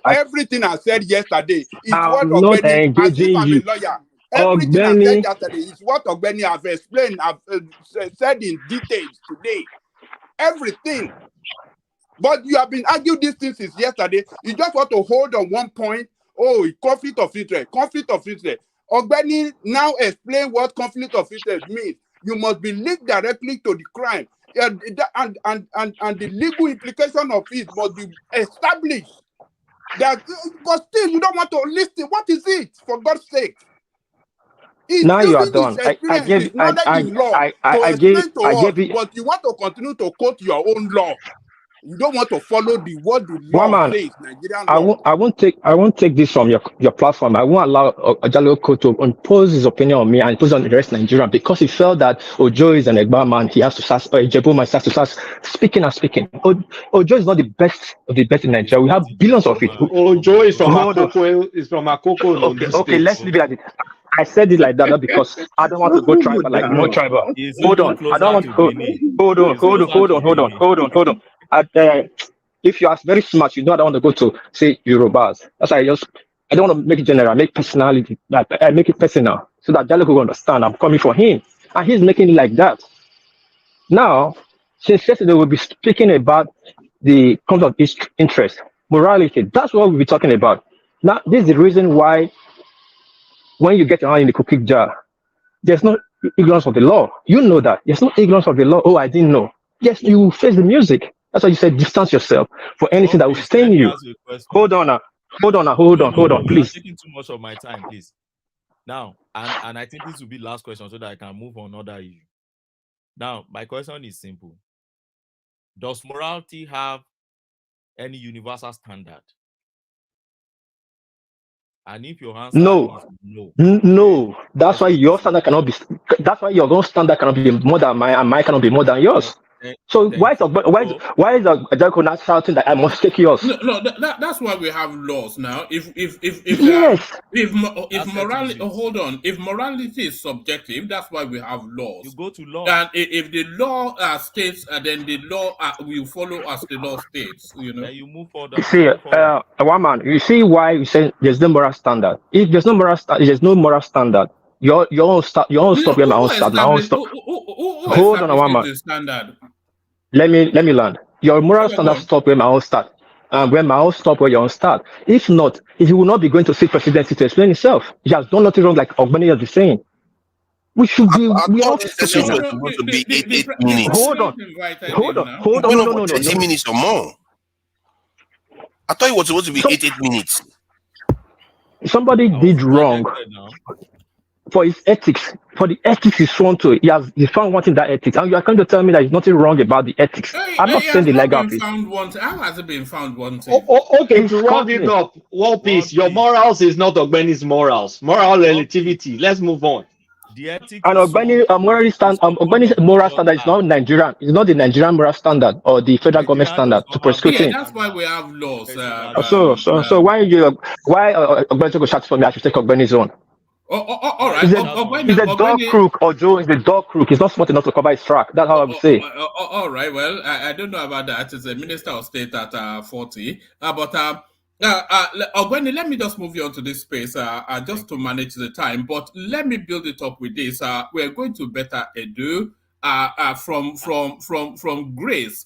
Everything I said yesterday is I'm what not Ogbeni, engaging as if I'm you. a lawyer. Everything I said yesterday is what Ogbeni have explained, I've said in details today. Everything. But you have been arguing these things since yesterday. You just want to hold on one point. Oh, conflict of interest. Conflict of interest. Ogbeni now explain what conflict of interest means. You must be linked directly to the crime. and the legal implication of it must be established. That, but still, you don't want to listen. What is it, for God's sake? He's Now you are using his done. experience, his knowledge in law to explain to us, but you want to continue to quote your own law. You don't want to follow what the law One man, says, Nigerian law. I won't take this from your platform. I won't allow Ojaloko to impose his opinion on me and impose on the rest of Nigeria because he felt that Ojo is an Egba man. He has to start, Ijebu man has to start speaking and speaking. Ojo is not the best of the best in Nigeria. We have billions of it. Ojo is from Akoko. Is from Akoko. Okay, let's leave it at it. I said it like that not because I don't want to go tribal, like more tribal. Hold on, I don't want to go. Hold on. If you are very smart, you know I don't want to go to say Yorubas. That's why I don't want to make it general, make personality, make it personal, so that Jaleko will understand I'm coming for him, and he's making it like that. Now, since yesterday we'll be speaking about the conflict of interest, morality. That's what we'll be talking about. Now, this is the reason why when you get your hand in the cookie jar, there's no ignorance of the law. You know that. There's no ignorance of the law. Oh, I didn't know. Yes, you face the music. That's why you said distance yourself for anything that will stain you. Hold on, please. You're taking too much of my time, please. Now, and I think this will be the last question so that I can move on another issue. Now, my question is simple. Does morality have any universal standard? And if your answer is no, that's why your standard cannot be. That's why your own standard cannot be more than mine, and mine cannot be more than yours. So why is Ajako not shouting that I must take yours? No, that's why we have laws now. If morality, hold on, if morality is subjective, that's why we have laws. You go to law, and if the law states, then the law will follow as the law states. You know, then you move forward. You see, one man, you see why you say there's no moral standard. If there's no moral standard, your own stop where my own start. My own stop. Hold on, one man. Standard. Let me land. Your moral standard stop where my own start, and where my own stop where your own start. If not, he will not be going to seek presidency to explain himself. He has done nothing wrong, like Ogbeni has been saying. We should be. We are supposed to be 8 minutes. Hold on. No. 30 minutes or more. I thought it was supposed to be 8 minutes. Somebody did wrong for his ethics. For the ethics he's sworn to, he found wanting that ethics, and you are going to tell me that there's nothing wrong about the ethics. I'm not saying the legal piece. How has it been found wanting? Okay, to round it up, War Peace, your morals is not Ogbeni's morals. Moral relativity. Let's move on. The ethics and Ogbeni's moral standard is not Nigerian. It's not the Nigerian moral standard or the federal government standard to prosecute him. That's why we have laws. So why Ogbeni go shout for me? I should take Ogbeni's own. All right. He's a dog crook, or Joe is a dog crook. He's not smart enough to cover his track. That's how I would say. All right. Well, I don't know about that. It's a minister of state at 40. Ogbeni, let me just move you on to this space just to manage the time. But let me build it up with this. We're going to Betta Edu from Grace.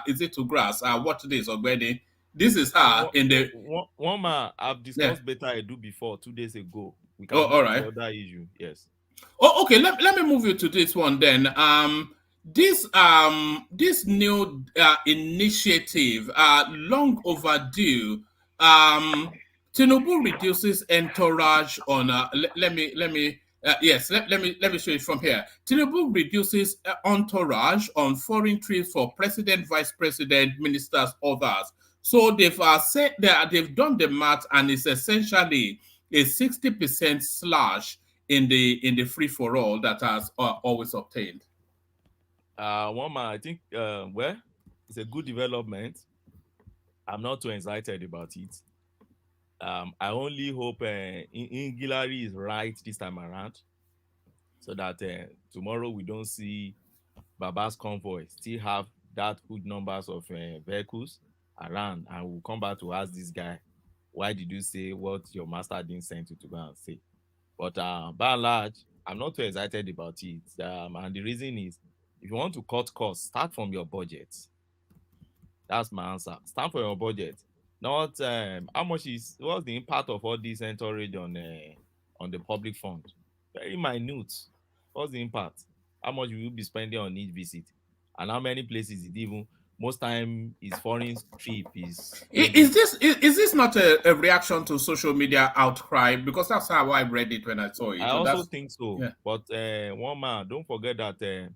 Is it to grass? What it is, Ogbeni? This is her in the one man. I've discussed Betta Edu before 2 days ago. We can all right. Other issue, yes. Oh, okay. Let me move you to this one then. This new initiative, long overdue. Tinubu reduces entourage on. Let me show it from here. Tinubu reduces entourage on foreign trips for president, vice president, ministers, others. So they've said that they've done the math, and it's essentially a 60% slash in the free for all that has always obtained. One man, I think it's a good development. I'm not too excited about it. I only hope Ingilari is right this time around, so that tomorrow we don't see Baba's convoy still have that good numbers of vehicles around, and we'll come back to ask this guy, why did you say what your master didn't send you to go and say? But by and large, I'm not too excited about it. And the reason is, if you want to cut costs, start from your budget. That's my answer. Start from your budget. Not what's the impact of all this Entourage on the public fund? Very minute. What's the impact? How much will you be spending on each visit? and how many places it even most time his foreign trip is. Is this not a reaction to social media outcry? Because that's how I read it when I saw it. I also think so. Yeah. But one man, don't forget that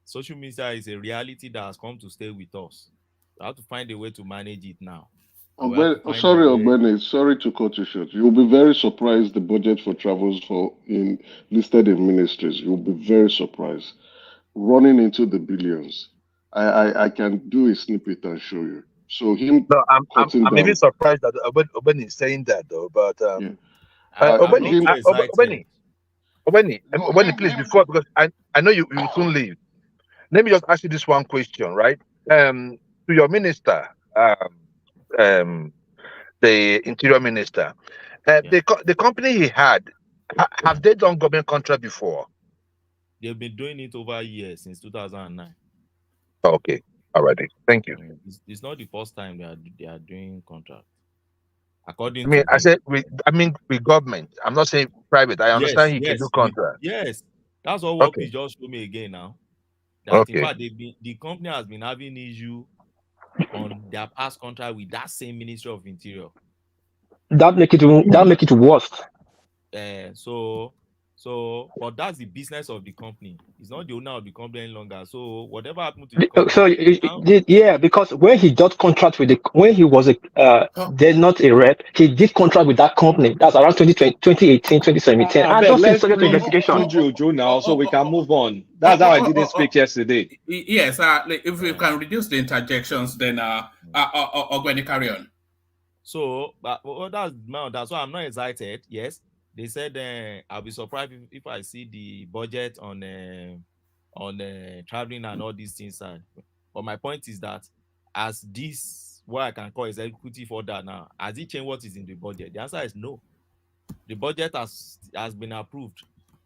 social media is a reality that has come to stay with us. We have to find a way to manage it now. Sorry to cut you short. You'll be very surprised the budget for travels listed in ministries. You'll be very surprised. Running into the billions. I can do a snippet and show you. So I'm even surprised that Obeni is saying that though. But Obeni, please, because I know you will soon leave. Let me just ask you this one question, right? To your minister, the interior minister, the company he had, have they done government contract before? They've been doing it over years, since 2009. Okay, all right. Thank you. It's not the first time they are doing contract. According to with government. I'm not saying private. I understand you can do contract. Yes, that's what we just showed me again now. That in fact the company has been having issue on their past contract with that same Ministry of Interior. That make it worse. But that's the business of the company. It's not the owner of the company any longer. So whatever happened to the company, because when he got contract with when he was they're not a rep, he did contract with that company. That's around 2018, 2017. And let's subject to investigation. Tunji Ojo now, so we can move on. That's how I didn't speak yesterday. Yes, if we can reduce the interjections, then Ogweni, carry on. So, that's why I'm not excited. Yes. They said I'll be surprised if I see the budget on traveling and all these things. But my point is that as this, what I can call executive order now, has it changed what is in the budget? The answer is no. The budget has been approved.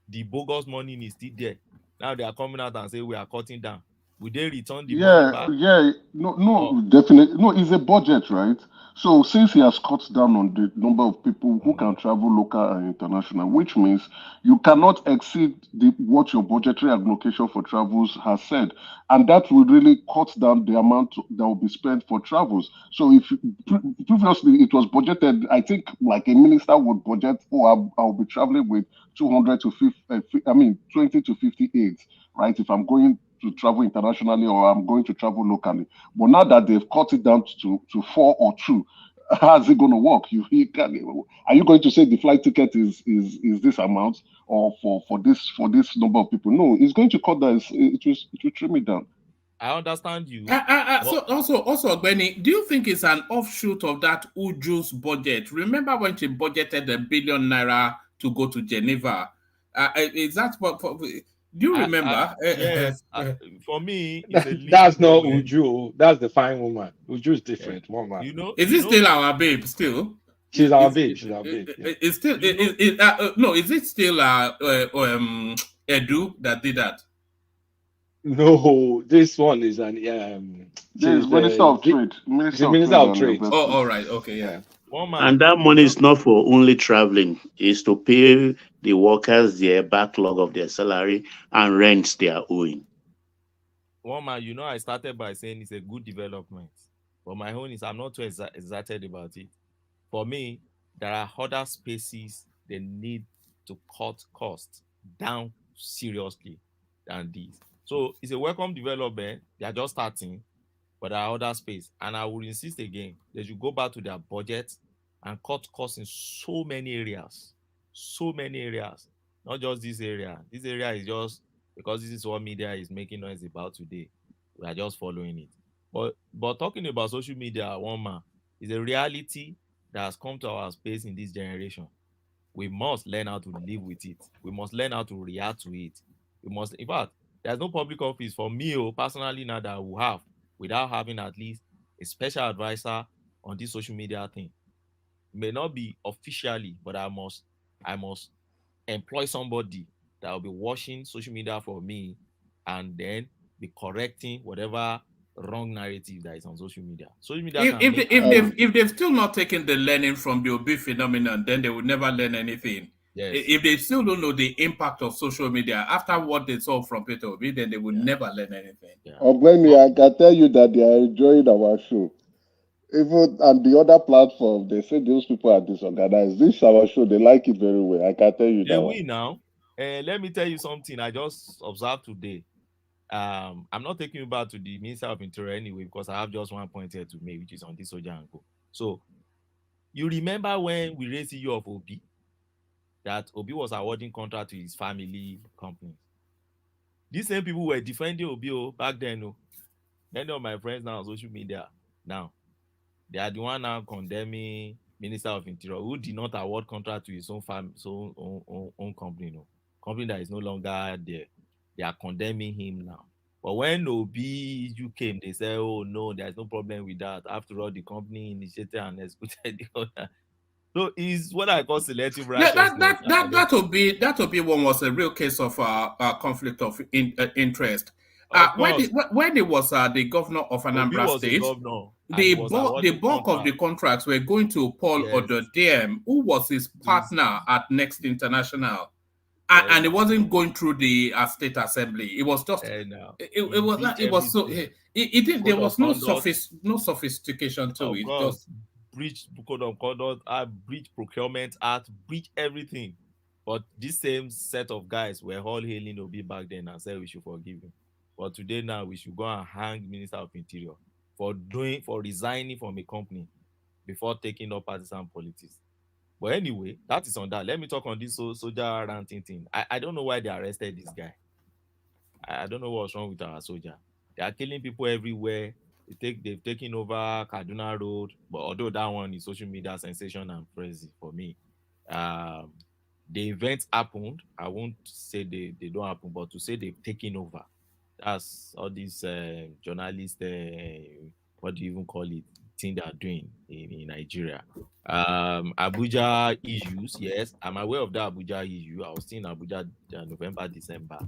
The bogus money is still there. Now they are coming out and say we are cutting down. Will they return the money back? Definitely. No, it's a budget, right? So since he has cut down on the number of people who can travel local and international, which means you cannot exceed what your budgetary allocation for travels has said. And that will really cut down the amount that will be spent for travels. So if previously it was budgeted, I think like a minister would budget, I'll be traveling with 20 to 50 aids, right? If I'm going to travel internationally or I'm going to travel locally. But now that they've cut it down to 4 or 2, how's it going to work? Are you going to say the flight ticket is this amount or for this number of people? No, it's going to cut down. It will trim it down. I understand you. So also, Benny, do you think it's an offshoot of that Uju's budget? Remember when she budgeted #1 billion to go to Geneva? Is that what? Do you remember? Yes. For me, it's that's not Uju. That's the fine woman. Uju is different. Woman. Is it still our babe? Still? She's our babe. She's our babe. Yeah. It's still. No. Is it still Edu that did that? No, this one is an Minister of Trade. Minister of Trade. Oh, all right. Okay, yeah. And that money is not for only traveling. It's to pay the workers their backlog of their salary and rents they are owing. Man, I started by saying it's a good development. But my own is I'm not too excited about it. For me, there are other spaces that need to cut costs down seriously than these. So it's a welcome development. They are just starting, but there are other spaces. And I will insist again, they should go back to their budget and cut costs in so many areas. So many areas. Not just this area. This area is just because this is what media is making noise about today. We are just following it. But talking about social media, is a reality that has come to our space in this generation. We must learn how to live with it. We must learn how to react to it. In fact, there's no public office for me personally now that we have without having at least a special advisor on this social media thing. It may not be officially, but I must employ somebody that will be watching social media for me and then be correcting whatever wrong narrative that is on social media. Social media if they've still not taken the learning from the Obi phenomenon, then they would never learn anything. Yes. If they still don't know the impact of social media after what they saw from Betta Edu, then they will never learn anything. Ogbeni, I can tell you that they are enjoying our show. Even on the other platform, they say those people are disorganized. This our show, they like it very well. I can tell you that one. Now. Let me tell you something I just observed today. I'm not taking you back to the Minister of Interior anyway, because I have just one point here to make, which is on this soldier and go. So, you remember when we raised the issue of Obi, that Obi was awarding contract to his family company. These same people were defending Obi back then. Many of my friends now on social media now, they are the one now condemning Minister of Interior who did not award contract to his own own company. Company that is no longer there. They are condemning him now. But when Obi issue came, they said, "Oh no, there's no problem with that. After all, the company initiated and executed the order." So is what I call selective righteousness. That will be one was a real case of conflict of interest. When it was the governor of Anambra State, the bulk of the contracts were going to Paul Ododiem, who was his partner at Next International. And it wasn't going through the state assembly. It was just there was no sophistication to it. Just breach code of conduct, breach procurement act, breach everything. But this same set of guys were all hailing Obi back then and said we should forgive him. But today now we should go and hang Minister of Interior for resigning from a company before taking up partisan politics. But anyway, that is on that. Let me talk on this soldier ranting thing. I don't know why they arrested this guy. I don't know what's wrong with our soldier. They are killing people everywhere. They've taken over Kaduna Road, but although that one is social media sensation and crazy for me. The events happened. I won't say they don't happen, but to say they've taken over, that's all these journalists, what do you even call it, thing they are doing in Nigeria. Abuja issues, yes, I'm aware of that Abuja issue. I was still in Abuja November, December,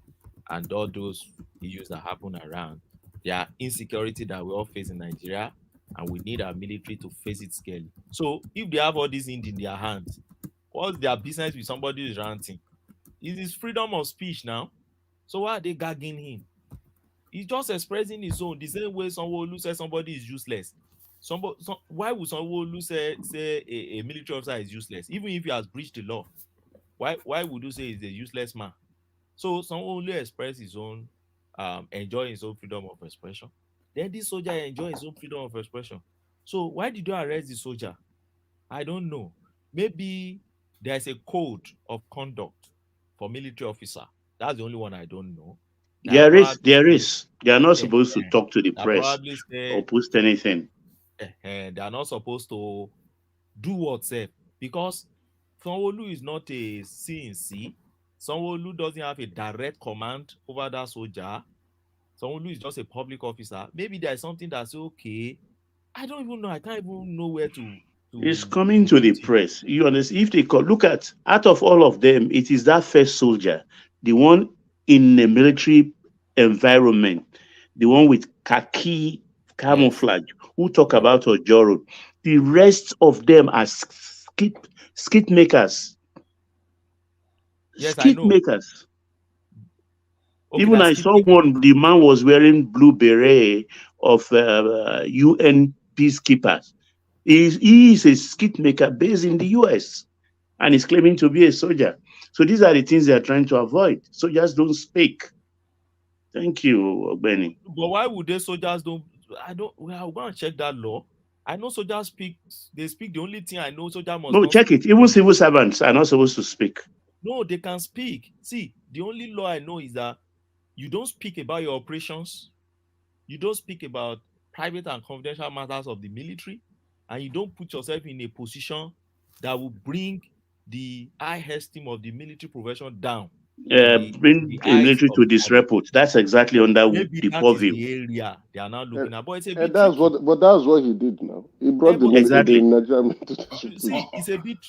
and all those issues that happen around. There are insecurity that we all face in Nigeria, and we need our military to face it scarcely. So if they have all these in their hands, what's their business with somebody who's ranting? It is freedom of speech now. So why are they gagging him? He's just expressing his own, the same way Sanwo-Olu says somebody is useless. Why would Sanwo-Olu say a military officer is useless, even if he has breached the law? Why would you say he's a useless man? So Sanwo-Olu expressed his own, enjoy his own freedom of expression. Then this soldier enjoy his own freedom of expression. So why did you arrest the soldier? I don't know. Maybe there's a code of conduct for military officer. That's the only one I don't know. There is. They are not supposed to talk to the press or post anything. They are not supposed to do whatsapp, because Sanwo-Olu is not a CNC. Sanwo-Olu doesn't have a direct command over that soldier. Sanwo-Olu is just a public officer. Maybe there's something that's okay. I don't even know. I can't even know where to it's coming to the press. You understand? If they look at, out of all of them, it is that first soldier, the one in a military environment, the one with khaki camouflage, who talk about Ojo Road. The rest of them are skit makers. Yes, skit makers. Okay, even I saw one, the man was wearing blue beret of UN peacekeepers. He is a skit maker based in the US, and he's claiming to be a soldier. So these are the things they are trying to avoid. Soldiers don't speak. Thank you, Ogbeni. But why would they soldiers don't? I'll go and check that law. I know soldiers speak. They speak. The only thing I know, soldiers must. No, check it. Even civil servants are not supposed to speak. No, they can speak. See, the only law I know is that you don't speak about your operations. You don't speak about private and confidential matters of the military, and you don't put yourself in a position that will bring the high esteem of the military profession down. Bring the military to disrepute. That's exactly under the purview. The area they are now looking at, but it's a bit that's what he did now. He brought the military in Nigeria to disrepute. See,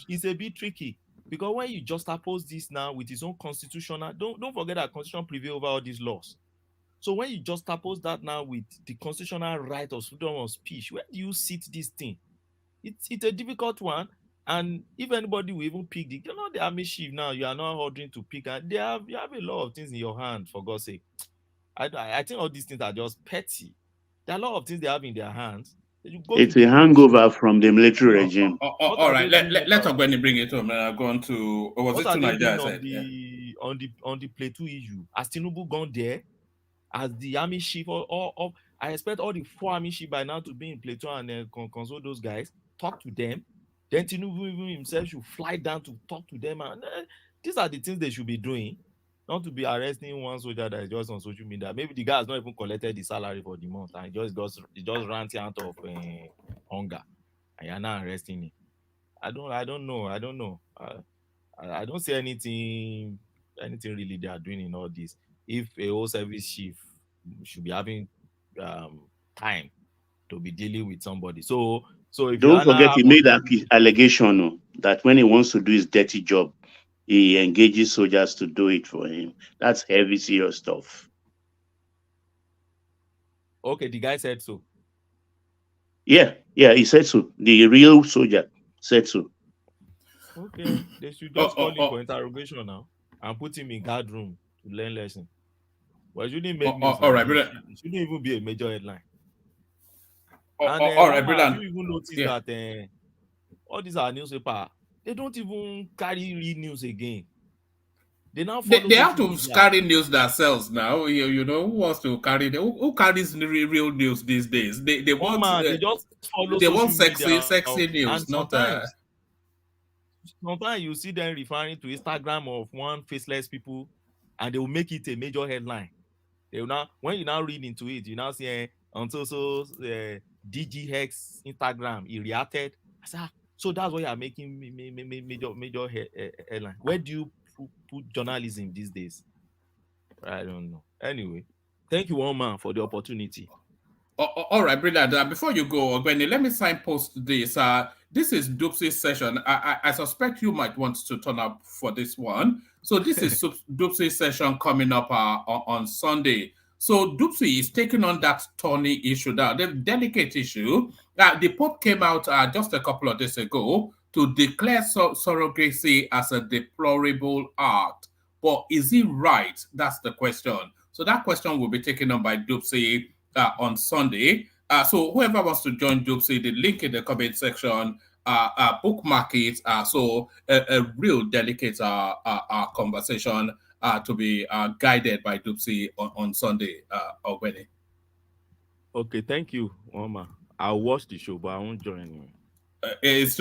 it's a bit tricky, because when you juxtapose this now with his own constitutional, don't forget that constitution prevail over all these laws. So when you juxtapose that now with the constitutional right of freedom of speech, where do you sit this thing? It's a difficult one. And if anybody will even pick the army chief now, you are not ordering to pick, and you have a lot of things in your hand, for God's sake. I think all these things are just petty. There are a lot of things they have in their hands. It's a hangover from the military regime. All right, let Ogbeni bring it home. I've gone to. Or was what it to Nigeria? On the Plateau issue? Has Tinubu gone there? As the army chief, or I expect all the 4 army chief by now to be in Plateau and consult those guys, talk to them. Then Tinubu even himself should fly down to talk to them. And these are the things they should be doing, not to be arresting one soldier that is just on social media. Maybe the guy has not even collected the salary for the month and he just ranting out of hunger, and you're not arresting him. I don't know. I don't see anything really they are doing in all this. If a whole service chief should be having time to be dealing with somebody. So if don't forget, he made that allegation that when he wants to do his dirty job, he engages soldiers to do it for him. That's heavy, serious stuff. Okay, the guy said so. Yeah, he said so. The real soldier said so. Okay, they should just call him for interrogation now and put him in guard room to learn lesson. But it shouldn't make news. All right, brother. It shouldn't even be a major headline. All right, brother. You even notice that all these are newspaper, they don't even carry real news again. They now they have to carry news themselves now. You know, who wants to carry who carries real news these days? They want they just follow. They want sexy news, not Sometimes you see them referring to Instagram of one faceless people, and they will make it a major headline. They will now, when you now read into it, you now see on DGX Instagram, he reacted. I said, so that's why you are making major headline. Where do you put journalism these days? I don't know. Anyway, thank you, one man, for the opportunity. All right, brother. Before you go, Ogbeni, let me signpost this. This is Dupsey's session. I suspect you might want to turn up for this one. So this is Dupsey's session coming up on Sunday. So Dupsey is taking on that thorny issue, the delicate issue. The Pope came out just a couple of days ago to declare surrogacy as a deplorable act. But is it right? That's the question. So that question will be taken on by Dupsey on Sunday. So whoever wants to join Dupsey, the link in the comment section, bookmark it. So a real delicate conversation to be guided by Dupsey on Sunday already. Okay, thank you, Oma. I'll watch the show, but I won't join anyway. It's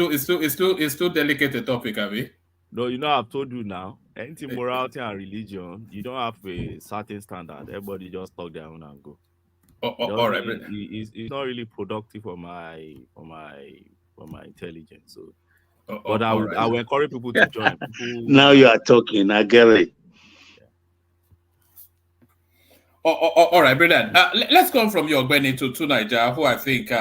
still delicate a topic, Abby. No, you know, I've told you now. Anything morality and religion, you don't have a certain standard. Everybody just talk their own and go. All right, it's not really productive for my intelligence. So, but I will encourage people to join. Now you are talking. I get it. All right, brilliant. Let's go from your Ogbeni to Tunaija, who I think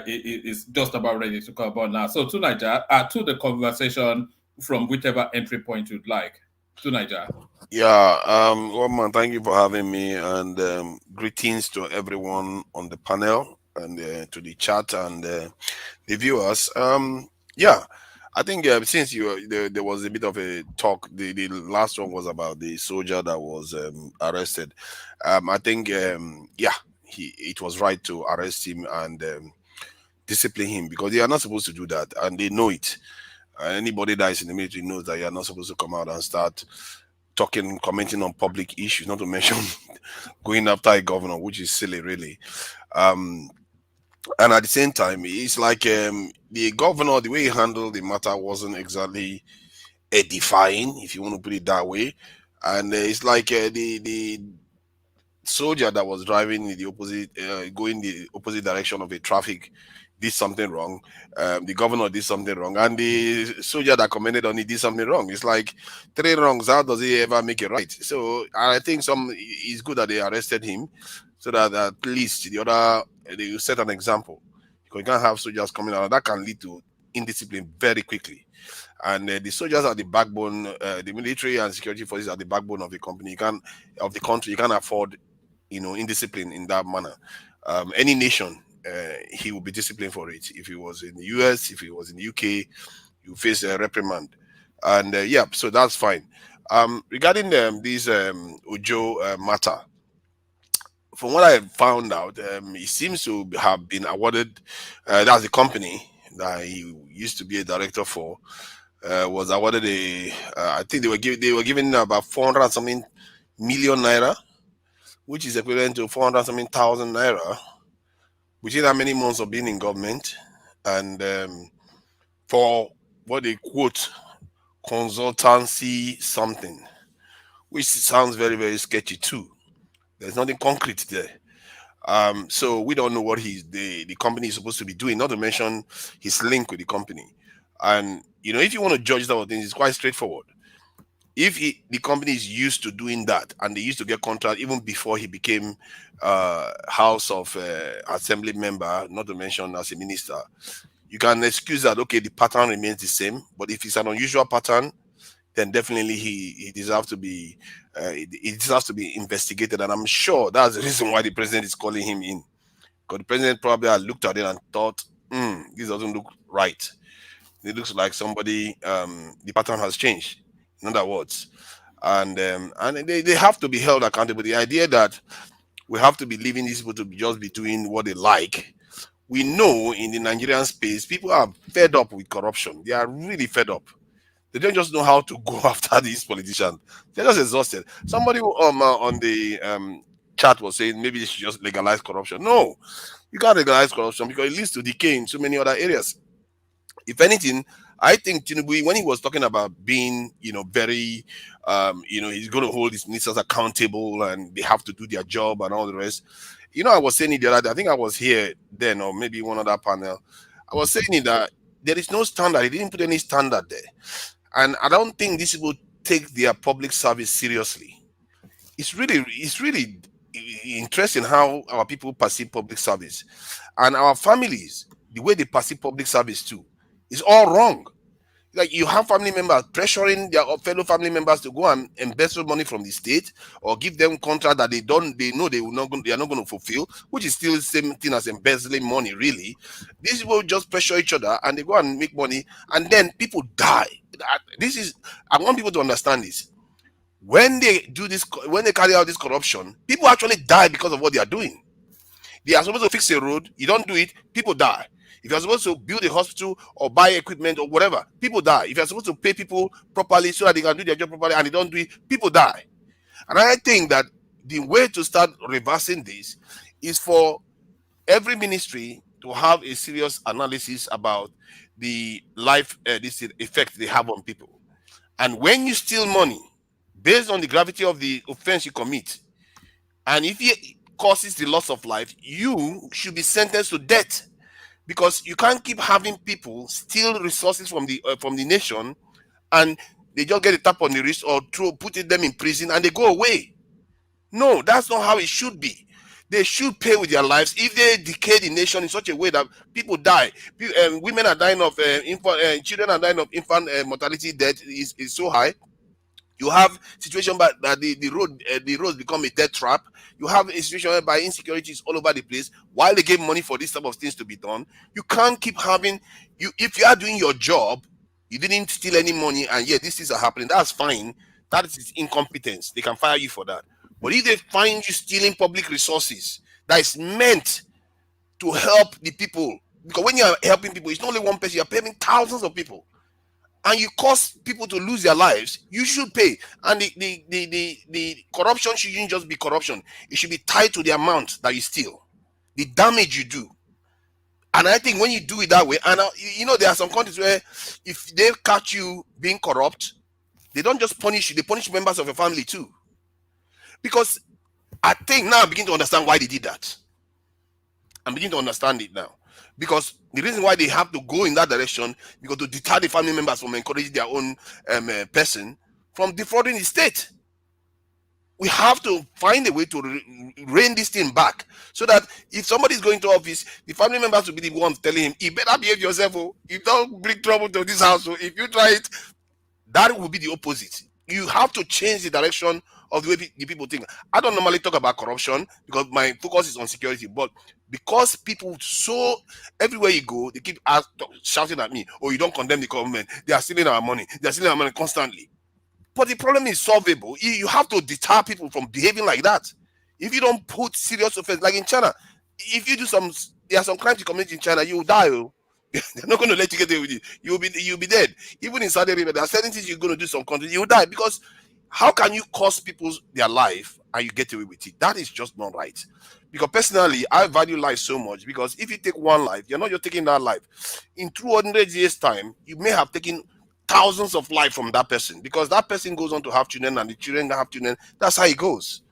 is just about ready to come on now. So Tunaija, to the conversation from whichever entry point you'd like. Tunaija. Yeah, Woman, thank you for having me, and greetings to everyone on the panel and to the chat and the viewers. Yeah, I think since there was a bit of a talk, the last one was about the soldier that was arrested. I think it was right to arrest him and discipline him, because they are not supposed to do that, and they know it. Anybody that is in the military knows that you are not supposed to come out and start commenting on public issues, not to mention going after a governor, which is silly, really. And at the same time, it's like the governor, the way he handled the matter wasn't exactly edifying, if you want to put it that way. And it's like the soldier that was driving in the opposite, going the opposite direction of a traffic, did something wrong. The governor did something wrong, and the soldier that commented on it did something wrong. It's like 3 wrongs. How does he ever make it right? So I think it's good that they arrested him, so that at least they set an example. Because you can't have soldiers coming out that can lead to indiscipline very quickly. And the soldiers are the backbone. The military and security forces are the backbone of the country. You can't afford, indiscipline in that manner. Any nation. He will be disciplined for it. If he was in the US, if he was in the UK, you face a reprimand. And yeah, so that's fine. Regarding this Ojo matter, from what I found out, he seems to have been awarded. That's the company that he used to be a director for. Was awarded I think they were given about 400 and something million naira, which is equivalent to 400 and something thousand naira, within how many months of being in government, and for what they quote consultancy something, which sounds very, very sketchy too. There's nothing concrete there. So we don't know what the company is supposed to be doing, not to mention his link with the company. And if you want to judge that things, it's quite straightforward. If the company is used to doing that, and they used to get contract even before he became House of Assembly member, not to mention as a minister, you can excuse that. Okay, the pattern remains the same, but if it's an unusual pattern, then definitely he deserves to be investigated. And I'm sure that's the reason why the president is calling him in, because the president probably had looked at it and thought, this doesn't look right. It looks like somebody, the pattern has changed, in other words. And they have to be held accountable. The idea that we have to be leaving these people to just be doing what they like. We know in the Nigerian space, people are fed up with corruption. They are really fed up. They don't just know how to go after these politicians. They're just exhausted. Somebody on the chat was saying maybe they should just legalize corruption. No, you can't legalize corruption because it leads to decay in so many other areas. If anything, I think Tinubu, when he was talking about being, very, he's going to hold his ministers accountable and they have to do their job and all the rest. I was saying it the other day, I think I was here then, or maybe one other panel. I was saying that there is no standard. He didn't put any standard there. And I don't think these people take their public service seriously. It's really interesting how our people perceive public service. And our families, the way they perceive public service too, is all wrong. Like, you have family members pressuring their fellow family members to go and embezzle money from the state, or give them contract that they know they are not going to fulfill, which is still the same thing as embezzling money, really. These people just pressure each other and they go and make money, and then people die. I want people to understand this. When they do this, when they carry out this corruption, people actually die because of what they are doing. They are supposed to fix a road, you don't do it, people die. If you're supposed to build a hospital or buy equipment or whatever, people die. If you're supposed to pay people properly so that they can do their job properly and they don't do it, people die. And I think that the way to start reversing this is for every ministry to have a serious analysis about the this effect they have on people. And when you steal money based on the gravity of the offense you commit, and if it causes the loss of life, you should be sentenced to death. Because you can't keep having people steal resources from the nation, and they just get a tap on the wrist or putting them in prison and they go away. No, that's not how it should be. They should pay with their lives. If they decay the nation in such a way that people die, women are dying of children are dying of infant mortality death is so high. You have situation that the roads become a death trap. You have a situation whereby insecurity is all over the place. While they give money for this type of things to be done, you can't keep having if you are doing your job, you didn't steal any money, and yet these things are happening. That's fine. That is incompetence. They can fire you for that. But if they find you stealing public resources that is meant to help the people, because when you are helping people, it's not only one person, you're paying thousands of people, and you cause people to lose their lives, you should pay. And the corruption shouldn't just be corruption. It should be tied to the amount that you steal, the damage you do. And I think when you do it that way, and there are some countries where if they catch you being corrupt, they don't just punish you, they punish members of your family too. Because I think now I begin to understand why they did that. I'm beginning to understand it now. Because the reason why they have to go in that direction, because to deter the family members from encouraging their own person from defrauding the state. We have to find a way to rein this thing back, so that if somebody is going to office, the family members will be the ones telling him, "You better behave yourself. Oh, you don't bring trouble to this house. So if you try it," that will be the opposite. You have to change the direction of the way the people think. I don't normally talk about corruption because my focus is on security, but because people so everywhere you go, they keep shouting at me, "Oh, you don't condemn the government. They are stealing our money. They are stealing our money constantly." But the problem is solvable. You have to deter people from behaving like that. If you don't put serious offense, like in China, if you do there are some crimes you commit in China, you will die. They're not going to let you get away with it. You'll be dead. Even in Saudi Arabia, there are certain things you're going to do some countries, you will die. Because how can you cost people their life and you get away with it? That is just not right. Because personally, I value life so much. Because if you take one life, you're not just taking that life. In 200 years' time, you may have taken thousands of lives from that person. Because that person goes on to have children and the children have children. That's how it goes.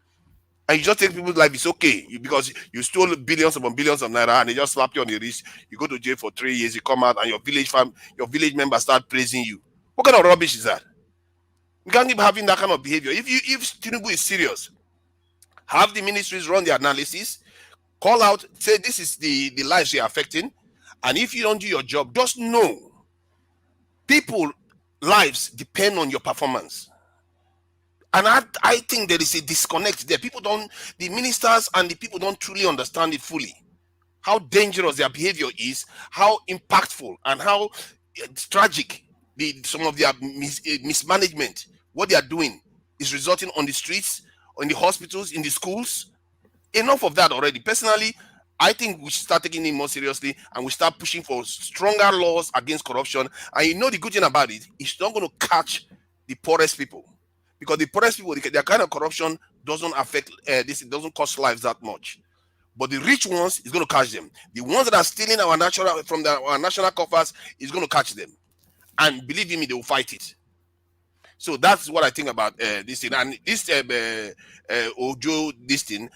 And you just take people's life, it's okay because you stole billions upon billions of naira and they just slap you on the wrist. You go to jail for 3 years, you come out and your village members start praising you. What kind of rubbish is that? We can't keep having that kind of behavior. If Tinubu is serious, have the ministries run the analysis, call out, say this is the lives you're affecting, and if you don't do your job, just know people's lives depend on your performance. And I think there is a disconnect there. The ministers and the people don't truly understand it fully. How dangerous their behavior is, how impactful and how tragic some of their mismanagement, what they are doing is resulting on the streets, on the hospitals, in the schools. Enough of that already. Personally, I think we should start taking it more seriously and we start pushing for stronger laws against corruption. And you know the good thing about it, it's not going to catch the poorest people. Because the poorest people, their kind of corruption doesn't affect this, it doesn't cost lives that much. But the rich ones is going to catch them. The ones that are stealing our national coffers is going to catch them. And believe me, they will fight it. So that's what I think about this thing. And this Ojo, this thing,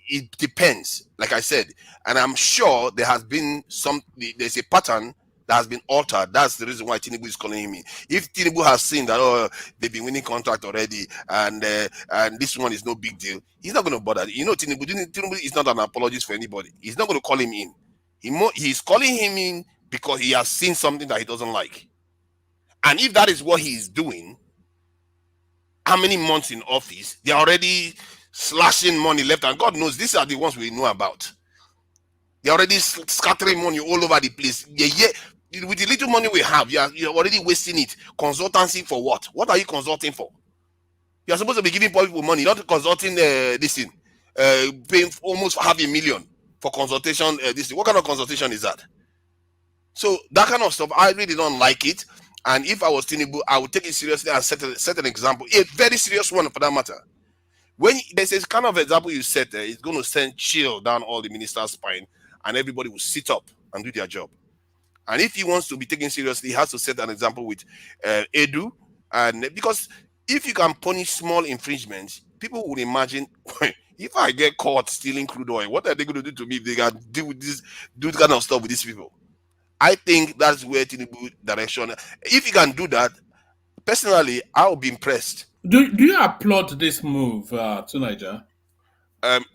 it depends, like I said. And I'm sure there's a pattern that has been altered. That's the reason why Tinubu is calling him in. If Tinubu has seen that they've been winning contract already and this one is no big deal, he's not going to bother. You know, Tinubu is not an apologist for anybody. He's not going to call him in. He's calling him in because he has seen something that he doesn't like. And if that is what he's doing, how many months in office, they're already slashing money left, and God knows these are the ones we know about. They're already scattering money all over the place. With the little money we have, you're already wasting it. Consultancy for what? What are you consulting for? You're supposed to be giving people money, not consulting this thing. Paying almost $500,000 for consultation. This thing. What kind of consultation is that? So that kind of stuff, I really don't like it. And if I was Tinubu, I would take it seriously and set an example, a very serious one for that matter. When there's a kind of example you set there, it's going to send chill down all the ministers' spine, and everybody will sit up and do their job. And if he wants to be taken seriously, he has to set an example with Edu. And because if you can punish small infringements, people would imagine, if I get caught stealing crude oil, what are they going to do to me if they can do this kind of stuff with these people? I think that's where Tinubu direction. If you can do that, personally, I'll be impressed. Do you applaud this move to Niger?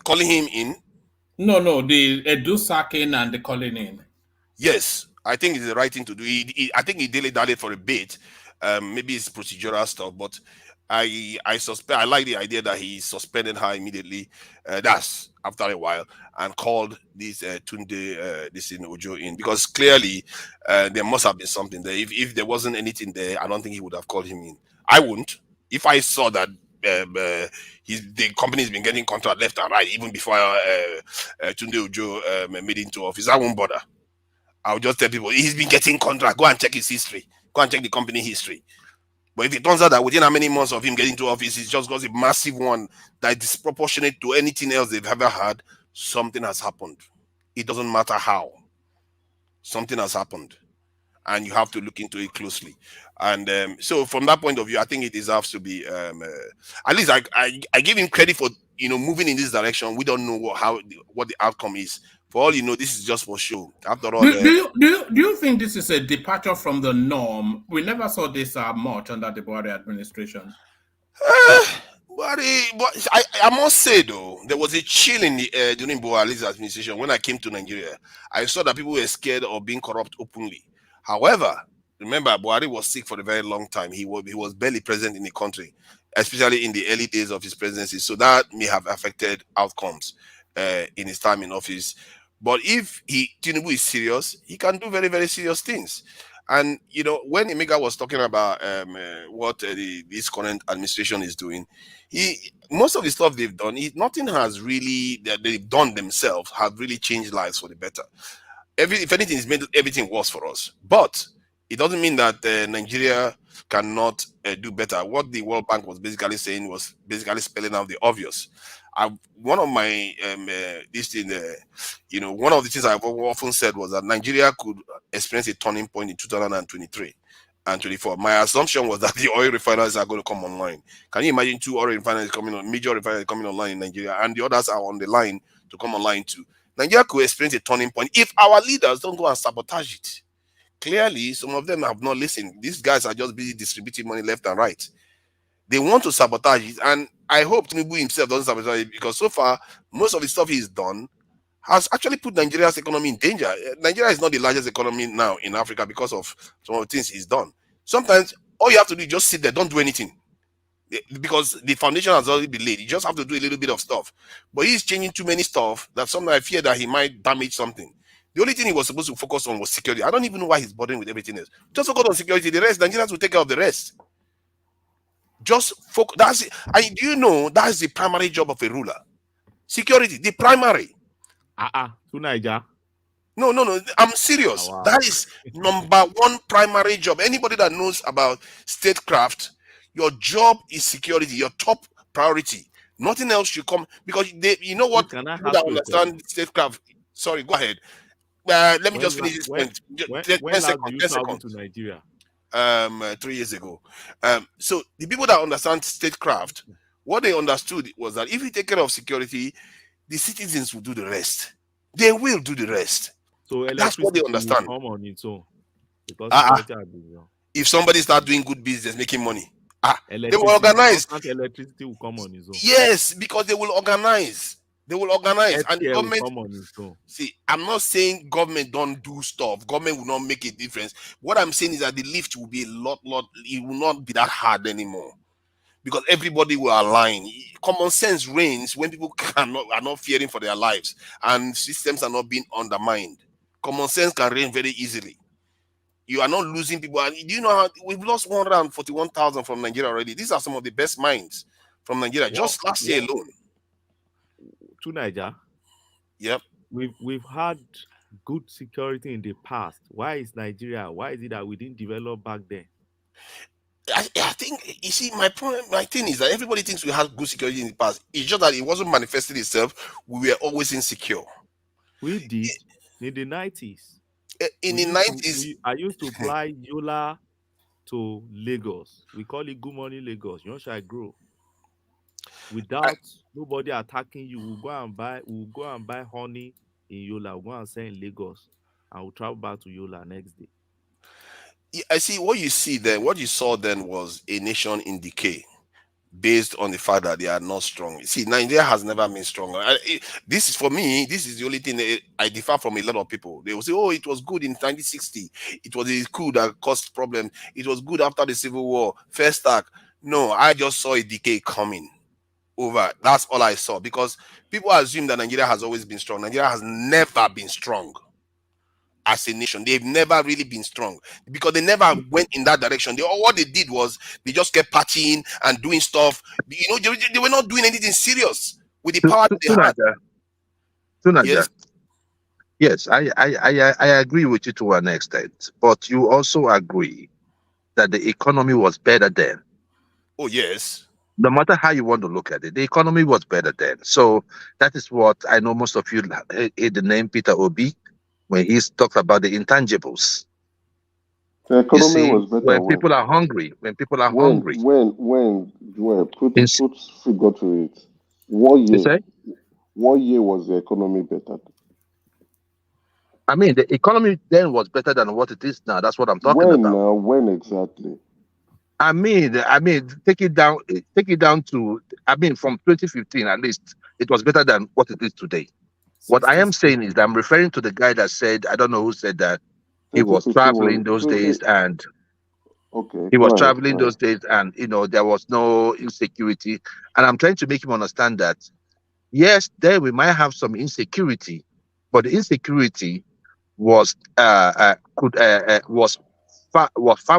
Calling him in? No, the Edu sacking and the calling in. Yes, I think it's the right thing to do. I think he dilly-dallied for a bit. Maybe it's procedural stuff, but I like the idea that he suspended her immediately. That's after a while, and called this Tunji Ojo in, because clearly there must have been something there. If there wasn't anything there, I don't think he would have called him in. I wouldn't. If I saw that the company's been getting contract left and right even before Tunji Ojo made it into office, I won't bother. I'll just tell people he's been getting contract. Go and check his history. Go and check the company history. But if it turns out that within how many months of him getting to office, he's just got a massive one that is disproportionate to anything else they've ever had, something has happened. It doesn't matter how. Something has happened. And you have to look into it closely. And so from that point of view, I think it deserves to be, at least I give him credit for, moving in this direction. We don't know what the outcome is. For all you know, this is just for show. After all, do you think this is a departure from the norm? We never saw this much under the Buhari administration. But I must say though, there was a chill in during Buhari's administration. When I came to Nigeria, I saw that people were scared of being corrupt openly. However, remember, Buhari was sick for a very long time. He was barely present in the country, especially in the early days of his presidency. So that may have affected outcomes in his time in office. But if Tinubu is serious, he can do very, very serious things. And when Emeka was talking about what this current administration is doing, most of the stuff they've done, nothing has really that they've done themselves have really changed lives for the better. If anything, it's made everything worse for us. But it doesn't mean that Nigeria cannot do better. What the World Bank was basically saying was basically spelling out the obvious. One of my one of the things I've often said was that Nigeria could experience a turning point in 2023 and 24. My assumption was that the oil refineries are going to come online. Can you imagine 2 oil refineries coming on, major refineries coming online in Nigeria, and the others are on the line to come online too? Nigeria could experience a turning point if our leaders don't go and sabotage it. Clearly, some of them have not listened. These guys are just busy distributing money left and right. They want to sabotage it, and I hope Tinubu himself doesn't sabotage it, because so far, most of the stuff he's done has actually put Nigeria's economy in danger. Nigeria is not the largest economy now in Africa because of some of the things he's done. Sometimes, all you have to do is just sit there, don't do anything, because the foundation has already been laid. You just have to do a little bit of stuff. But he's changing too many stuff that sometimes I fear that he might damage something. The only thing he was supposed to focus on was security. I don't even know why he's bothering with everything else. Just focus on security. The rest, Nigerians will take care of the rest. Just focus. That's it. And do you know that's the primary job of a ruler? Security, the primary. To Niger. No. I'm serious. Wow. That is number one primary job. Anybody that knows about statecraft, your job is security, your top priority. Nothing else should come, because you know what? Can I People that ask you a understand statecraft. Sorry, go ahead. Let me just finish this point. When 10 last seconds. did you 10 travel seconds. to Nigeria? 3 years ago. So the people that understand statecraft, what they understood was that if you take care of security, the citizens will do the rest. They will do the rest. So that's what they understand. Will come on its own, because if somebody start doing good business, making money, they will organize. Electricity will come on its own. Yes, because they will organize. They will organize, and the government. Will come on its own. See, I'm not saying government don't do stuff. Government will not make a difference. What I'm saying is that the lift will be a lot. It will not be that hard anymore, because everybody will align. Common sense reigns when people are not fearing for their lives, and systems are not being undermined. Common sense can reign very easily. You are not losing people. And do you know how we've lost 141,000 from Nigeria already? These are some of the best minds from Nigeria just last year alone. To Niger. Yep. We've had good security in the past. Why is Nigeria? Why is it that we didn't develop back then? I think, you see, my thing is that everybody thinks we had good security in the past. It's just that it wasn't manifesting itself. We were always insecure. We did in the 90s. In the 90s, I used to fly Yola to Lagos. We call it Good Morning Lagos. You shall grow. Without nobody attacking you, we'll go and buy honey in Yola. We'll go and sell in Lagos, and we'll travel back to Yola next day. I see what you see then. What you saw then was a nation in decay, based on the fact that they are not strong. See, Nigeria has never been strong. This is, for me, this is the only thing that I differ from a lot of people. They will say, oh, it was good in 1960. It was a coup that caused problems. It was good after the Civil War. First attack. No, I just saw a decay coming over. That's all I saw, because people assume that Nigeria has always been strong. Nigeria has never been strong. As a nation, they've never really been strong, because they never went in that direction. What they did was they just kept partying and doing stuff. You know, they were not doing anything serious with the power that they had. Yes, I agree with you to an extent, but you also agree that the economy was better then. Oh yes. No matter how you want to look at it, the economy was better then. So that is what I know most of you heard the name Peter Obi when he talks about the intangibles. The economy was better when people are hungry. When people are hungry. When Joel, put figure to it. What year was the economy better? I mean, the economy then was better than what it is now. That's what I'm talking about. When exactly? I mean, take it down to, from 2015 at least, it was better than what it is today. What I am saying is that I'm referring to the guy that said, I don't know who said that, he was traveling those days and Okay. He was traveling those days, and there was no insecurity. And I'm trying to make him understand that yes, there we might have some insecurity, but the insecurity was far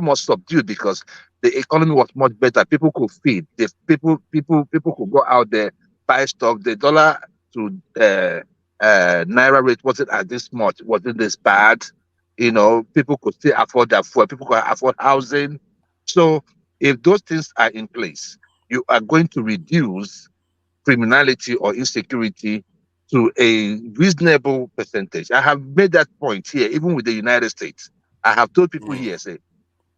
more subdued because the economy was much better. People could feed. The people could go out there, buy stuff. The dollar to naira rate wasn't as this much, wasn't this bad. People could still afford their food. People could afford housing. So if those things are in place, you are going to reduce criminality or insecurity to a reasonable percentage. I have made that point here, even with the United States. I have told people here, say,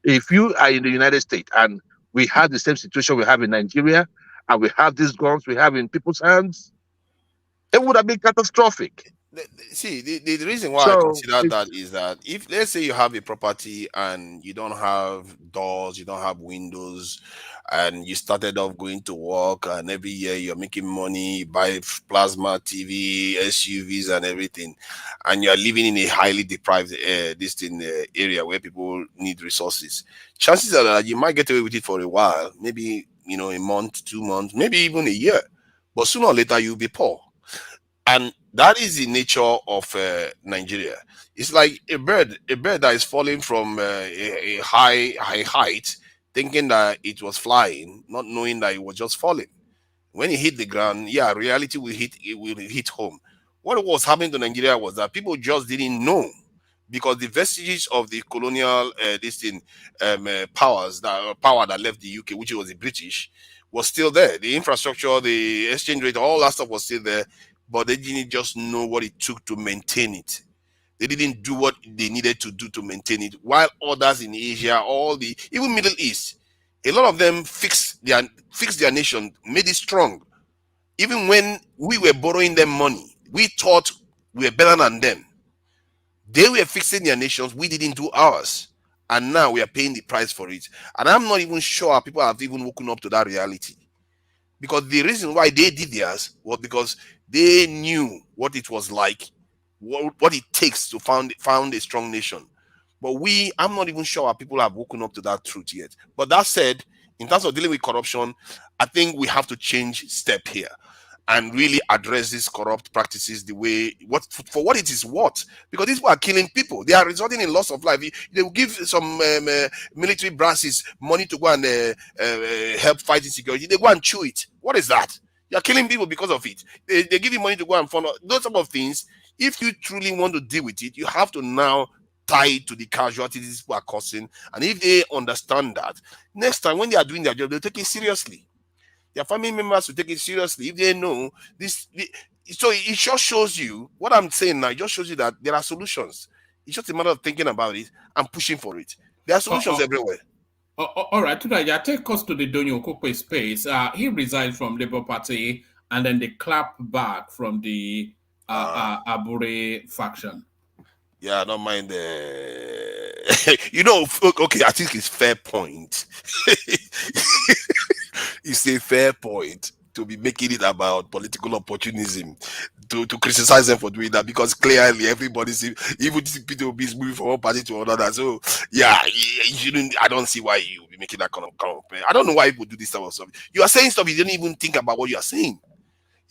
if you are in the United States and we have the same situation we have in Nigeria, and we have these guns we have in people's hands, it would have been catastrophic. See, the reason why I consider that is that if, let's say, you have a property and you don't have doors, you don't have windows, and you started off going to work, and every year you're making money, you buy plasma TV, SUVs, and everything, and you're living in a highly deprived area where people need resources, chances are that you might get away with it for a while, maybe a month, 2 months, maybe even a year, but sooner or later you'll be poor. And that is the nature of Nigeria. It's like a bird that is falling from a high height, thinking that it was flying, not knowing that it was just falling. When it hit the ground, reality will hit home. What was happening to Nigeria was that people just didn't know, because the vestiges of the colonial power that left the UK, which was the British, was still there. The infrastructure, the exchange rate, all that stuff was still there. But they didn't just know what it took to maintain it. They didn't do what they needed to do to maintain it. While others in Asia, even Middle East, a lot of them fixed their nation, made it strong. Even when we were borrowing them money, we thought we were better than them. They were fixing their nations, we didn't do ours. And now we are paying the price for it. And I'm not even sure people have even woken up to that reality. Because the reason why they did theirs was because they knew what it was like, what it takes to found a strong nation. But I'm not even sure people have woken up to that truth yet. But that said, in terms of dealing with corruption, I think we have to change step here and really address these corrupt practices for what it is worth. Because these people are killing people. They are resulting in loss of life. They will give some military brasses money to go and help fight insecurity. They go and chew it. What is that? You're killing people because of it. They give you money to go and follow those type of things. If you truly want to deal with it, you have to now tie it to the casualties these people are causing. And if they understand that, next time when they are doing their job, they'll take it seriously. Their family members will take it seriously if they know this. So it just shows you what I'm saying now. It just shows you that there are solutions. It's just a matter of thinking about it and pushing for it. There are solutions everywhere. All right, Tunji, take us to the Donyo Okupe space. He resigned from Labour Party, and then they clap back from the Abure faction. Yeah, I don't mind. Okay, I think it's fair point. It's a fair point to be making it about political opportunism, to criticize them for doing that, because clearly everybody's, even P2B is moving from one party to another. So yeah, you shouldn't. I don't see why you be making that kind of. I don't know why people do this type of stuff. You are saying stuff you didn't even think about what you are saying.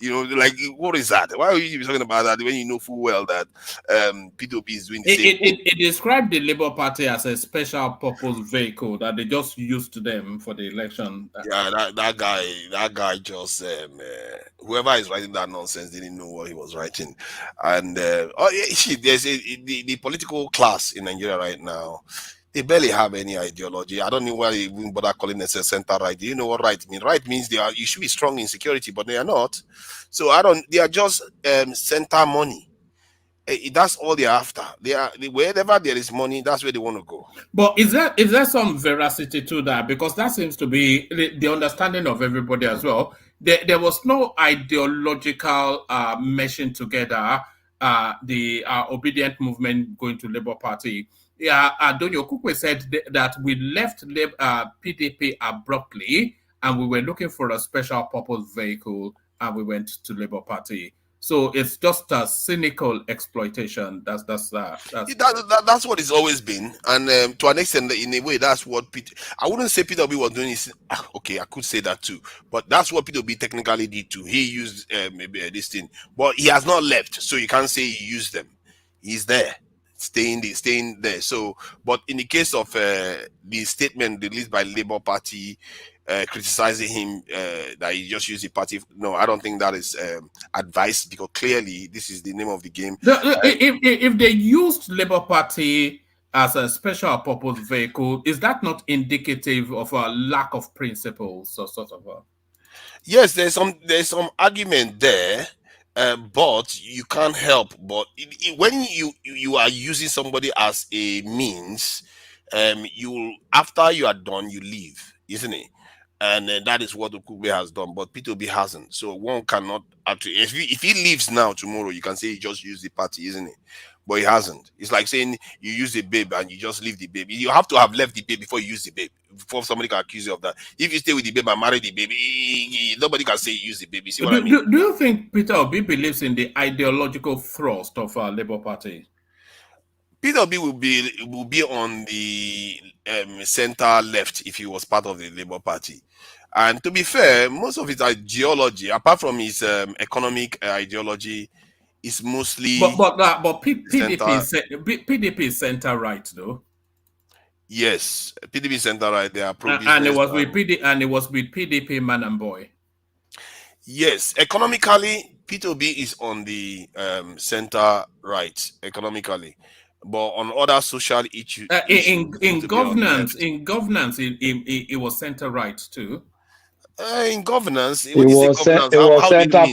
Like, what is that? Why are you talking about that when you know full well that P2B is doing the same? It described the Labour Party as a special purpose vehicle that they just used to them for the election. Yeah, that guy just whoever is writing that nonsense didn't know what he was writing. And there's the political class in Nigeria right now. They barely have any ideology. I don't know why they even bother calling it a center right. Do you know what right means? Right means you should be strong in security, but they are not. So they are just center money. That's all they're after. Wherever there is money, that's where they want to go. But is there some veracity to that? Because that seems to be the understanding of everybody as well. There was no ideological meshing together. The obedient movement going to Labour Party. Donyo Okupe said that we left PDP abruptly and we were looking for a special purpose vehicle and we went to Labour Party. So it's just a cynical exploitation. That's what it's always been, and to an extent, in a way, that's what I wouldn't say Peter Obi was doing. Okay, I could say that too, but that's what Peter Obi technically did too. He used maybe this thing, but he has not left, so you can't say he used them. He's there, staying there. So, but in the case of the statement released by Labour Party, criticizing him that he just used the party. No, I don't think that is advice, because clearly this is the name of the game. If they used Labour Party as a special purpose vehicle, is that not indicative of a lack of principles or sort of? Yes, there's some argument there. But you can't help but when you are using somebody as a means, after you are done, you leave, isn't it? And that is what Okupe has done, but P2B hasn't. So one cannot actually, if he leaves now, tomorrow, you can say he just used the party, isn't it? But he hasn't. It's like saying you use the babe and you just leave the babe. You have to have left the babe before you use the babe, before somebody can accuse you of that. If you stay with the babe and marry the baby, nobody can say you use the baby. See what I mean? Do you think Peter Obi believes in the ideological thrust of our Labour Party? Peter Obi will be on the center left if he was part of the Labour Party. And to be fair, most of his ideology, apart from his economic ideology, is mostly. But PDP is center right, though. Yes, PDP center right. They are pro-business. And it was with PDP man and boy. Yes, economically, Peter Obi is on the center right economically, but on other social issues, in governance, it was center right too. In governance, it was center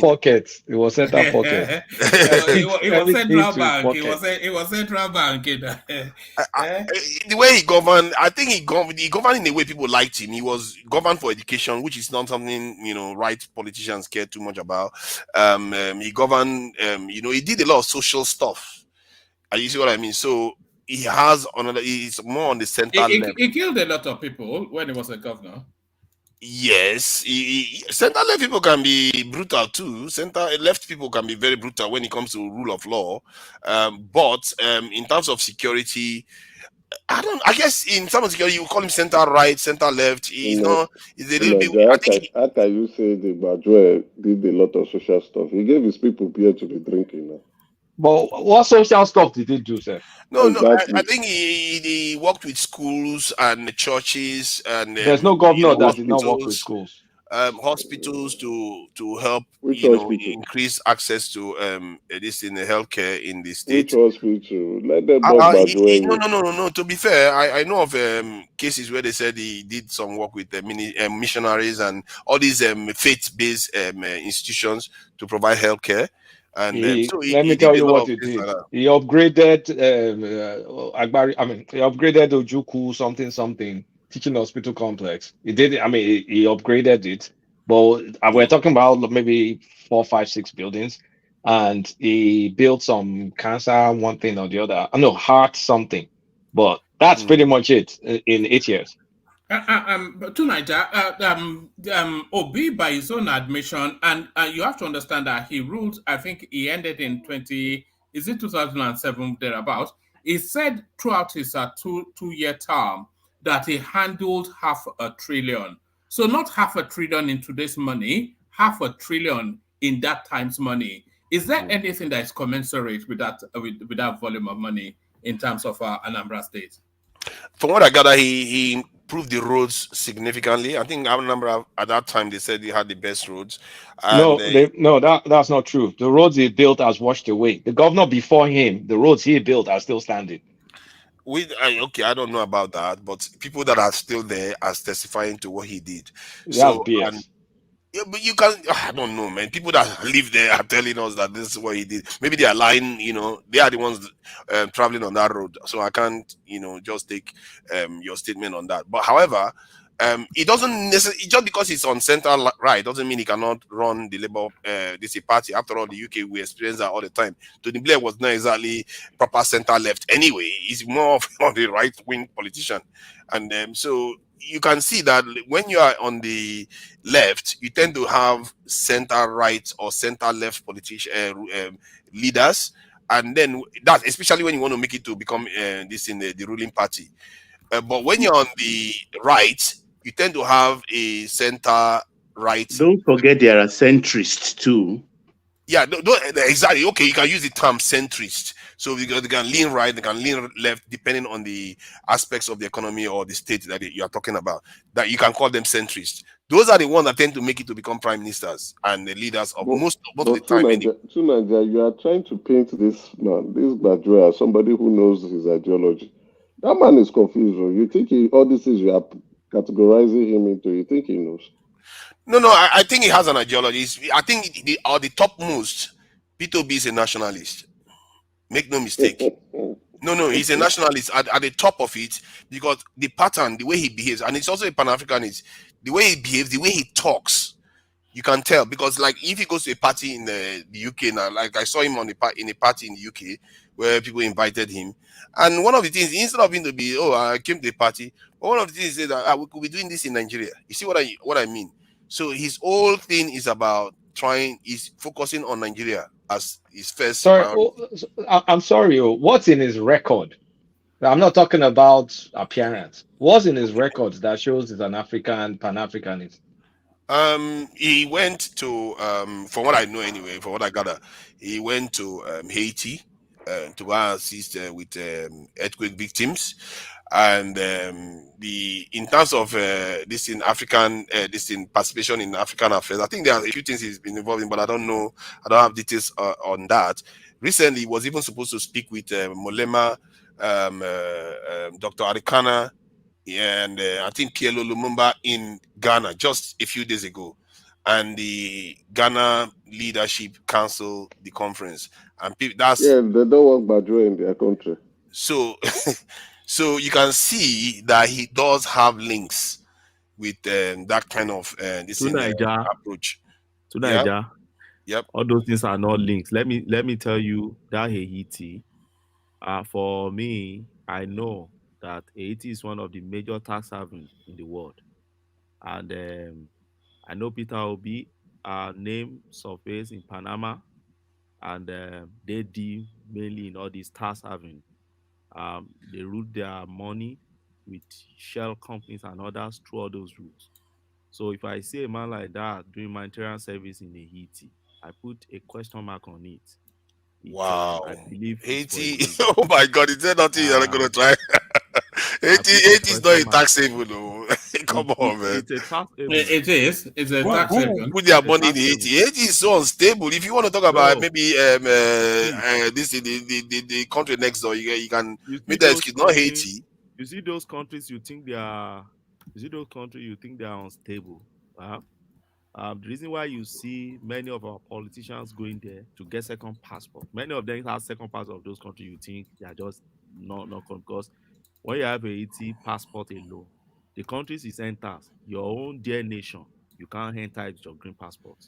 pocket. It was center pocket. It was central bank. It was central bank. The way he governed, I think he governed in a way people liked him. He was governed for education, which is not something right politicians care too much about. He governed. He did a lot of social stuff. You see what I mean? So he has he's more on the center level. He killed a lot of people when he was a governor. Yes, center left people can be brutal too. Center left people can be very brutal when it comes to rule of law. But in terms of security, I guess in terms of security, you call him center right, center left. He's a little bit. How can you say the Bajwe did a lot of social stuff? He gave his people beer to be drinking now. But what social stuff did he do, sir? No, exactly. I think he worked with schools and churches, and there's no governor that did not work with schools. Hospitals to help increase access to this in the healthcare in the state. Which hospital? Let them no. To be fair, I know of cases where they said he did some work with missionaries and all these faith-based institutions to provide healthcare. And let me tell you what he did. He upgraded he upgraded Ojuku something teaching hospital complex. He did. He upgraded it, but we're talking about maybe 4, 5, 6 buildings, and he built some cancer one thing or the other. Heart something, but that's pretty much it in 8 years. Tonight, Obi, by his own admission, and you have to understand that he ruled, I think he ended in 2007, thereabouts. He said throughout his two-year term that he handled $500 billion. So not $500 billion in today's money, $500 billion in that time's money. Is there anything that is commensurate with that volume of money in terms of Anambra State? From what I gather, he improved the roads significantly. I think I remember at that time they said he had the best roads. That's not true. The roads he built has washed away. The governor before him, the roads he built are still standing. I don't know about that, but people that are still there are testifying to what he did. But you can, I don't know, man. People that live there are telling us that this is what he did. Maybe they are lying, they are the ones traveling on that road. So I can't, just take your statement on that. But however, it doesn't necessarily, just because it's on center right doesn't mean he cannot run the Labour this party. After all, the UK, we experience that all the time. Tony Blair was not exactly proper center left anyway. He's more of the right wing politician, and so you can see that when you are on the left, you tend to have center right or center left politician leaders, and then that, especially when you want to make it to become this in the ruling party. But when you're on the right, you tend to have a center right. Don't forget there are centrists too. Yeah, exactly. Okay, you can use the term centrist. So they can lean right, they can lean left, depending on the aspects of the economy or the state that you are talking about. That you can call them centrist. Those are the ones that tend to make it to become prime ministers and the leaders of most of the time. Tunji, you are trying to paint this man, this Badre, as somebody who knows his ideology. That man is confused. You think all these things you are categorizing him into, you think he knows? No, I think he has an ideology. I think the topmost, P2B is a nationalist. Make no mistake. No, he's a nationalist at the top of it, because the pattern, the way he behaves, and it's also a Pan-Africanist, the way he behaves, the way he talks, you can tell. Because like if he goes to a party in the UK now, like I saw him in a party in the UK where people invited him, and one of the things, instead of him to be, I came to the party, but one of the things is that we could be doing this in Nigeria. You see what I mean? So his whole thing is about is focusing on Nigeria as his first priority. I'm sorry, what's in his record? I'm not talking about appearance. What's in his records that shows he's an African, Pan-Africanist? He went to, from what I know anyway, from what I gather, he went to Haiti to go and assist with earthquake victims. And in terms of this in African, this in participation in African affairs, I think there are a few things he's been involved in, but I don't know. I don't have details on that. Recently, he was even supposed to speak with Molema, Dr. Arikana, and I think Pielo Lumumba in Ghana just a few days ago, and the Ghana Leadership Council, the conference, and they don't want Badjo in their country. So. So you can see that he does have links with that kind of approach. To Nigeria. Yep. All those things are not links. Let me tell you that Haiti, for me, I know that Haiti is one of the major tax havens in the world, and I know Peter Obi name surface in Panama, and they deal mainly in all these tax havens. They route their money with shell companies and others through all those routes. So if I see a man like that doing humanitarian service in Haiti, I put a question mark on it. Wow. I believe Haiti. Oh my God! Is there nothing you're not gonna try? Haiti is not a tax haven, though. Come on, man. It's a tax haven. It is. It's a tax haven. Put their money in Haiti. Haiti is so unstable. If you want to talk about maybe this the country next door, you can make that excuse. Not Haiti. You see those countries you think they are. You see those countries you think they are unstable. The reason why you see many of our politicians going there to get second passport, many of them have second passport of those countries you think they are just not because when you have a Haiti passport alone, the countries it enters, your own dear nation, you can't enter it with your green passport.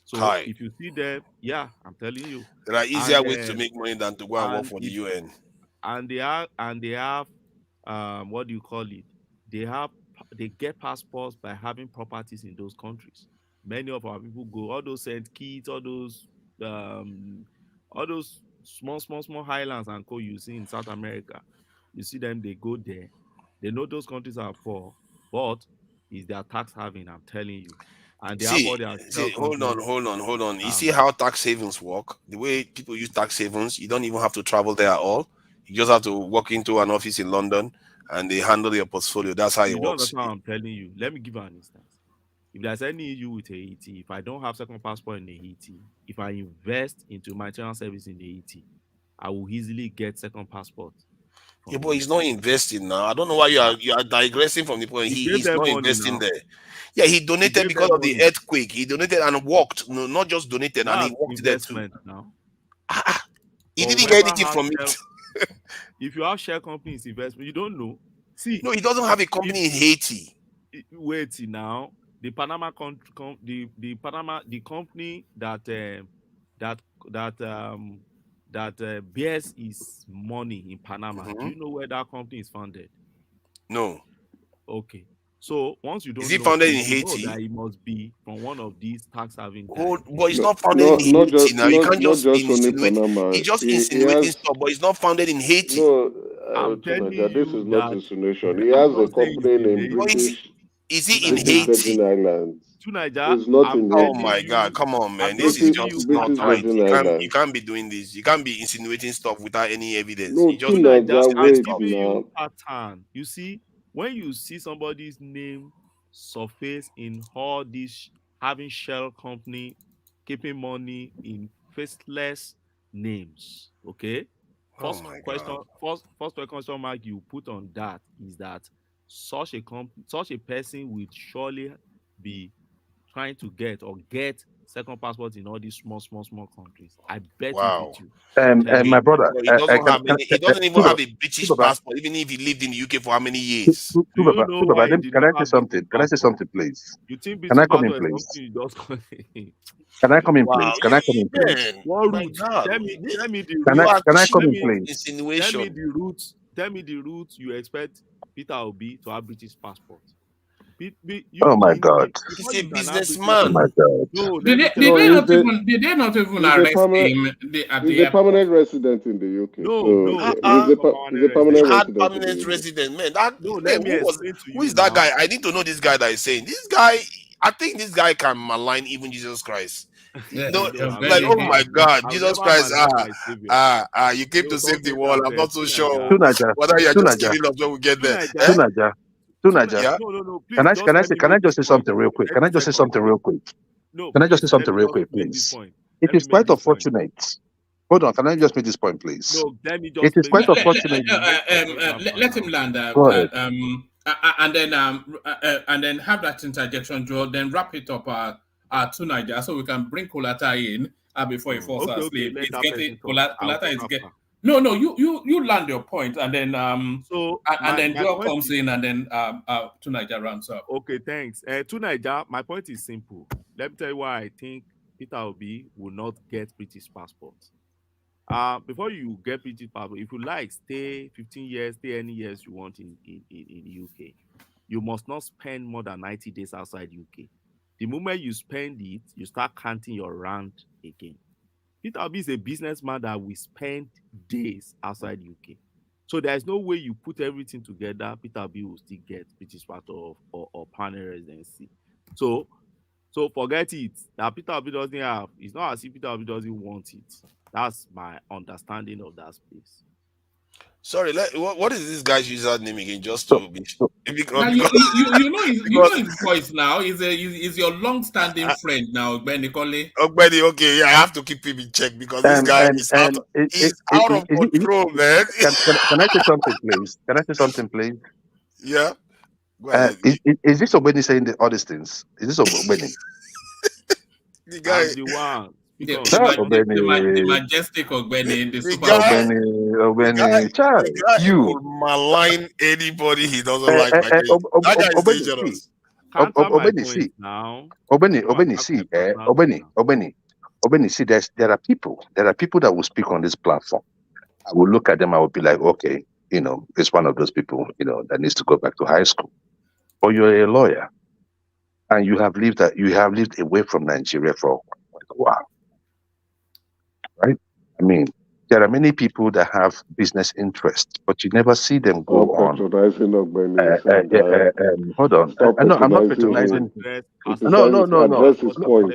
So if you see them, I'm telling you, there are easier ways to make money than to go and work for the UN. And they have what do you call it? They get passports by having properties in those countries. Many of our people go, all those St. Kitts, all those small highlands and co you see in South America. You see them, they go there. They know those countries are poor, but it's their tax haven, I'm telling you. And they have all their hold on. You see how tax havens work? The way people use tax havens, you don't even have to travel there at all. You just have to walk into an office in London and they handle your portfolio. That's how it works. That's how I'm telling you. Let me give you an instance. If there's any issue with Haiti, if I don't have second passport in Haiti, if I invest into humanitarian service in Haiti, I will easily get second passport. Yeah, but he's not investing now. I don't know why you are digressing from the point. He's not investing there. Yeah, he donated because of the earthquake. He donated and worked. No, not just donated, and he worked there too. Now. He didn't get anything from it. If you have share companies investment, you don't know. See, no, he doesn't have a company in Haiti. wait now. The Panama the company that bears its money in Panama. Do you know where that company is founded? No. Okay. So once you don't Is it know, founded you in know Haiti? that it must be from one of these tax having Oh, guys. but it's not founded in Haiti now. You can't just only insinuate. Panama. It's just He insinuating has stuff, but it's not founded in Haiti. no. I'm telling This you is not that insinuation. He I'm has a not saying company it's in named Haiti. Is he in British Haiti? Virgin Islands. Niger, It's not I'm in Oh telling Haiti. my God! you, Come on, man. I'm This just is giving just you not British right. pattern. Virgin You Islands. can't be doing this. You can't be insinuating stuff without any evidence. No, You just Niger, I'm wait giving now. you pattern. You see, when you see somebody's name surface in all this having shell company, keeping money in faceless names, okay? Oh my God! First question mark you put on that is that such a person will surely be trying to get second passport in all these small countries. I bet it Wow. with you. I'm telling My you. brother, But he doesn't have any. He doesn't even Baba, have a British Baba, passport, even if he lived in the UK for how many years? Do you know Baba, why he did can not I say have something? British Can I say passport? something, please? You think Can I British come in, passport is please? something you just Can I come in, Wow, please? Can I come in, please? man, What my route? God, Tell me the Can I route. can I come Tell in, me please? insinuation. Tell me the route you expect Peter Obi to have British passport. Oh my God! Before He's a you can have British Oh my businessman. God! no, let Did me they, tell did you. they No, not even he's a arrest permanent him at he's the a airport? permanent resident in the UK. So No, he's he's a not he's a permanent permanent resident. He had resident in permanent the UK. resident, man. No, Man, let me explain to who you is that now. guy? I need to know this guy that is saying this guy. I think this guy can malign even Jesus Christ. Yeah, No, No, I've like, oh my God, I've Jesus never Christ, maligned my savior. you came No, to save don't the say world. I'm that. not so Two sure Tunaja, whether you're just Tunaja, killing us when we get there. Niger. Tunaja, Tunaja. Yeah. No. Please, Can I just let me can I make just this say point. something real quick? Can 30 I just say seconds. something real quick? No, Can I just say please, let something me real just quick, make this please? point. It Let me is make quite this point. unfortunate. Hold on, can I just make this point, please? No, let me It just is make quite this point. unfortunate. Let him land. Go ahead. And then have that interjection, Joe. Then wrap it up to Niger, so we can bring Kolata in before he falls Okay, asleep. let It's that getting person talk. I'll Kolata talk is get. after. No, you land your point, and then So and then my Joe point comes is, in, and then to Niger rounds up. okay, thanks. To Niger, my point is simple. Let me tell you why I think Peter Obi will not get British passport. Before you get British passport, if you like, stay 15 years, stay any years you want in the UK. You must not spend more than 90 days outside UK. The moment you spend it, you start counting your rand again. Peter Obi is a businessman that will spend days outside UK. So there's no way you put everything together, Peter Obi will still get British passport or permanent residency. So forget it. That Peter Obi doesn't have. It's not as if Peter Obi doesn't want it. That's my understanding of that space. Sorry, what is this guy's username again? Just to be Now because you know his voice now. He's your long-standing friend now, Ben Nicole. Okay, yeah, I have to keep him in check because this guy is out of control, man. Can I say something, please? Can I say something, please? Yeah, go ahead. Is this Obeni saying all these things? Is this Obeni? The guy, I'm the one. The majestic Ogbeni, the super Obeni, child, the guy you will malign anybody he doesn't like. That guy is dangerous. Obeni, see now. Obeni, see, Obeni, see. There are people that will speak on this platform. I will look at them. I will be like, okay, it's one of those people, that needs to go back to high school. Or you're a lawyer, and you have lived away from Nigeria for quite a while, right? I mean, there are many people that have business interests, but you never see them go on. Patronizing Hold on. No, I'm not patronizing. No. Address his point.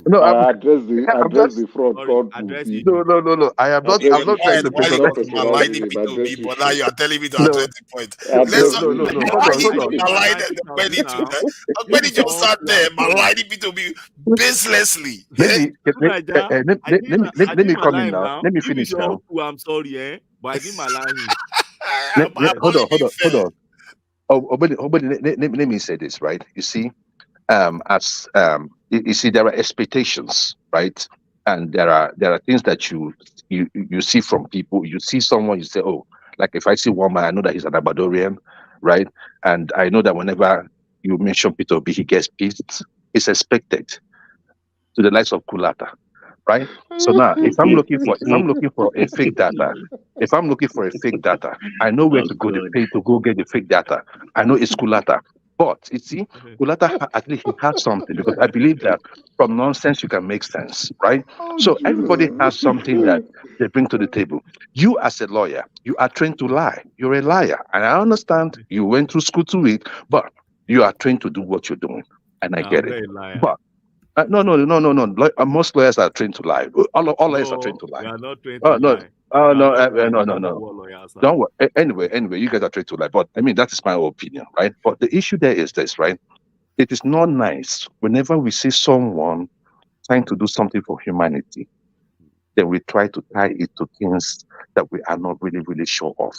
No, address the fraud called Bubi. No. I am not trying to patronize maligning P2B, but now you are telling me to address the point. Why he malign Ogbeni to that? Ogbeni just sat there maligning P2B baselessly. Maybe let me come in now. Let me finish now. I'm sorry, but I didn't malign him. Hold on. Let me say this, right? You see, you see, there are expectations, right? And there are things that you see from people. You see someone, you say, oh, like if I see one man, I know that he's an Abadorian, right? And I know that whenever you mentioned Peter Obi, he gets pissed. It's expected to the likes of Kulata, right? So now, if I'm looking for a fake data, I know where to go to go get the fake data. I know it's Kulata. But you see, Kulata at least he has something, because I believe that from nonsense you can make sense, right? So everybody has something that they bring to the table. You as a lawyer, you are trained to lie. You're a liar. And I understand you went through school to it, but you are trained to do what you're doing. And I get it. But no. Most lawyers are trained to lie. All lawyers are trained to lie. We are not trained to lie. No. Don't worry. Anyway, you guys are trained to lie. But I mean, that is my opinion, right? But the issue there is this, right? It is not nice whenever we see someone trying to do something for humanity, then we try to tie it to things that we are not really, really sure of.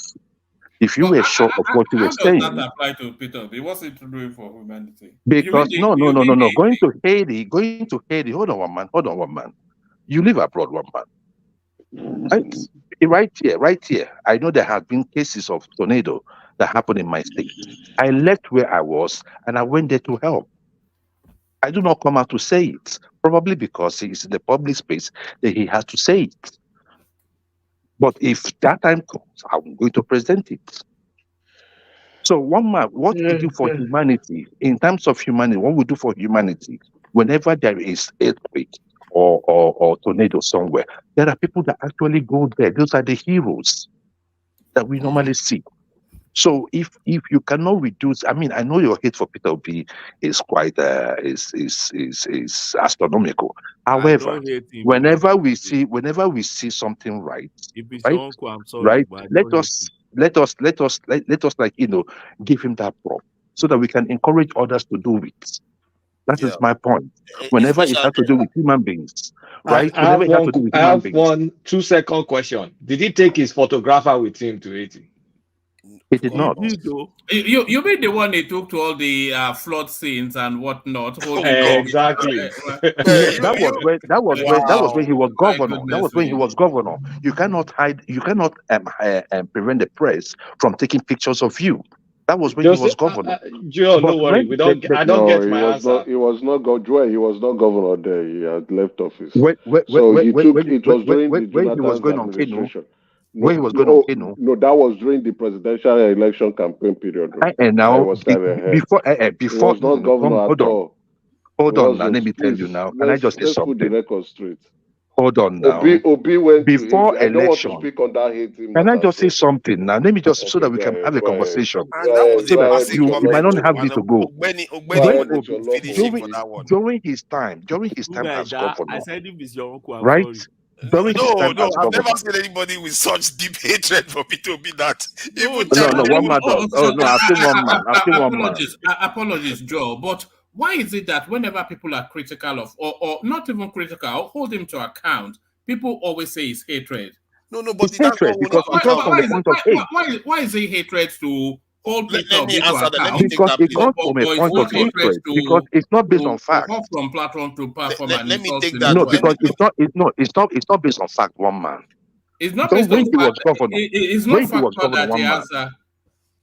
If you were sure of what you were saying, how does that apply to Peter? What's it doing for humanity? Because no. Going to Haiti. Hold on one man. You live abroad, one man. Right here. I know there have been cases of tornado that happened in my state. I left where I was and I went there to help. I do not come out to say it, probably because he's in the public space that he has to say it. But if that time comes, I'm going to present it. So one man, what we do for humanity, in terms of humanity, what we do for humanity, whenever there is earthquake or tornado somewhere, there are people that actually go there. Those are the heroes that we normally see. So if you cannot reduce, I mean, I know your hate for Peter Obi is quite is astronomical. However, whenever we see something right, if it's your uncle, I'm sorry, right, let us like give him that prop so that we can encourage others to do it. That is my point. Whenever it has to do with human beings, right? I have 1 2-second question. Did he take his photographer with him to Haiti? He did not. You mean the one he took to all the flood scenes and whatnot? Exactly. That was when he was governor. That was when he was governor. You cannot hide. You cannot prevent the press from taking pictures of you. That was when he was governor. Joe, no worry. I don't get my answer. He was not governor there. He had left office. It was during the when he was going on administration. When he was going on Kano. No, that was during the presidential election campaign period. And now, before was not governor at all. Hold on now, let me tell you now. Can I just say something? Put the record straight. Hold on now. Obi went before to election. I don't want to speak on that hate. Can I just say something now? Let me just so that we can have a conversation. You might not have me to go. During his time as governor. I said if it's your uncle, I'm right? sorry. During his time as I've governor. never seen anybody with such deep hatred for Peter Obi that. One man. I've seen one man. Apologies, Joe, but why is it that whenever people are critical of, or not even critical, hold him to account, people always say it's hatred? No, but it's hatred because it comes from the point of hate. Why is it hatred to hold people to account? Because it comes from a point of hatred. Because it's not based on fact. From platform to platform. Let me take that. No, because it's not based on fact. One man. It's not based on fact. It's not factual that he has.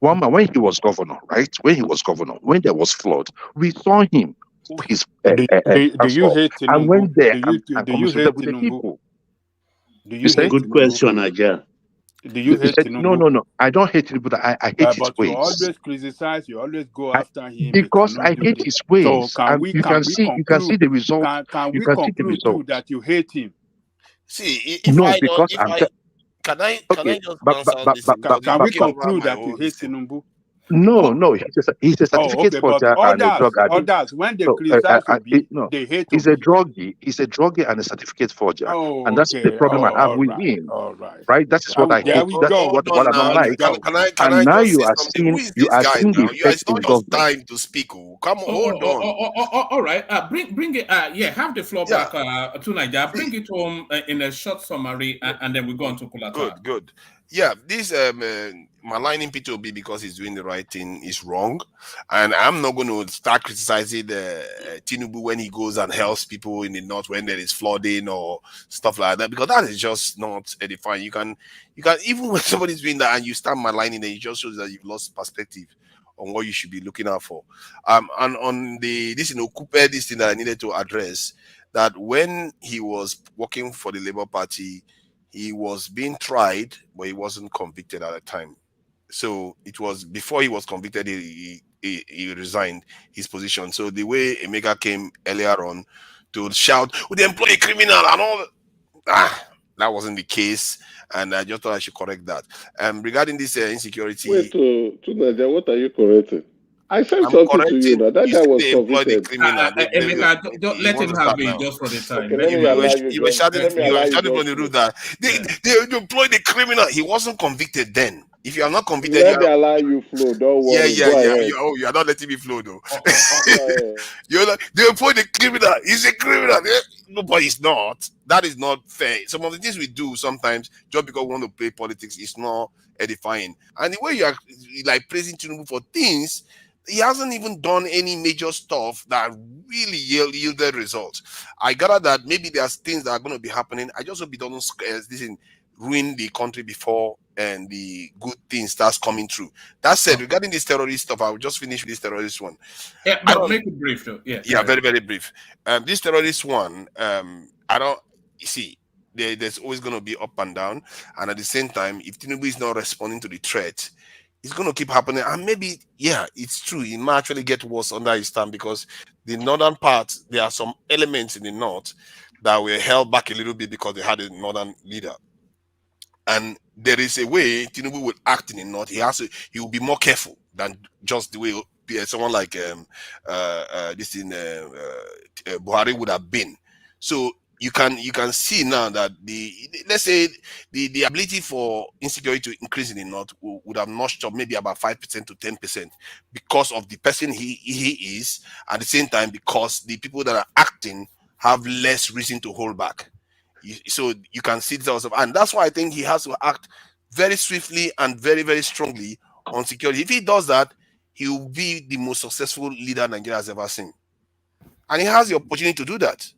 One man, when he was governor, right? When he was governor, when there was flood, we saw him. Do you hate Tinubu? And went there and communicated with the people. Do you hate good question, Aja. Do you hate Tinubu? No. I don't hate Tinubu, but I hate his ways. But you always criticize. You always go after him because I hate his ways. So you can see the result. Can we conclude too that you hate him? See, Can I just answer this? Can we conclude that you hate Tinubu? No, he's a certificate forger and a drug addict. Others, when they criticize they hate He's a druggie and a certificate forger. And that's the problem I have with him. Right? That's what I hate. That's what I don't like. And now you are seeing the effects in government. Time to speak. Come on, hold on. All right. Bring it. Have the floor back to Nigeria. Bring it home in a short summary, and then we go on to Kulata. Good. Yeah, this maligning Peter Obi because he's doing the right thing is wrong, and I'm not going to start criticizing Tinubu when he goes and helps people in the north when there is flooding or stuff like that, because that is just not edifying. You can even when somebody's doing that and you start maligning, it just shows that you've lost perspective on what you should be looking out for. And on this Okupe, this thing that I needed to address, that when he was working for the Labour Party, he was being tried, but he wasn't convicted at the time. So it was before he was convicted, he resigned his position. So the way Emeka came earlier on to shout, "Would they employ a criminal?" and all that wasn't the case, and I just thought I should correct that. Regarding this insecurity. Wait, Tunji, what are you correcting? I said something to you that guy was convicted. Emeka, don't let him have it just for the time. Okay, you were shouting on the roof that they employed the criminal. He wasn't convicted then. If you are not convicted, let me allow you flow. Don't worry. Yeah. You are not letting me flow though. You're like, they employ the criminal. He's a criminal. No, but he's not. That is not fair. Some of the things we do sometimes, just because we want to play politics, is not edifying. And the way you are like praising Tinubu for things, he hasn't even done any major stuff that really yielded results. I gather that maybe there's things that are going to be happening. I just hope it doesn't ruin the country before and the good things starts coming through. That said, regarding this terrorist stuff, I will just finish with this terrorist one. Yeah, but make it brief though. Yeah, very, very brief. This terrorist one, I don't see. There's always going to be up and down, and at the same time, if Tinubu is not responding to the threat, it's going to keep happening. And maybe, it's true, it might actually get worse under his time, because the northern part, there are some elements in the north that were held back a little bit because they had a northern leader. And there is a way Tinubu will act in the north. He will be more careful than just the way someone like Buhari would have been. So you can see now that let's say the ability for insecurity to increase in the north would have notched up maybe about 5% to 10% because of the person he is. At the same time, because the people that are acting have less reason to hold back. So you can see this also, and that's why I think he has to act very swiftly and very, very strongly on security. If he does that, he will be the most successful leader Nigeria has ever seen, and he has the opportunity to do that.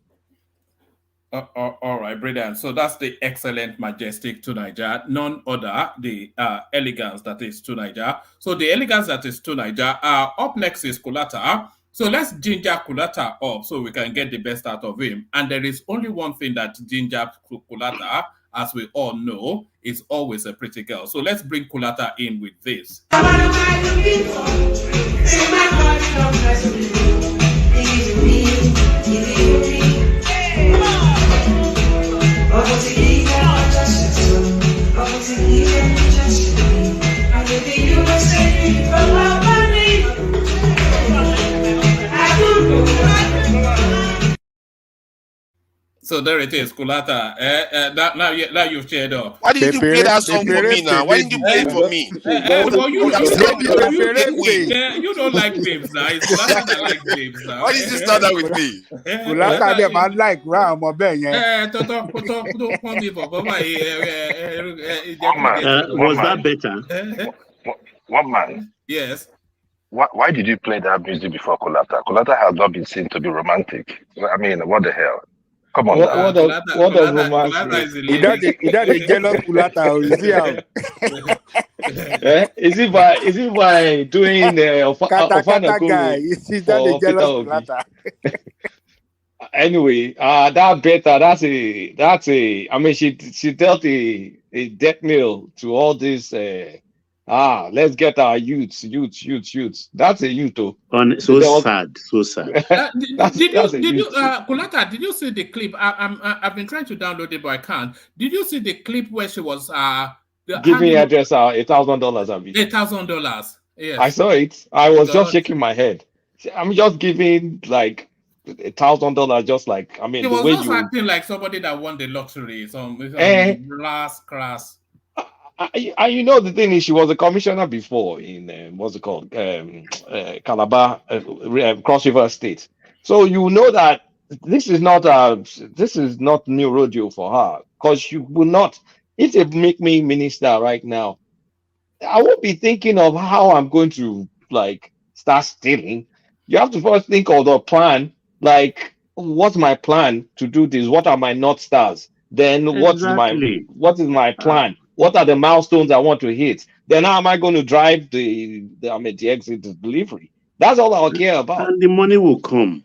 All right, brilliant. So that's the excellent, majestic Tunji, none other, the elegance that is Tunji. So the elegance that is Tunji. Up next is Kulata. So let's ginger Kulata up so we can get the best out of him. And there is only one thing that ginger Kulata, as we all know, is always a pretty girl. So let's bring Kulata in with this. So there it is, Kulata. Now you've cheered up. Why did you play that song for me now? Why didn't you play it for me? You don't like babes now. It's Kulata that likes babes now. Why did you start that with me? Kulata them I like round my bed. Was that better? One man. Yes. Why did you play that music before Kulata? Kulata has not been seen to be romantic. I mean, what the hell? Come on. What does romance mean? Is that a jealous Kulata or is he Is it by doing Ofana guy? Is that a jealous Kulata? Anyway, that Betta, that's a. I mean, she dealt a death knell to all this. Let's get our youths. That's a youth, though. Sad. Did you, Kulata? Did you see the clip? I've been trying to download it, but I can't. Did you see the clip where she was give me address $1,000, $1,000. Yes, I saw it. I was just shaking my head. I'm just giving like $1,000, just like, I mean, it was the way just you acting like somebody that won the lottery. Some last class. You know, the thing is, she was a commissioner before in what's it called, Calabar, Cross River State. So you know that this is not new rodeo for her, because you will not. If they make me minister right now, I won't be thinking of how I'm going to like start stealing. You have to first think of the plan. Like, what's my plan to do this? What are my North Stars? Then what is my plan? What are the milestones I want to hit? then how am I going to drive the exit delivery? That's all I'll care about. And the money will come.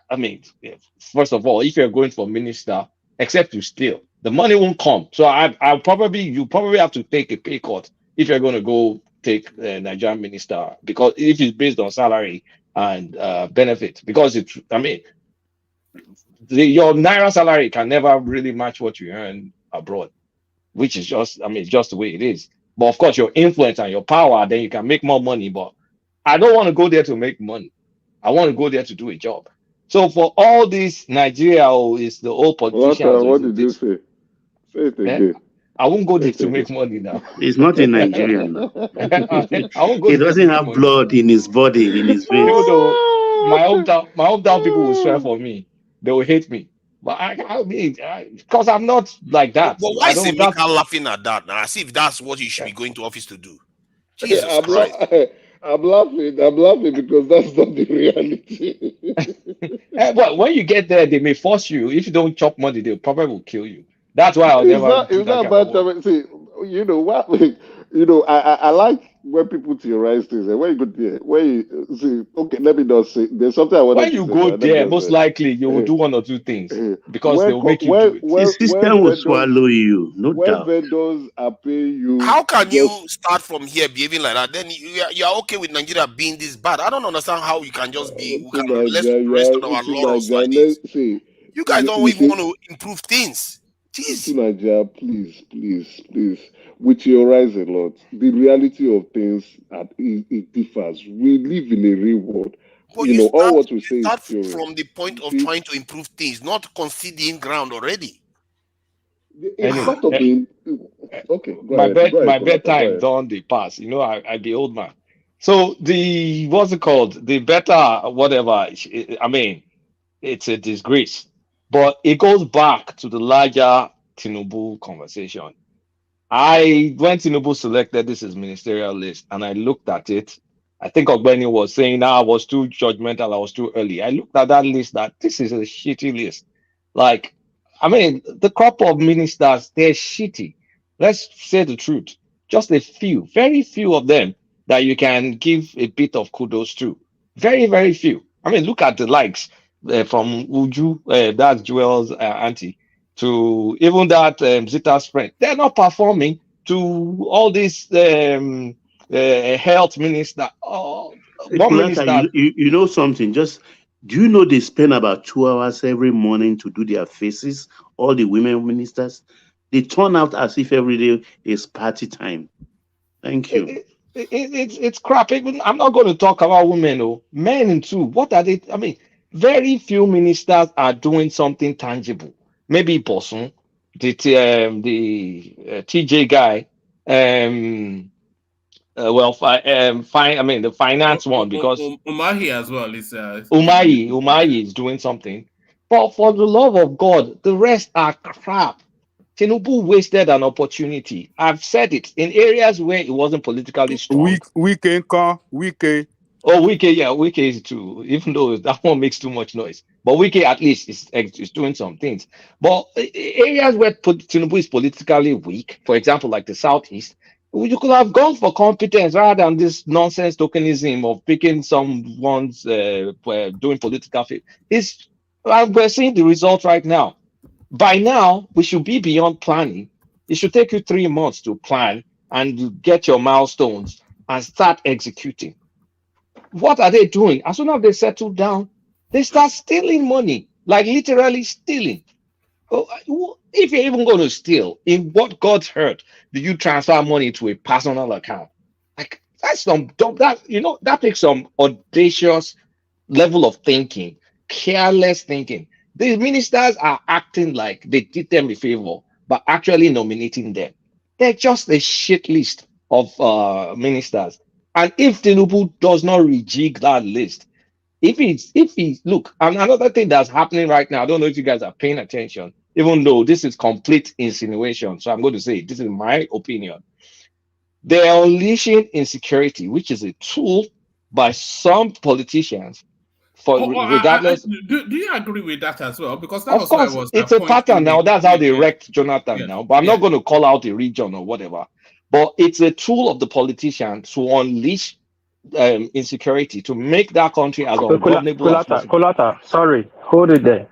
I mean, first of all, if you're going for minister, except you steal, the money won't come. So you probably have to take a pay cut if you're going to go take Nigerian minister, because if it's based on salary and benefit, because your Naira salary can never really match what you earn abroad, which is just the way it is. But of course, your influence and your power, then you can make more money. But I don't want to go there to make money. I want to go there to do a job. So for all this, Nigeria is the old politicians. What did you say? Say it again. I won't go there to make money now. He's not in Nigeria now. I won't go he doesn't have blood in his body, in his veins. My hometown people will swear for me. They will hate me. But I mean, because I'm not like that. But why is Emeka laughing at that now? As if that's what he should be going to office to do. Jesus Christ. I'm laughing because that's not the reality. But when you get there, they may force you. If you don't chop money, they probably will kill you. That's why I'll never. It's not about see. You know what? You know, I like when people theorize things. And when you go there, see, okay, let me not say. There's something I want to say. When you go there, most likely you will do one or two things because they will make you do it. The system will swallow you, no doubt. When vendors are paying you, how can you start from here behaving like that? Then you are okay with Nigeria being this bad. I don't understand how you can just be. We can rest on our laurels like this. You guys don't even want to improve things. Jeez. Nigeria, please. We theorize a lot. The reality of things, it differs. We live in a real world. But all what we say start is from the point of trying to improve things, not conceding ground already. It's part of the okay. My bedtime done the pass. You know, I be old man. So what's it called? The Betta whatever. I mean, it's a disgrace. But it goes back to the larger Tinubu conversation. When Tinubu selected this as ministerial list, and I looked at it, I think Ogbeni was saying, I was too judgmental, I was too early. I looked at that list, that this is a shitty list. Like, I mean, the crop of ministers, they're shitty. Let's say the truth. Just a few, very few of them that you can give a bit of kudos to. Very, very few. I mean, look at the likes. From Uju, that's Joel's auntie, to even that Zita's friend. They're not performing to all these health minister. You know something? Do you know they spend about 2 hours every morning to do their faces? All the women ministers, they turn out as if every day is party time. Thank you. It's crap. Even I'm not going to talk about women, men too. What are they? I mean. Very few ministers are doing something tangible. Maybe Bosun, the TJ guy, the finance one, because Umahi as well is Umahi is doing something. But for the love of God, the rest are crap. Tinubu wasted an opportunity. I've said it in areas where it wasn't politically strong. Wike. Oh, Wike is too, even though that one makes too much noise. But Wike at least is doing some things. But areas where Tinubu is politically weak, for example, like the Southeast, you could have gone for competence rather than this nonsense tokenism of picking someone's doing political thing. We're seeing the results right now. By now, we should be beyond planning. It should take you 3 months to plan and get your milestones and start executing. What are they doing? As soon as they settle down, they start stealing money, like literally stealing. If you're even going to steal, in what God's hurt do you transfer money to a personal account? Like that's that takes some audacious level of thinking, careless thinking. The ministers are acting like they did them a favor, but actually nominating them. They're just a shit list of ministers. And if Tinubu does not rejig that list, if he's look, and another thing that's happening right now, I don't know if you guys are paying attention, even though this is complete insinuation. So I'm going to say this is my opinion. They are unleashing insecurity, which is a tool by some politicians for regardless. Do you agree with that as well? Because that of was course, what I was it's a pattern now. That's how they wrecked Jonathan now. But I'm not going to call out the region or whatever. But it's a tool of the politician to unleash insecurity, to make that country as ungovernable as possible. Kolata, sorry, hold it there.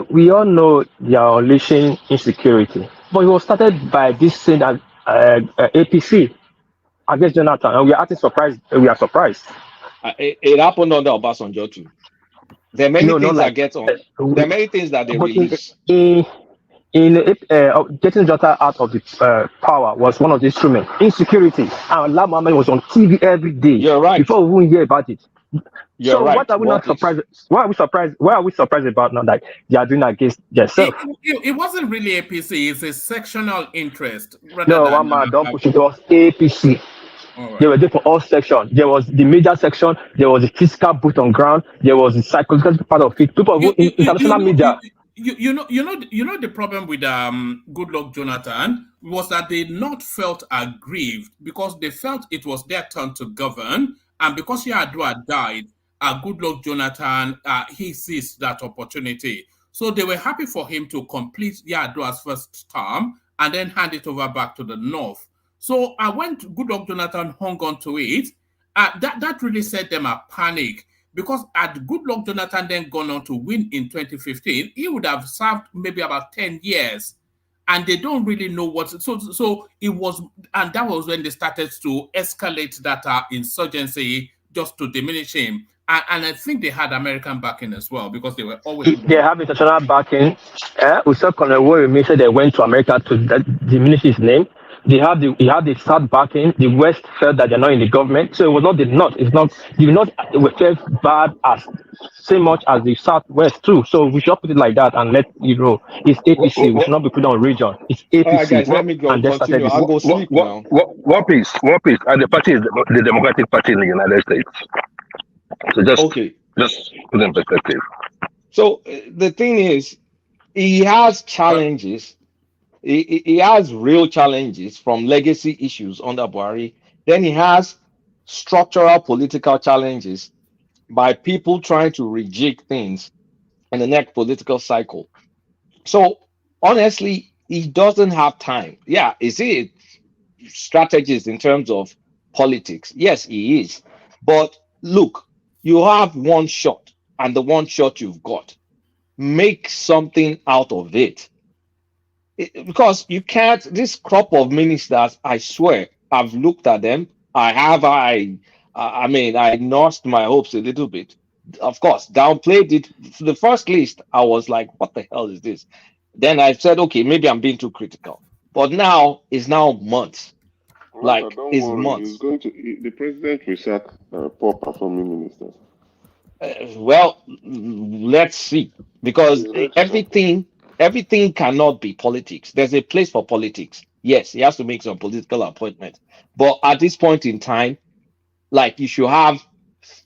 We all know they are unleashing insecurity, but it was started by this thing that APC against Jonathan, and we are acting surprised. We are surprised. It happened under Obasanjo too. There are many things that get on. There are many things that they release. Getting Jonathan out of the power was one of the instruments. Insecurity, and Lai Mohammed was on TV every day. You're right. Before we even hear about it. You're right. What are we not surprised? Why are we surprised? Why are we surprised about now that they are doing against themselves? It wasn't really APC. It's a sectional interest. No, one man, don't push it. It was APC. Right. They were there for all sections. There was the major section. There was the physical boot on ground. There was the psychological part of it. People in international media. You know the problem with Goodluck Jonathan was that they not felt aggrieved because they felt it was their turn to govern, and because Yar'Adua died, Goodluck Jonathan he seized that opportunity. So they were happy for him to complete Yar'Adua's first term and then hand it over back to the North. So when Goodluck Jonathan hung on to it, that really set them a panic. Because had Goodluck Jonathan then gone on to win in 2015, he would have served maybe about 10 years. And they don't really know what... So it was... And that was when they started to escalate that insurgency just to diminish him. And I think they had American backing as well, because they were always... They have international backing. We saw Colonel Warren said they went to America to diminish his name. He had the South backing. The West felt that they're not in the government, so it was not the North. It's not the North were felt bad as same much as the Southwest too. So we should put it like that and let you know it's APC. We should not be put on region. It's APC. All right, guys, let me go. And continue. I'll go sleep now. One piece. And the party is the Democratic Party in the United States. So just put in perspective. So the thing is, he has challenges. He has real challenges from legacy issues under Buhari. Then he has structural political challenges by people trying to rejig things in the next political cycle. So honestly, he doesn't have time. Yeah, is he a strategist in terms of politics? Yes, he is. But look, you have one shot, and the one shot you've got, make something out of it. Because you can't, this crop of ministers, I swear, I've looked at them. I nursed my hopes a little bit. Of course, downplayed it. The first list, I was like, what the hell is this? Then I said, okay, maybe I'm being too critical. But now, it's now months. Like, it's months. The president will sack poor performing ministers. Well, let's see. Because everything cannot be politics. There's a place for politics. Yes, he has to make some political appointments. But at this point in time, like, you should have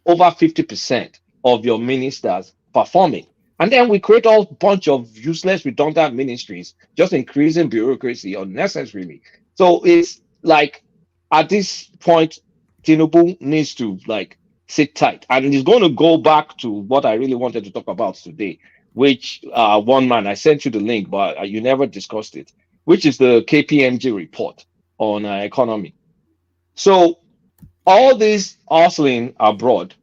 over 50% of your ministers performing. And then we create a bunch of useless, redundant ministries, just increasing bureaucracy unnecessarily. So it's like, at this point, Tinubu needs to, like, sit tight. And he's going to go back to what I really wanted to talk about today, which one man, I sent you the link, but you never discussed it, which is the KPMG report on economy. So all this hustling abroad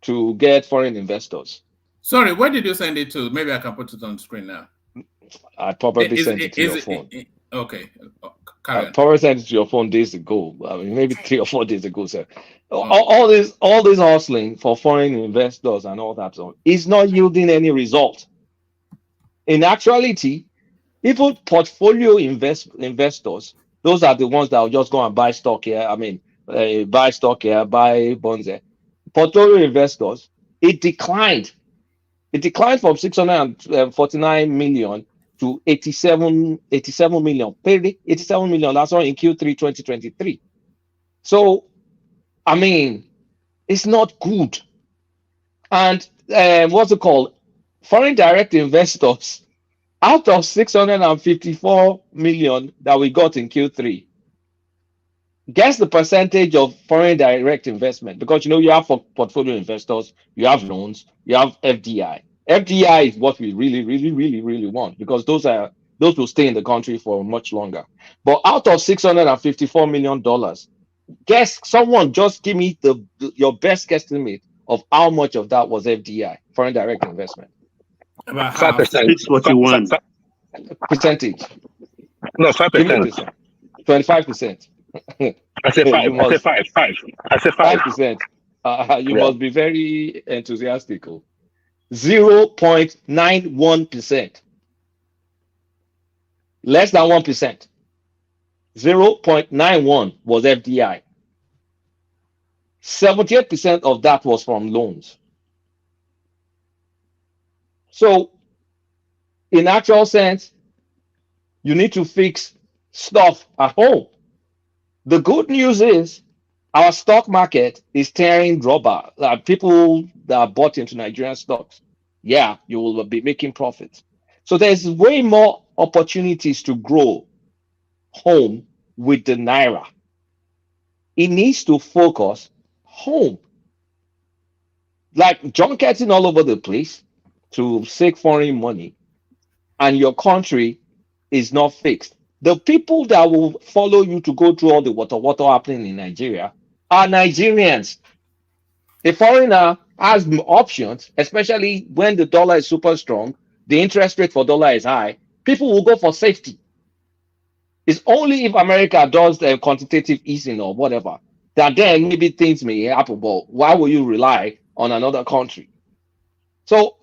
to get foreign investors. Sorry, where did you send it to? Maybe I can put it on screen now. I probably sent it to your phone. Okay. I probably sent it to your phone days ago. I mean, maybe 3 or 4 days ago, sir. All this hustling for foreign investors and all that is not yielding any result. In actuality, even portfolio investors, those are the ones that will just go and buy stock here. I mean, buy stock here, buy bonds here. Portfolio investors, it declined. It declined from 649 million to 87 million. 87 million. That's all in Q3 2023. So, I mean, it's not good. And what's it called? Foreign direct investors, out of 654 million that we got in Q3, guess the percentage of foreign direct investment, because you have for portfolio investors, you have loans, you have FDI. FDI is what we really, really, really, really want, because those are Those will stay in the country for much longer. But out of $654 million, guess someone just give me your best guesstimate of how much of that was FDI, foreign direct investment. About 5%. 641. Percentage. No, 5%. 25%. I say 5. You must, I say 5. I say 5. 5%. You must be very enthusiastic. 0.91%. Less than 1%. 0.91 was FDI. 78% of that was from loans. So, in actual sense, you need to fix stuff at home. The good news is our stock market is tearing rubber. People that are bought into Nigerian stocks, yeah, you will be making profits. So there's way more opportunities to grow home with the Naira. It needs to focus home. Like junketing all over the place to seek foreign money, and your country is not fixed. The people that will follow you to go through all the water happening in Nigeria are Nigerians. A foreigner has options, especially when the dollar is super strong, the interest rate for dollar is high. People will go for safety. It's only if America does the quantitative easing or whatever that then maybe things may happen. But why will you rely on another country? So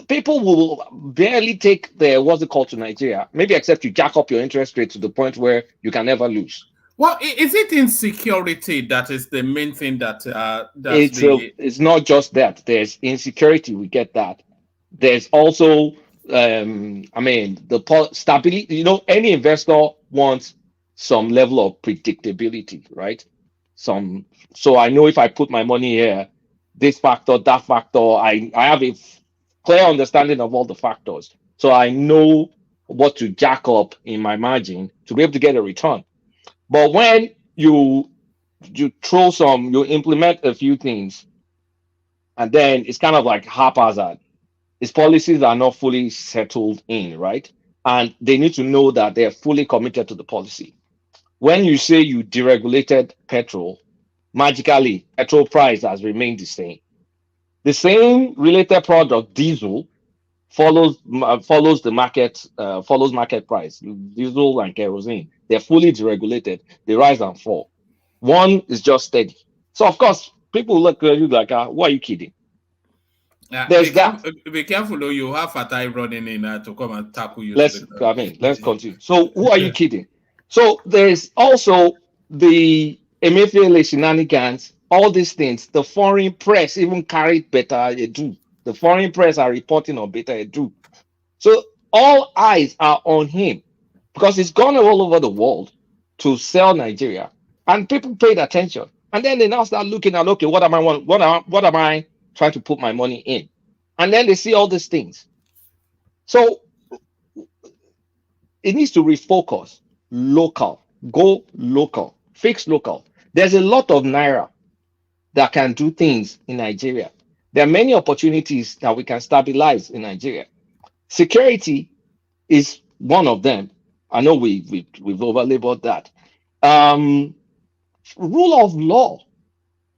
people will barely take the what's it called to Nigeria, maybe except you jack up your interest rate to the point where you can never lose. Well, is it insecurity that is the main thing that it's not just that. There's insecurity, we get that. There's also the stability. Any investor wants some level of predictability, right? So I know if I put my money here, this factor, that factor, I have a clear understanding of all the factors. So I know what to jack up in my margin to be able to get a return. But when you implement a few things, and then it's kind of like haphazard. Its policies are not fully settled in, right? And they need to know that they're fully committed to the policy. When you say you deregulated petrol, magically, petrol price has remained the same. The same related product, diesel, follows the market, follows market price. Diesel and kerosene, they're fully deregulated. They rise and fall. One is just steady. So of course, people look at you like, "Why are you kidding?" Be careful, though. You have Fatai running in to come and tackle you. Let's continue. So who are you kidding? So there's also the Emefiele shenanigans. All these things. The foreign press even carried Betta Edu. The foreign press are reporting on Betta Edu. So all eyes are on him because he's gone all over the world to sell Nigeria, and people paid attention. And then they now start looking at, okay, what am I trying to put my money in? And then they see all these things. So it needs to refocus local, go local, fix local. There's a lot of Naira that can do things in Nigeria. There are many opportunities that we can stabilize in Nigeria. Security is one of them. I know we've overlabeled that. Rule of law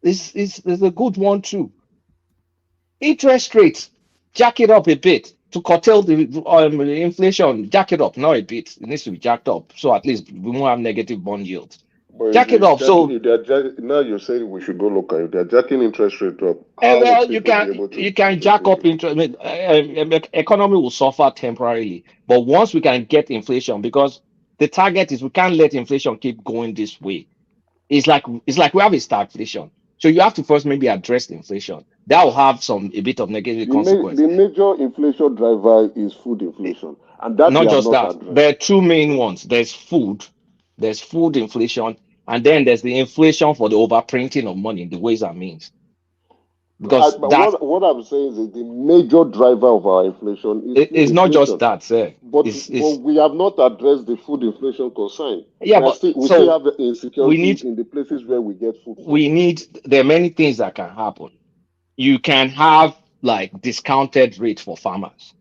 is a good one too. Interest rates, jack it up a bit to curtail the inflation. Jack it up, not a bit. It needs to be jacked up so at least we won't have negative bond yields. But jack it up. So now you're saying we should go local. If they're jacking interest rate up, well, you can jack up interest. Economy will suffer temporarily, but once we can get inflation, because the target is we can't let inflation keep going this way. It's like we have a stagflation. So you have to first maybe address the inflation. That will have a bit of negative consequences. The major inflation driver is food inflation, and that not just that. Addressed. There are two main ones. There's food inflation, and then there's the inflation for the overprinting of money, the ways and means. Because what I'm saying is the major driver of our inflation is not just that, sir. But we have not addressed the food inflation concern. Yeah, we still have the insecurity in the places where we get food. There are many things that can happen. You can have like discounted rates for farmers,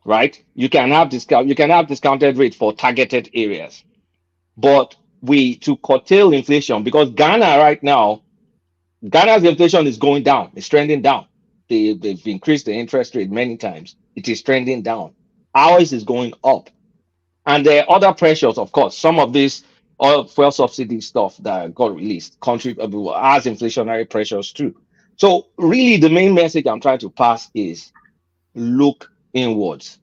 right? You can have discounted rates for targeted areas. But to curtail inflation, because Ghana right now, Ghana's inflation is going down, it's trending down. They've increased the interest rate many times. It is trending down. Ours is going up. And there are other pressures, of course. Some of this oil fuel subsidy stuff that got released has inflationary pressures too. So really the main message I'm trying to pass is look inwards.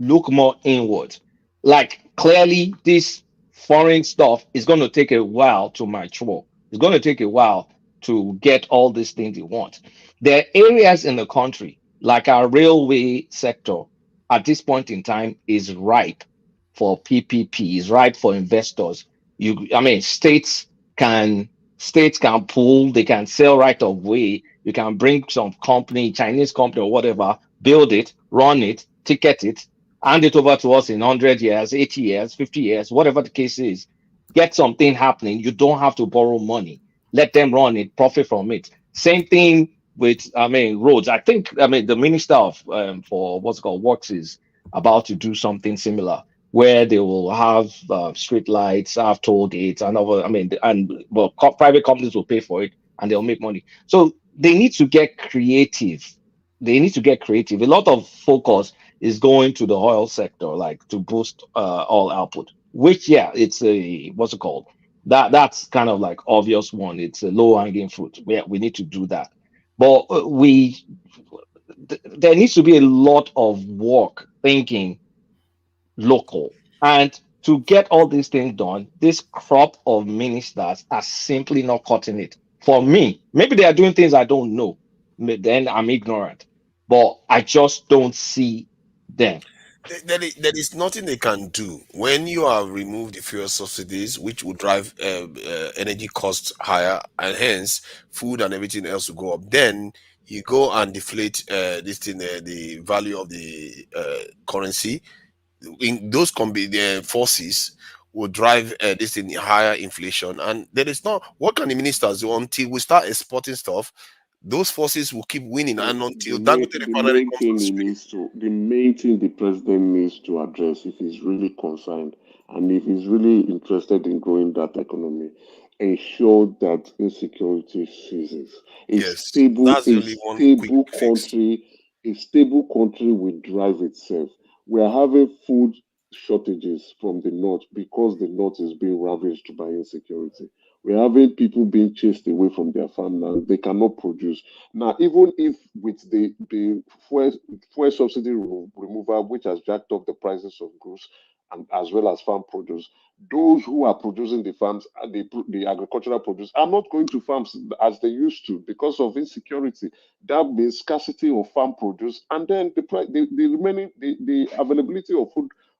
Look more inwards. Like clearly this foreign stuff is going to take a while to mature. It's going to take a while to get all these things you want. There are areas in the country, like our railway sector, at this point in time is ripe for PPP, is ripe for investors. States can pull, they can sell right of way. You can bring some company, Chinese company or whatever, build it, run it, ticket it, hand it over to us in 100 years, 80 years, 50 years, whatever the case is. Get something happening. You don't have to borrow money. Let them run it, profit from it. Same thing with, roads. I think, the minister of for what's called works is about to do something similar, where they will have street lights, have toll gates, and private companies will pay for it and they'll make money. So they need to get creative. A lot of focus is going to the oil sector, like to boost oil output, which it's a that's kind of like obvious one. It's a low hanging fruit. We need to do that, but there needs to be a lot of work thinking local. And to get all these things done, this crop of ministers are simply not cutting it. For me, maybe they are doing things I don't know. Then I'm ignorant, but I just don't see them. There is nothing they can do when you have removed the fuel subsidies, which will drive energy costs higher, and hence food and everything else will go up. Then you go and deflate the value of the currency. In those the forces will drive this in higher inflation, and there is not what can the ministers do until we start exporting stuff. Those forces will keep winning, and until Dangote refinery comes on stream. The main thing the president needs to address, if he's really concerned and if he's really interested in growing that economy, ensure that insecurity ceases. Yes, that's the only one quick fix. A stable country will drive itself. We are having food shortages from the north because the north is being ravaged by insecurity. We're having people being chased away from their farmland. They cannot produce. Now, even if with the fuel subsidy removal, which has jacked up the prices of goods and as well as farm produce, those who are producing the farms and the agricultural produce are not going to farms as they used to because of insecurity. That means scarcity of farm produce, and then the remaining the availability of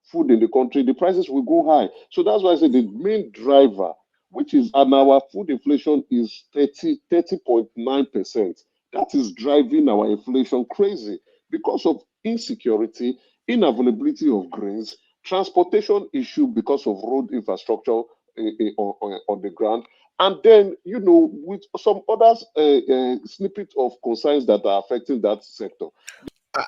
food in the country, the prices will go high. So that's why I say the main driver, which is, and our food inflation is 30.9%. That is driving our inflation crazy because of insecurity, inavailability of grains, transportation issue because of road infrastructure on the ground, and then with some others snippet of concerns that are affecting that sector.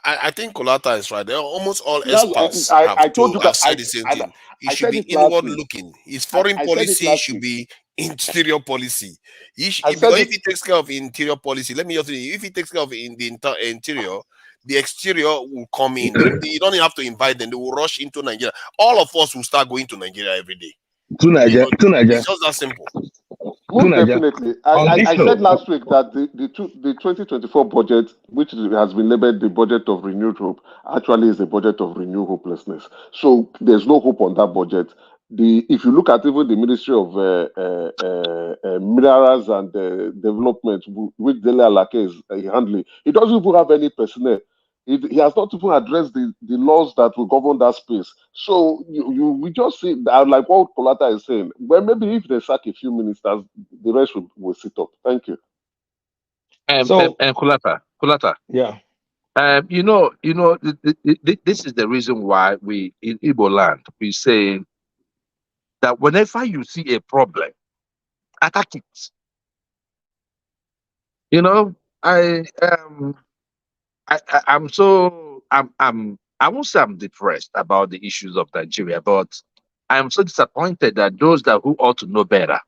I think Kolata is right. There are almost all experts have said the same thing. It should be inward looking. His foreign policy should be interior policy. Because if he takes care of interior policy, let me just say, if he takes care of the interior, the exterior will come in. You don't have to invite them. They will rush into Nigeria. All of us will start going to Nigeria every day. It's just that simple. Most definitely. I said last week that the 2024 budget, which has been labeled the budget of renewed hope, actually is a budget of renewed hopelessness. So there's no hope on that budget. If you look at even the Ministry of Minerals and Development, which Dele Alake is handling, it doesn't even have any personnel. He has not even addressed the laws that will govern that space. So we just see, like what Kolata is saying, well, maybe if they sack a few ministers, the rest will sit up. Thank you. Kolata. Yeah. This is the reason why we in Igbo land we say that whenever you see a problem, attack it. I'm I won't say I'm depressed about the issues of Nigeria, but I'm so disappointed that those that who ought to know better,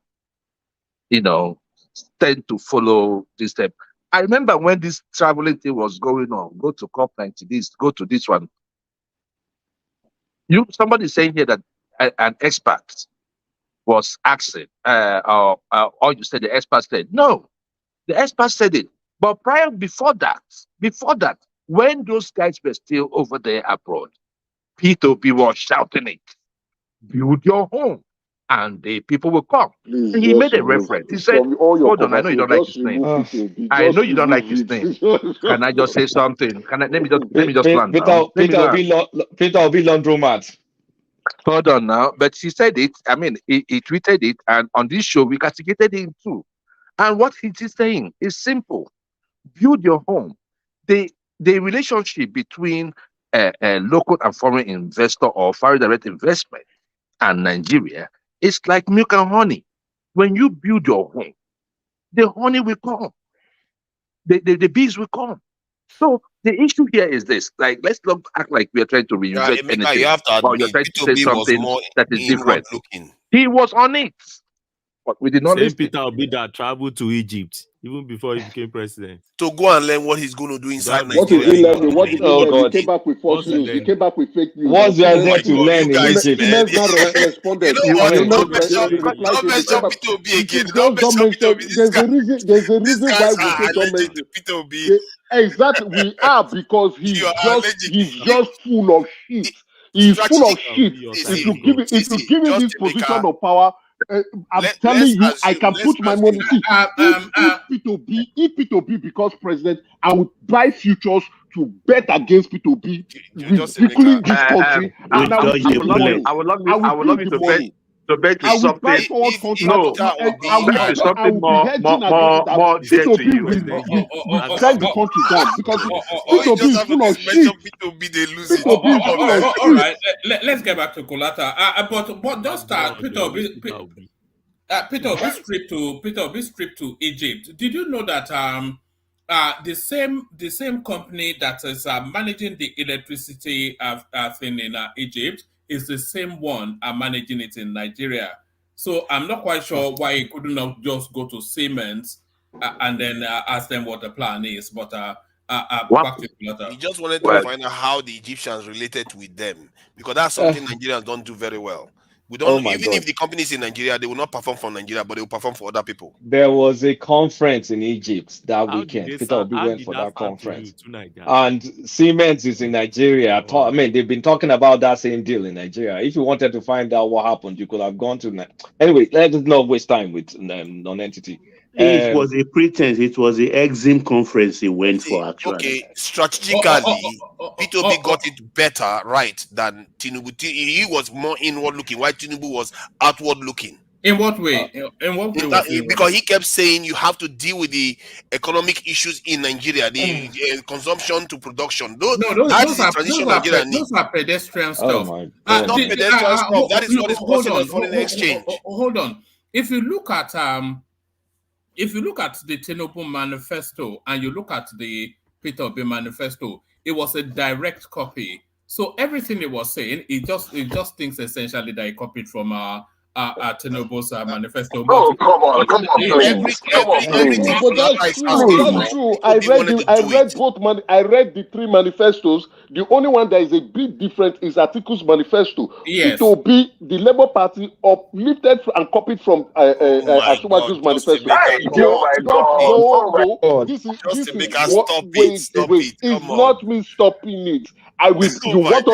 tend to follow this step. I remember when this traveling thing was going on, go to COP90, this, go to this one. Somebody saying here that an expert was asking, or you said the expert said, no, the expert said it. But before that, when those guys were still over there abroad, P2P was shouting it, build your home, and the people will come. Please, and he made a reference. He said, hold on, I know you don't like his name. I know you don't like his name. Can I just say something? Let me just land now. Peter will be laundromat. Hold on now. But he said it, he tweeted it, and on this show, we castigated him too. And what he's saying is simple. Build your home. The relationship between a local and foreign investor or foreign direct investment and Nigeria is like milk and honey. When you build your home, the honey will come. The bees will come. So the issue here is this: let's not act like we are trying to reinvent anything. You have to admit, you're trying to say something that is different. Looking. He was on it, but we did not listen. Peter Obi that traveled to Egypt even before he became president to go and learn what he's going to do inside Nigeria. What did he learn? What did he learn? He came back with false news. He came back with fake news. What's there to learn in Egypt? Responded. Don't mention Peter Obi again. There's a reason why we say don't mention Peter Obi. Exactly, we are, because he's just full of shit. He's full of shit. If you give him this position of power, I'm telling you, I can put my money. See, if P2B becomes president, I would buy futures to bet against P2B, ridiculing this country. And I would love you to bet with something. No, I will something more dear to you. We drag the country down because P2B is full of shit. All right, let's get back to Kolata. But just start Peter Obi trip to Egypt. Did you know that the same company that is managing the electricity thing in Egypt is the same one managing it in Nigeria? So I'm not quite sure why he couldn't have just go to Siemens and then ask them what the plan is. But back to Kolata. He just wanted to find out how the Egyptians related with them, because that's something Nigerians don't do very well. We don't, if the company is in Nigeria, they will not perform for Nigeria, but they will perform for other people. There was a conference in Egypt that weekend. Peter Obi went for that conference. And Siemens is in Nigeria. They've been talking about that same deal in Nigeria. If you wanted to find out what happened, you could have gone to... Anyway, let's not waste time with non-entity. It was a pretense. It was the Exim conference he went for, actually. Okay, strategically, P2B got it better right than Tinubu. He was more inward looking, while Tinubu was outward looking. In what way? In what way? Because he kept saying you have to deal with the economic issues in Nigeria, the consumption to production. Those are pedestrian stuff. Not pedestrian stuff. That is what is possible in foreign exchange. Hold on. If you look at the Tinubu manifesto and you look at the Peter Obi manifesto, it was a direct copy. So everything he was saying, it just thinks essentially that he copied from Tinubu's manifesto. Oh, come on, that's true. I read the three manifestos. The only one that is a bit different is Atiku's manifesto. Yes. P2B, the Labour Party, uplifted and copied from Asuwaju's manifesto. No, this is what wait. It's not me stopping it. You want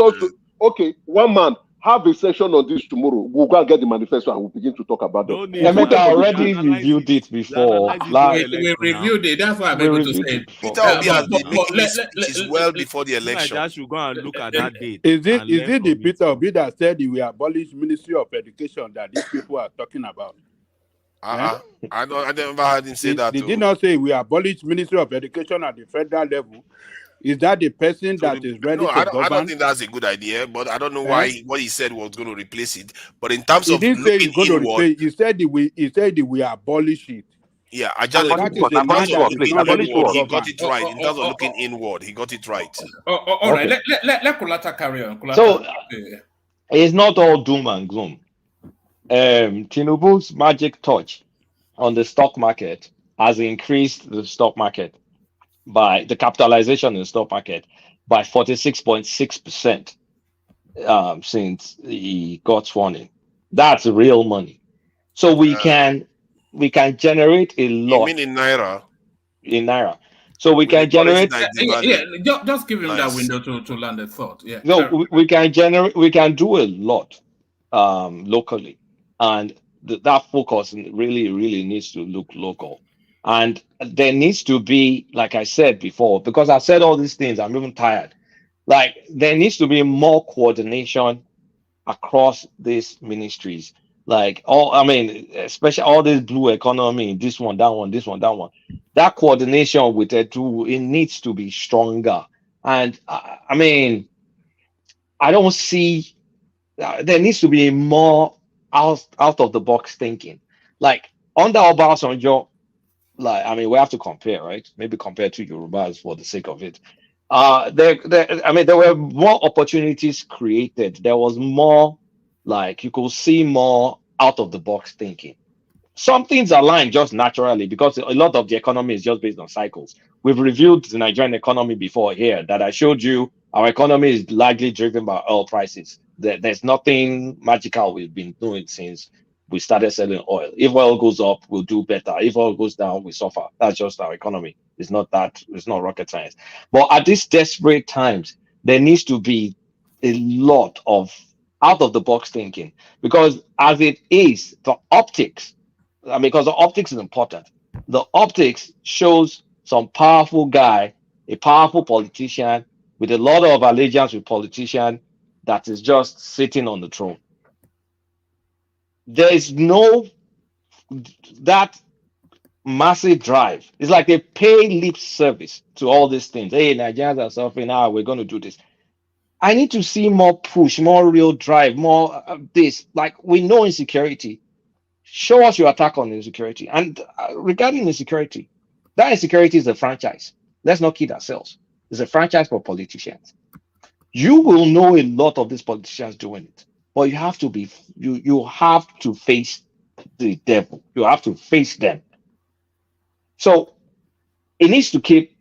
us to okay, one man. Have a session on this tomorrow. We'll go and get the manifesto and we'll begin to talk about it. Emeka already reviewed it before. We reviewed it. That's why I'm able to say it. Peter Obi has been making this well before the election. I should go and look at that date. Is it the Peter Obi that said he will abolish Ministry of Education that these people are talking about? I never heard him say that. Did he not say we abolish Ministry of Education at the federal level? Is that the person that is ready to govern? I don't think that's a good idea, but I don't know why what he said was going to replace it. But in terms of he said he will abolish it. Yeah, I just police work. in terms of Please, looking police inward, work. he got it right. In terms of looking inward, he got it right. All right, let Kulata carry on. Kulata. So it's not all doom and gloom. Tinubu's magic touch on the stock market has increased the stock market by the capitalization in the stock market by 46.6% since he got sworn in. That's real money. So we can generate a lot. You mean in naira? In naira. So we can generate. Just give him that window to land a thought. Yeah. No, we can generate. We can do a lot locally, and that focus really needs to look local. And there needs to be, like I said before, because I've said all these things, I'm even tired. Like there needs to be more coordination across these ministries. Like especially all this blue economy, this one, that one, this one, that one. That coordination with Edu, it needs to be stronger. And I don't see. There needs to be more out of the box thinking. Like under Obasanjo, we have to compare, right? Maybe compare to Yorubas for the sake of it. There were more opportunities created. There was more, you could see more out of the box thinking. Some things align just naturally because a lot of the economy is just based on cycles. We've reviewed the Nigerian economy before here that I showed you. Our economy is largely driven by oil prices. There's nothing magical we've been doing since we started selling oil. If oil goes up, we'll do better. If oil goes down, we suffer. That's just our economy. It's not rocket science. But at these desperate times, there needs to be a lot of out of the box thinking, because as it is, the optics, because the optics is important. The optics shows some powerful guy, a powerful politician with a lot of allegiance with politician that is just sitting on the throne. There is no that massive drive. It's like they pay lip service to all these things. Hey, Nigerians are suffering now. We're going to do this. I need to see more push, more real drive, more this. Like we know insecurity. Show us your attack on insecurity. And regarding insecurity, that insecurity is a franchise. Let's not kid ourselves. It's a franchise for politicians. You will know a lot of these politicians doing it, but you have to be. You have to face the devil. You have to face them. So it needs to keep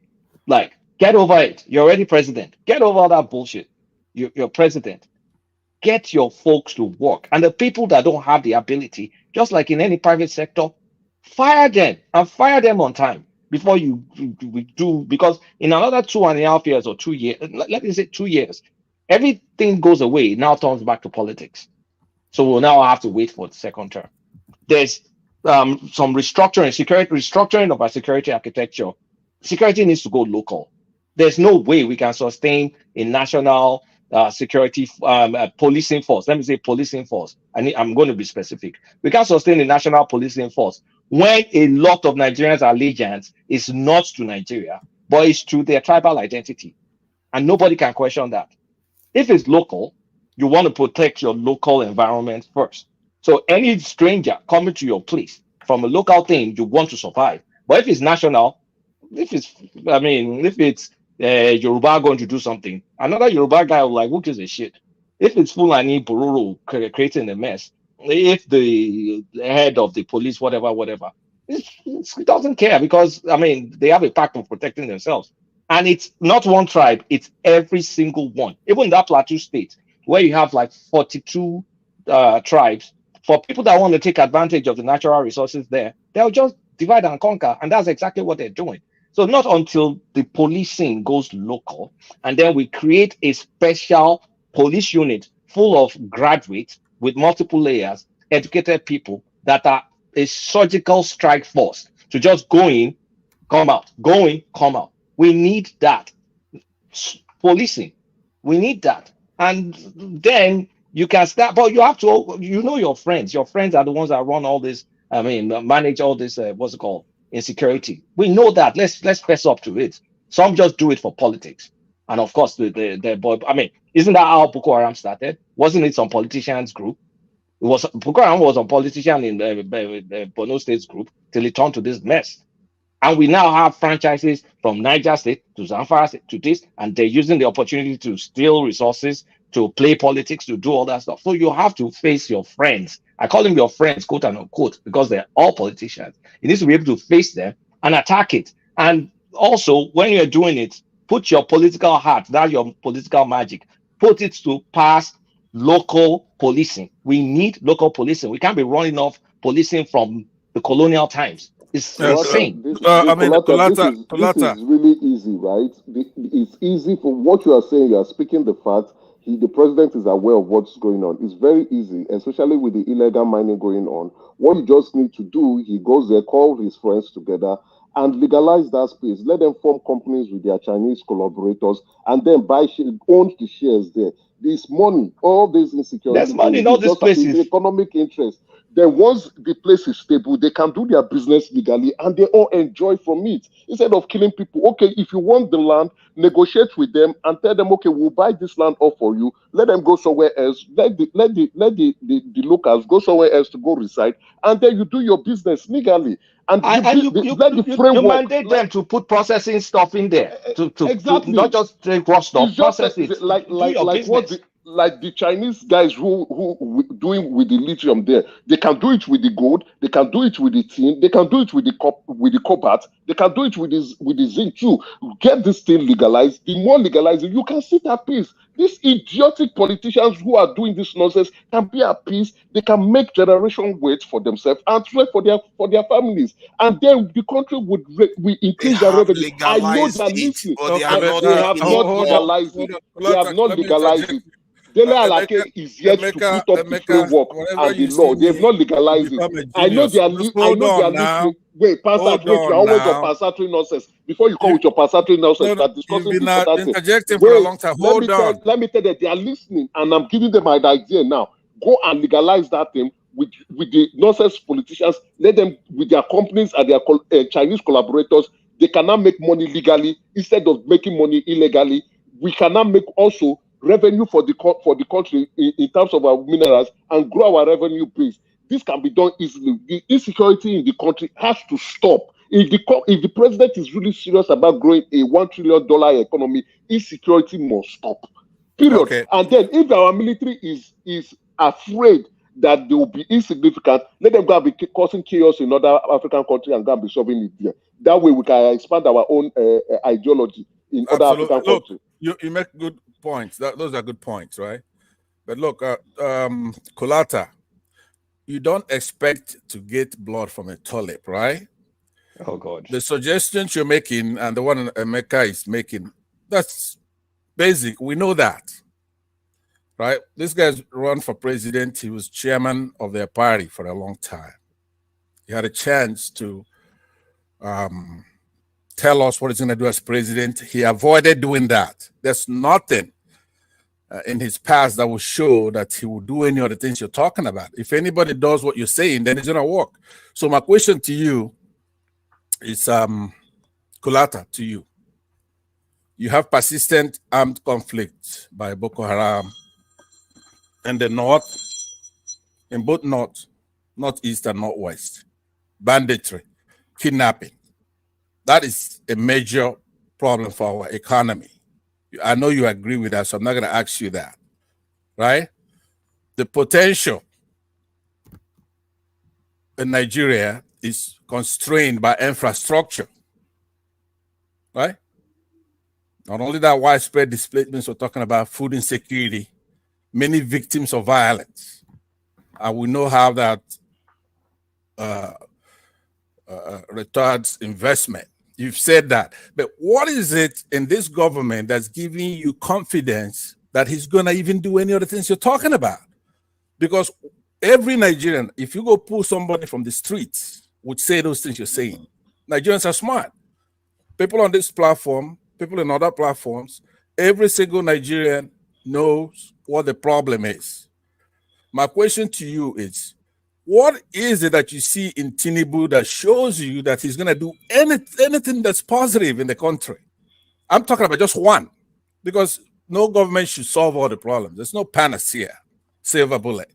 get over it. You're already president. Get over that bullshit. You're president. Get your folks to work. And the people that don't have the ability, just like in any private sector, fire them and fire them on time before we do. Because in another 2.5 years or 2 years, let me say 2 years, everything goes away. It now turns back to politics. So we'll now have to wait for the second term. There's some restructuring of our security architecture. Security needs to go local. There's no way we can sustain a national security policing force. Let me say policing force. I'm going to be specific. We can't sustain a national policing force when a lot of Nigerians' allegiance is not to Nigeria, but it's to their tribal identity. And nobody can question that. If it's local, you want to protect your local environment first. So any stranger coming to your place from a local thing, you want to survive. But if it's national, if it's Yoruba going to do something, another Yoruba guy will who gives a shit? If it's Fulani Bororo creating a mess, if the head of the police, whatever, it doesn't care because, they have a pact of protecting themselves. And it's not one tribe, it's every single one. Even that Plateau state, where you have 42 tribes, for people that want to take advantage of the natural resources there, they'll just divide and conquer. And that's exactly what they're doing. So not until the policing goes local, and then we create a special police unit full of graduates with multiple layers, educated people that are a surgical strike force to just go in, come out, go in, come out. We need that. Policing. We need that. And then you can start, but you have to, your friends. Your friends are the ones that run all this, manage all this, insecurity. We know that. Let's fess up to it. Some just do it for politics. And of course, isn't that how Boko Haram started? Wasn't it some politicians group? Boko Haram was a politician in the Borno State group till it turned to this mess. And we now have franchises from Niger State to Zamfara State to this, and they're using the opportunity to steal resources, to play politics, to do all that stuff. So you have to face your friends. I call them your friends, quote and unquote, because they're all politicians. You need to be able to face them and attack it. And also, when you're doing it, put your political heart, that's your political magic, put it to pass local policing. We need local policing. We can't be running off policing from the colonial times. It's insane. This is really easy, right? It's easy for what you are saying. You are speaking the fact. The president is aware of what's going on. It's very easy, especially with the illegal mining going on. What you just need to do, he goes there, call his friends together, and legalize that space. Let them form companies with their Chinese collaborators, and then own the shares there. There's money, all these insecurity. There's money in all these places. Economic interest. Then once the place is stable, they can do their business legally and they all enjoy from it. Instead of killing people, okay, if you want the land, negotiate with them and tell them, okay, we'll buy this land off for you. Let them go somewhere else. Let the locals go somewhere else to go reside, and then you do your business legally. And you mandate them to put processing stuff in there to exactly. To not just take raw stuff, process it. Like the Chinese guys who doing with the lithium there, they can do it with the gold, they can do it with the tin, they can do it with the cobalt, they can do it with the zinc too. Get this thing legalized. The more legalized, you can sit at peace. These idiotic politicians who are doing this nonsense can be at peace. They can make generation wait for themselves and wait for their families, and then the country will increase their revenue. I know they're listening. They have not legalized it. They have not legalized it. Dele Alake is yet to put up the framework and the law. They have not legalized it. I know they are listening. Wait, Pastor, you're always on passatory nonsense. Before you come with your passatory nonsense, start discussing this. You've been interjecting for a long time. Hold on. Let me tell you, they are listening, and I'm giving them an idea now. Go and legalize that thing with the nonsense politicians. Let them, with their companies and their Chinese collaborators, they cannot make money legally instead of making money illegally. We cannot make also revenue for the country in terms of our minerals and grow our revenue base. This can be done easily. The insecurity in the country has to stop. If the president is really serious about growing a $1 trillion economy, insecurity must stop. Period. Okay. And then if our military is afraid that they will be insignificant, let them go and be causing chaos in other African countries and go and be solving it there. That way we can expand our own ideology in other African countries. You make good points. Those are good points, right? But look, Kolata, you don't expect to get blood from a tulip, right? Oh, God. The suggestions you're making and the one Emeka is making, that's basic. We know that, right? This guy's run for president. He was chairman of their party for a long time. He had a chance to tell us what he's going to do as president. He avoided doing that. There's nothing in his past that will show that he will do any of the things you're talking about. If anybody does what you're saying, then it's going to work. So my question to you is, Kulata, to you. You have persistent armed conflict by Boko Haram in the north, in both north, northeast, and northwest. Banditry, kidnapping. That is a major problem for our economy. I know you agree with that, so I'm not going to ask you that, right? The potential in Nigeria is constrained by infrastructure, right? Not only that, widespread displacements, we're talking about food insecurity, many victims of violence. And we know how that retards investment. You've said that. But what is it in this government that's giving you confidence that he's going to even do any of the things you're talking about? Because every Nigerian, if you go pull somebody from the streets, would say those things you're saying. Nigerians are smart. People on this platform, people in other platforms, every single Nigerian knows what the problem is. My question to you is, what is it that you see in Tinubu that shows you that he's going to do anything that's positive in the country? I'm talking about just one, because no government should solve all the problems. There's no panacea, silver bullet.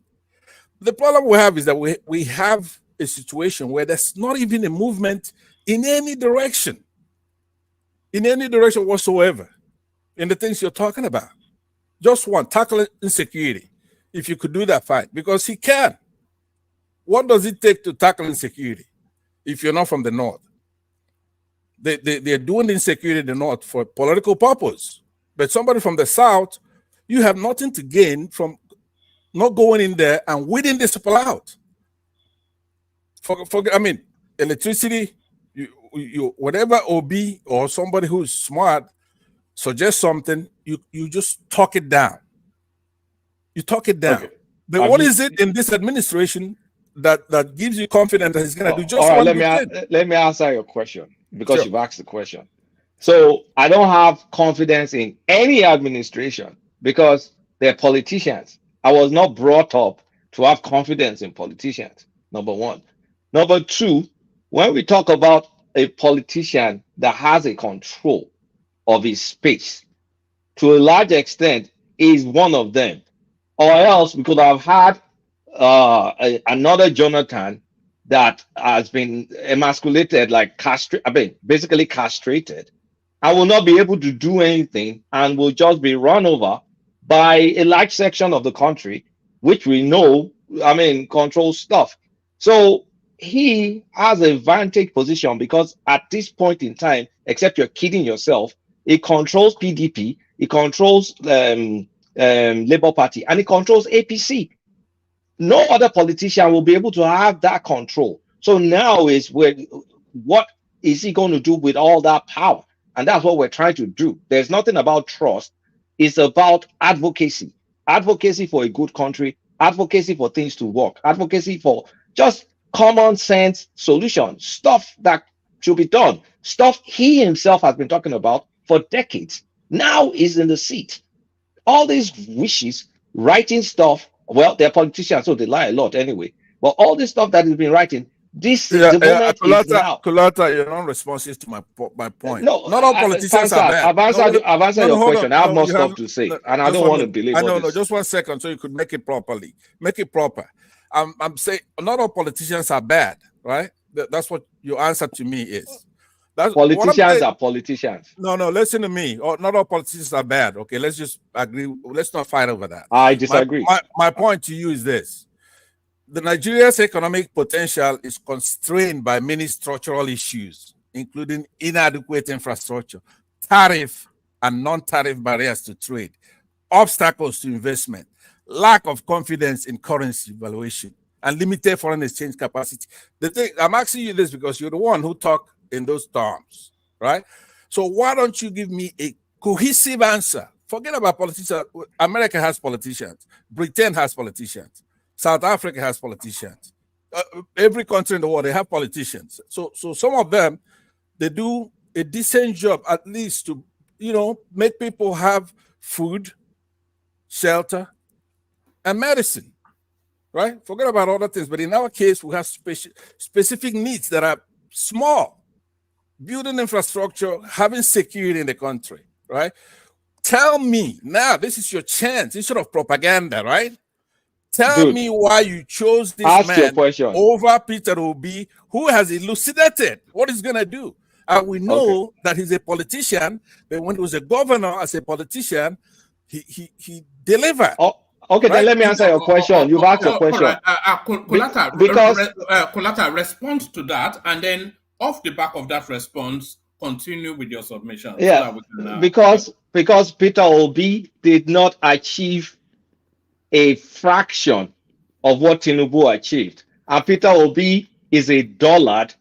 the problem we have is that we have a situation where there's not even a movement in any direction whatsoever in the things you're talking about. Just one, tackle insecurity. If you could do that, fine, because he can. What does it take to tackle insecurity if you're not from the North? They're doing insecurity in the North for political purpose. But somebody from the South, you have nothing to gain from not going in there and weeding this people out. I mean, electricity, you whatever OB or somebody who's smart suggests something, you just talk it down. You talk it down. Okay. But what is it in this administration that gives you confidence that he's going to do just one thing? Let me answer your question, because you've asked the question. So I don't have confidence in any administration because they're politicians. I was not brought up to have confidence in politicians, number one. Number two, when we talk about a politician that has a control of his space, to a large extent, is one of them. Or else we could have had another Jonathan that has been emasculated, like basically castrated, and will not be able to do anything and will just be run over by a large section of the country, which we know, controls stuff. So he has a vantage position because at this point in time, except you're kidding yourself, it controls PDP, it controls Labour Party, and it controls APC. No other politician will be able to have that control. So now is what is he going to do with all that power? And that's what we're trying to do. There's nothing about trust. It's about advocacy. Advocacy for a good country, advocacy for things to work, advocacy for just common sense solutions, stuff that should be done, stuff he himself has been talking about for decades. Now he's in the seat. All these wishes, writing stuff, well, they're politicians, so they lie a lot anyway. But all this stuff that he's been writing, Kulata, you're not responsive to my point. No, not all politicians are bad. I've answered your question. I have more stuff to say, and I don't want to belabor this. No, just 1 second, so you could make it properly. Make it proper. I'm saying not all politicians are bad, right? That's what your answer to me is. Politicians are politicians. No, listen to me. Not all politicians are bad. Okay, let's just agree. Let's not fight over that. I disagree. My point to you is this. The Nigeria's economic potential is constrained by many structural issues, including inadequate infrastructure, tariff and non-tariff barriers to trade, obstacles to investment, lack of confidence in currency valuation, and limited foreign exchange capacity. I'm asking you this because you're the one who talked in those terms, right? So why don't you give me a cohesive answer? Forget about politicians. America has politicians. Britain has politicians. South Africa has politicians. Every country in the world, they have politicians. So some of them, they do a decent job, at least to, make people have food, shelter, and medicine, right? Forget about other things. But in our case, we have specific needs that are small. Building infrastructure, having security in the country, right? Tell me, now this is your chance, instead of propaganda, right? Tell me why you chose this man over Peter Obi, who has elucidated what he's going to do. And we know that he's a politician, but when he was a governor as a politician, he delivered. Okay, right? Then let me answer your question. You've asked your question. Kulata, respond to that, and then off the back of that response, continue with your submission. Yeah, so that because Peter Obi did not achieve a fraction of what Tinubu achieved. And Peter Obi is a dullard,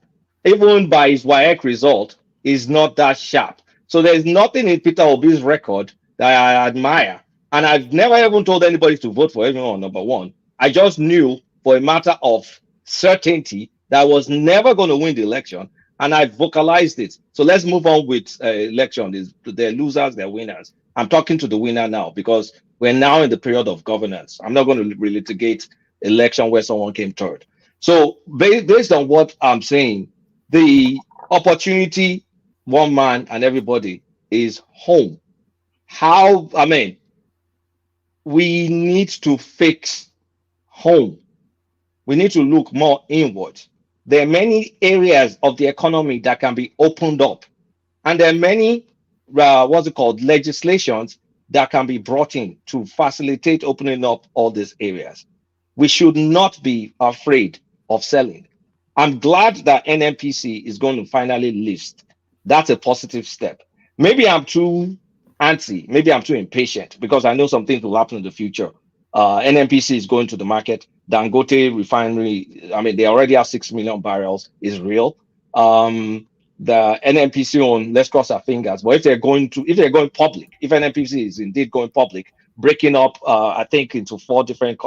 even by his WAEC result, is not that sharp. So there's nothing in Peter Obi's record that I admire. And I've never even told anybody to vote for everyone, number one. I just knew for a matter of certainty that I was never going to win the election. And I vocalized it. So let's move on with election. They're losers, they're winners. I'm talking to the winner now because we're now in the period of governance. I'm not going to relitigate election where someone came third. So based on what I'm saying, the opportunity, one man and everybody is home. We need to fix home. we need to look more inward. There are many areas of the economy that can be opened up, and there are many legislations that can be brought in to facilitate opening up all these areas. We should not be afraid of selling. I'm glad that NNPC is going to finally list. That's a positive step. Maybe I'm too antsy, maybe I'm too impatient because I know some things will happen in the future. NNPC is going to the market. Dangote refinery, I mean, they already have 6 million barrels, is real. The NNPC on, let's cross our fingers. But if they're going public, if NNPC is indeed going public, breaking up, I think into 4 different,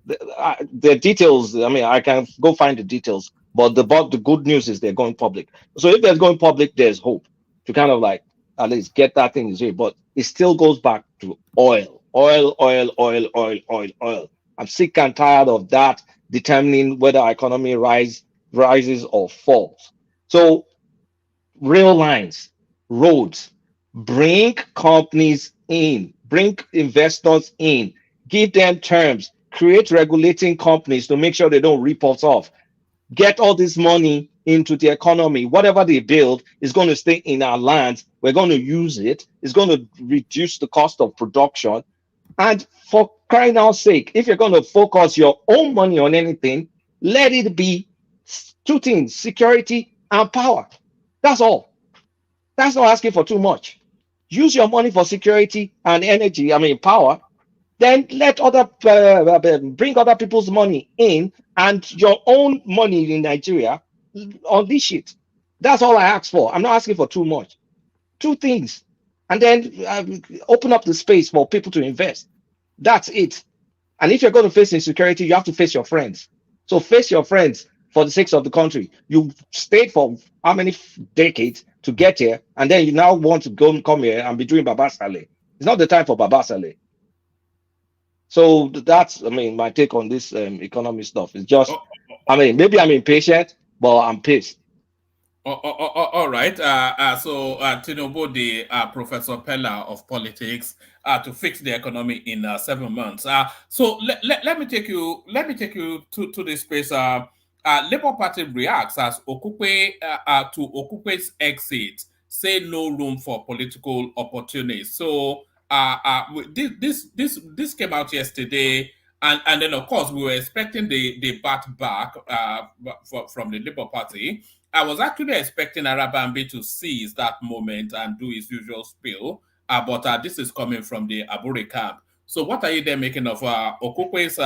the details, I mean, I can go find the details, but the good news is they're going public. So if they're going public, there's hope to kind of like at least get that thing is here. But it still goes back to oil. I'm sick and tired of that determining whether our economy rises or falls. So rail lines, roads, bring companies in, bring investors in, give them terms, create regulating companies to make sure they don't rip us off. Get all this money into the economy. Whatever they build is going to stay in our lands. We're going to use it. It's going to reduce the cost of production. And for crying out sake, if you're going to focus your own money on anything, let it be 2 things, security and power. That's all. That's not asking for too much. Use your money for security and energy, I mean power. Then let bring other people's money in and your own money in Nigeria on this shit. That's all I ask for. I'm not asking for too much. 2 things. And then open up the space for people to invest. That's it. And if you're going to face insecurity, you have to face your friends. So face your friends for the sake of the country. You stayed for how many decades to get here, and then you now want to come here and be doing Baba Saleh. It's not the time for Baba Saleh. So that's, I mean, my take on this economy stuff. It's just, I mean, maybe I'm impatient, but I'm pissed. All right. So Tinubu, the Professor Pella of politics, to fix the economy in 7 months. So let me take you to this space. Labour Party reacts as Okupe to Okupe's exit. Say no room for political opportunists. So this came out yesterday. And then, of course, we were expecting the bat back from the Labour Party. I was actually expecting Arabambi to seize that moment and do his usual spiel, but this is coming from the Aburi camp. So what are you there making of Okupe's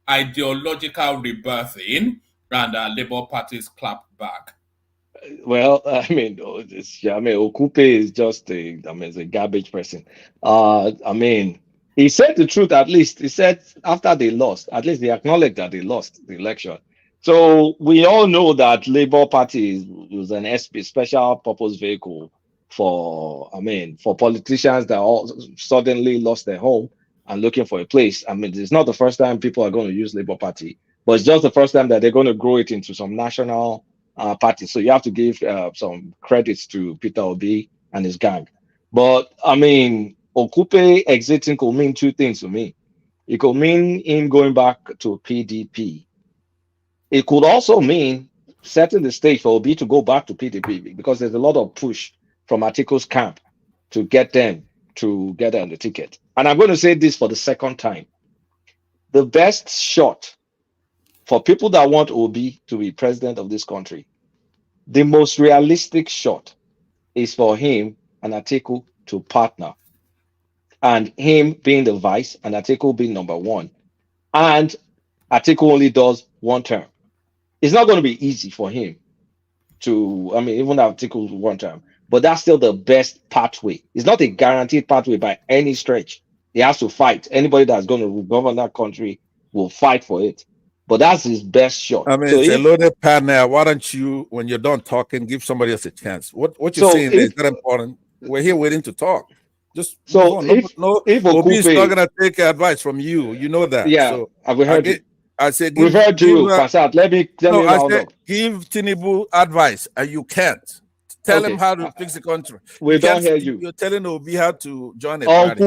ideological rebirthing and Labour Party's clap back? Well, I mean, Okupe is just it's a garbage person. I mean, he said the truth at least. He said after they lost, at least they acknowledged that they lost the election. So we all know that Labour Party was an special purpose vehicle for politicians that all suddenly lost their home and looking for a place. I mean, it's not the first time people are going to use Labour Party, but it's just the first time that they're going to grow it into some national party. So you have to give some credits to Peter Obi and his gang. But I mean, Okupe exiting could mean 2 things to me. It could mean him going back to PDP. It could also mean setting the stage for Obi to go back to PDP because there's a lot of push from Atiku's camp to get them on the ticket. And I'm going to say this for the second time. The best shot for people that want Obi to be president of this country, the most realistic shot is for him and Atiku to partner. And him being the vice and Atiku being number 1. And Atiku only does 1 term. It's not going to be easy for him to, I mean, even Atiku 1 term, but that's still the best pathway. It's not a guaranteed pathway by any stretch. He has to fight. Anybody that's going to govern that country will fight for it. But that's his best shot. I mean, so it's a loaded panel. Why don't you, when you're done talking, give somebody else a chance? What you're saying is that important. We're here waiting to talk. Just so if Obi is not gonna take advice from you, you know that. Yeah, so I've heard it. I said, we've heard you, Passat. Let me give Tinubu advice, and you can't tell him how to fix the country. We don't hear you. You're telling Obi how to join a party.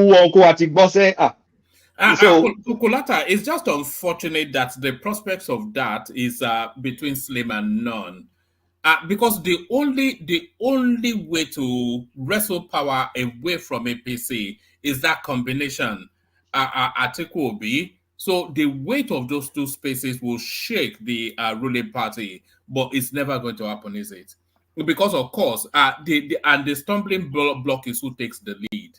Kulata, it's just unfortunate that the prospects of that is between slim and none. Because the only way to wrestle power away from APC is that combination, Atiku Obi. So the weight of those two spaces will shake the ruling party, but it's never going to happen, is it? Because of course, the stumbling block is who takes the lead.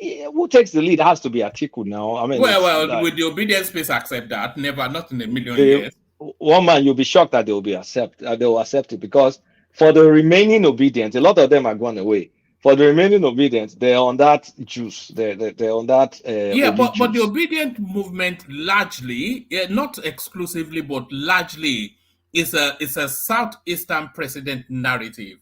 Yeah, who takes the lead has to be Atiku now. I mean, well, with the obedience space, accept that. Never, not in a million years. One man, you'll be shocked that they will accept it, because for the remaining obedience, a lot of them are going away. For the remaining obedience, they're on that juice. They're on that. But the obedient movement largely, not exclusively, but largely, is a southeastern president narrative.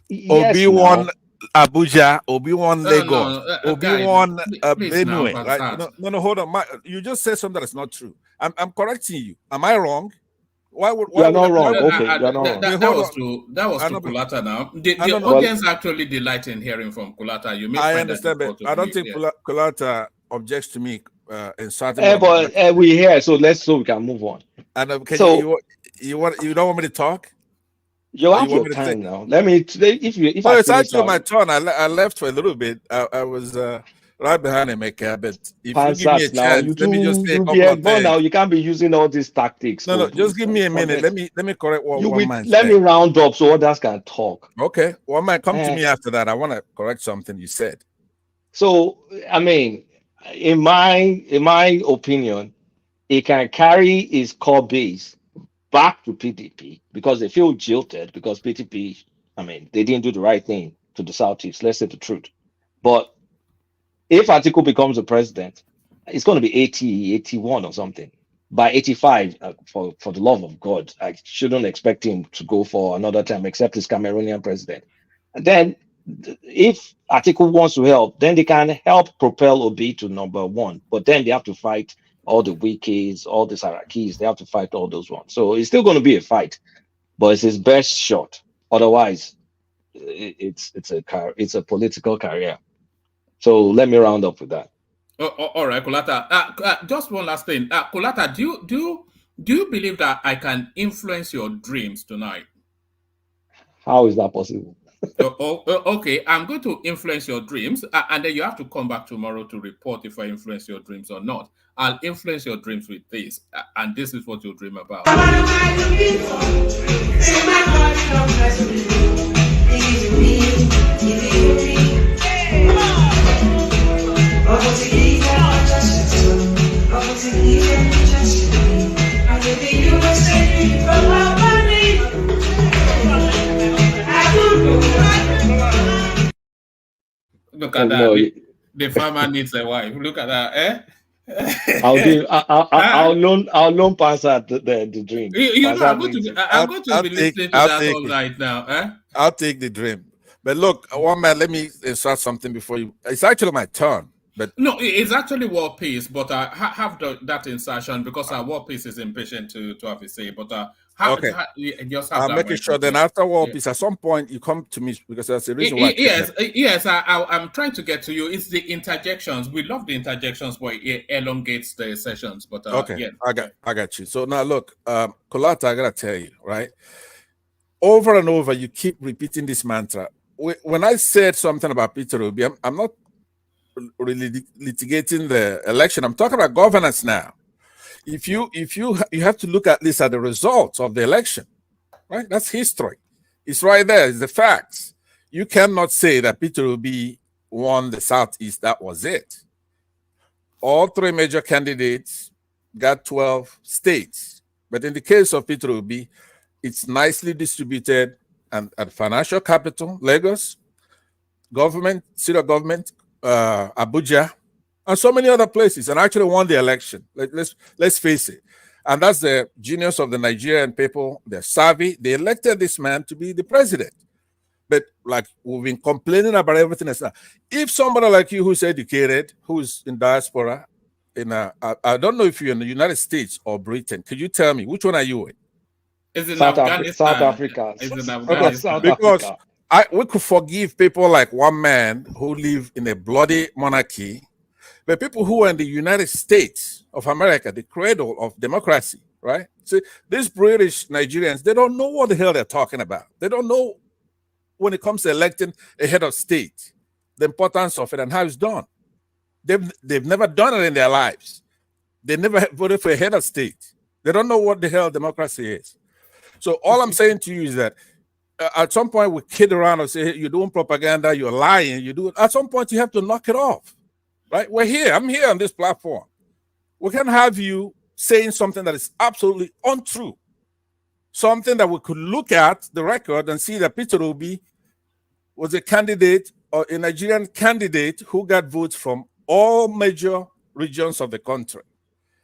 Yes, Obi-Wan Abuja, Obi-Wan Lagos, Obi-Wan Benue. Right? No, hold on. You just said something that's not true. I'm correcting you. Am I wrong? You're not wrong. Okay, you're not wrong. That was to Kulata now. The audience actually delight in hearing from Kulata. You may I understand, but I don't think Kulata objects to me in certain. But we're here, so we can move on. And you don't want me to talk? You have your time now. Let me. If it's actually my turn. I left for a little bit. I was right behind Emeka, but if you give me a chance, let me just say a couple of things. Now you can't be using all these tactics. No, just give me a minute. Let me correct one man. Let me round up so others can talk. Okay, one man, come to me after that. I want to correct something you said. So I mean, in my opinion, it can carry its core base back to PDP because they feel jilted because PDP, I mean, they didn't do the right thing to the Southeast. Let's say the truth. But if Atiku becomes the president, it's going to be 80, 81 or something. By 85, for the love of God, I shouldn't expect him to go for another time except he's Cameroonian president. And then if Atiku wants to help, then they can help propel Obi to number one. But then they have to fight all the Wikis, all the Sarakis, they have to fight all those ones. So it's still going to be a fight, but it's his best shot. Otherwise, it's a political career. So let me round up with that. All right, Kulata. Just one last thing. Kulata, do you believe that I can influence your dreams tonight? How is that possible? Okay, I'm going to influence your dreams, and then you have to come back tomorrow to report if I influence your dreams or not. I'll influence your dreams with this, and this is what you'll dream about. Look at that. The farmer needs a wife. Look at that, eh? I'll loan pass out the dream. I'm going to be listening to that all night now, eh? I'll take the dream. But look, one man, let me insert something before you. It's actually my turn. But no, it's actually War Peace, but I have that insertion because our War Peace is impatient to have a say. But okay, I'm making sure then after War Peace, at some point you come to me because there's a reason why. Yes, I'm trying to get to you. It's the interjections. We love the interjections, but it elongates the sessions. But okay, yeah. I got you. So now look, Kulata, I gotta tell you, right? Over and over, you keep repeating this mantra. When I said something about Peter Obi, I'm not really litigating the election. I'm talking about governance now. If you have to look at least at the results of the election, right? That's history. It's right there. It's the facts. You cannot say that Peter Obi won the Southeast. That was it. All three major candidates got 12 states. But in the case of Peter Obi, it's nicely distributed and at financial capital, Lagos, government, city government, Abuja, and so many other places, and actually won the election. Let's face it. And that's the genius of the Nigerian people. They're savvy. They elected this man to be the president. But like we've been complaining about everything else. If somebody like you who's educated, who's in diaspora, I don't know if you're in the United States or Britain, could you tell me which one are you in? South Africa. Because we could forgive people like one man who live in a bloody monarchy But people who are in the United States of America, the cradle of democracy, right? See, these British Nigerians, they don't know what the hell they're talking about. They don't know when it comes to electing a head of state, the importance of it and how it's done. They've never done it in their lives. They never voted for a head of state. They don't know what the hell democracy is. So all I'm saying to you is that at some point we kid around and say, hey, you're doing propaganda, you're lying, you do it. At some point you have to knock it off, right? We're here. I'm here on this platform. We can have you saying something that is absolutely untrue, something that we could look at the record and see that Peter Obi was a candidate or a Nigerian candidate who got votes from all major regions of the country.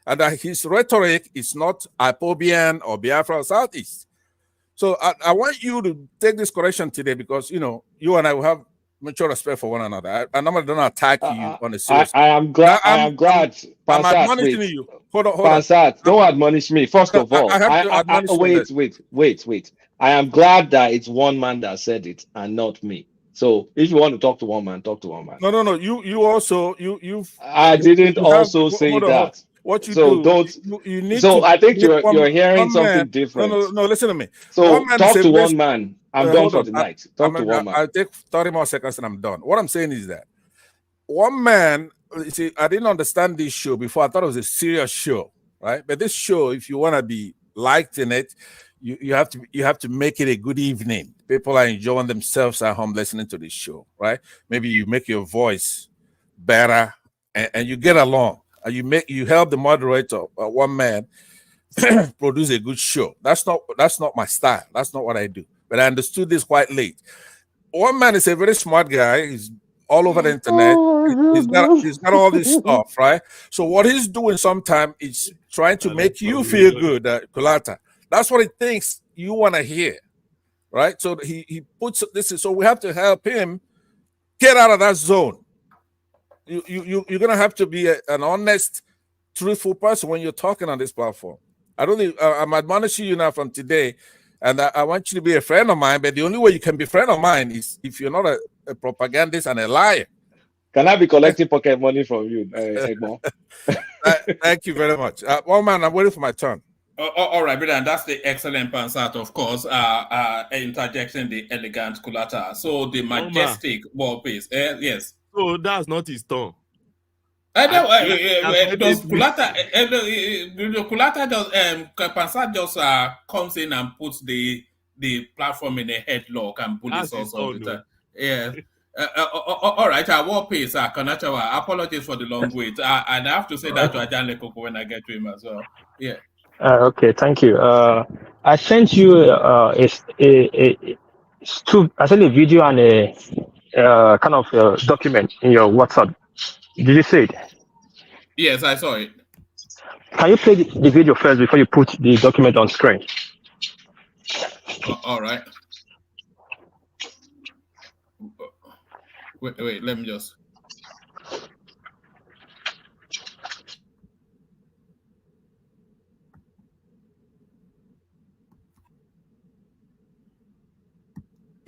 And that his rhetoric is not Ipobian or Biafra or Southeast. So I want you to take this correction today because, you know, you and I will have mutual respect for one another. I'm not going to attack you on a serious. I am glad. I'm admonishing you. Hold on. Pansat, don't admonish me. First of all, wait. I am glad that it's one man that said it and not me. So if you want to talk to one man, talk to one man. No. You also. I didn't also say that. What you so do, don't. You need so to I think you're hearing something different. No, listen to me. So talk to one man. I'm done for the night. Talk to one man. I'll take 30 more seconds and I'm done. What I'm saying is that one man, you see, I didn't understand this show before. I thought it was a serious show, right? But this show, if you want to be liked in it, you have to make it a good evening. People are enjoying themselves at home listening to this show, right? Maybe you make your voice better and you get along. You help the moderator, one man, produce a good show. That's not my style. That's not what I do. But I understood this quite late. One man is a very smart guy. He's all over the internet. He's got all this stuff, right? So what he's doing sometimes is trying to make you feel good, Kulata. That's what he thinks you want to hear, right? So he puts this in. So we have to help him get out of that zone. You're gonna have to be an honest, truthful person when you're talking on this platform. I'm admonishing you now from today, and I want you to be a friend of mine. But the only way you can be a friend of mine is if you're not a propagandist and a liar. Can I be collecting pocket money from you, Egmont? Thank you very much. One man, I'm waiting for my turn. All right, brother, and that's the excellent Pansat, of course, interjecting the elegant Kulata. So the majestic wall piece, yes. So that's not his turn. Kulata just Pansat just comes in and puts the platform in a headlock and bullies us all the time. Yeah. All right, our war pace, Kanachawa. Apologies for the long wait. And I have to say that to Ajan Lekoko when I get to him as well. Yeah. Okay, thank you. I sent you I sent a video and a kind of document in your WhatsApp. Did you see it? Yes, I saw it. Can you play the video first before you put the document on screen? All right. Wait, let me just.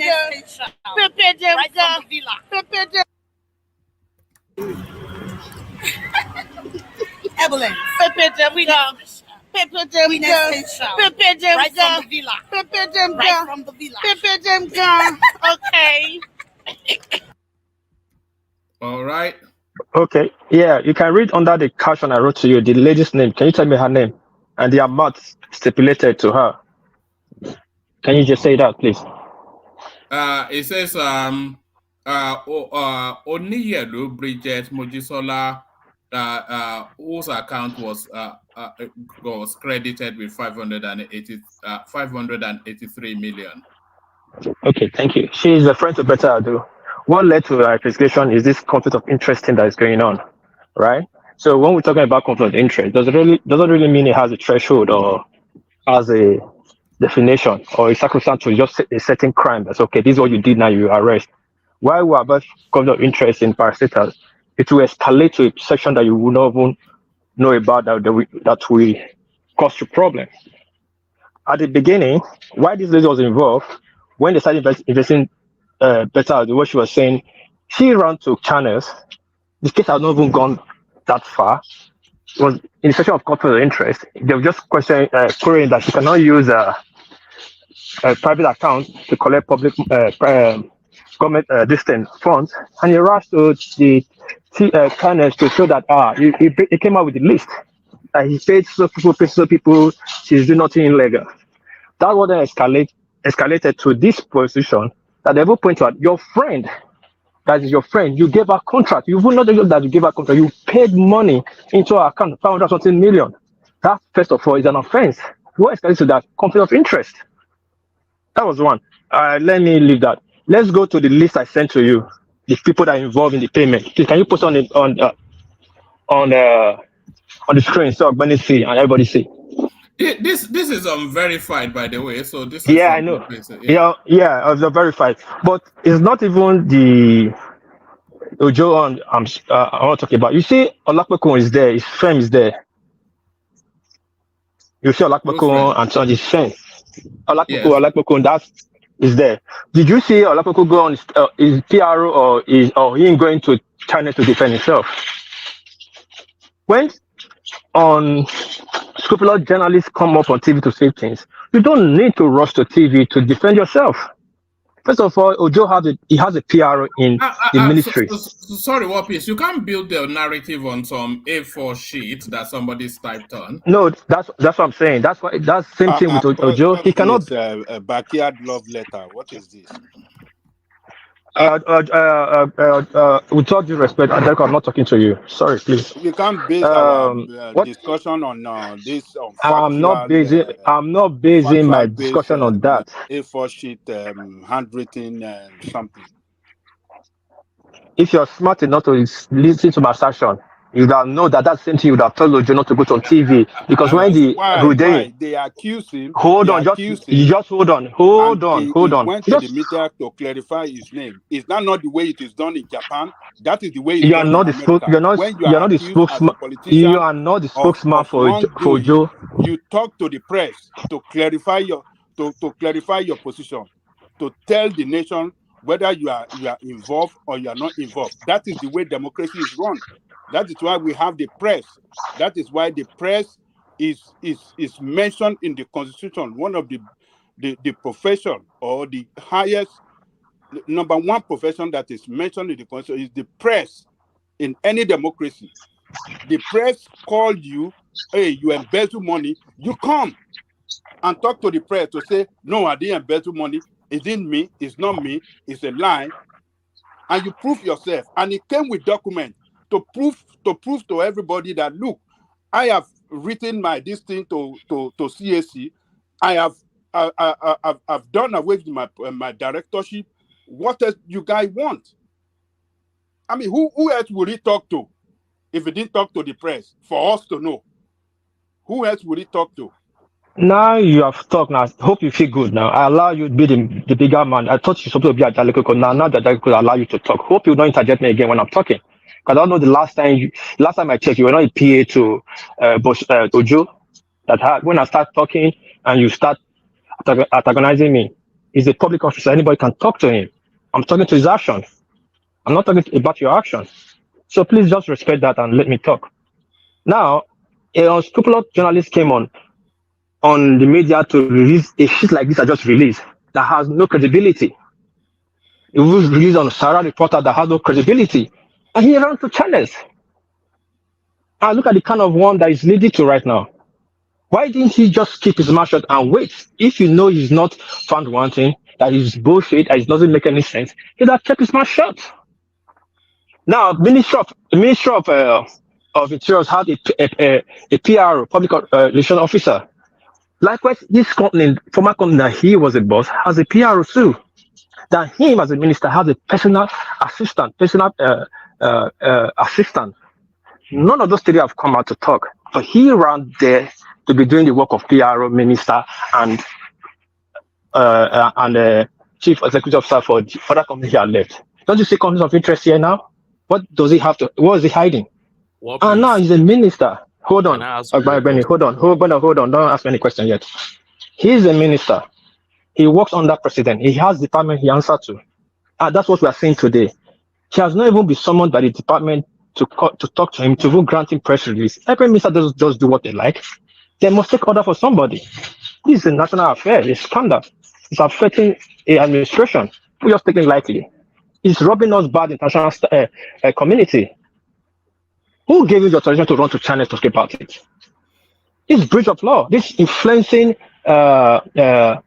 Evelyn, right from the villa. Okay. All right. Okay. Yeah, you can read under the caption I wrote to you the lady's name. Can you tell me her name and the amount stipulated to her? Can you just say that, please? It says Oniyedu Bridget Mojisola, whose account was credited with 583 million. Okay, thank you. She is a friend to Betta Edu. What led to her investigation is this conflict of interest thing that is going on, right? So when we're talking about conflict of interest, doesn't really mean it has a threshold or has a definition or a circumstance to just a certain crime. That's okay. This is what you did. Now you arrest. While we're about conflict of interest in parastatals, it will escalate to a section that you will not even know about that will cause you problems. At the beginning, why this lady was involved, when they started investing Betta Edu, what she was saying, she ran to channels. This case has not even gone that far. It was in the section of corporate interest. They were just querying that she cannot use a private account to collect public government distant funds, and he rushed to the channels to show that he came out with the list. He paid so people, she's doing nothing illegal. That was then escalated to this position that they will point out your friend. That is your friend. You gave her contract. You will not know that you gave her contract. You paid money into her account, 500 something million. That, first of all, is an offense. What escalates to that? Conflict of interest. That was one. Let me leave that. Let's go to the list I sent to you. The people that are involved in the payment. Please, can you put on the screen so everybody see and everybody see? This is verified, by the way. So this is I know. Yeah, verified. But it's not even the Ojo on I want to talk about. You see, Olakpekun is there. His firm is there. You see Olakpekun and so his firm. Olakpekun, that is there. Did you see Olakpekun go on his PRO or him going to China to defend himself? When on scrupulous journalists come up on TV to say things, you don't need to rush to TV to defend yourself. First of all, Ojo has a PRO in the ministry. Sorry, Wapis, you can't build the narrative on some A4 sheet that somebody's typed on. No, that's what I'm saying. That's the same thing with Ojo. He cannot. A backyard love letter. What is this? With all due respect, Adelko, I'm not talking to you. Sorry, please. We can't base our discussion on this. I'm not basing my discussion on that. A4 sheet, handwritten, something. If you're smart enough to listen to my session, you would have known that same thing you would have told Ojo not to go to TV, because when they accuse him, hold on. He Went to the media to clarify his name. Is that not the way it is done in Japan? That is the way you are not the spokesman for Ojo. You talk to the press to clarify your position, to tell the nation whether you are involved or you are not involved. That is the way democracy is run. That is why we have the press. That is why the press is mentioned in the Constitution. One of the profession, or the highest number one profession that is mentioned in the Constitution, is the press in any democracy. The press call you, hey, you embezzle money. You come and talk to the press to say, no, I didn't embezzle money. It isn't me. It's not me. It's a lie. And you prove yourself. And it came with documents to prove to everybody that, look, I have written this thing to CAC. I've done away with my directorship. What else you guys want? I mean, who else would he talk to if he didn't talk to the press for us to know? Who else would he talk to? Now you have talked. Now I hope you feel good. Now I allow you to be the bigger man. I thought you're supposed to be a Jaliko. Now that Jaliko could allow you to talk. Hope you don't interject me again when I'm talking. Because I don't know the last time I checked, you were not a PA to Ojo. When I start talking and you start antagonizing me, he's a public officer. Anybody can talk to him. I'm talking to his action. I'm not talking about your action. So please just respect that and let me talk. Now, a unscrupulous journalist came on the media to release a shit like this I just released that has no credibility. It was released on Sarah Reporter that has no credibility. And he ran to channels. And look at the kind of one that is leading to right now. Why didn't he just keep his mouth shut and wait? If you know he's not found wanting, that is bullshit, that it doesn't make any sense, he'd have kept his mouth shut. Now, Ministry of Interiors had a PR, public relations officer. Likewise, this company, former company that he was a boss, has a PR too. That him as a minister has a personal assistant. None of those three have come out to talk. But he ran there to be doing the work of PRO minister and chief executive officer for the other company he had left. Don't you see conflicts of interest here now? What does he have to? What is he hiding? And now he's a minister. Hold on, Benny. Hold on. Don't ask me any question yet. He's a minister. He works under president. He has department he answers to. And that's what we are saying today. He has not even been summoned by the department to talk to him, to even grant him press release. Every minister does just do what they like. They must take order for somebody. This is a national affair. It's scandal. It's affecting a administration. We just take it lightly. It's robbing us bad international community. Who gave you the authorization to run to China to talk about it? This breach of law. This influencing the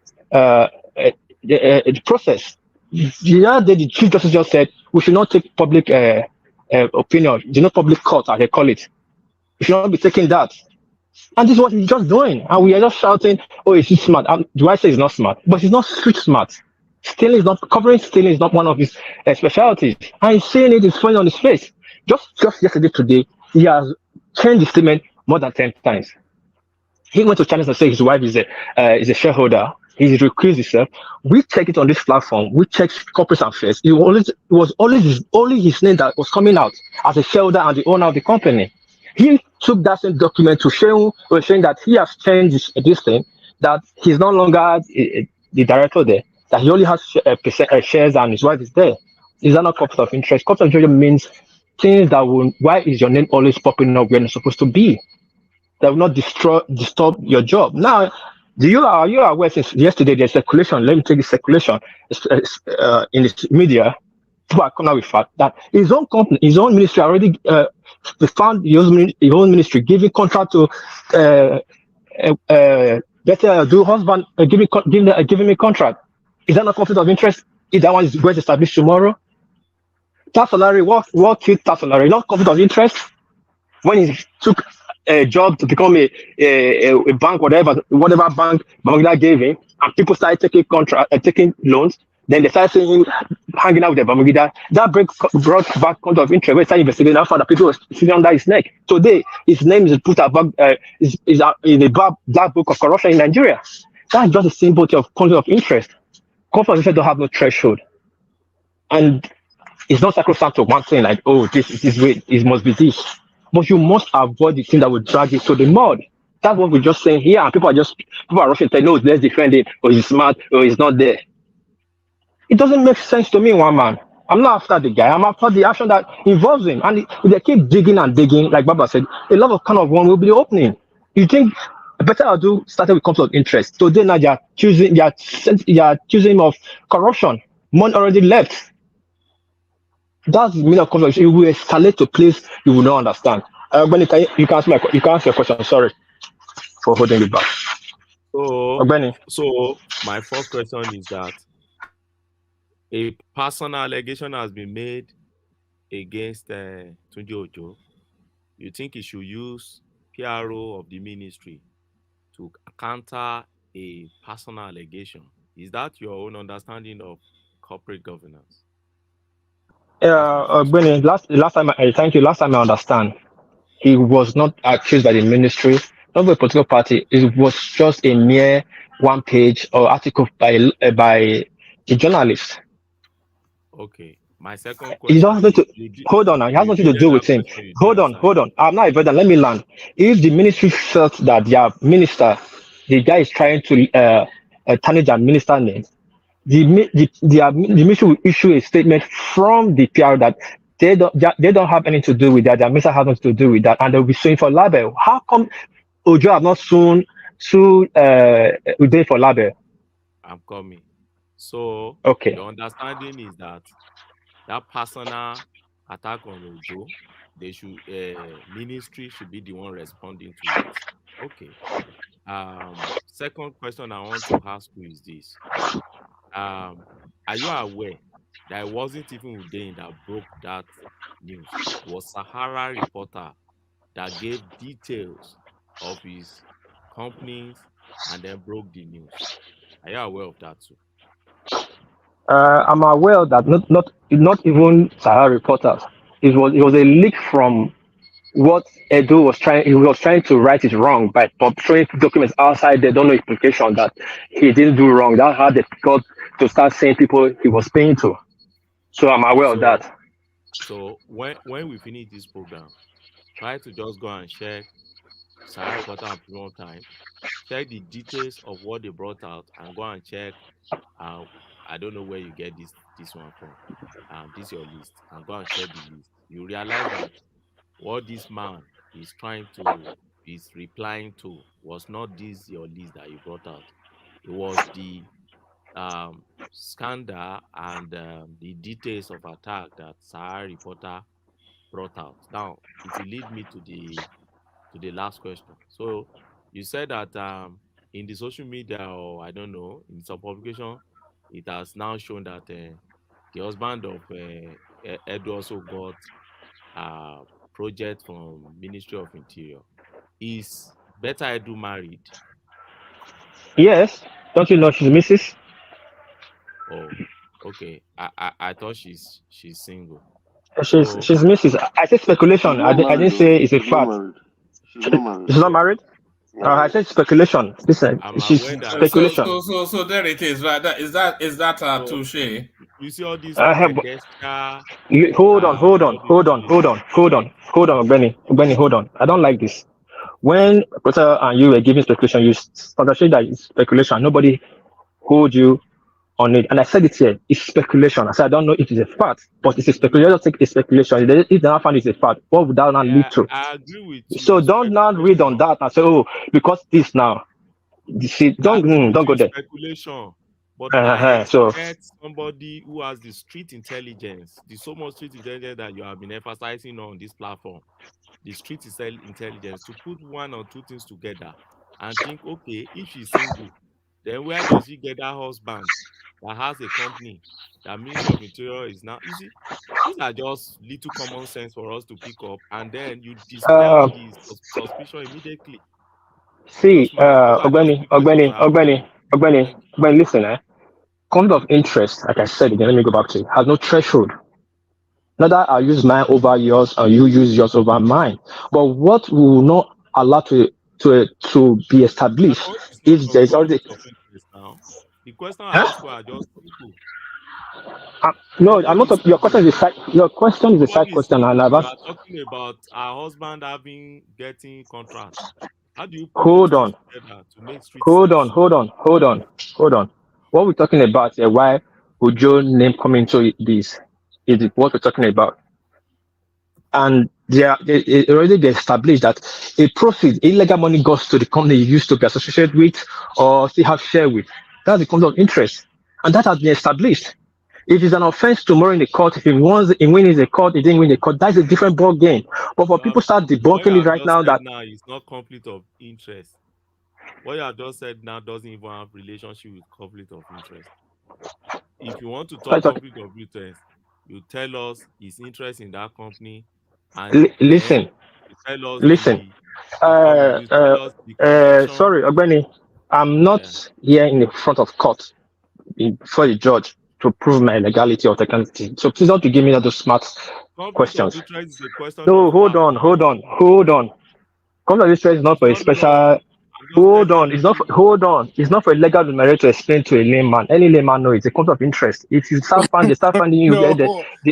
process. The other day, the Chief Justice just said we should not take public opinion, the not public court, as they call it. We should not be taking that. And this is what he's just doing. And we are just shouting, oh, is he smart? Do I say he's not smart? But he's not street smart. Stealing is not, covering stealing is not one of his specialties. And he's saying it is falling on his face. Just yesterday, today, he has changed his statement more than 10 times. He went to China and said his wife is a shareholder. He's recused himself. We check it on this platform. We check corporate affairs. It was only his name that was coming out as a shareholder and the owner of the company. He took that same document to show, showing that he has changed this thing, that he's no longer the director there, that he only has shares and his wife is there. Is that not conflict of interest? Conflict of interest means things that will, why is your name always popping up when it's supposed to be? That will not disturb your job. Now, are you aware since yesterday there's circulation? Let me take the circulation in the media. People are coming out with fact that his own company, his own ministry already found his own ministry giving contract to Betta Edu husband, giving me contract. Is that not conflict of interest? If that one is going to establish tomorrow, tax salary, what killed tax salary? Not conflict of interest. When he took a job to become a bank, whatever bank Babangida gave him, and people started taking loans. Then they started saying him hanging out with the Babangida. That brought back conflict of interest. We started investigating and found that people were sitting under his neck. Today, his name is put in a black book of corruption in Nigeria. That's just a symbol of conflict of interest. Conflict of interest don't have no threshold, and it's not sacrosanct to one thing like, oh, this way, it must be this. But you must avoid the thing that will drag you to the mud. That's what we're just saying here. And people are rushing to say, no, let's defend it, or he's smart, or he's not there. It doesn't make sense to me, one man. I'm not after the guy. I'm after the action that involves him. And if they keep digging and digging, like Baba said, a lot of kind of one will be opening. You think Betta Edu started with conflict of interest. Today now they are accusing him of corruption. Money already left. That's the meaning of conflict. It will escalate to a place you will not understand. Benny, you can answer your question. Sorry for holding it back. So my first question is that a personal allegation has been made against Tunji Ojo. You think he should use PRO of the ministry to counter a personal allegation? Is that your own understanding of corporate governance? Benny, last time I understand, he was not accused by the ministry, not by a political party. It was just a mere one-page or article by a journalist. Okay. My second question. Hold on now. It has nothing to do with him. Hold on. I'm not even. Let me land. If the ministry felt that their minister, the guy is trying to tarnish their minister name, the ministry will issue a statement from the PR that they don't have anything to do with that. Their minister has nothing to do with that, and they'll be suing for libel. How come Ojo have not sued Uday for libel? I'm coming. So okay. The understanding is that personal attack on Ojo, they should ministry should be the one responding to it. Okay. Second question I want to ask you is this. Are you aware that it wasn't even Uday that broke that news? It was Sahara reporter that gave details of his companies and then broke the news. Are you aware of that too? I'm aware that not even Sahara reporters. It was a leak from what Edu was trying. He was trying to right it wrong by showing documents outside. They don't know implication that he didn't do wrong. That's how they got to start saying people he was paying to. So I'm aware of that. So when we finish this program, try to just go and check Sahara reporter and Premium Time. Check the details of what they brought out and go and check. I don't know where you get this one from. This is your list, and go and check the list. You realize that what this man is replying to was not this your list that you brought out. It was the scandal and the details of attack that Sahara reporter brought out. Now, it will lead me to the last question. So, you said that in the social media, or I don't know, in some publication, it has now shown that the husband of Edu also got a project from Ministry of Interior. Is Betta Edu married? Yes. Don't you know she's Mrs.? Oh, okay. I thought she's single. She's Mrs. I said speculation. I didn't say it's a fact. She's not married. I said speculation. Listen, she's speculation. So there it is, right? Is that a touche? You see all these hold on, Benny, hold on. I don't like this. When Professor and you were giving speculation, you understood that it's speculation. Nobody hold you on it. And I said it here, it's speculation. I said I don't know if it's a fact, but it's a speculation. Just take a speculation. If they not find it's a fact, what would that not lead to? I agree with you. So don't now read on that and say, oh, because this now. See, don't go there. Speculation. But I expect somebody who has the street intelligence, the so much street intelligence that you have been emphasizing on this platform, the street intelligence, to put one or two things together and think, okay, if she's single, then where does she get that husband that has a company that Ministry of Interior is now? You see, these are just little common sense for us to pick up, and then you dispel the suspicion immediately. See, Ogbeni, listen, conflict of interest, like I said again, let me go back to it, has no threshold. Neither I use mine over yours or you use yours over mine. But what we will not allow to be established is there's already. The question I asked are just simple. No, I'm not. Your question is a side. Your question is a side question, and I've asked. You are talking about our husband getting contracts. How do you hold on? Hold on. What we're talking about here, why would your name come into this? Is what we're talking about, and they already established that a profit, illegal money goes to the company you used to be associated with or still have share with. That's the conflict of interest, and that has been established. If it's an offense tomorrow in the court, if he wins the court, he didn't win the court, that's a different ball game. But for people start debunking it right now that it's not conflict of interest. What you have just said now doesn't even have relationship with conflict of interest. If you want to talk conflict of interest, you tell us his interest in that company, and listen. Sorry, Ogbeni, I'm not here in the front of court before the judge to prove my legality or technicality. So please don't give me those smart questions. No, hold on. Conflict of interest is not for a special. Hold on. It's not for a legal numerator to explain to a layman. Any layman knows it's a conflict of interest. If you start finding you a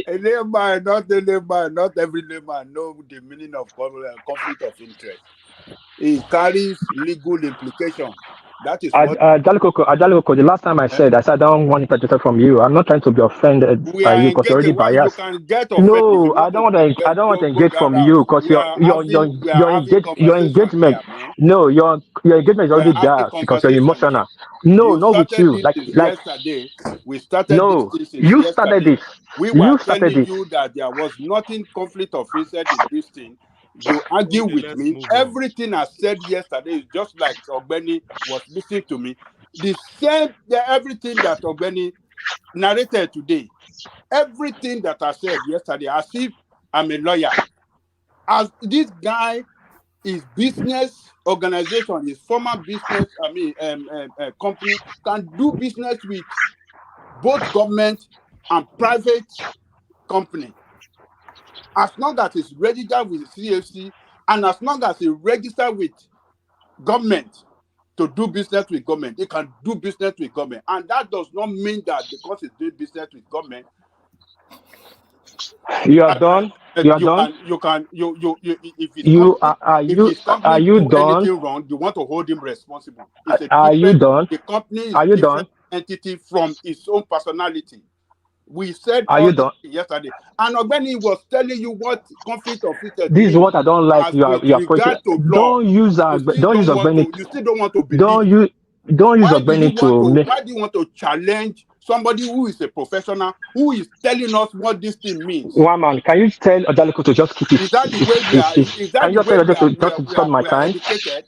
layman, not a layman, not every layman know the meaning of conflict of interest. It carries legal implication. That is what Ajalikoko, the last time I said I don't want interpretation from you. I'm not trying to be offended by you because you're already biased. No, I don't want to engage from you because your engagement. No, your engagement is already there because you're emotional. No, not with you. Like yesterday, we started. No, you started it. We were telling you that there was nothing conflict of interest in this thing. You argue with me. Everything I said yesterday is just like Ogbeni was listening to me. The same, everything that Ogbeni narrated today, everything that I said yesterday, as if I'm a lawyer. As this guy, his business organization, his former business, company can do business with both government and private company. As long as it's registered with CFC and as long as it's registered with government to do business with government, it can do business with government. And that does not mean that because it's doing business with government, you are done. You are done. If his company do anything wrong, you want to hold him responsible. It's are you done? The company is a different entity from its own personality. We said Are all you this done? yesterday, and Ogbeni was telling you what conflict of interest This is means what I don't like. as You with are pushing. regard to law. Don't use Ogbeni. You still don't want to believe. Don't use Ogbeni to make. Why do you want to challenge somebody who is a professional, who is telling us what this thing means? One man, can you tell Ojaliko to just keep it? Is that the way we are? Is that the way we are educated?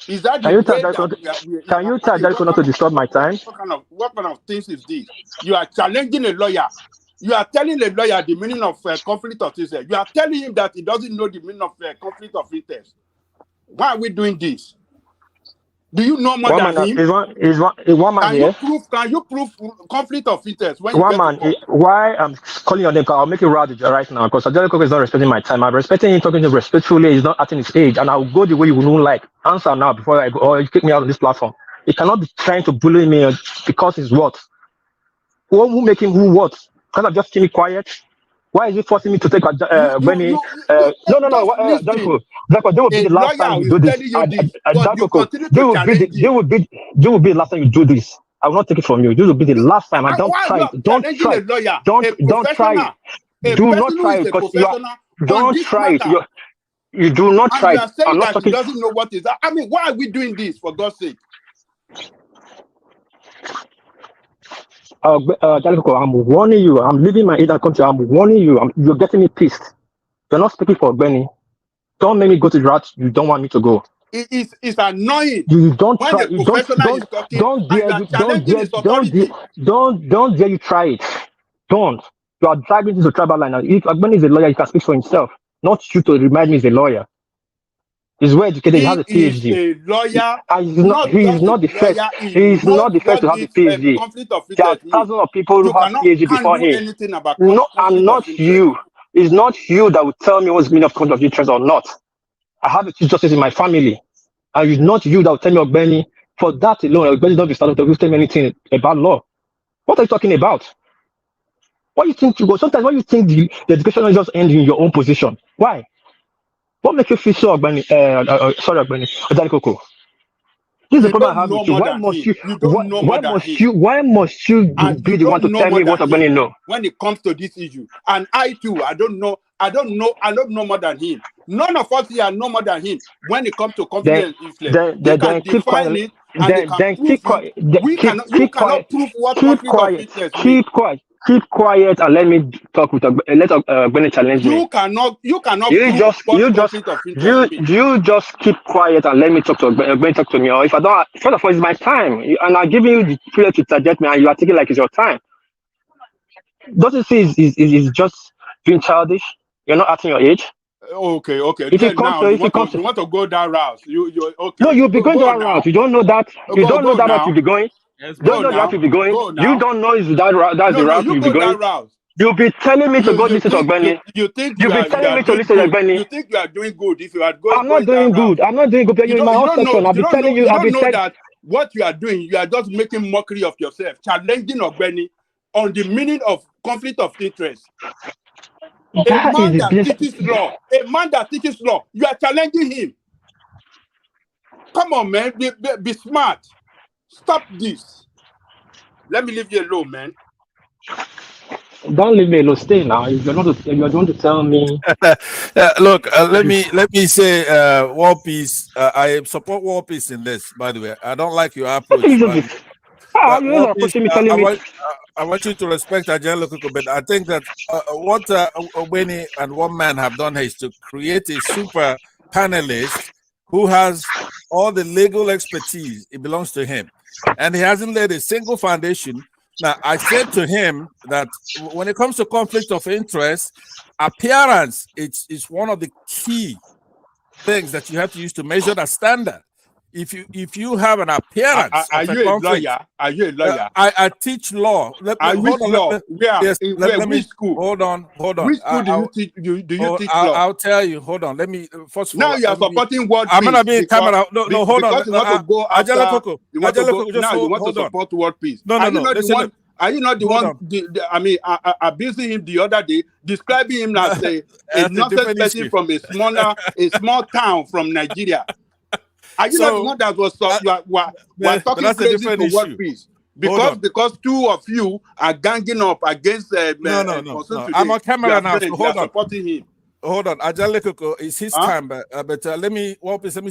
Is that the way that we are? Can you tell Ojaliko not to disturb my time? What kind of things is this? You are challenging a lawyer. You are telling a lawyer the meaning of conflict of interest. You are telling him that he doesn't know the meaning of conflict of interest. Why are we doing this? Do you know more than him? Is one man here? Can you prove conflict of interest when one you man? Why I'm calling your name? I'll make it rowdy right now because Ojaliko is not respecting my time. I'm respecting him, talking to him respectfully. He's not acting his age, and I'll go the way you wouldn't like. Answer now before I go, or you kick me out of this platform. He cannot be trying to bully me because he's what? Who make him who what? Can't I just keep me quiet? Why is he forcing me to take Benny? No. Ojaliko, they will be the last time you do this. They will be the last time you do this. I will not take it from you. This will be the last time. And don't try it. Don't try it. Don't try it. Do not try it because you are. Don't try it. You do not try it. I'm not talking. He doesn't know what is that. I mean, why are we doing this for God's sake? I'm warning you. I'm leaving my either country. I'm warning you. You're getting me pissed. You're not speaking for Benny. Don't make me go to the route you don't want me to go. It's annoying. You don't try. You don't dare you try it. Don't. You are driving this to tribal line. If Benny is a lawyer, he can speak for himself. Not you to remind me he's a lawyer. He's well educated. He has a PhD. He's a lawyer. He's not the first. He's not the first to have a PhD. There are thousands of people who have PhD before him. No, I'm not you. It's not you that will tell me what's the meaning of conflict of interest or not. I have a chief justice in my family, and it's not you that will tell me, Ogbeni, for that alone, Ogbeni don't be started to tell me anything about law. What are you talking about? What you think you go? Sometimes when you think the education is just ending in your own position, why? What makes you feel so, Ogbeni? Sorry, Ogbeni. Ojaliko. This is the problem I have with you. Why must you be the one to tell me what Ogbeni know? When it comes to this issue, and I too, I don't know more than him. None of us here know more than him when it comes to conflict and influence. Then keep quiet. You cannot prove what conflict of interest means. Keep quiet and let me talk with let Ogbeni challenge me. You cannot. You just keep quiet and let me talk to Ogbeni. Talk to me. Or if I don't, first of all, it's my time, and I'm giving you the period to target me, and you are taking like it's your time. Don't you see? Is just being childish. You're not acting your age. Okay. If you want to go that route, you okay. No, you'll be going that route. You don't know that. You don't know that route you'll be going. Don't know that you'll be going. You don't know is that that's the route you'll be going. You'll be telling me to go listen to Ogbeni. You'll be telling me to listen to Ogbeni. You think you are doing good if you are going. I'm not doing good. I'm not doing good. You're in my own section. I'll be telling you. You don't know that what you are doing. You are just making mockery of yourself, challenging Ogbeni on the meaning of conflict of interest. A man that teaches law, you are challenging him. Come on, man, be smart. Stop this. Let me leave you alone, man. Don't leave me alone. Stay now. If you're going to tell me. Look, let me say, War Peace. I support War Peace in this. By the way, I don't like your approach. I want you to respect Ojaliko, but I think that what Ogbeni and one man have done is to create a super panelist who has all the legal expertise. It belongs to him, and he hasn't laid a single foundation. Now, I said to him that when it comes to conflict of interest, appearance is one of the key things that you have to use to measure that standard. If you have an appearance, are you a lawyer? Are you a lawyer? I teach law. Which school? Hold on. Which school do you teach? Do you teach law? I'll tell you. Hold on. Let me first of all. Now you are supporting what? I'm gonna be in camera. No, hold on. Because you want to go after. You want to support world peace. No. Are you not the one? Abusing him the other day, describing him as a nonsense person from a small town from Nigeria. Are you not the one that was talking crazy for world peace? because two of you are ganging up against No. I'm on camera now. So hold on. Supporting him. Hold on, Ajalekoko, it's his time, but let me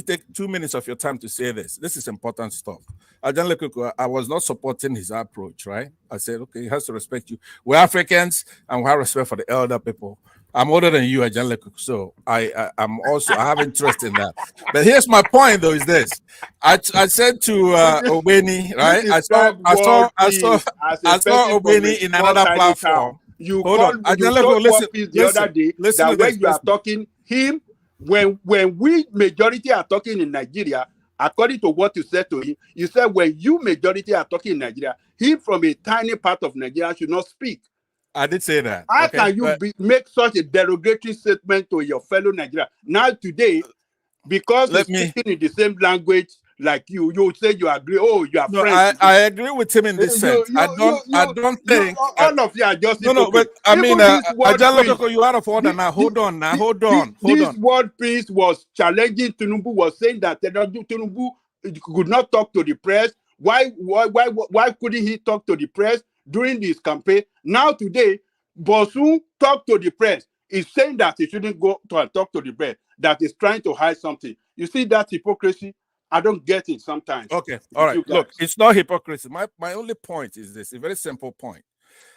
take 2 minutes of your time to say this. This is important stuff. Ajalekoko, I was not supporting his approach, right? I said, okay, he has to respect you. We're Africans and we have respect for the elder people. I'm older than you, Ajalekoko, so I have interest in that. But here's my point, though, is this. I said to Obeni, right? I saw Obeni in another platform. You told the other day that when you are talking him, when we majority are talking in Nigeria, according to what you said to him, you said when you majority are talking in Nigeria, he from a tiny part of Nigeria should not speak. I did say that. How can you make such a derogatory statement to your fellow Nigerian? Now today, because he's speaking in the same language like you say you agree. Oh, you are friends. I agree with him in this sense. I don't think all of you are just but I mean, you out of order now. Hold on. This world peace was challenging Tinubu, was saying that Tinubu could not talk to the press. Why couldn't he talk to the press during this campaign? Now today, Bosun talked to the press. He's saying that he shouldn't go to and talk to the press. That is trying to hide something. You see that hypocrisy? I don't get it sometimes. Okay, all right. Look, it's not hypocrisy. My only point is this, a very simple point.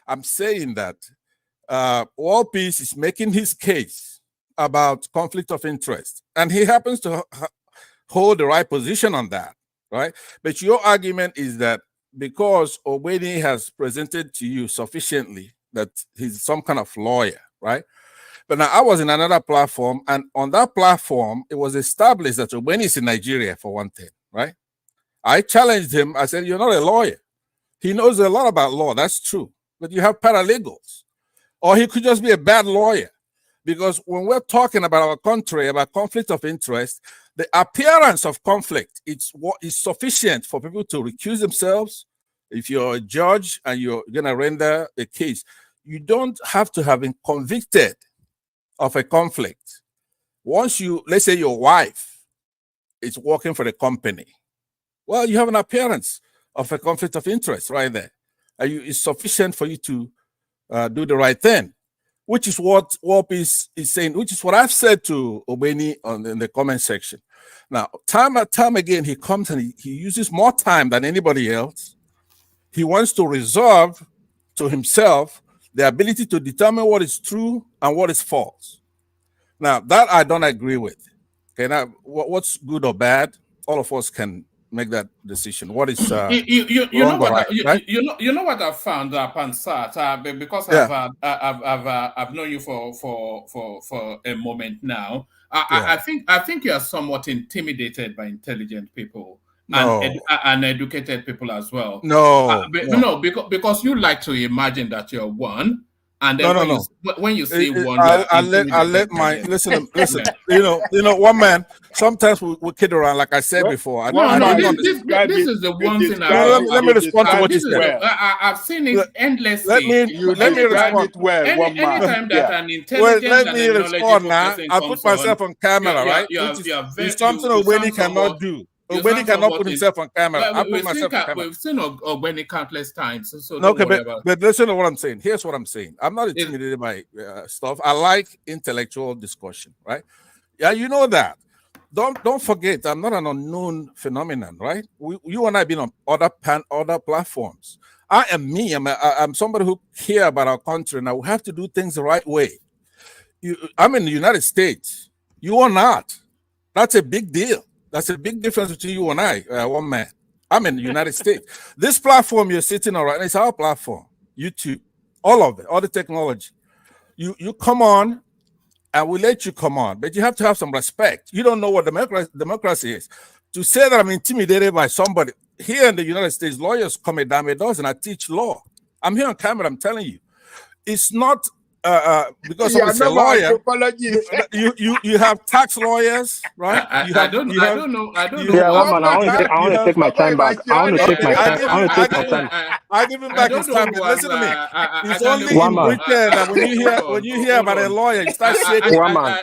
I'm saying that World Peace is making his case about conflict of interest, and he happens to hold the right position on that, right? But your argument is that because Obedi has presented to you sufficiently that he's some kind of lawyer, right? But now I was in another platform, and on that platform, it was established that Obedi is in Nigeria, for one thing, right? I challenged him. I said, you're not a lawyer. He knows a lot about law. That's true. But you have paralegals. Or he could just be a bad lawyer. Because when we're talking about our country, about conflict of interest, the appearance of conflict, it's what is sufficient for people to recuse themselves. If you're a judge and you're going to render a case, you don't have to have been convicted of a conflict. Once you, let's say your wife is working for the company, well, you have an appearance of a conflict of interest right there. It's sufficient for you to do the right thing, which is what WARP is saying, which is what I've said to Obeni in the comment section. Now, time and time again, he comes and he uses more time than anybody else. He wants to reserve to himself the ability to determine what is true and what is false. Now, that I don't agree with. Okay, now what's good or bad, all of us can make that decision. What is you know what I've found, Pansat, because I've known you for a moment now. I think you are somewhat intimidated by intelligent people. And educated people as well. No, because you like to imagine that you're one, and then when you say one, I'll let my listen. You know, one man. Sometimes we kid around, like I said before. This is the one thing. Let me respond to what you said. I've seen it endlessly. Let me respond. Anytime that an intelligent let me respond now. I put myself on camera, right? It's something Obedi cannot do. Obedi cannot put himself on camera. I put myself on camera. We've seen Obedi countless times. So but listen to what I'm saying. Here's what I'm saying. I'm not intimidated by stuff. I like intellectual discussion, right? Yeah, you know that. Don't forget, I'm not an unknown phenomenon, right? You and I have been on other platforms. I am me. I'm somebody who care about our country. Now we have to do things the right way. I'm in the United States. You are not. That's a big deal. That's a big difference between you and I, one man. I'm in the United States. This platform you're sitting on right now, it's our platform, YouTube, all of it, all the technology. You come on, and we let you come on, but you have to have some respect. You don't know what democracy is. To say that I'm intimidated by somebody, here in the United States, lawyers come a dime a dozen. I teach law. I'm here on camera, I'm telling you. It's not because someone's a lawyer, you have tax lawyers, right? I don't know. Yeah, one man, I want to take my time back. I want to take my time. I give him back his time. Listen to me. It's only in weekend that when you hear about a lawyer, you start shaking. One man.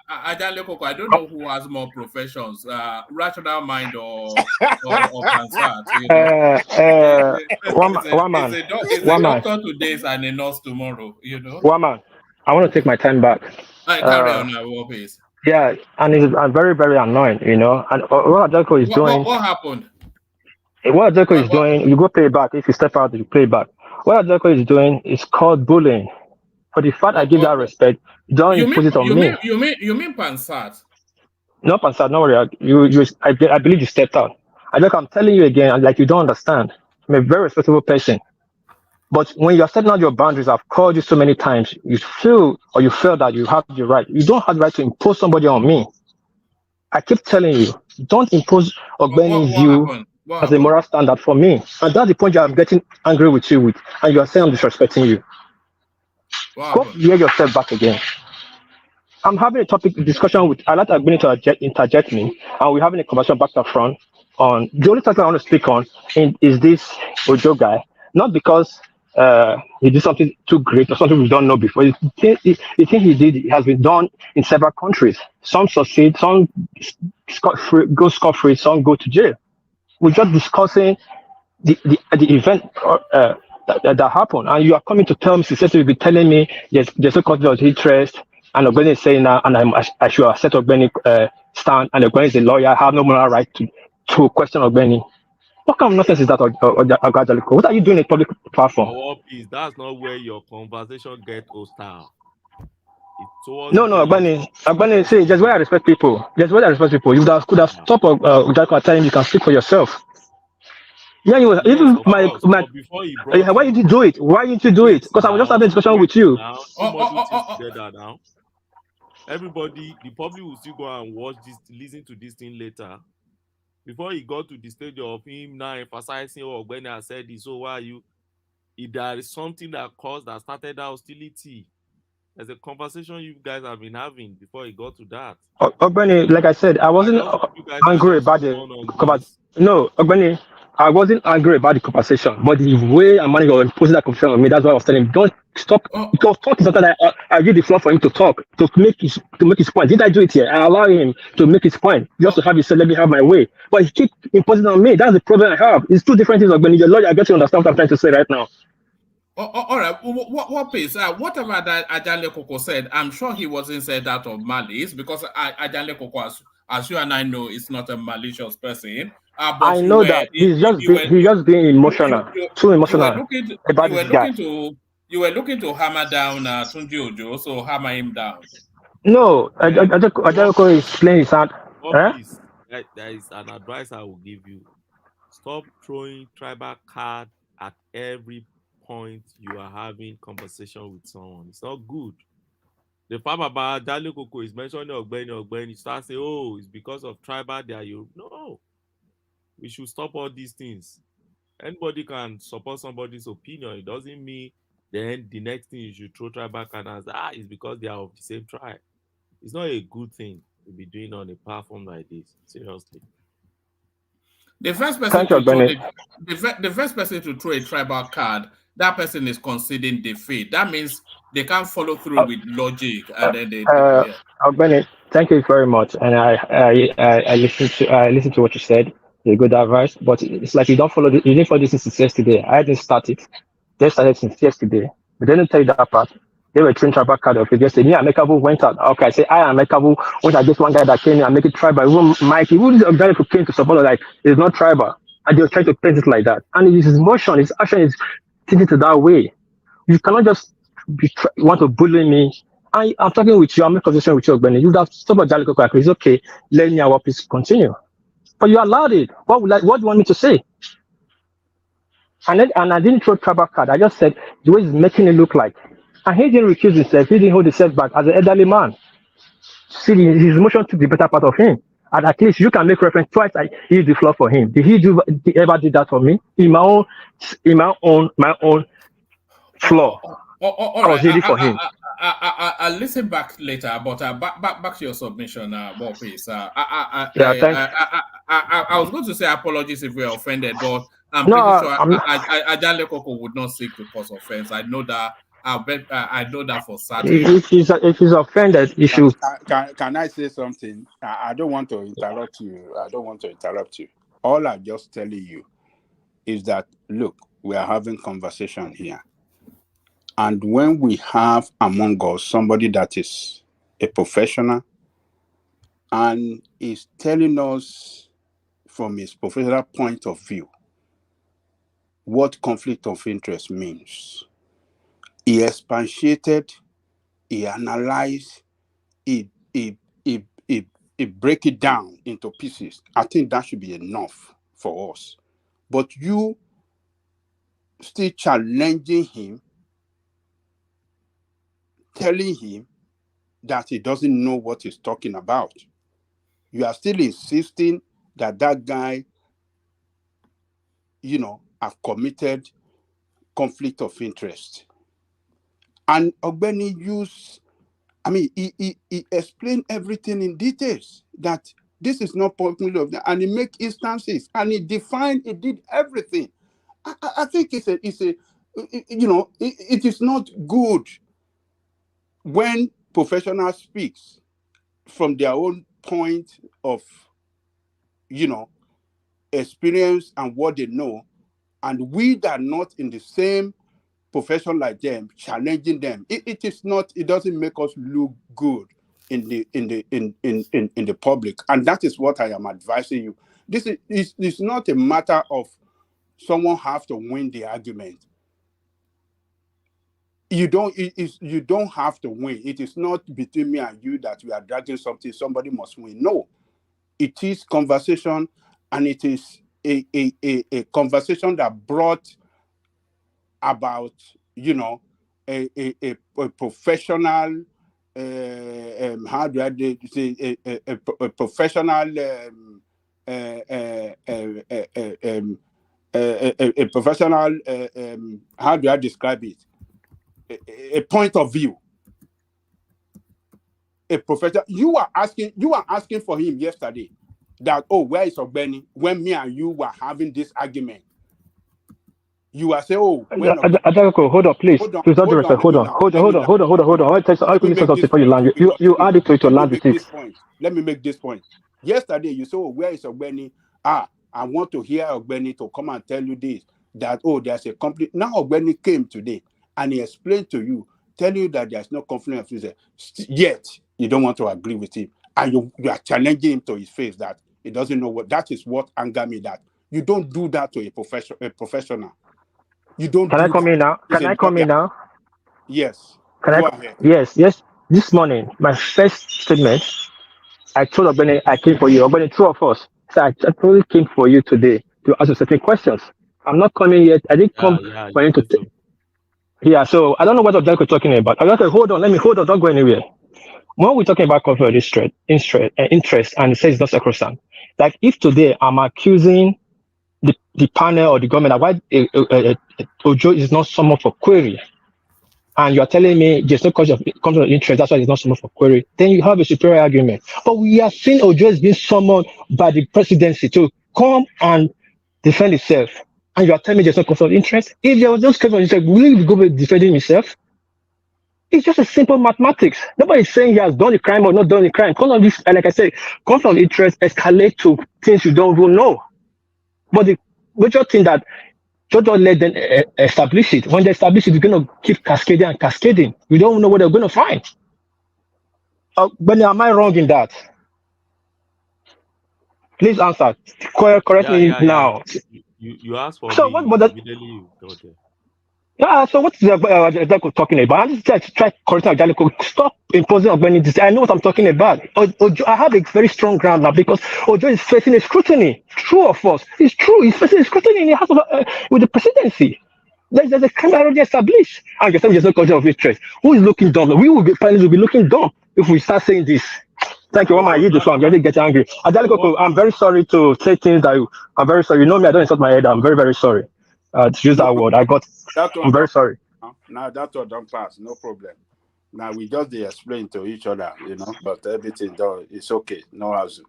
I don't know who has more professions, rational mind or concern. One man. It's a doctor today and a nurse tomorrow. You know. One man. I want to take my time back. Carry on now, please. Yeah, and it's very, very annoying, you know. And what Adelko is doing. What happened? What Adelko is doing, you go play back. If you step out, you play back. What Adelko is doing is called bullying. For the fact I give that respect, don't put it on me. You mean Pansat? No, Pansat, no worry. I believe you stepped out. I'm telling you again, like you don't understand. I'm a very respectable person. But when you're setting out your boundaries, I've called you so many times, you feel that you have the right. You don't have the right to impose somebody on me. I keep telling you, don't impose Ogbeni's view as a moral standard for me. And that's the point I'm getting angry with you with. And you are saying I'm disrespecting you. Go hear yourself back again. I'm having a topic discussion with, I'd like Ogbeni to interject me, and we're having a conversation back to front on, the only topic I want to speak on is this Ojo guy. Not because he did something too great or something we don't know before. The thing he did has been done in several countries. Some succeed, some go scot-free, some go to jail. We're just discussing the event that happened, and you are coming to tell me, you'll be telling me there's a conflict of interest, and Ogbeni is saying now, and I should accept Ogbeni stand, and Ogbeni is a lawyer, I have no moral right to question Ogbeni. What kind of nonsense is that, Ogajaliko? What are you doing in a public platform? That's not where your conversation gets hostile. No, Ogbeni, see, just where I respect people. You could have stopped Ogajaliko telling you can speak for yourself. Yeah, you was even why did you do it? Why didn't you do it? Because I was just having a discussion with you. Now. Everybody, the public will still go and watch this, listen to this thing later. Before he got to the stage of him now emphasizing, Ogbeni has said this, so why are you? If there is something that started that hostility, there's a conversation you guys have been having before he got to that. Ogbeni, like I said, I wasn't angry about No, Ogbeni, I wasn't angry about the conversation, but the way I'm managing to impose that conversation on me, that's why I was telling him, don't stop. Because talk is something that I give the floor for him to talk, to make his point. Did I do it here? I allow him to make his point, just to have his say, let me have my way. But he keep imposing on me. That's the problem I have. It's two different things. When you're a lawyer, I get to understand what I'm trying to say right now. All right. What piece? Whatever that Ajale Koko said, I'm sure he wasn't said out of malice, because Ajale Koko, as you and I know, is not a malicious person. I know that he's just being emotional, too emotional about this guy. You were looking to hammer down Tunji Ojo, so hammer him down. No, I don't explain his hand. There is an advice I will give you. Stop throwing tribal card at every point you are having conversation with someone. It's not good. The fact about Dale Koko is mentioning Ogbeni, you start saying, oh, it's because of tribal there. No. We should stop all these things. Anybody can support somebody's opinion. It doesn't mean then the next thing you should throw tribal card it's because they are of the same tribe. It's not a good thing to be doing on a platform like this. Seriously. The first person to throw a tribal card, that person is conceding defeat. That means they can't follow through with logic, and then they. Ogbeni, thank you very much, and I listened to what you said. A good advice, but it's like you didn't follow this since yesterday. I didn't start it. They started since yesterday, but they didn't tell you that part. They were trained tribal card of it. Yesterday, me and Mekabu went out. Okay, I say I and Mekabu went against one guy that came in and make it tribal. Even Mike, even the came to support, like it's not tribal, and they were trying to paint it like that. And his emotion, his action is taking it that way. You cannot just want to bully me. I'm talking with you. I'm in conversation with you, Ogbeni. You have stopped at Jaliko. It's okay. Let me our please continue. But you allowed it. What do you want me to say? And I didn't throw tribal card. I just said the way he's making it look like. And he didn't recuse himself. He didn't hold himself back as an elderly man. See, his emotion took the better part of him. And at least you can make reference twice. I used the floor for him. Did he ever do that for me? In my own floor. All was right. ready for him. I'll listen back later, but back to your submission, please. I was going to say apologies if we are offended, but I'm pretty sure Ajale Koko would not seek to cause offense. I know that. I know that for certain. If he's offended, you should. Can I say something? I don't want to interrupt you. All I'm just telling you is that, look, we are having conversation here. And when we have among us somebody that is a professional and is telling us from his professional point of view what conflict of interest means, he expatiated, he analyzed, he break it down into pieces. I think that should be enough for us. But you still challenging him, telling him that he doesn't know what he's talking about. You are still insisting that guy, have committed conflict of interest. And Ogbeni he explained everything in details, that this is not popular, and he make instances, and he did everything. I think it is not good when professionals speaks from their own point of, experience and what they know, and we that are not in the same profession like them, challenging them. It doesn't make us look good in the public, and that is what I am advising you. This is not a matter of someone have to win the argument. You don't have to win. It is not between me and you that we are dragging something. Somebody must win. No, it is conversation, and it is a conversation that brought about a professional how do I say a professional a professional how do I describe it, a point of view, a professional. You are asking for him yesterday that, where is Ogbeni, when me and you were having this argument. You are saying, Adako, hold on, please. Hold on. You add it to your land with it. Let me make this point. Yesterday, you said, where is Ogbeni? I want to hear Ogbeni to come and tell you this, that, there's a conflict. Now Ogbeni came today and he explained to you, telling you that there's no conflict of interest. Yet, you don't want to agree with him. And you are challenging him to his face that he doesn't know what. That is what anger me, that you don't do that to a professional. You don't. Can I come in now? Yes. Go ahead. Yes. This morning, my first statement, I told Ogbeni I came for you. Ogbeni, two of us. So I totally came for you today to ask you certain questions. I'm not coming yet. I didn't come for you to. Yeah. So I don't know what Ogbeni is talking about. I got to hold on. Don't go anywhere. When we're talking about conflict of interest, and it says it's not sacrosanct. Like if today I'm accusing the panel or the government why Ojo is not someone for query, and you are telling me there's no conflict of interest, that's why he's not someone for query, then you have a superior argument. But we have seen Ojo has been summoned by the presidency to come and defend itself, and you are telling me there's no conflict of interest. If there was no conflict of interest, will he go defending himself? It's just a simple mathematics. Nobody's saying he has done the crime or not done the crime. Like I said, conflict of interest escalate to things you don't even know. But the major thing that don't let them establish it. When they establish it, it's going to keep cascading. We don't know what they're going to find. But am I wrong in that? Please answer. Correct me now. You asked for so so what is Ajale talking about? I'm just trying to correct Ajale. Stop imposing Ogbeni this. I know what I'm talking about. Ojo, I have a very strong ground now because Ojo is facing a scrutiny. True or false? It's true. He's facing a scrutiny in the House with the presidency. There's a crime already established. And you're saying there's no conflict of interest. Who is looking dumb? We will be looking dumb if we start saying this. Thank you, Mama. You do so. I'm getting angry. Ajale, I'm very sorry to say things that I'm very sorry. You know me. I don't insult my head. I'm very, very sorry. To use that word, I'm very sorry. Now that's all don't pass, no problem. Now we just explain to each other, but everything it's okay, no hassle.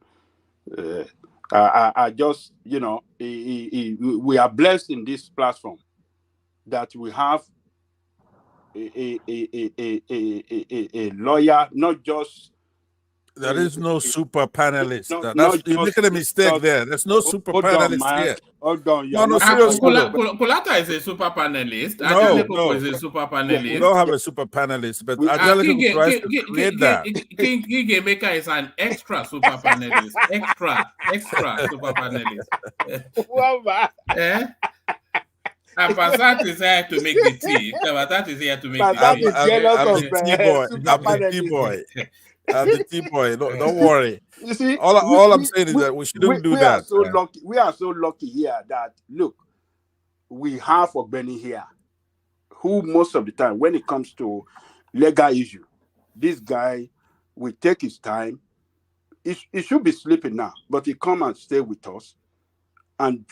I just, we are blessed in this platform that we have a lawyer, not just. There is no super panelist. You're making a mistake there. There's no super panelist here. Hold on. No, seriously. Kulata is a super panelist. No. is a super panelist. We don't have a super panelist, but Angelico tries to create that. King Maker is an extra super panelist. Extra super panelist. And Passat is here to make the tea. Passat is here to make the tea. I'm the tea boy. I'm the tea boy. Don't worry. You see, all I'm saying is that we shouldn't do that. We are so lucky here that, look, we have Ogbeni here, who most of the time, when it comes to legal issue, this guy will take his time. He should be sleeping now, but he come and stay with us and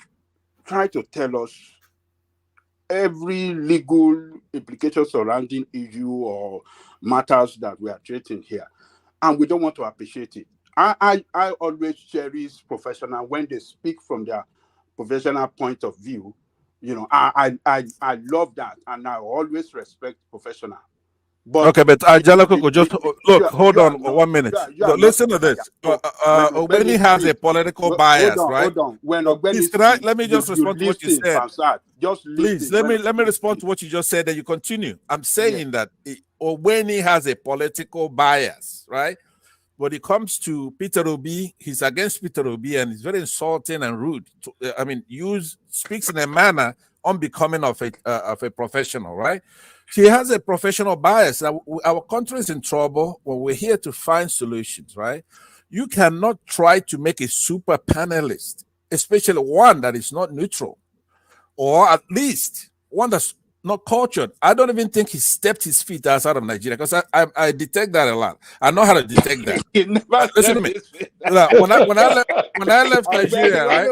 try to tell us every legal implication surrounding issue or matters that we are treating here. And we don't want to appreciate it. I always cherish professional when they speak from their professional point of view. I love that, and I always respect professional. But okay, but Angelico, just look. Hold on 1 minute. Listen to this. Ogbeni has a political bias, right? Hold on. When Ogbeni, let me just respond to what you said. Please, let me respond to what you just said. Then you continue. I'm saying that Ogbeni has a political bias, right? When it comes to Peter Obi, he's against Peter Obi, and he's very insulting and rude. Speaks in a manner unbecoming of a professional, right? He has a professional bias. Our country is in trouble. Well, we're here to find solutions, right? You cannot try to make a super panelist, especially one that is not neutral, or at least one that's not cultured. I don't even think he stepped his feet outside of Nigeria, because I detect that a lot. I know how to detect that. Listen to me. When I left Nigeria, right?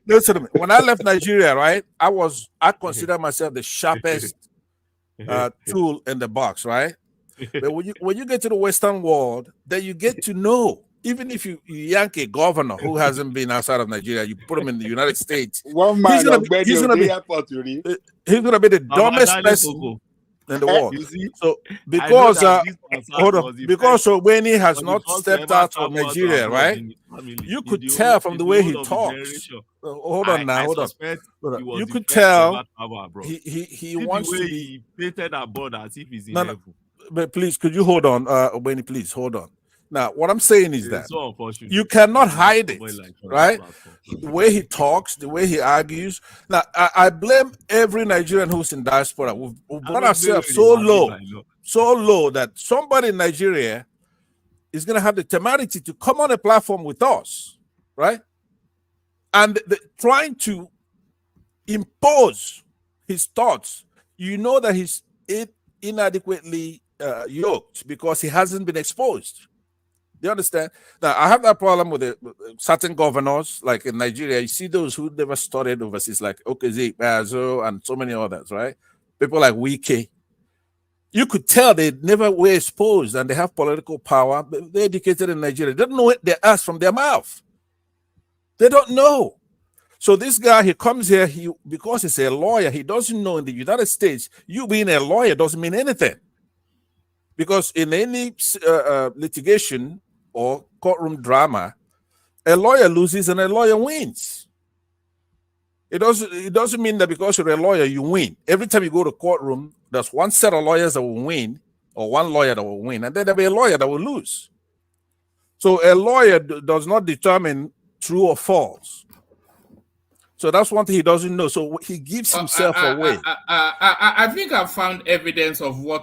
Listen to me. When I left Nigeria, right, I consider myself the sharpest tool in the box, right? But when you get to the Western world, then you get to know. Even if you yank a governor who hasn't been outside of Nigeria, you put him in the United States, he's gonna be the dumbest person in the world. So because because Ogbeni has not stepped out of Nigeria, right? You could tell from the way he talks. Hold on. You could tell he wants to be painted abroad as if he's in heaven. But please, could you hold on, Ogbeni? Please hold on. Now, what I'm saying is that you cannot hide it, right? The way he talks, the way he argues. Now, I blame every Nigerian who's in diaspora. We've brought ourselves so low that somebody in Nigeria is going to have the temerity to come on a platform with us, right? And trying to impose his thoughts. You know that he's inadequately yoked because he hasn't been exposed. Do you understand? Now, I have that problem with certain governors, like in Nigeria. You see those who never studied overseas, like Okeze, Bazo, and so many others, right? People like Wike. You could tell they never were exposed and they have political power. They're educated in Nigeria. They don't know their ass from their mouth. They don't know. So this guy, he comes here, because he's a lawyer, he doesn't know in the United States, you being a lawyer doesn't mean anything. Because in any litigation or courtroom drama, a lawyer loses and a lawyer wins. It doesn't mean that because you're a lawyer, you win. Every time you go to courtroom, there's one set of lawyers that will win, or one lawyer that will win, and then there'll be a lawyer that will lose. So a lawyer does not determine true or false. So that's one thing he doesn't know. So he gives himself away. I think I've found evidence of what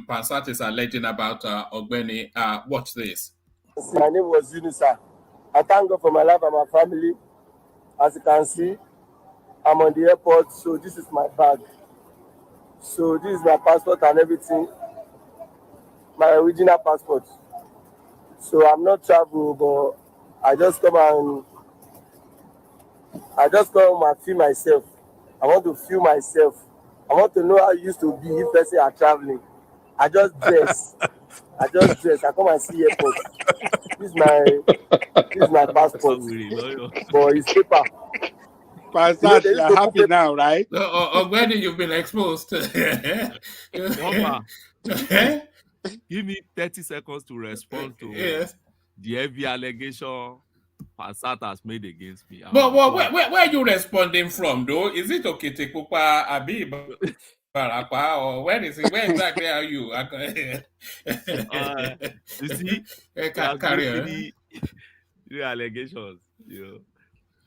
Pansat is alleging about Ogbeni. Watch this. My name was Unisa. I thank God for my life and my family. As you can see, I'm on the airport, so this is my bag. So this is my passport and everything. My original passport. So I'm not traveling, but I just come and feel myself I want to feel myself. I want to know how it used to be if person are traveling. I just dress. I come and see airport. This is my passport. But it's paper. Passat, you're happy now, right? Or when you've been exposed to Give me 30 seconds to respond to the heavy allegation Passat has made against me. But where are you responding from, though? Is it Okitekupa, Abi, Barapa, or where is it? Where exactly are you? You see, carry the allegations. You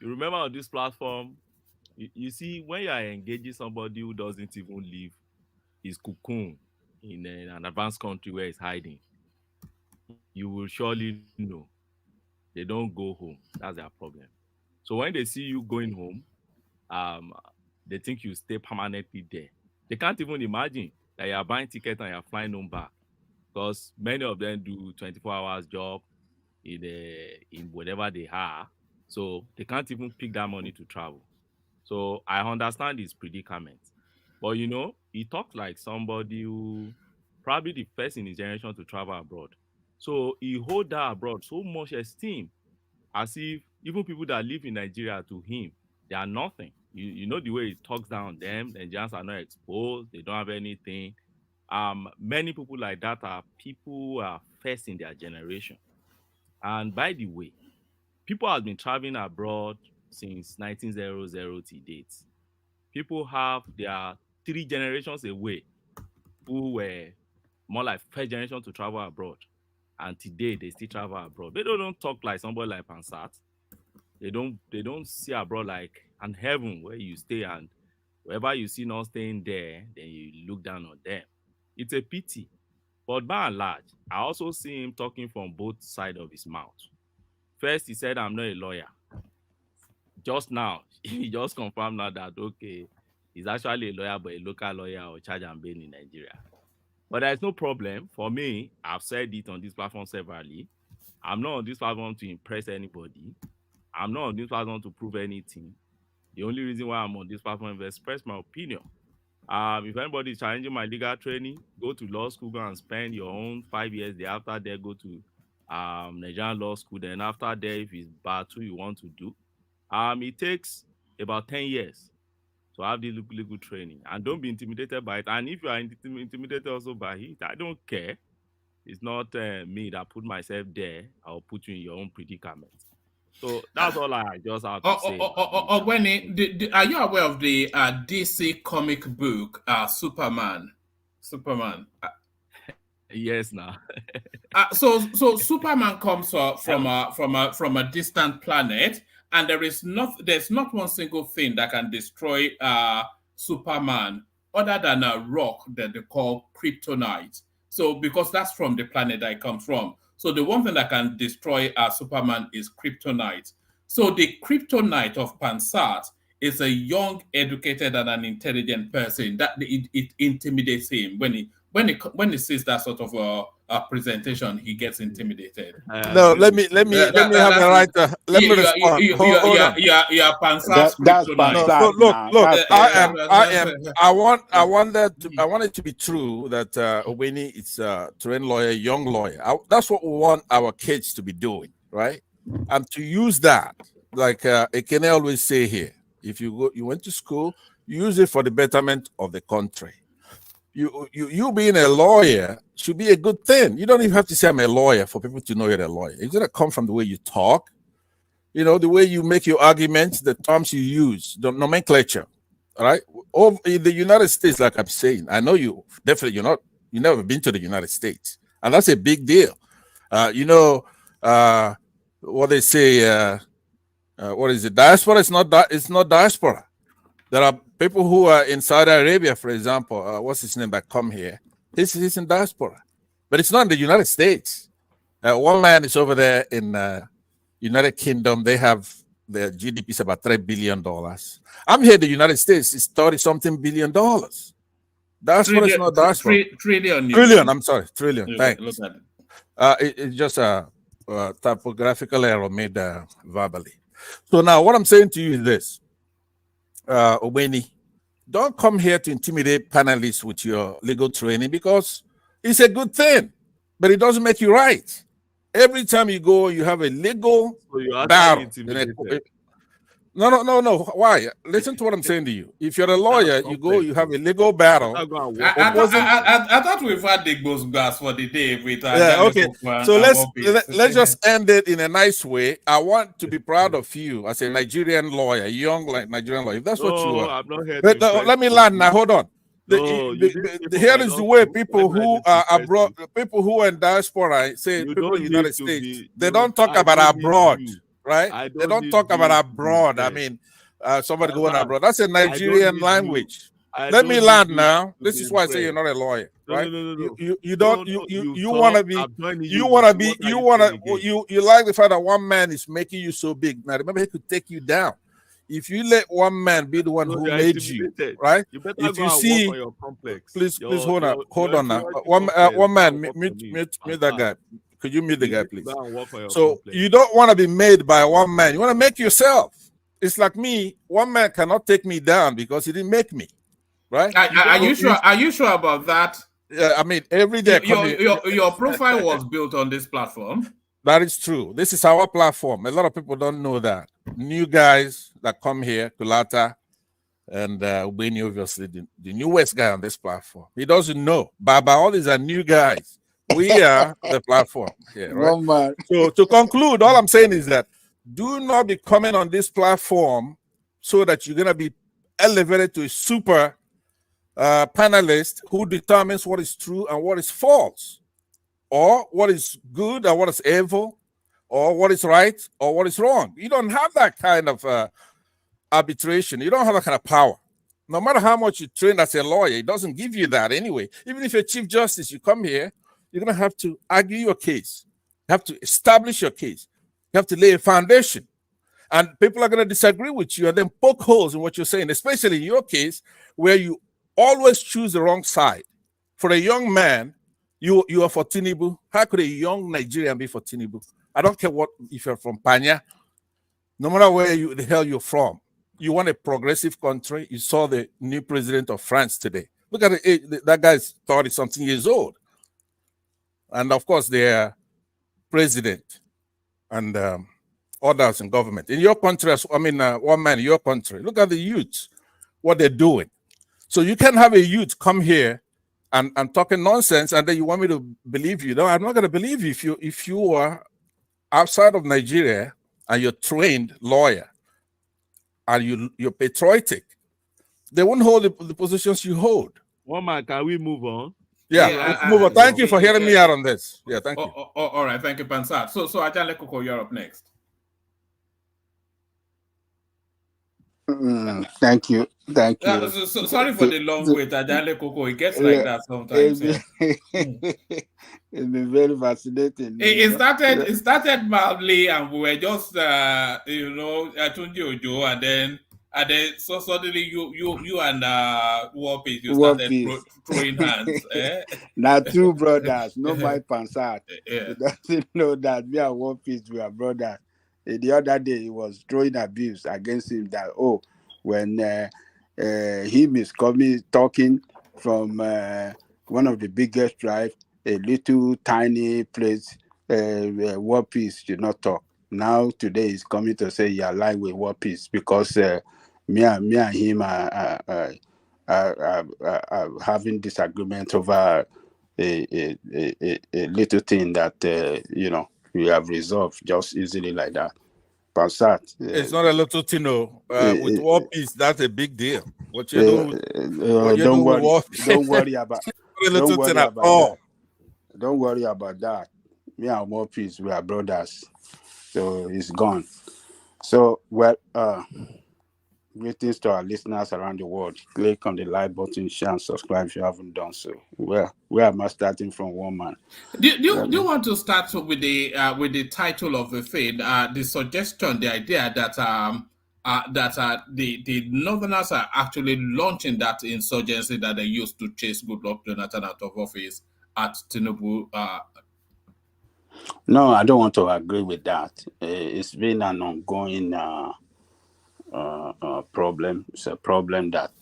remember on this platform, you see, when you are engaging somebody who doesn't even leave his cocoon in an advanced country where he's hiding, you will surely know they don't go home. That's their problem. So when they see you going home, they think you stay permanently there. They can't even imagine that you are buying tickets and you're flying home back, because many of them do 24 hours job in whatever they are. So they can't even pick that money to travel. So I understand his predicament. But he talks like somebody who probably the first in his generation to travel abroad. So he hold that abroad so much esteem, as if even people that live in Nigeria, to him, they are nothing. You know the way he talks down them, the Nigerians are not exposed, they don't have anything. Many people like that are people who are first in their generation. And by the way, people have been traveling abroad since 1900 to date. People have their 3 generations away who were more like first generation to travel abroad, and today they still travel abroad. They don't talk like somebody like Pansat. They don't see abroad like an heaven where you stay, and wherever you see not staying there, then you look down on them. It's a pity. But by and large, I also see him talking from both sides of his mouth. First, he said, I'm not a lawyer. Just now, he just confirmed now that, okay, he's actually a lawyer, but a local lawyer or charge and bail in Nigeria. But there's no problem. For me, I've said it on this platform severally. I'm not on this platform to impress anybody. I'm not on this platform to prove anything. The only reason why I'm on this platform is to express my opinion. If anybody is challenging my legal training, go to law school, go and spend your own 5 years there. After there, go to Nigerian law school. Then after there, if it's bar 2 you want to do, it takes about 10 years to have the legal training. And don't be intimidated by it. And if you are intimidated also by it, I don't care. It's not me that put myself there. I'll put you in your own predicament. So that's all I just have to say. Are you aware of the DC comic book Superman? Yes, now. So Superman comes from a distant planet, and there's not one single thing that can destroy Superman other than a rock that they call kryptonite. So because that's from the planet that it comes from. So the one thing that can destroy Superman is kryptonite. So the kryptonite of Pansat is a young, educated, and an intelligent person. That it intimidates him when he sees that sort of a presentation, he gets intimidated. No, let me have the right. Let me respond. Hold on. Yeah, Pansat's kryptonite. Look. I want it to be true that Obeni is a trained lawyer, young lawyer. That's what we want our kids to be doing, right? And to use that, like Ekene always say here, if you went to school, use it for the betterment of the country. You being a lawyer should be a good thing. You don't even have to say I'm a lawyer for people to know you're a lawyer. It's gonna come from the way you talk, the way you make your arguments, the terms you use, the nomenclature. All right. In the United States, like I'm saying, I know you never been to the United States, and that's a big deal. What they say, what is it? Diaspora is not diaspora. There are people who are in Saudi Arabia, for example. What's his name that come here? He's in diaspora, but it's not in the United States. One man is over there in United Kingdom. They have their GDP is about $3 billion. I'm here in the United States. It's $30-something billion. Diaspora is not diaspora. Trillion. I'm sorry, trillion. Thanks. Look at it. It's just a typographical error made verbally. So now what I'm saying to you is this. Obeni, don't come here to intimidate panelists with your legal training, because it's a good thing, but it doesn't make you right. Every time you go, you have a legal battle. No. Why? Listen to what I'm saying to you. If you're a lawyer, you go, you have a legal battle. I thought we've had the gas for the day with okay. So let's just end it in a nice way. I want to be proud of you as a Nigerian lawyer, young Nigerian lawyer. If that's what you are. But let me land now. Hold on. Here is the way people who are abroad, people who are in diaspora, say people in the United States, they don't talk about abroad. Right? They don't talk about abroad. I mean, somebody going abroad. That's a Nigerian language. Let me land now. This is why I say you're not a lawyer, right? You want to be, you like the fact that one man is making you so big. Now remember, he could take you down. If you let one man be the one who made you, right? If you see, please hold on now. One man, mute that guy. Could you mute the guy, please? So you don't want to be made by one man. You want to make yourself. It's like me. One man cannot take me down because he didn't make me, right? Are you sure? Are you sure about that? Yeah, I mean, every day. Your profile was built on this platform. That is true. This is our platform. A lot of people don't know that. New guys that come here, Kulata and Ubeni, obviously, the newest guy on this platform. He doesn't know. Baba, all these are new guys. We are the platform here, right? So to conclude, all I'm saying is that do not be coming on this platform so that you're going to be elevated to a super panelist who determines what is true and what is false, or what is good and what is evil, or what is right or what is wrong. You don't have that kind of arbitration. You don't have that kind of power. No matter how much you train as a lawyer, it doesn't give you that anyway. Even if you're Chief Justice, you come here, you're going to have to argue your case. You have to establish your case. You have to lay a foundation. And people are going to disagree with you and then poke holes in what you're saying, especially in your case, where you always choose the wrong side. For a young man, you are for Tinubu. How could a young Nigerian be for Tinubu? I don't care if you're from Panya, no matter where the hell you're from. You want a progressive country. You saw the new president of France today. Look at that guy's 30-something years old. And of course, their president and others in government. In your country, one man in your country, look at the youth, what they're doing. So you can have a youth come here and talking nonsense, and then you want me to believe you. No, I'm not going to believe you if you are outside of Nigeria and you're trained lawyer and you're patriotic. They won't hold the positions you hold. One man, can we move on? Yeah, move on. Thank you for hearing me out on this. Yeah, thank you. All right, thank you, Pansat. So Ajale Koko, you're up next. Thank you. Sorry for the long wait, Ajale Koko. It gets like that sometimes. It's been very fascinating. It started mildly, and we were just Tunji Ojo, and then so suddenly you and Warpeace, you started throwing hands. Now two brothers, no my Pansat. He doesn't know that me and Warpeace we are brothers. The other day he was throwing abuse against him that when him is coming talking from one of the biggest tribes, a little tiny place, Warpeace did not talk. Now today he's coming to say you're lying with Warpeace because me and him are having disagreement over a little thing that we have resolved just easily like that. Pansat. It's not a little thing, with Warpeace, that's a big deal. What you're doing? Don't worry about that. Don't worry about that. Me and Warpeace, we are brothers. So it's gone. So greetings to our listeners around the world. Click on the like button, share, and subscribe if you haven't done so. Where am I starting from, one man? Do you want to start with the title of the thing, the suggestion, the idea that the Northerners are actually launching that insurgency that they used to chase Goodluck Jonathan out of office at Tinubu? No, I don't want to agree with that. It's been an ongoing problem. It's a problem that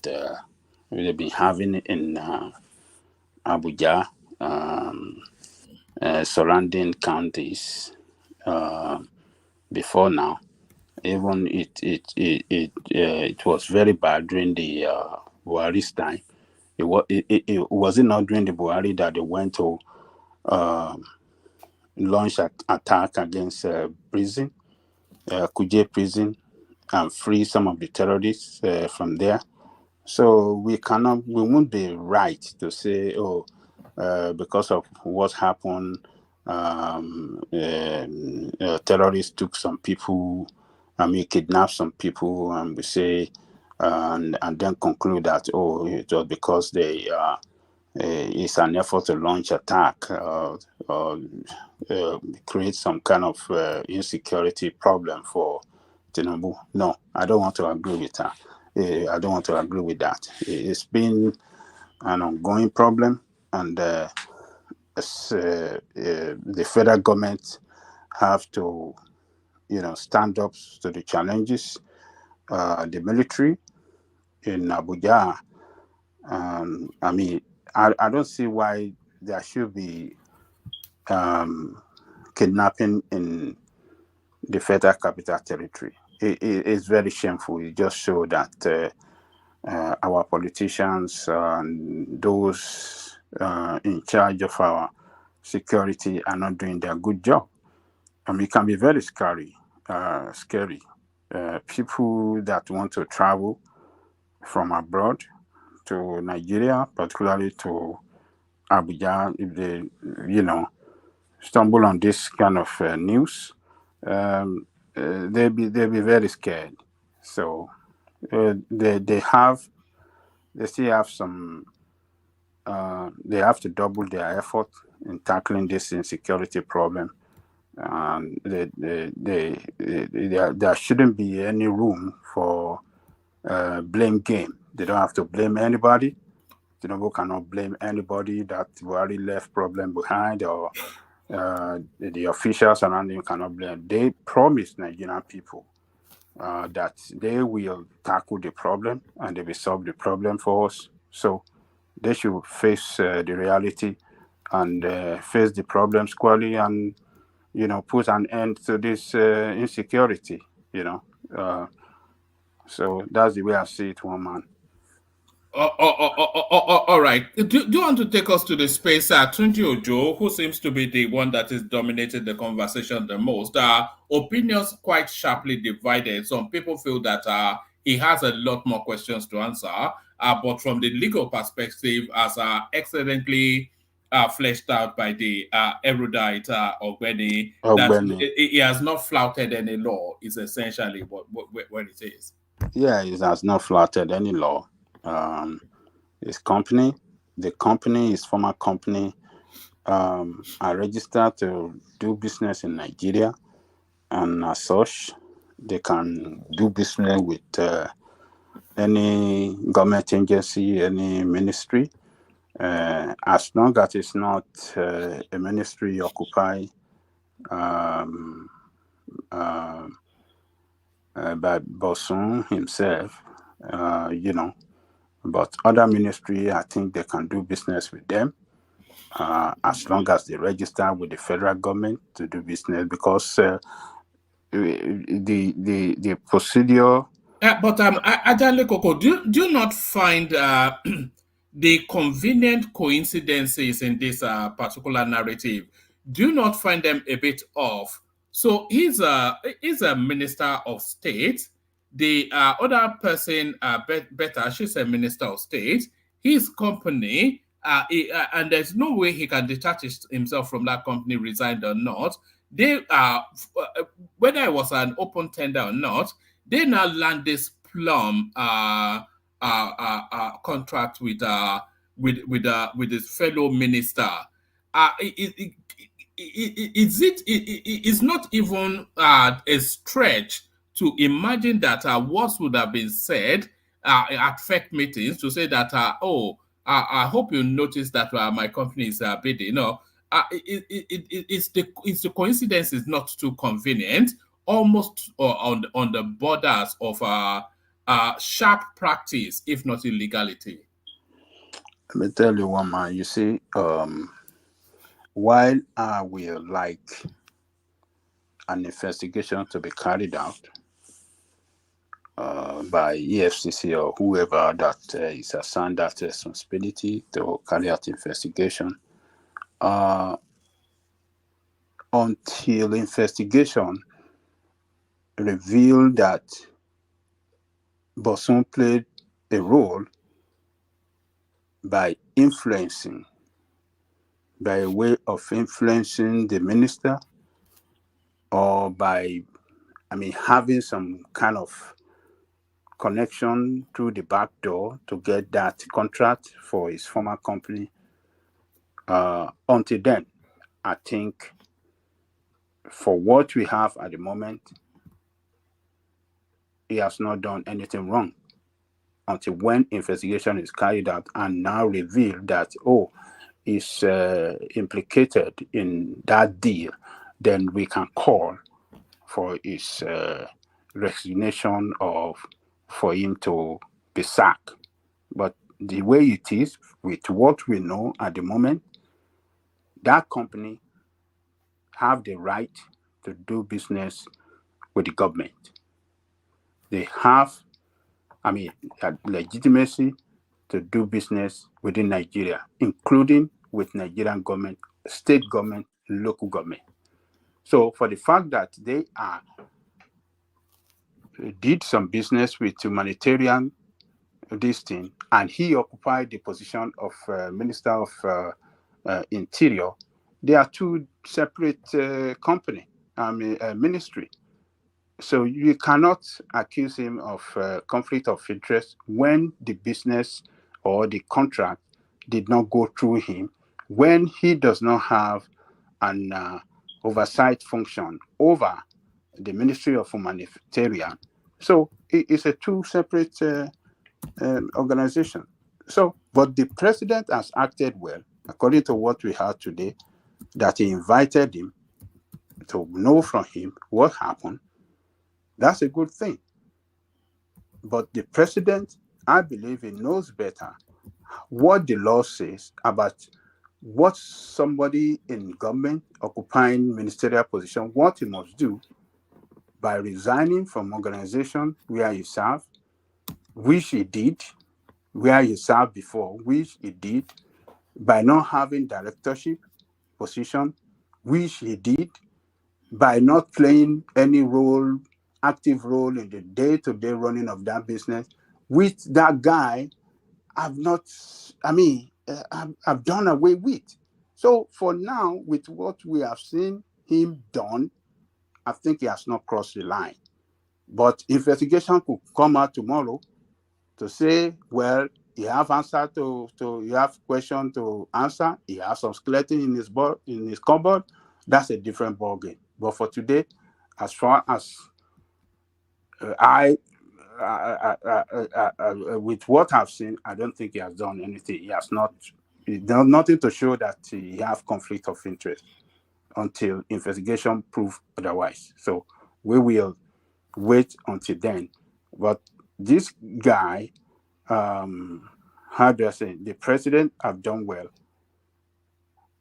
they've been having in Abuja, surrounding counties before now. Even it was very bad during the Buhari's time. It was it not during the Buhari that they went to launch an attack against prison, Kuje prison, and free some of the terrorists from there. So we won't be right to say, oh, because of what happened, terrorists took some people, kidnapped some people, and we say, and then conclude that, oh, it was because they it's an effort to launch attack or create some kind of insecurity problem for Tinubu. No, I don't want to agree with that. I don't want to agree with that. It's been an ongoing problem, and the federal government have to, stand up to the challenges. The military in Abuja, I don't see why there should be kidnapping in the federal capital territory. It's very shameful. It just shows that our politicians and those in charge of our security are not doing their good job. It can be very scary. People that want to travel from abroad to Nigeria, particularly to Abuja, if they, stumble on this kind of news, they'll be very scared. So they still have some. They have to double their effort in tackling this insecurity problem. There shouldn't be any room for blame game. They don't have to blame anybody. Tinubu cannot blame anybody that Buhari left problem behind, or the officials around him cannot blame. They promised Nigerian people that they will tackle the problem and they will solve the problem for us. So they should face the reality and face the problem squarely, and put an end to this insecurity. So that's the way I see it, one man. All right. Do you want to take us to the space, Tunji Ojo, who seems to be the one that is dominating the conversation the most? Opinions quite sharply divided. Some people feel that he has a lot more questions to answer, but from the legal perspective, as excellently fleshed out by the erudite Ogbeni, that he has not flouted any law, is essentially what it is. Yeah, he has not flouted any law. His company, his former company, are registered to do business in Nigeria, and as such, they can do business with any government agency, any ministry, as long as it's not a ministry occupied by Bosun himself, But other ministry, I think they can do business with them as long as they register with the federal government to do business, because the procedure. But Ajale Koko, do you not find the convenient coincidences in this particular narrative? Do you not find them a bit off? So he's a minister of state. The other person, Betta, she's a minister of state. His company, and there's no way he can detach himself from that company, resigned or not. They whether it was an open tender or not, they now land this plum contract with his fellow minister. It's not even a stretch to imagine that what would have been said at FEC meetings to say that I hope you notice that my company is bidding. It's the coincidence is not too convenient, almost on the borders of sharp practice, if not illegality. Let me tell you one man. You see, while I will like an investigation to be carried out by EFCC or whoever that is assigned that responsibility to carry out investigation, until investigation reveal that Bosun played a role by way of influencing the minister, or by, having some kind of connection through the back door to get that contract for his former company. Until then, I think for what we have at the moment, he has not done anything wrong. Until when investigation is carried out and now revealed that, he's implicated in that deal, then we can call for his resignation or for him to be sacked. But the way it is, with what we know at the moment, that company have the right to do business with the government. They have, legitimacy to do business within Nigeria, including with Nigerian government, state government, local government. So for the fact that they did some business with humanitarian this thing, and he occupied the position of Minister of Interior, they are two separate ministry. So you cannot accuse him of conflict of interest when the business or the contract did not go through him, when he does not have an oversight function over the Ministry of Humanitarian. So it's a two separate organization. So, but the president has acted well, according to what we heard today, that he invited him to know from him what happened. That's a good thing. But the president, I believe he knows better what the law says about what somebody in government occupying ministerial position, what he must do by resigning from organization where he served, which he did, where he served before, which he did, by not having directorship position, which he did, by not playing any role, active role in the day-to-day running of that business, which that guy I've done away with. So for now, with what we have seen him done, I think he has not crossed the line. But investigation could come out tomorrow to say, well, you have answer you have question to answer, he has some skeleton in his cupboard. That's a different ballgame. But for today, as far as with what I've seen, I don't think he has done anything. He has done nothing to show that he has conflict of interest until investigation prove otherwise. So we will wait until then. But this guy, how do I say, the president have done well.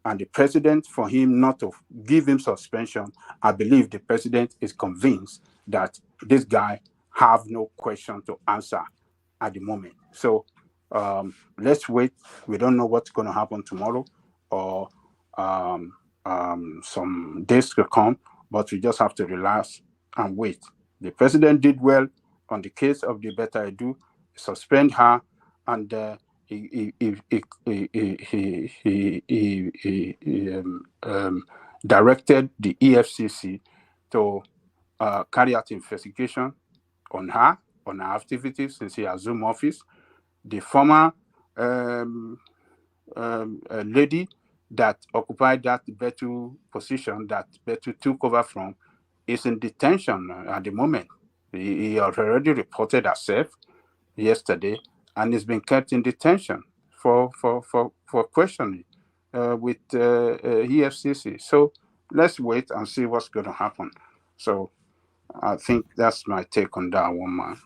And the president, for him not to give him suspension, I believe the president is convinced that this guy have no question to answer at the moment. So let's wait. We don't know what's going to happen tomorrow or some days to come, but we just have to relax and wait. The president did well on the case of the Betta Edu, suspend her, and he directed the EFCC to carry out investigation on her activities since he assumed office. The former lady that occupied that Betu position that Betu took over from is in detention at the moment. He already reported herself yesterday and has been kept in detention for questioning with EFCC. So let's wait and see what's going to happen. So I think that's my take on that one, man.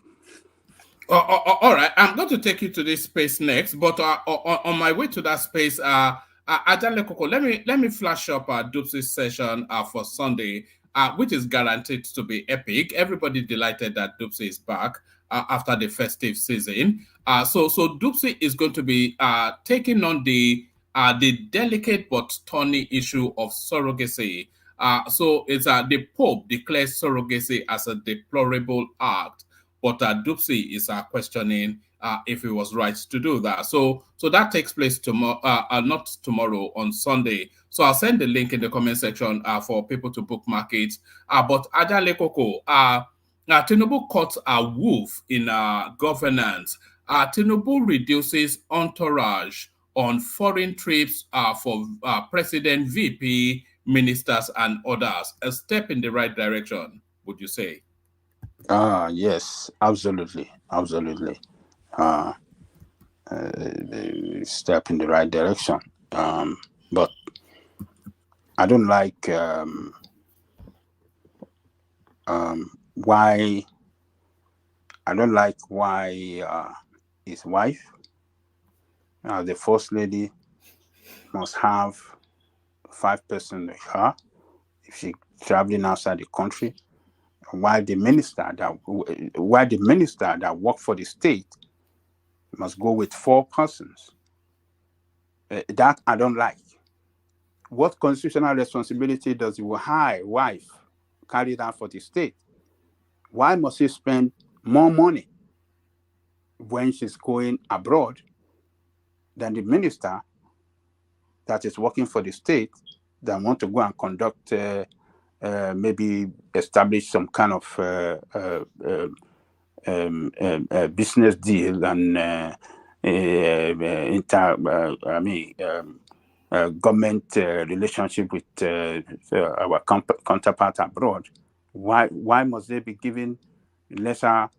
All right, I'm going to take you to this space next, but on my way to that space, Ajale Koko, let me flash up Dups's session for Sunday, which is guaranteed to be epic. Everybody delighted that Dupsy is back after the festive season. So Dupsy is going to be taking on the delicate but thorny issue of surrogacy. So it's the Pope declares surrogacy as a deplorable act. But Dupsy is questioning if it was right to do that. So that takes place tomorrow, not tomorrow, on Sunday. So I'll send the link in the comment section for people to bookmark it. But Ajale Koko, Tinubu caught a wolf in governance. Tinubu reduces entourage on foreign trips for president, VP, ministers, and others. A step in the right direction, would you say? Yes, absolutely. Step in the right direction. But I don't like why. I don't like why his wife, the first lady, must have 5 persons with her if she's traveling outside the country. Why the minister that work for the state must go with 4 persons. That I don't like. What constitutional responsibility does the wife carry out for the state? Why must she spend more money when she's going abroad than the minister that is working for the state that want to go and conduct maybe establish some kind of business deal and government relationship with our counterpart abroad? Why must they be given lesser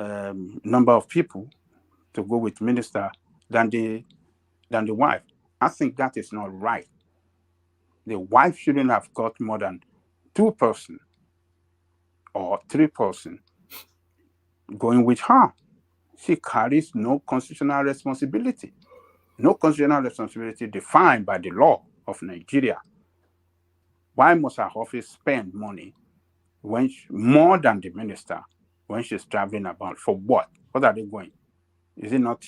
number of people to go with minister than the wife? I think that is not right. The wife shouldn't have got more than 2 persons or 3 persons going with her. She carries no constitutional responsibility. No constitutional responsibility defined by the law of Nigeria. Why must her office spend money more than the minister when she's traveling about? For what? What are they going? Is it not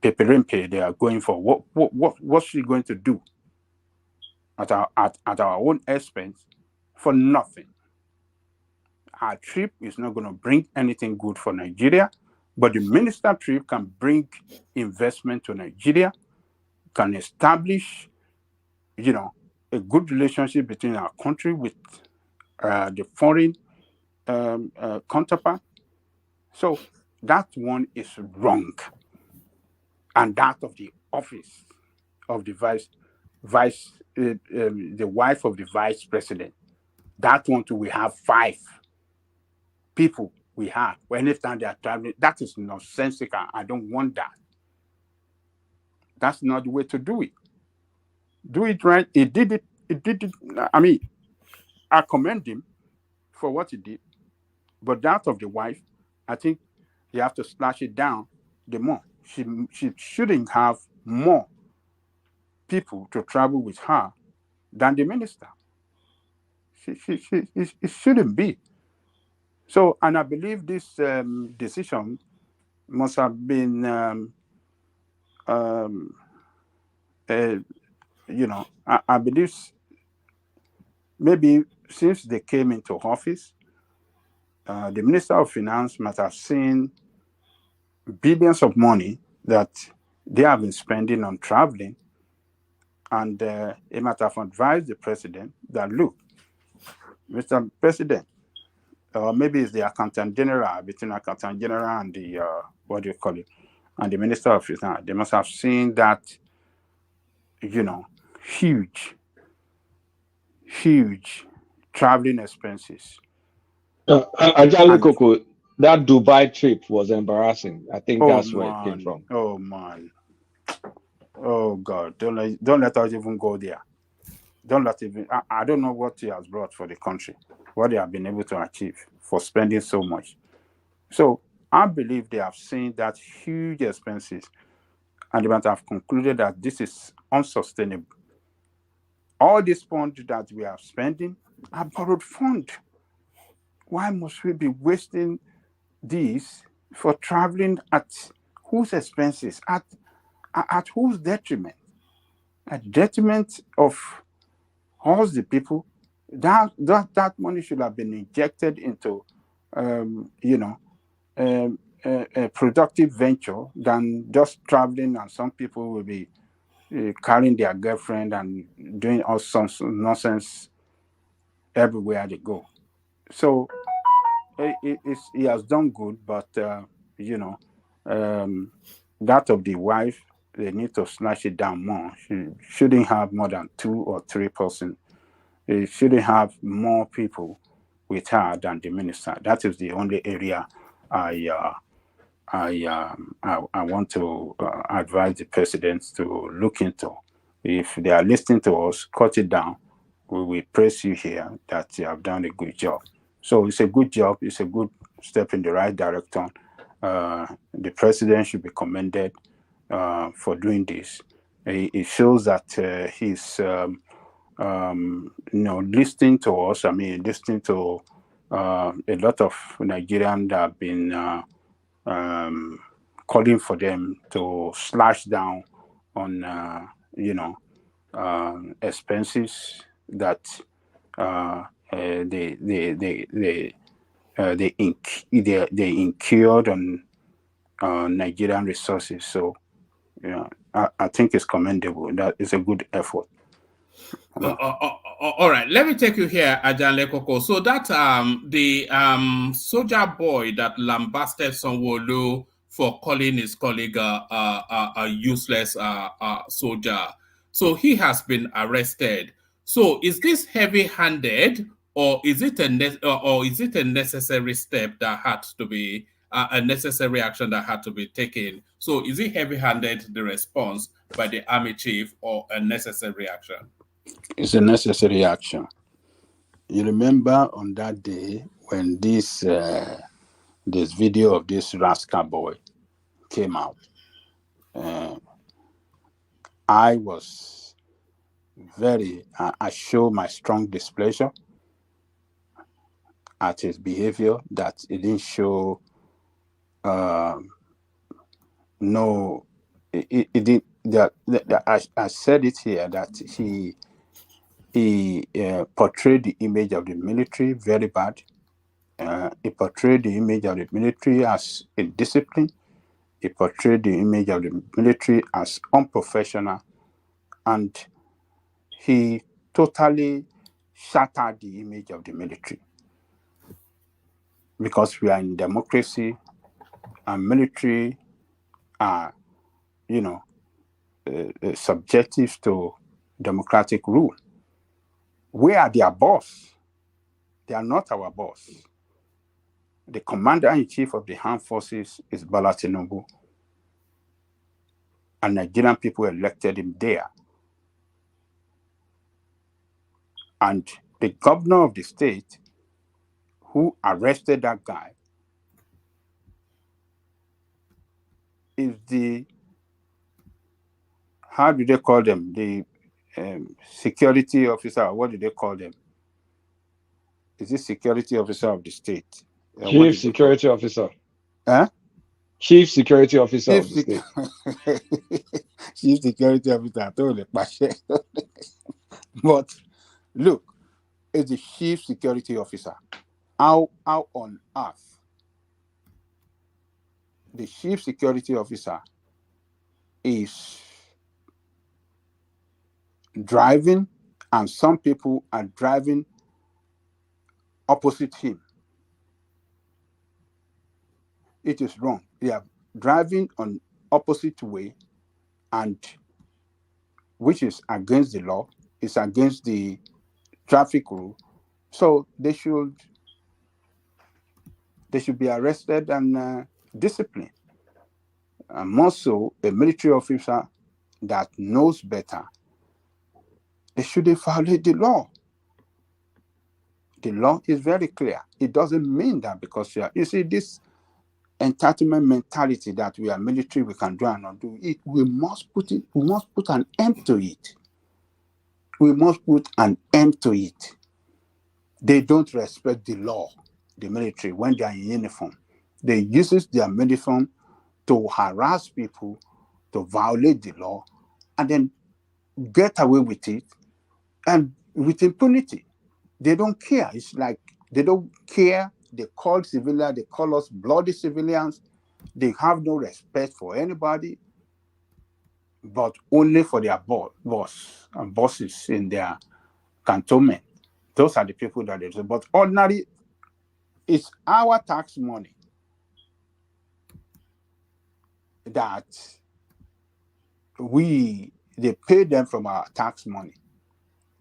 peperimpe they are going for? What's she going to do at our own expense for nothing? Our trip is not going to bring anything good for Nigeria, but the minister trip can bring investment to Nigeria, can establish, a good relationship between our country with the foreign counterpart. So that one is wrong. And that of the office of the the wife of the vice president, that one too, we have 5 people we have. Anytime they are traveling, that is nonsensical. I don't want that. That's not the way to do it. Do it right. He did it. I mean, I commend him for what he did. But that of the wife, I think you have to slash it down the more. She shouldn't have more people to travel with her than the minister. It shouldn't be. So, and I believe this decision must have been, I believe maybe since they came into office, the Minister of Finance must have seen billions of money that they have been spending on traveling, and he might have advised the president that, look, Mr. President, maybe it's the accountant general, between accountant general and the and the Minister of Finance. They must have seen that, huge traveling expenses. Ajale Koko, that Dubai trip was embarrassing. I think that's where it came from. Oh man. Oh God. Don't let us even go there. Don't let even. I don't know what he has brought for the country, what they have been able to achieve for spending so much. So I believe they have seen that huge expenses and they might have concluded that this is unsustainable. All these funds that we are spending are borrowed funds. Why must we be wasting these for traveling at whose expenses? At whose detriment? At detriment of us, the people. That money should have been injected into, a productive venture than just traveling, and some people will be carrying their girlfriend and doing all sorts of nonsense everywhere they go. So he has done good, but that of the wife, they need to slash it down more. She shouldn't have more than 2 or 3 persons. She shouldn't have more people with her than the minister. That is the only area I want to advise the president to look into. If they are listening to us, cut it down. We will praise you here that you have done a good job. So it's a good job. It's a good step in the right direction. The president should be commended for doing this. It shows that he's listening to us. I mean, listening to a lot of Nigerians that have been calling for them to slash down on expenses that they incurred on Nigerian resources. So I think it's commendable. That is a good effort. All right, let me take you here, Ajanle Koko. So that the soldier boy that lambasted Sanwo-Olu for calling his colleague a useless soldier, so he has been arrested. So is this heavy-handed, or is it a necessary step that had to be a necessary action that had to be taken? So is it heavy-handed, the response by the army chief, or a necessary action? It's a necessary action. You remember on that day when this video of this rascal boy came out, I was I showed my strong displeasure at his behavior, that it didn't show I said it here that he portrayed the image of the military very bad. He portrayed the image of the military as indisciplined. He portrayed the image of the military as unprofessional. And he totally shattered the image of the military. Because we are in democracy, and military are, subjective to democratic rule. We are their boss. They are not our boss. The commander-in-chief of the armed forces is Bola Tinubu, and Nigerian people elected him there. And the governor of the state who arrested that guy is the, how do they call them? The security officer, what do they call them? Is this security officer of the state? Chief security officer. Huh? Chief security officer of the state. Chief security officer. But look, it's the chief security officer. How on earth the chief security officer is driving, and some people are driving opposite him? It is wrong. They are driving on opposite way, and which is against the law. It's against the traffic rule. So they should be arrested and disciplined. And more so, a military officer that knows better, they shouldn't violate the law. The law is very clear. It doesn't mean that because you see this entitlement mentality that we are military, we can do and not do it. We must put an end to it. We must put an end to it. They don't respect the law, the military, when they are in uniform. They use their uniform to harass people, to violate the law, and then get away with it, and with impunity. They don't care. It's like they don't care. They call civilians, they call us bloody civilians. They have no respect for anybody, but only for their boss and bosses in their cantonment. Those are the people that they do. But ordinary, it's our tax money that they pay them from our tax money.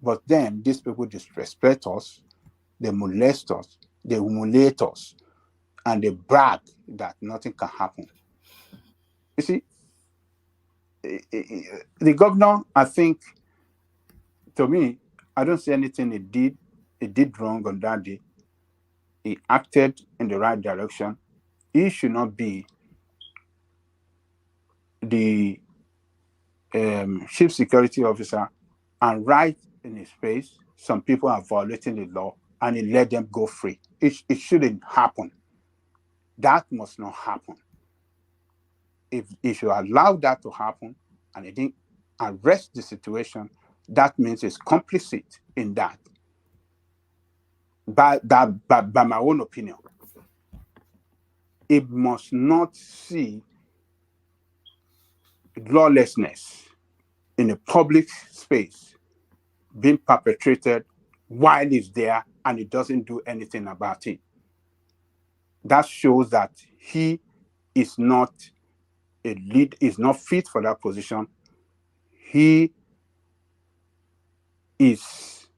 But then these people disrespect us, they molest us, they humiliate us, and they brag that nothing can happen. You see, the governor, I think, to me, I don't see anything he did wrong on that day. He acted in the right direction. He should not be the chief security officer and right in his face, some people are violating the law and he let them go free. It shouldn't happen. That must not happen. If you allow that to happen and he didn't arrest the situation, that means he's complicit in that. By my own opinion, it must not see lawlessness in a public space being perpetrated while he's there and he doesn't do anything about it. That shows that he is not a lead, is not fit for that position. He is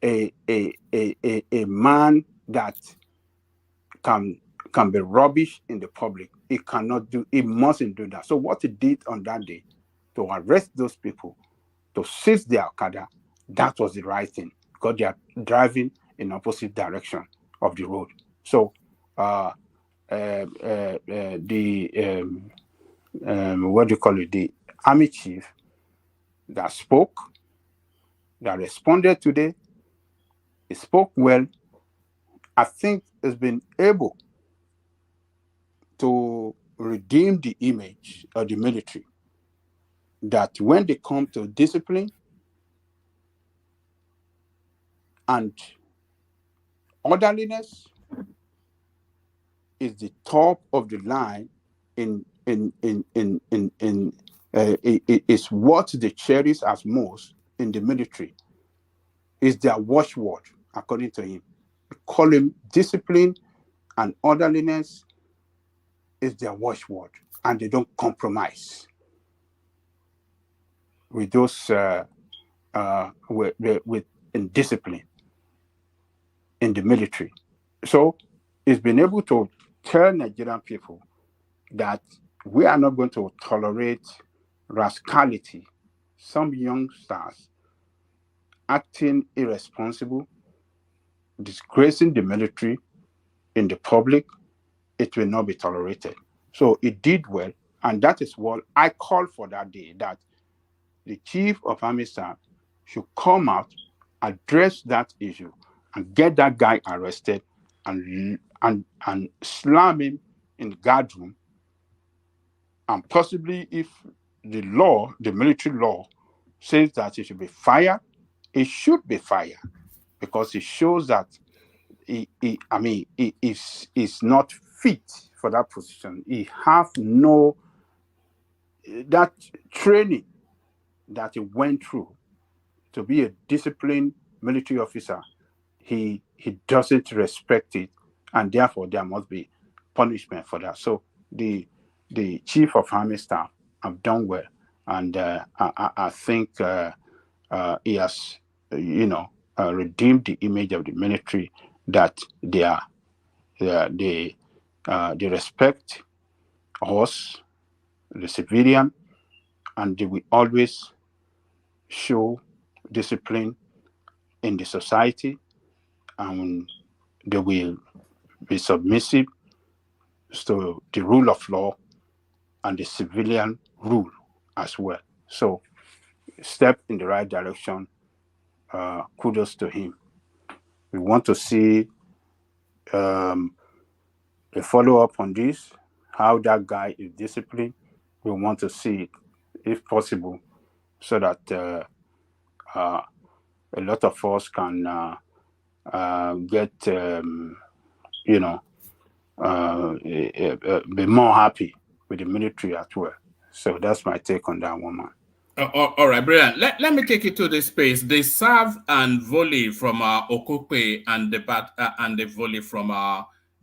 a man that can be rubbish in the public. He mustn't do that. So what he did on that day to arrest those people, to seize their Okada, that was the right thing because they are driving in opposite direction of the road. So the army chief that spoke, that responded today, he spoke well. I think has been able to redeem the image of the military, that when they come to discipline and orderliness is the top of the line is what they cherish as most in the military, is their watchword, according to him. We call him discipline and orderliness is their watchword, and they don't compromise with those with discipline in the military. So it's been able to tell Nigerian people that we are not going to tolerate rascality, some youngsters acting irresponsible, disgracing the military in the public. It will not be tolerated. So it did well, and that is what I called for that day, that the chief of army staff should come out, address that issue, and get that guy arrested and slam him in the guard room. And possibly if the military law says that he should be fired, he should be fired, because it shows that he is not fit for that position. He have no that training that he went through to be a disciplined military officer. He doesn't respect it, and therefore there must be punishment for that. So the chief of army staff have done well, and I think he has redeemed the image of the military, that they respect us, the civilian, and they will always show discipline in the society and they will be submissive to the rule of law and the civilian rule as well. So, step in the right direction. Kudos to him. We want to see a follow-up on this, how that guy is disciplined. We want to see it, if possible, so that a lot of us can get, be more happy with the military as well. So that's my take on that one, man. All right, brilliant. Let me take you to this space. They serve and volley from Okupe and the volley from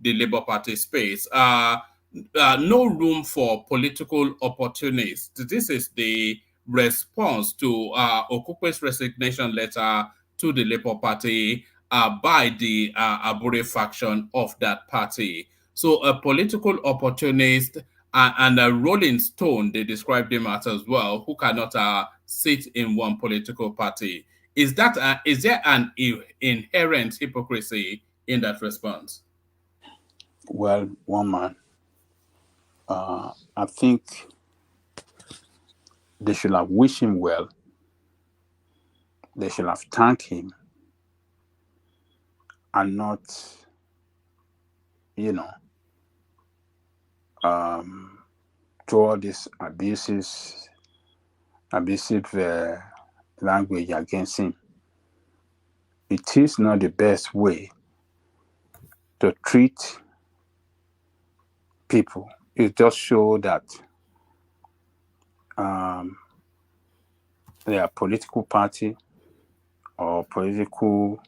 the Labour Party space. No room for political opportunists. This is the response to Okupe's resignation letter to the Labour Party by the Abure faction of that party. So a political opportunist and a rolling stone, they described him as well, who cannot sit in one political party. Is there an inherent hypocrisy in that response? Well, one man, I think they should have wished him well. They should have thanked him and not, through all this abusive language against him. It is not the best way to treat people. It just shows that their political party or political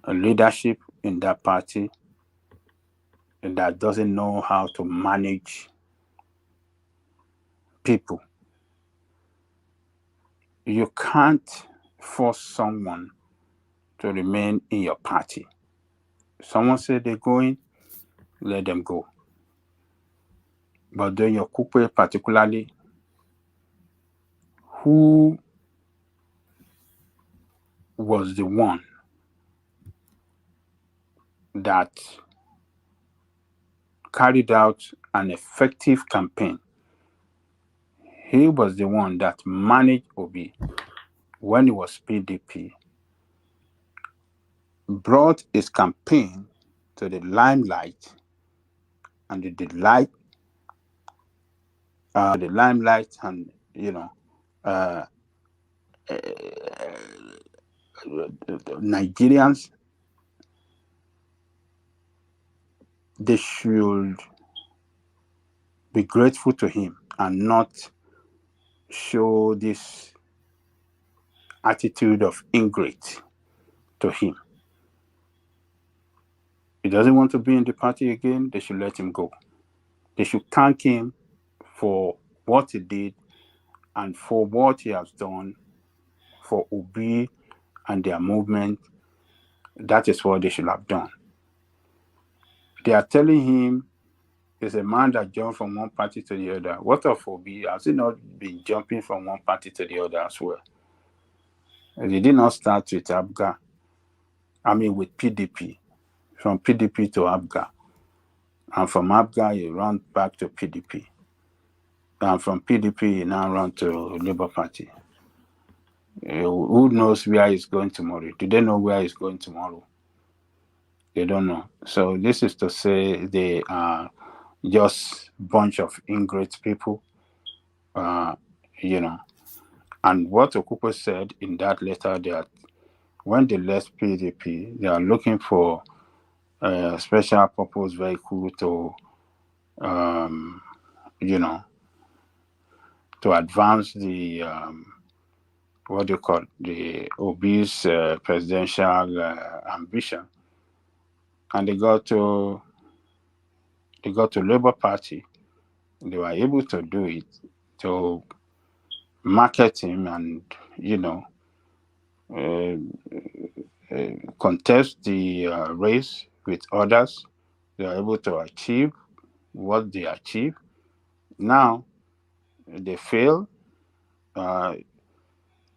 leadership in that party that doesn't know how to manage people. You can't force someone to remain in your party. Someone said they're going, let them go. But then your Okupe particularly, who was the one that carried out an effective campaign. He was the one that managed Obi when he was PDP, brought his campaign to the limelight, and the limelight, and Nigerians, they should be grateful to him and not show this attitude of ingrate to him. He doesn't want to be in the party again, they should let him go. They should thank him for what he did and for what he has done for Obi and their movement. That is what they should have done. They are telling him he's a man that jumped from one party to the other. What of Obi? Has he not been jumping from one party to the other as well? They did not start with with PDP. From PDP to ABGA. And from ABGA, he ran back to PDP. And from PDP, he now ran to Labour Party. Who knows where he's going tomorrow? Do they know where he's going tomorrow? They don't know. So this is to say they are just a bunch of ingrate people, And what Okupe said in that letter, that when they left PDP, they are looking for a special purpose vehicle to, to advance the the Obi's presidential ambition, and they got to Labour Party. They were able to do it, to market him and contest the race with others. They are able to achieve what they achieved. Now they fail.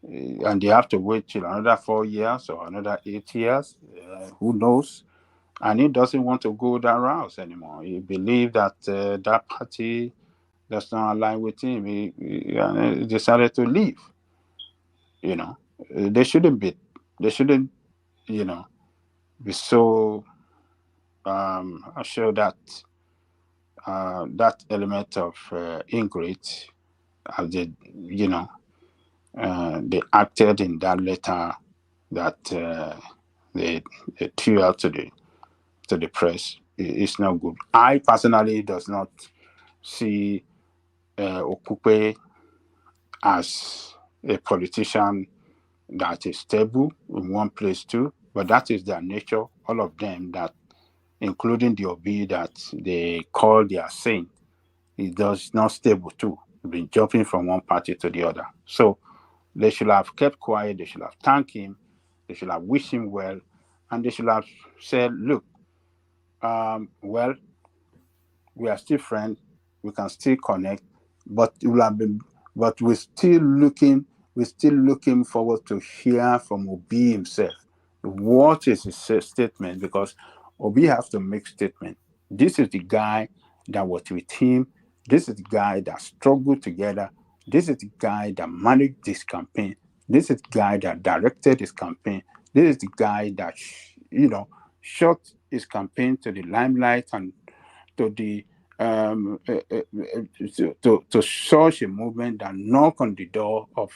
and they have to wait till another 4 years or another 8 years. Who knows? And he doesn't want to go that route anymore. He believes that that party does not align with him. He decided to leave. They shouldn't be, be so sure that that element of ingrate as they acted in that letter that they threw out to the press. It's not good. I personally does not see Okupe as a politician that is stable in one place too, but that is their nature. All of them, that including the Obi that they call their saint, it does not stable too. They've been jumping from one party to the other. So they should have kept quiet. They should have thanked him. They should have wished him well, and they should have said, "Look, well, we are still friends. We can still connect, but it will have been. But we're still looking forward to hear from Obi himself. What is his statement? Because Obi has to make statement. This is the guy that was with him. This is the guy that struggled together. This is the guy that managed this campaign. This is the guy that directed his campaign. This is the guy that shot his campaign to the limelight and to the to such a movement that knocked on the door of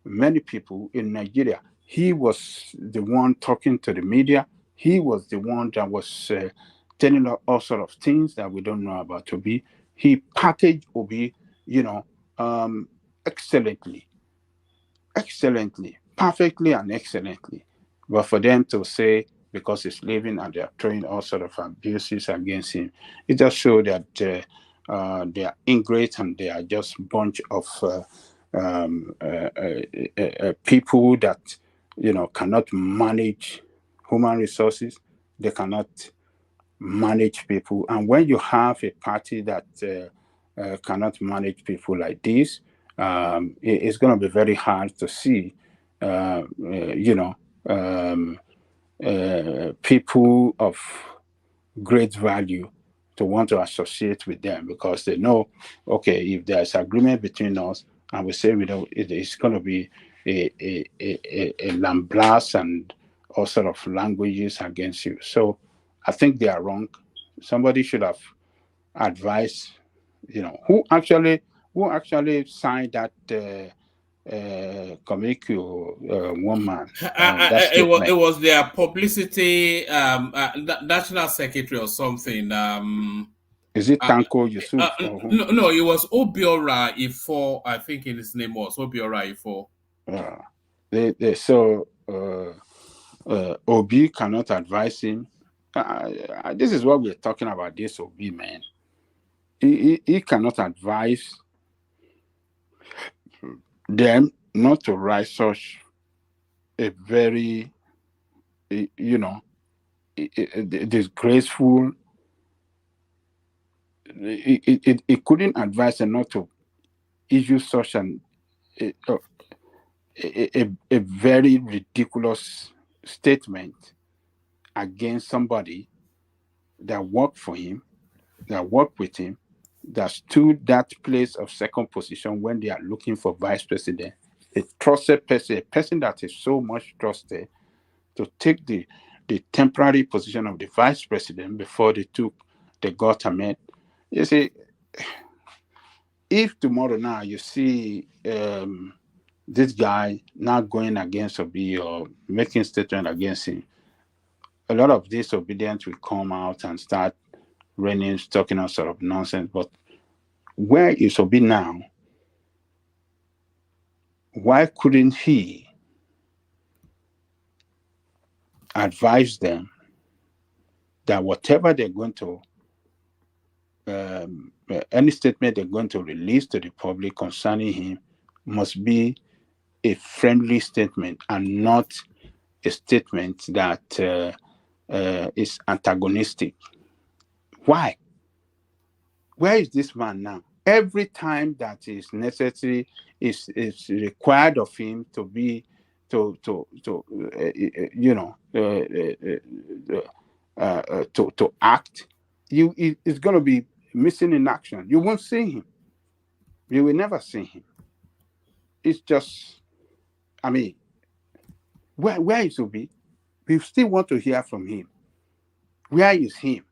many people in Nigeria. He was the one talking to the media. He was the one that was telling us all sorts of things that we don't know about Obi. He packaged Obi, excellently, perfectly and excellently. But for them to say, because he's leaving and they're throwing all sorts of abuses against him, it just shows that they are ingrate and they are just a bunch of people that cannot manage human resources. They cannot manage people. And when you have a party that cannot manage people like this, it's going to be very hard to see people of great value to want to associate with them, because they know, okay, if there's agreement between us and we say it's going to be a lambast and all sort of languages against you. So I think they are wrong. Somebody should have advised, who actually signed that one man. It was their publicity national secretary or something. Is it Tanko Yusuf? No, it was Obiora Ifo. I think his name was Obiora Ifo. Obi cannot advise him. This is what we're talking about. This Obi man, he cannot advise them not to write such a very, disgraceful. It couldn't advise them not to issue such a very ridiculous statement against somebody that worked for him, that worked with him, that stood that place of second position when they are looking for vice president. A trusted person, a person that is so much trusted, to take the temporary position of the vice president before they took the government. You see, if tomorrow now you see this guy not going against Obi or making statement against him, a lot of disobedience will come out and start raining, talking all sort of nonsense. But where is Obi now? Why couldn't he advise them that whatever they're going to, any statement they're going to release to the public concerning him must be a friendly statement and not a statement that is antagonistic? Why? Where is this man now? every time that is necessary, is required of him to be to act. It's going to be missing in action. You won't see him. You will never see him. It's just, I mean, where is Obi? We still want to hear from him. Where is him?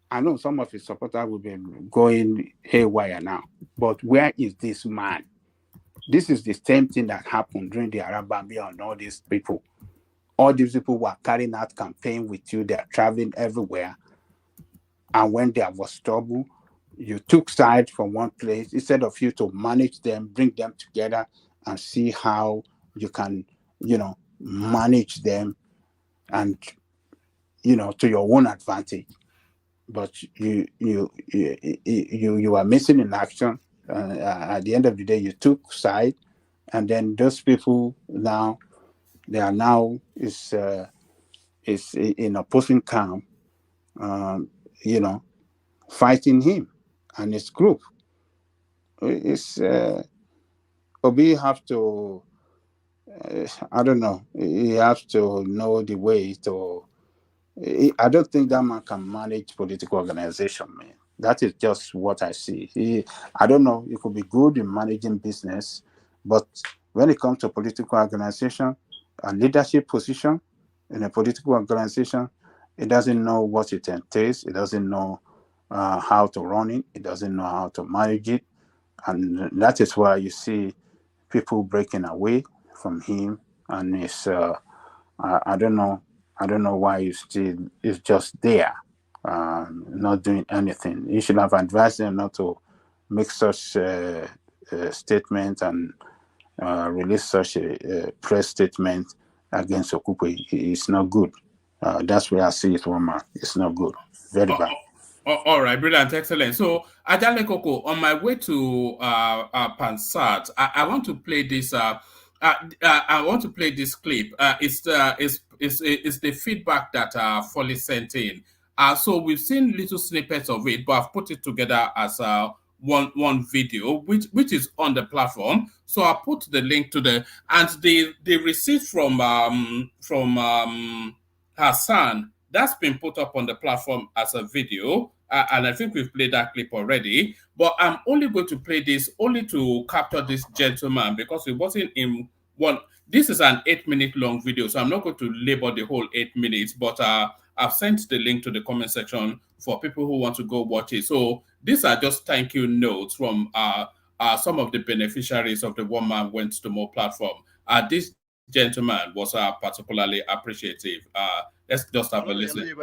I know some of his supporters will be going haywire now, but where is this man? This is the same thing that happened during the Arabambi and all these people. All these people were carrying out campaign with you. They're traveling everywhere. And when there was trouble, you took side from one place instead of you to manage them, bring them together and see how you can, manage them and, to your own advantage. But you are missing in action. At the end of the day, you took side, and then those people now, they are now is in opposing camp, fighting him and his group. It's Obi have to, I don't know. He has to know the way to. I don't think that man can manage political organization, man. That is just what I see. I don't know. He could be good in managing business, but when it comes to political organization, a leadership position in a political organization, it doesn't know what it entails. It doesn't know how to run it. It doesn't know how to manage it, and that is why you see people breaking away from him. And it's I don't know. I don't know why he's just there, not doing anything. You should have advised him not to make such statement and release such a press statement against Okupe. It's not good. That's where I see it, woman. It's not good. Very bad. All right, brilliant, excellent. So, Ajale Koko, on my way to Pansat, I want to play this. I want to play this clip. It's the feedback that Foley sent in. So we've seen little snippets of it, but I've put it together as one video, which is on the platform. So I'll put the link to the receipt from Hassan. That's been put up on the platform as a video, and I think we've played that clip already. But I'm only going to play this only to capture this gentleman because it wasn't in one. This is an 8-minute long video, so I'm not going to label the whole 8 minutes. But I've sent the link to the comment section for people who want to go watch it. So these are just thank you notes from some of the beneficiaries of the One Man Went to More platform. This gentleman was particularly appreciative. Let's just have a listen.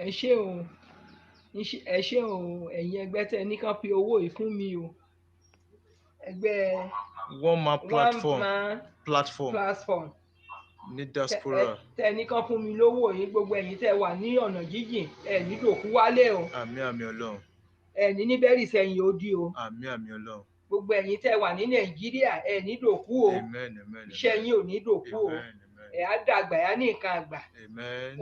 ẹ ṣé o ẹ̀yin ẹgbẹ́ tẹ́ ní kàn fi owó yìí fún mi o ẹgbẹ́ One Man platform ní diaspora tẹ́ ní kàn fún mi lówó yìí gbogbo ẹ̀yin tẹ́ wà ní ọ̀nà jíjìn ẹ ní dòkú wálé o àmín Ọlọ́run ẹ ní níbẹ̀rì sẹ́yìn odi o àmín Ọlọ́run gbogbo ẹ̀yin tẹ́ wà ní Nàìjíríà ẹ ní dòkú o iṣẹ́ yín ò ní dòkú o ẹ á dàgbà ẹ á ní nǹkan àgbà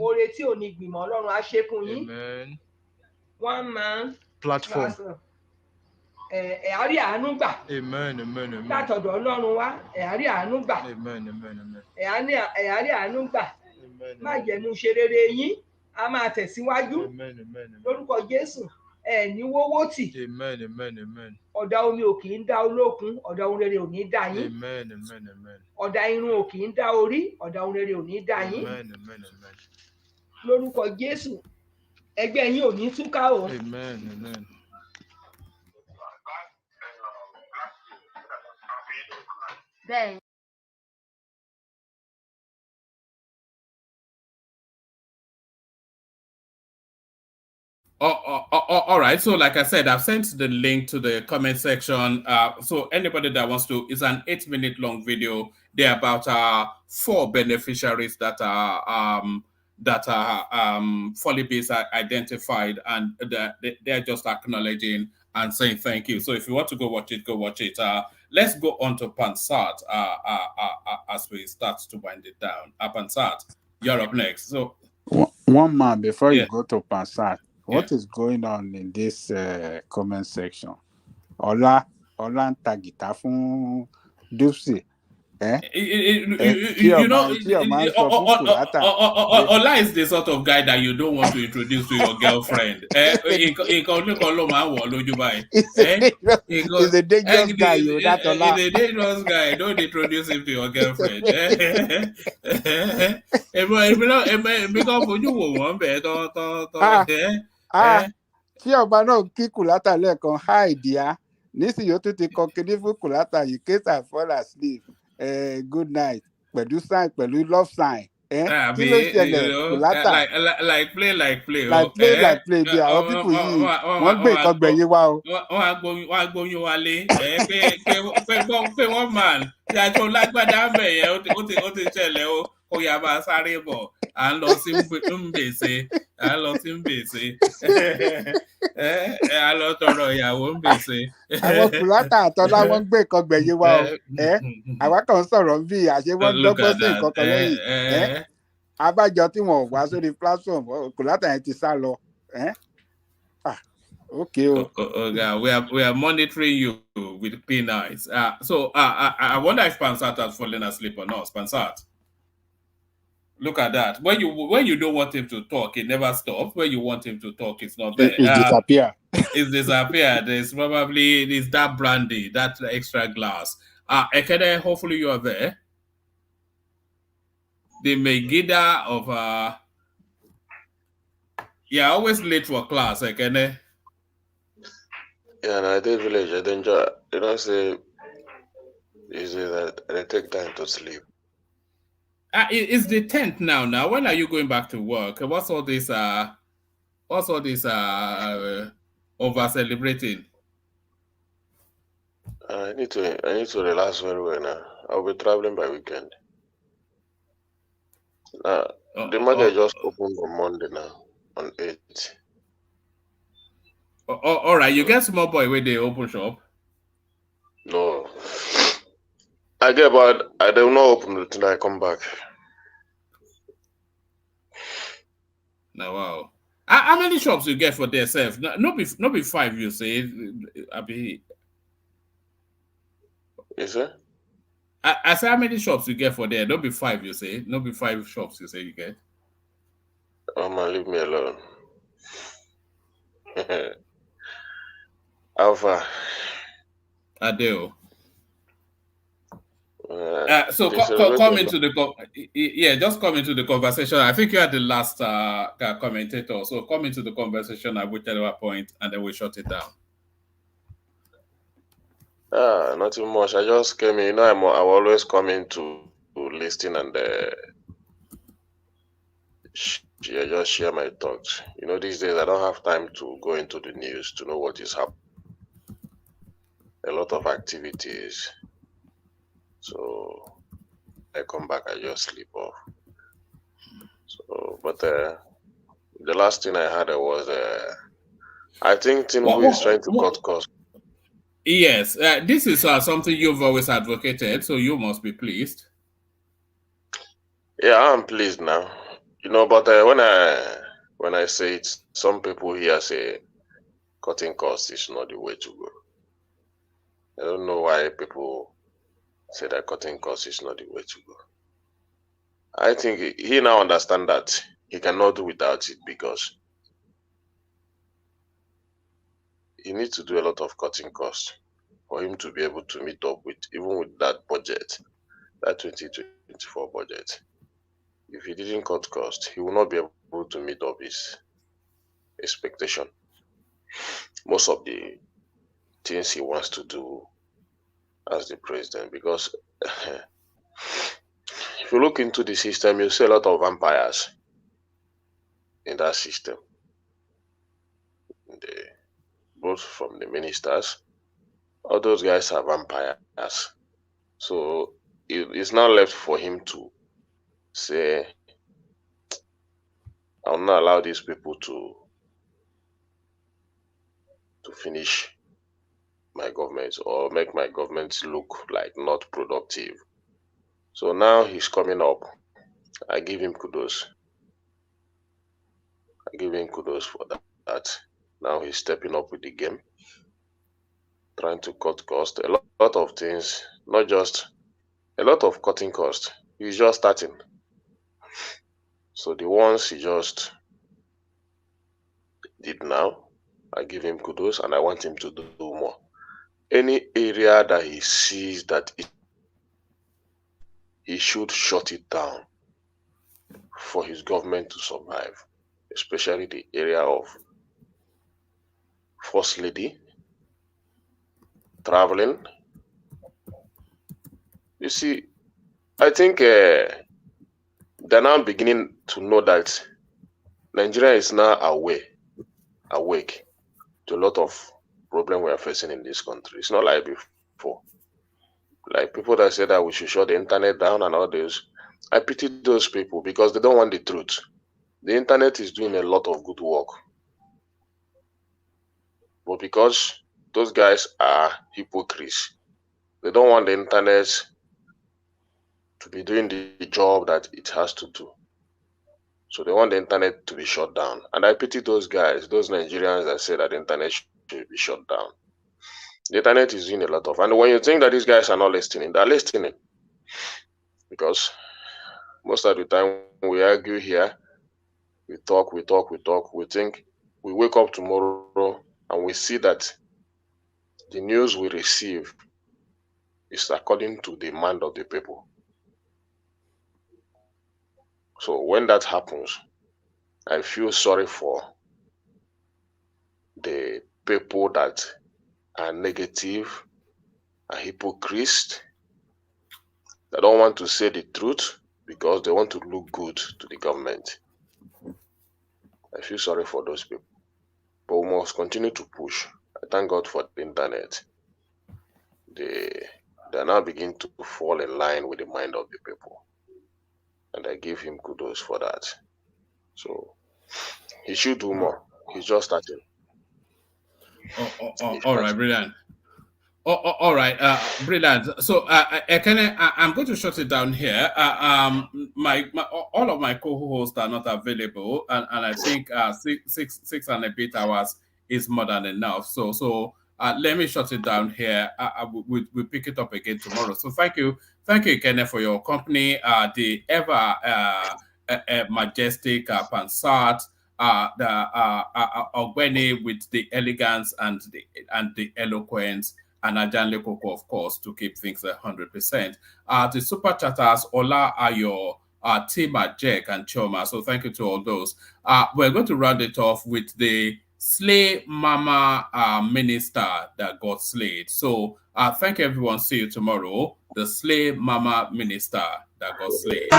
oore tí ò ní gbìmọ̀ Ọlọ́run á ṣe fún yín One Man platform á rí àánú gbà. Amen, amen, amen. Látọ̀dọ̀ Ọlọ́run wá, á rí àánú gbà. Amen, amen, amen. Á rí àánú gbà. Má jẹ̀mú ṣe rere yín, a máa tẹ̀síwájú. Amen, amen, amen. Lórúkọ Jésù, ní wówó tì. Amen, amen, amen. Ọ̀dà omi ò kì í dá olókun, ọ̀dà ohun rere ò ní dá yín. Amen, amen, amen. Ọ̀dà irun ò kì í dá orí, ọ̀dà ohun rere ò ní dá yín. Amen, amen, amen. Lórúkọ Jésù, ẹgbẹ́ yín ò ní túká o. Amen, amen. Bẹ́ẹ̀. All right. So, like I said, I've sent the link to the comment section. So anybody that wants to, it's an 8-minute long video. There are about 4 beneficiaries that are fully based identified, and they're just acknowledging and saying thank you. So if you want to go watch it, go watch it. Let's go on to Pansat as we start to wind it down. Pansat, you're up next. So one man before you go to Pansat. What is going on in this comment section? Ola ń ta guitar fún Dupsy. Ola is the sort of guy that you don't want to introduce to your girlfriend. He's a dangerous guy. He's a dangerous guy. Don't introduce him to your girlfriend. Tí ọba náà kí Kùlátà lẹ́ẹ̀kan hi dear nísìnyí ó tún ti kọ kíní fún Kùlátà in case I fall asleep good night pẹ̀lú sign pẹ̀lú love sign kí ló ṣẹlẹ̀ Kùlátà like play bí àwọn pípù yìí wọ́n gbé nǹkan gbẹ̀yìn wa o. wọ́n á gbóyún wálé pé wọ́n man ìyàjọ lágbádá mẹ́yẹ ó ti ṣẹlẹ̀ o kó yá máa sáré bọ̀ à ń lọ sí Mbèsè à ń lọ sí Mbèsè à ń lọ tọrọ ìyàwó Mbèsè. Àwọn Kùlátà àtọ́lá wọ́n gbé nǹkan gbẹ̀yìn wa o àwa kan sọ̀rọ̀ bí àṣẹ wọ́n dọ́gbọ́n sí nǹkan kan lẹ́yìn abájọ tí wọn ò wá sórí platform Kùlátà yẹn ti sá lọ. Okay. We are monitoring you with P9s. So I wonder if Pansat has fallen asleep or not. Pansat. Look at that. When you don't want him to talk, it never stops. When you want him to talk, it's not there. It disappear. It's disappeared. There's probably that brandy, that extra glass. Ekene, hopefully you are there. The Megiddo of always late for class, Ekene. Yeah, I did village. I enjoy. You know, say easy that I take time to sleep. It's the 10th now. Now, when are you going back to work? What's all this over celebrating? I need to relax very well now. I'll be traveling by weekend. The market just opened on Monday now, on 8th. All right, you get small boy where they open shop? No. I get, but I do not open until I come back. Now, wow. How many shops you get for themselves? No be 5, you say. Yes, sir? I say how many shops you get for there? No be 5, you say. No be 5 shops, you say you get. Man, leave me alone. Alpha. Adeo. So come into the just come into the conversation. I think you are the last commentator, so come into the conversation at whichever point, and then we shut it down. Nothing much. I just came in. You know, I always come in to listen and just share my thoughts. You know, these days I don't have time to go into the news to know what is happening. A lot of activities. So I come back, I just sleep off. So, but the last thing I had was, I think Tinubu is trying to cut costs. Yes, this is something you've always advocated, so you must be pleased. Yeah, I'm pleased now. You know, but when I say it, some people here say cutting costs is not the way to go. I don't know why people say that cutting costs is not the way to go. I think he now understands that he cannot do without it because he needs to do a lot of cutting costs for him to be able to meet up with, even with that budget, that 2024 budget. If he didn't cut costs, he will not be able to meet up his expectation. Most of the things he wants to do as the president, because if you look into the system, you see a lot of vampires in that system. Both from the ministers, all those guys are vampires. So it's now left for him to say, I'll not allow these people to finish my government or make my government look like not productive. So now he's coming up. I give him kudos. I give him kudos for that. Now he's stepping up with the game, trying to cut costs. A lot of things, not just a lot of cutting costs. He's just starting. So the ones he just did now, I give him kudos and I want him to do more. Any area that he sees that he should shut it down for his government to survive, especially the area of First Lady, traveling. You see, I think they're now beginning to know that Nigeria is now awake to a lot of problems we are facing in this country. It's not like before. Like people that say that we should shut the internet down and all this. I pity those people because they don't want the truth. The internet is doing a lot of good work. But because those guys are hypocrites, they don't want the internet to be doing the job that it has to do. So they want the internet to be shut down. And I pity those guys, those Nigerians that say that the internet should be shut down. The internet is doing a lot of, and when you think that these guys are not listening, they're listening. Because most of the time we argue here, we talk, we think, we wake up tomorrow and we see that the news we receive is according to the demand of the people. So when that happens, I feel sorry for the people that are negative, are hypocrites, that don't want to say the truth because they want to look good to the government. I feel sorry for those people. But we must continue to push. I thank God for the internet. They now begin to fall in line with the mind of the people. And I give him kudos for that. So he should do more. He's just starting. All right, brilliant. All right, brilliant. So, I'm going to shut it down here. All of my co-hosts are not available, and I think 6 and a bit hours is more than enough. So let me shut it down here. We'll pick it up again tomorrow. So thank you, Kenneth, for your company. The ever majestic Pansat. The Ogweni with the elegance and the eloquence, and Ajan Lekoko, of course, to keep things 100%. The super chatters, Ola Ayo, Tima, Jack, and Choma. So thank you to all those. We're going to round it off with the Slay Mama minister that got slayed. So thank you, everyone. See you tomorrow. The Slay Mama minister that got slayed.